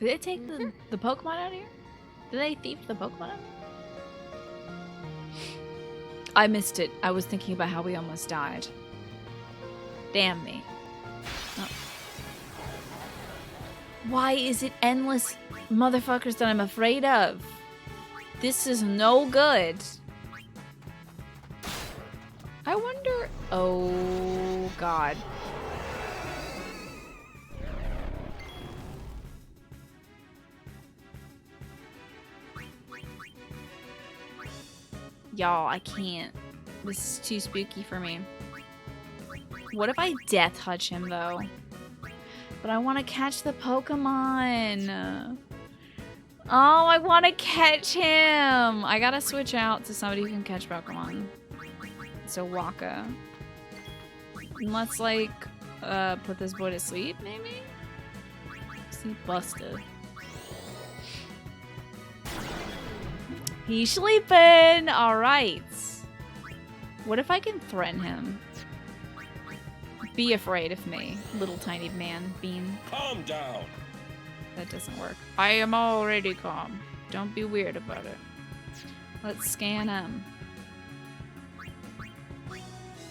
Did they take the Pokemon out of here? Did they thief the Pokemon out? I missed it. I was thinking about how we almost died. Damn me. Oh. Why is it endless motherfuckers that I'm afraid of? This is no good. I wonder... Oh, God. Y'all, I can't. This is too spooky for me. What if I death touch him, though? But I want to catch the Pokemon. Oh, I want to catch him. I gotta switch out to somebody who can catch Pokemon. So Waka. And let's, like, put this boy to sleep, maybe? Sleep busted. He's sleeping! Alright. What if I can threaten him? Be afraid of me, little tiny man, Bean. Calm down. That doesn't work. I am already calm. Don't be weird about it. Let's scan him.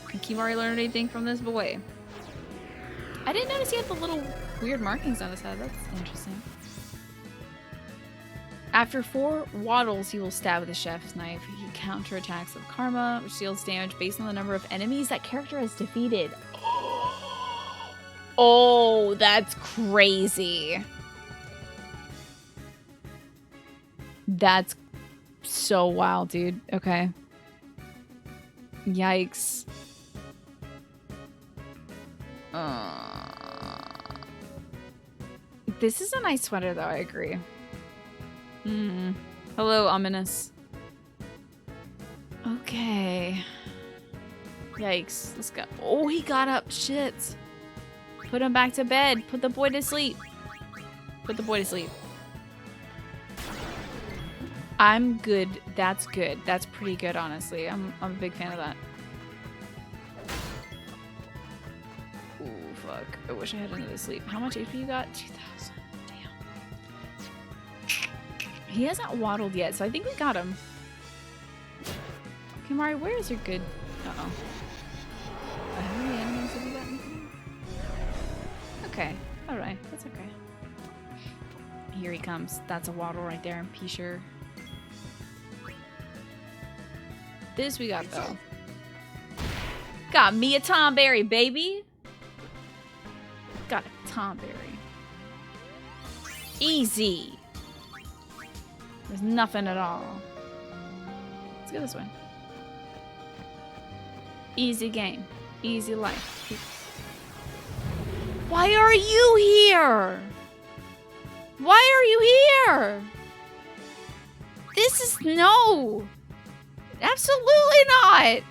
Can Kimari learn anything from this boy? I didn't notice he had the little weird markings on his head. That's interesting. After 4 waddles, he will stab with a chef's knife. He counterattacks with karma, which deals damage based on the number of enemies that character has defeated. Oh, that's crazy. That's so wild, dude. Okay. Yikes. This is a nice sweater, though. I agree. Hello, ominous. Okay. Yikes. Let's go. Oh, he got up. Shit. Put him back to bed. Put the boy to sleep. Put the boy to sleep. I'm good. That's good. That's pretty good, honestly. I'm a big fan of that. Ooh, fuck. I wish I had another sleep. How much HP you got? 2,000. He hasn't waddled yet, so I think we got him. Okay, Mari, where is your good... Uh-oh. How many enemies have you gotten? Okay. Alright. That's okay. Here he comes. That's a waddle right there. I'm P-sure. This we got, though. Got me a Tomberry, baby! Got a Tomberry. Easy! There's nothing at all. Let's go this way. Easy game. Easy life. Why are you here? Why are you here? This is no. Absolutely not.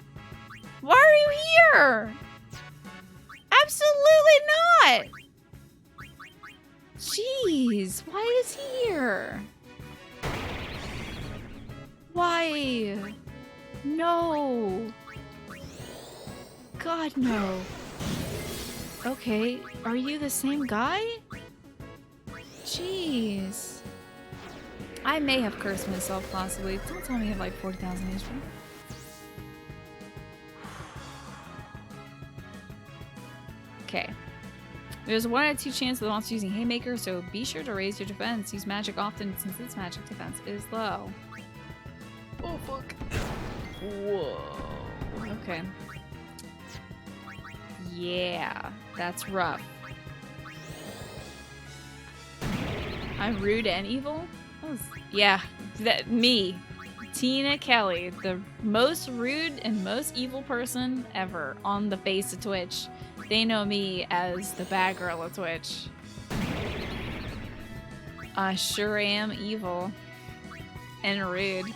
Why are you here? Absolutely not. Jeez, why is he here? Why? No. God, no. Okay, are you the same guy? Jeez. I may have cursed myself possibly. Don't tell me you have like 40,000 HP. Okay. There's a 1 out of 2 chance that the monster's using Haymaker, so be sure to raise your defense. Use magic often since its magic defense is low. Oh, fuck. Whoa. Okay. Yeah, that's rough. I'm rude and evil? Yeah, me. Tina Kelly, the most rude and most evil person ever on the face of Twitch. They know me as the bad girl of Twitch. I sure am evil. And rude.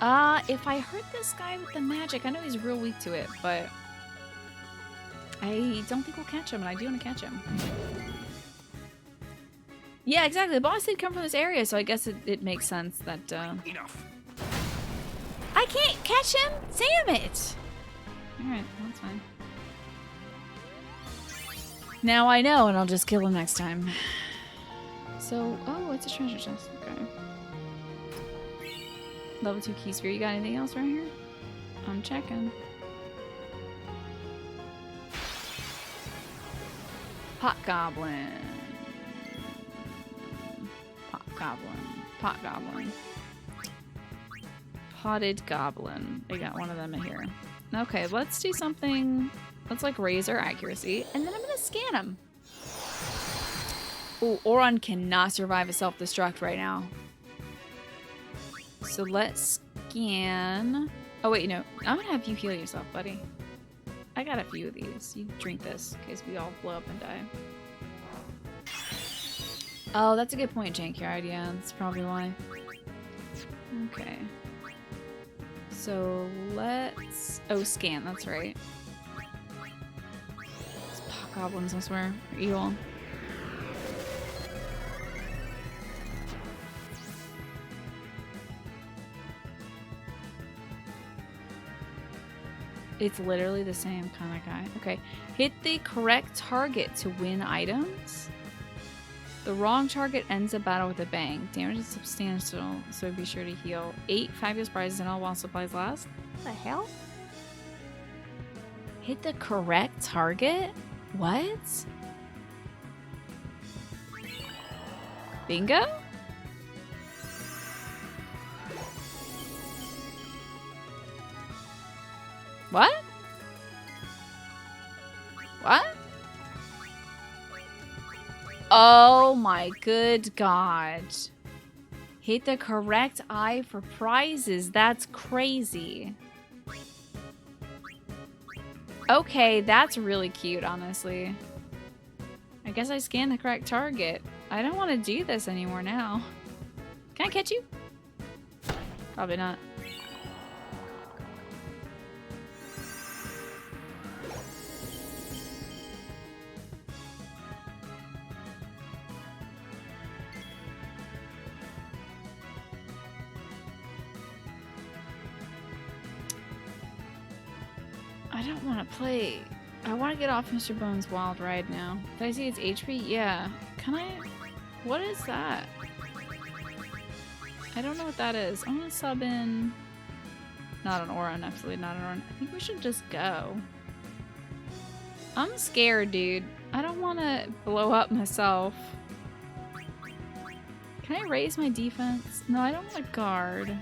If I hurt this guy with the magic, I know he's real weak to it, but I don't think we'll catch him, and I do want to catch him. Yeah, exactly. The boss did come from this area, so I guess it makes sense that, Enough. I can't catch him? Damn it! Alright, that's fine. Now I know, and I'll just kill him next time. So, oh, it's a treasure chest. Okay. Level 2 key sphere. You got anything else right here? I'm checking. Pot goblin. Pot goblin. Pot goblin. Potted goblin. We got one of them in here. Okay, let's do something. Let's like raise our accuracy, and then I'm gonna scan him. Ooh, Oron cannot survive a self-destruct right now. So let's scan. Oh wait, no. I'm gonna have you heal yourself, buddy. I got a few of these. You drink this in case we all blow up and die. Oh, that's a good point, Jankyard. Yeah, that's probably why. Okay. So let's... Oh, scan. That's right. These pot goblins, I swear, are evil. It's literally the same kind of guy. Okay. Hit the correct target to win items. The wrong target ends a battle with a bang. Damage is substantial, so be sure to heal. 8 fabulous prizes in all while supplies last. What the hell? Hit the correct target? What? Bingo? What? What? Oh my good god. Hit the correct eye for prizes. That's crazy. Okay, that's really cute, honestly. I guess I scanned the correct target. I don't want to do this anymore now. Can I catch you? Probably not. I don't want to play. I want to get off Mr. Bones' wild ride now. Did I see its HP? Yeah. Can I? What is that? I don't know what that is. I'm gonna sub in. Not an Oron, absolutely not an Oron. I think we should just go. I'm scared, dude. I don't want to blow up myself. Can I raise my defense? No, I don't want to guard.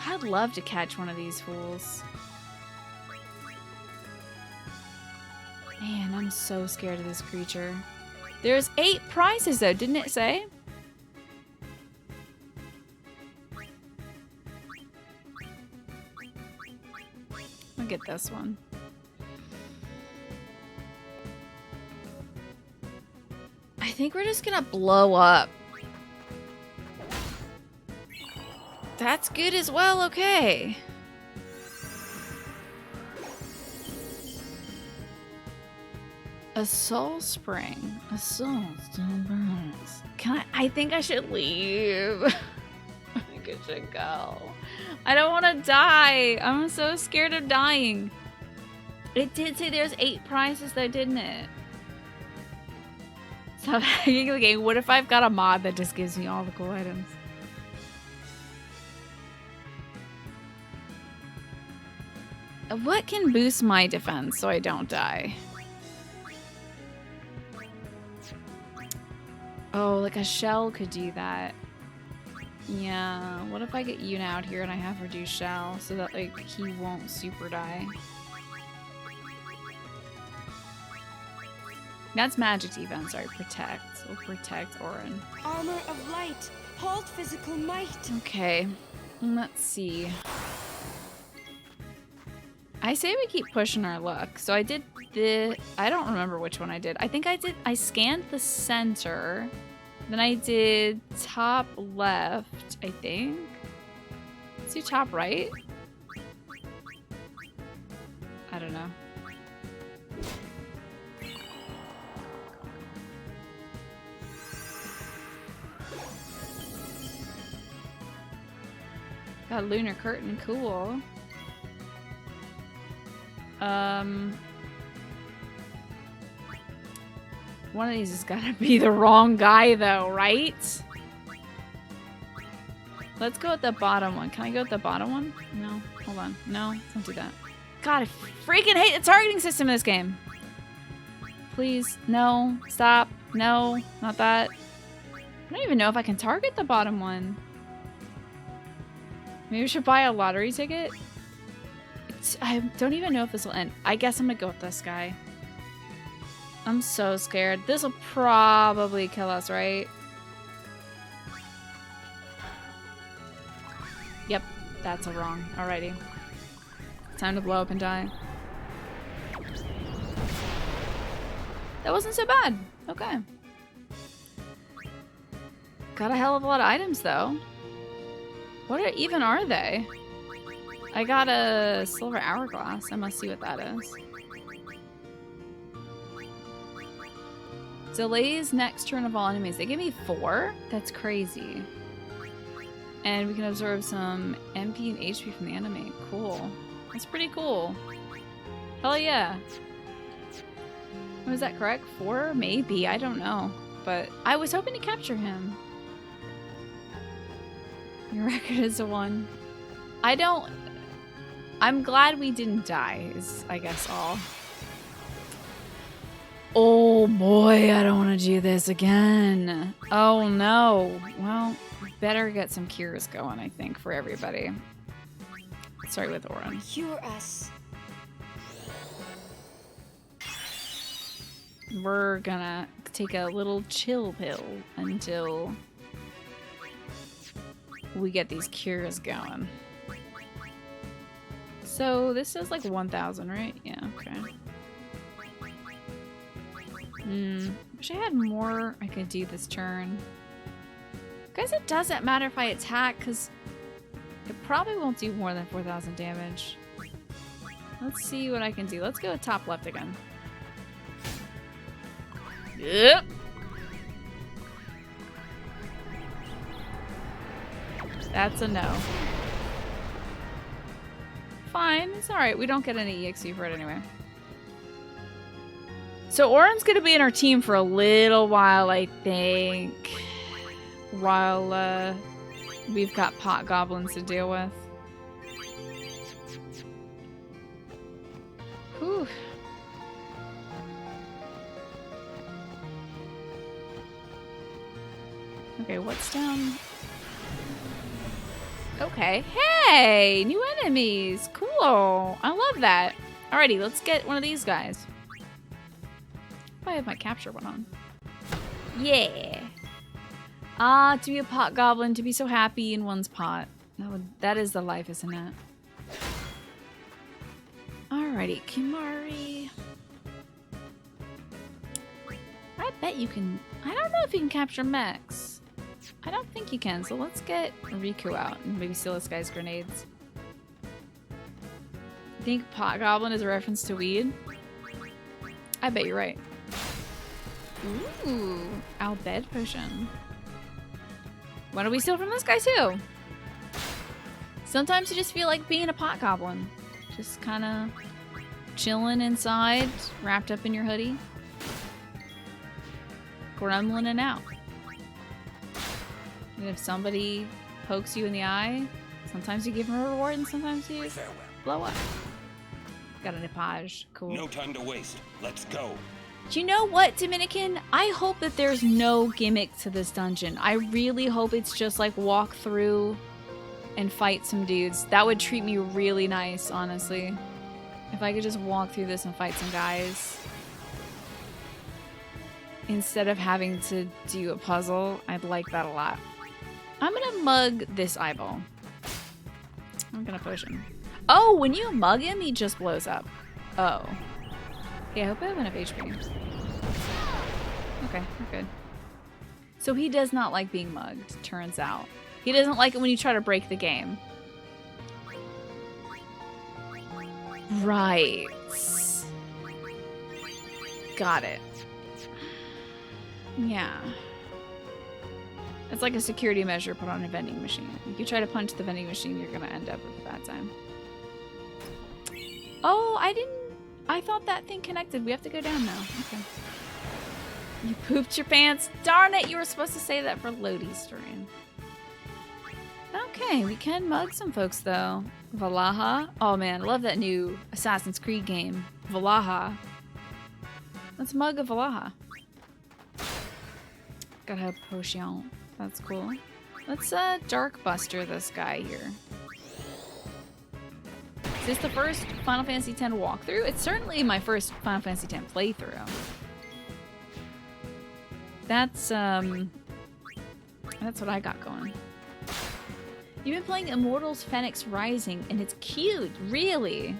I'd love to catch one of these fools. Man, I'm so scared of this creature. There's 8 prizes though, didn't it say? I'll get this one. I think we're just gonna blow up. That's good as well, okay. A soul spring. A soul still burns. Can I think I should leave. I think I should go. I don't want to die. I'm so scared of dying. It did say there's 8 prizes though, didn't it? Stop hacking the game. What if I've got a mod that just gives me all the cool items? What can boost my defense so I don't die? Oh, like a shell could do that. Yeah, what if I get Yuna out here and I have reduced shell so that like he won't super die? That's magic defense, sorry, protect. We'll protect Orin. Armor of light, hold physical might. Okay, let's see. I say we keep pushing our luck. So I did I don't remember which one I did. I scanned the center. Then I did top left, I think. Let's do top right. I don't know. Got a lunar curtain, cool. One of these has got to be the wrong guy though, right? Let's go with the bottom one. Can I go with the bottom one? No, hold on. No, don't do that. God, I freaking hate the targeting system in this game. Please, no, stop, no, not that. I don't even know if I can target the bottom one. Maybe we should buy a lottery ticket? I don't even know if this will end. I guess I'm gonna go with this guy. I'm so scared. This will probably kill us, right? Yep, that's a wrong. Alrighty. Time to blow up and die. That wasn't so bad. Okay. Got a hell of a lot of items, though. What even are they? I got a silver hourglass. I must see what that is. Delays next turn of all enemies. They give me 4? That's crazy. And we can absorb some MP and HP from the enemy. Cool. That's pretty cool. Hell yeah. Was that correct? 4? Maybe. I don't know. But I was hoping to capture him. Your record is a 1. I'm glad we didn't die, is I guess all. Oh boy, I don't want to do this again. Oh no. Well, better get some cures going, I think, for everybody. Sorry with Orin. Cure us. We're gonna take a little chill pill until we get these cures going. So this is like 1,000, right? Yeah, okay. Wish I had more I could do this turn. Guys, it doesn't matter if I attack, because it probably won't do more than 4,000 damage. Let's see what I can do. Let's go with top left again. Yep. That's a no. Fine, it's alright. We don't get any EXP for it anyway. So Orin's gonna be in our team for a little while, I think. While we've got pot goblins to deal with. Whew. Okay, what's down? Okay. Hey! New enemies! Cool! I love that. Alrighty, let's get one of these guys. I have my capture one on. Yeah! Ah, to be a pot goblin, to be so happy in one's pot. That is the life, isn't it? Alrighty, Kimari. I bet you can... I don't know if you can capture mechs. I don't think you can, so let's get Riku out and maybe steal this guy's grenades. You think pot goblin is a reference to weed? I bet you're right. Ooh, our bed potion. Why don't we steal from this guy too? Sometimes you just feel like being a pot goblin. Just kind of chilling inside, wrapped up in your hoodie. Gremlining out. And if somebody pokes you in the eye, sometimes you give them a reward and sometimes you blow up. Got an epage. Cool. No time to waste. Let's go. You know what, Dominican? I hope that there's no gimmick to this dungeon. I really hope it's just like walk through and fight some dudes. That would treat me really nice, honestly. If I could just walk through this and fight some guys. Instead of having to do a puzzle, I'd like that a lot. I'm gonna mug this eyeball. I'm gonna push him. Oh, when you mug him, he just blows up. Oh. Yeah, I hope I have enough HP. Okay, we're good. So he does not like being mugged, turns out. He doesn't like it when you try to break the game. Right. Got it. Yeah. It's like a security measure put on a vending machine. If you try to punch the vending machine, you're gonna end up with a bad time. Oh, I thought that thing connected. We have to go down now. Okay. You pooped your pants. Darn it, you were supposed to say that for Lodi's stream. Okay, we can mug some folks though. Valaha. Oh man, I love that new Assassin's Creed game. Valaha. Let's mug a Valaha. Gotta have potion. That's cool. Let's Dark Buster this guy here. Is this the first Final Fantasy X walkthrough? It's certainly my first Final Fantasy X playthrough. That's what I got going. You've been playing Immortals Phoenix Rising, and it's cute, really.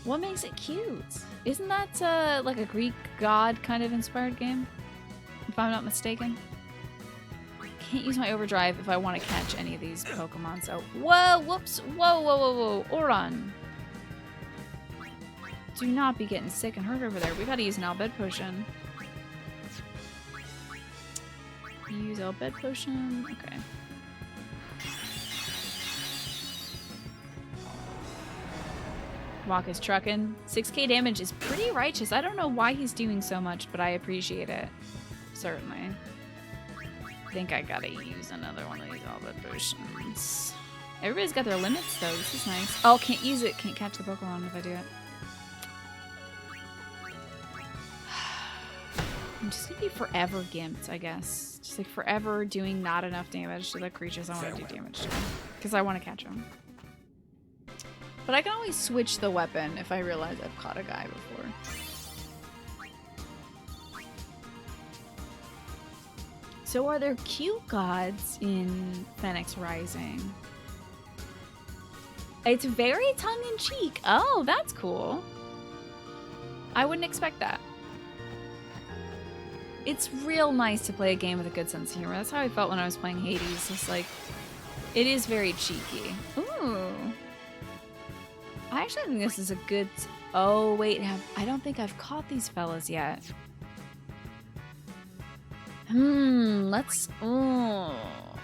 What makes it cute? Isn't that like a Greek god kind of inspired game? If I'm not mistaken. Can't use my overdrive if I want to catch any of these Pokemon, so... Whoa, whoops, whoa, whoa, whoa, whoa, Oron. Do not be getting sick and hurt over there. We gotta use an Albed Potion. Use Albed Potion, okay. Walk is trucking. 6k damage is pretty righteous. I don't know why he's doing so much, but I appreciate it. Certainly. I think I gotta use another one of these Albed Potions. Everybody's got their limits though. This is nice. Oh, can't use it. Can't catch the Pokemon if I do it. I'm just gonna be forever gimped, I guess. Just like forever doing not enough damage to the creatures I want to do damage to. Because I want to catch them. But I can always switch the weapon if I realize I've caught a guy before. So are there cute gods in Phoenix Rising? It's very tongue-in-cheek. Oh, that's cool. I wouldn't expect that. It's real nice to play a game with a good sense of humor. That's how I felt when I was playing Hades. It's like, it is very cheeky. Ooh. I actually think this is a good... Oh, wait. I don't think I've caught these fellas yet. Let's... Oh.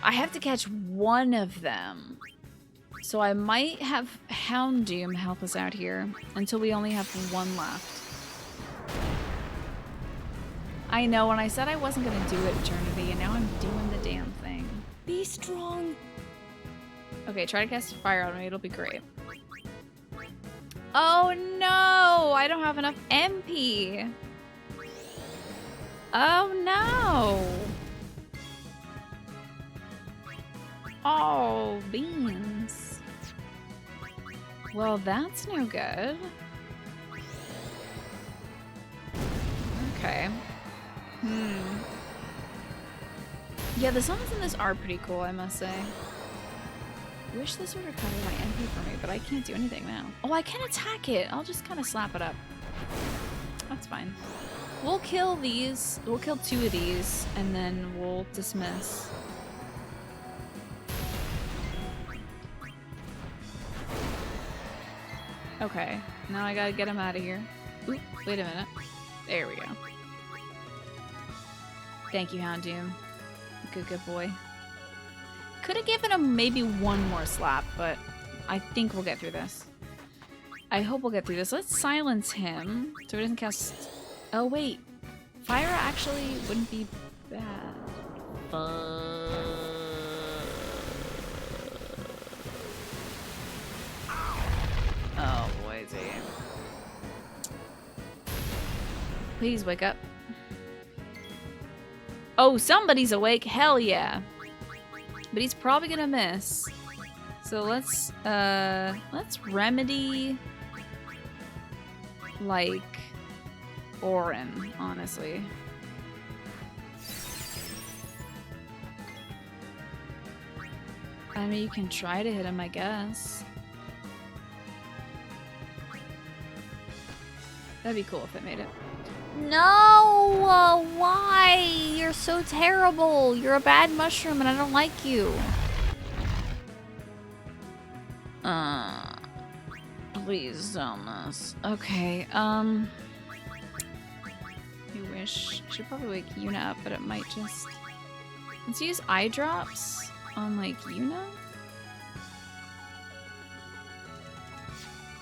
I have to catch one of them. So I might have Houndoom help us out here until we only have one left. I know, when I said I wasn't going to do it, Eternity, and now I'm doing the damn thing. Be strong. Okay, try to cast fire on me. It'll be great. Oh no! I don't have enough MP. Oh no! Oh, beans. Well, that's no good. Okay. Yeah, the summons in this are pretty cool, I must say. I wish this would recover my MP for me, but I can't do anything now. Oh, I can attack it. I'll just kind of slap it up. That's fine. We'll kill these. We'll kill 2 of these, and then we'll dismiss. Okay, now I gotta get him out of here. Oop, wait a minute. There we go. Thank you, Houndoom. Good boy. could have given him maybe one more slap, but I think we'll get through this. I hope we'll get through this. Let's silence him so he doesn't cast... Oh, wait. Fire actually wouldn't be bad. Oh, boy, Z. Please wake up. Oh, somebody's awake. Hell yeah. But he's probably gonna miss. So let's remedy like Orin, honestly. I mean, you can try to hit him, I guess. That'd be cool if it made it. No! Why? You're so terrible. You're a bad mushroom and I don't like you. Please don't miss. Okay, you wish. I should probably wake Yuna up, but it might just... Let's use eye drops on, like, Yuna?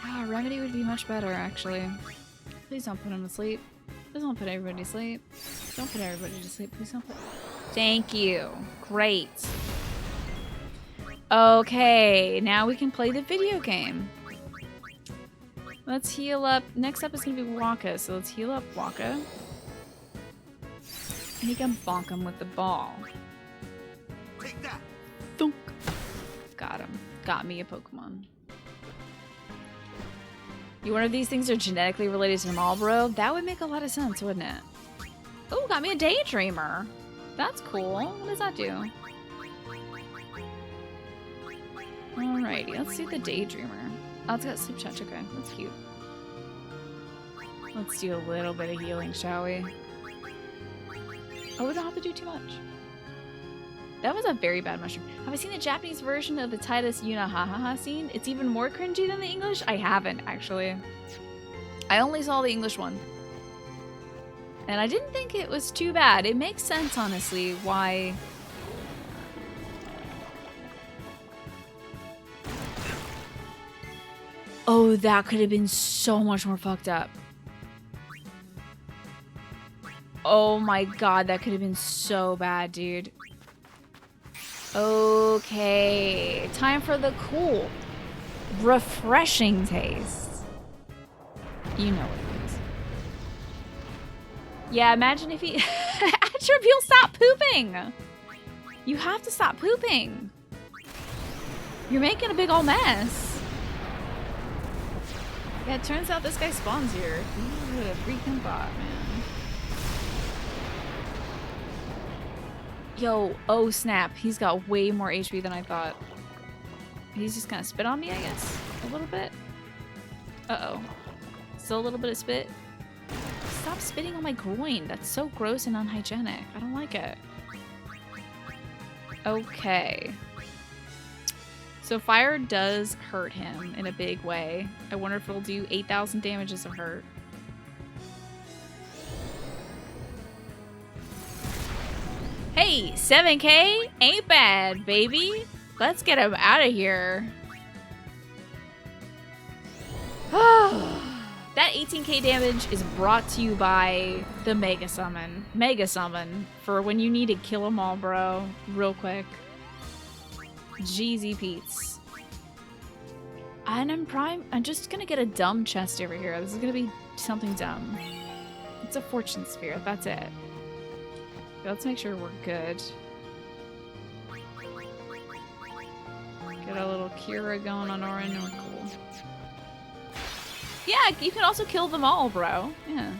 Ah, Remedy would be much better, actually. Please don't put him to sleep. Please don't put everybody to sleep. Don't put everybody to sleep. Please don't put... Thank you. Great. Okay, now we can play the video game. Let's heal up. Next up is going to be Waka, so let's heal up Waka. And he can bonk him with the ball. Take that. Thunk. Got him. Got me a Pokemon. You wonder if these things are genetically related to Marlboro? That would make a lot of sense, wouldn't it? Oh, got me a Daydreamer. That's cool. What does that do? Alrighty, let's see the Daydreamer. Oh, it's got Sleep Touch. Okay, that's cute. Let's do a little bit of healing, shall we? Oh, we don't have to do too much. That was a very bad mushroom. Have I seen the Japanese version of the Titus Yuna ha scene? It's even more cringy than the English? I haven't, actually. I only saw the English one. And I didn't think it was too bad. It makes sense, honestly, why... Oh, that could have been so much more fucked up. Oh my god, that could have been so bad, dude. Okay, time for the cool, refreshing taste. You know what it is. Yeah, imagine if he... Atrib, you'll stop pooping! You have to stop pooping. You're making a big old mess. Yeah, it turns out this guy spawns here. Who would have freaking thought, man? Yo, oh snap. He's got way more HP than I thought. He's just gonna spit on me, I guess? A little bit? Uh-oh. Still a little bit of spit? Stop spitting on my groin. That's so gross and unhygienic. I don't like it. Okay. So fire does hurt him in a big way. I wonder if it'll do 8,000 damage as a hurt. Hey, 7K? Ain't bad, baby. Let's get him out of here. That 18k damage is brought to you by the Mega Summon. Mega Summon for when you need to kill them all, bro. Real quick. Jeezy Pete's. And I'm just gonna get a dumb chest over here. This is gonna be something dumb. It's a fortune sphere, that's it. Let's make sure we're good. Get a little Kira going on Orin, we're cool. Yeah, you can also kill them all, bro. Yeah.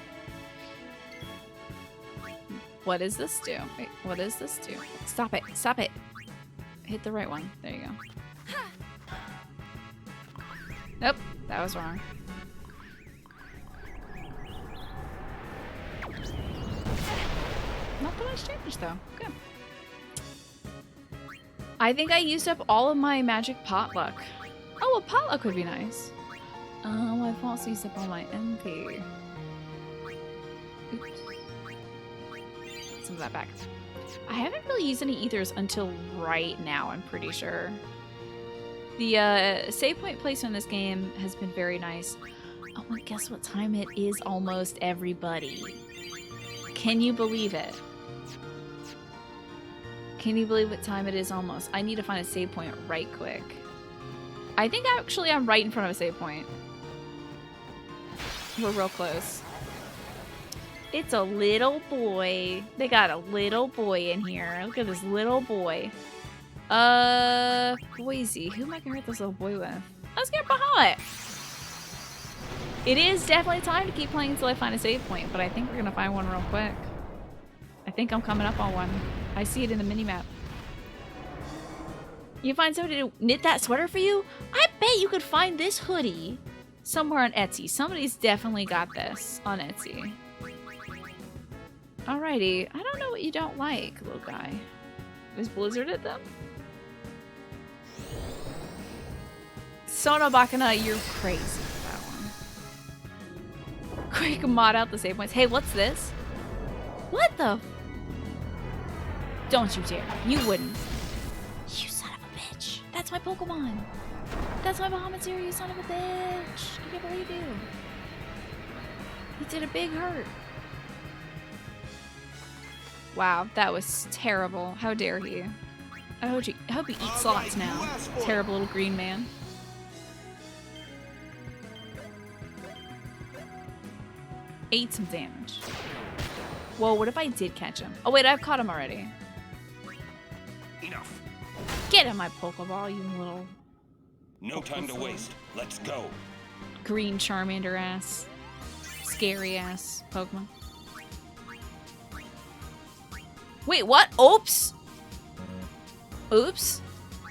What does this do? Wait, what does this do? Stop it, stop it. Hit the right one. There you go. Nope, that was wrong. Not that much damage though. Good. I think I used up all of my magic potluck. Oh, a potluck would be nice. Oh, I've also used up all my MP. Oops. Some of that back. I haven't really used any ethers until right now, I'm pretty sure. The save point placement in this game has been very nice. Oh, and guess what time it is almost, everybody? Can you believe it? Can you believe what time it is almost? I need to find a save point right quick. I think actually I'm right in front of a save point. We're real close. It's a little boy. They got a little boy in here. Look at this little boy. Boise. Who am I gonna hurt this little boy with? Let's get Bahamut. It is definitely time to keep playing until I find a save point, but I think we're gonna find one real quick. I think I'm coming up on one. I see it in the minimap. You find somebody to knit that sweater for you? I bet you could find this hoodie somewhere on Etsy. Somebody's definitely got this on Etsy. Alrighty. I don't know what you don't like, little guy. Is Blizzard at them? Sono Bakana, you're crazy for that one. Quick, mod out the save points. Hey, what's this? What the? Don't you dare. You wouldn't. You son of a bitch. That's my Pokemon. That's my Bahamut here, you son of a bitch. I can't believe you. You did a big hurt. Wow, that was terrible. How dare he? I hope you eat slots now. Terrible little green man. Ate some damage. Whoa, what if I did catch him? Oh wait, I've caught him already. Enough. Get in my Pokeball, you little... No time to waste. Let's go. Green Charmander ass. Scary ass Pokemon. Wait, what? Oops! Oops?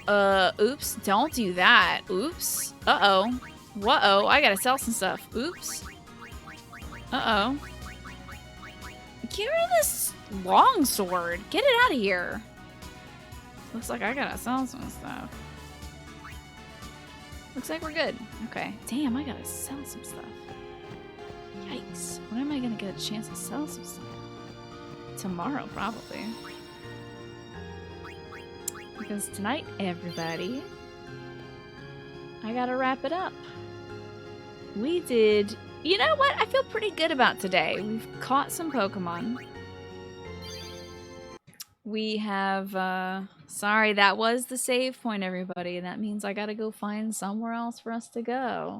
Oops. Don't do that. Oops. Uh-oh. Whoa, I gotta sell some stuff. Oops. Uh-oh. Get rid of this long sword. Get it out of here. Looks like I gotta sell some stuff. Looks like we're good. Okay. Damn, I gotta sell some stuff. Yikes. When am I gonna get a chance to sell some stuff? Tomorrow, probably. Because tonight, everybody, I gotta wrap it up. We did... You know what? I feel pretty good about today. We've caught some Pokemon. We have, sorry, that was the save point, everybody. That means I gotta go find somewhere else for us to go.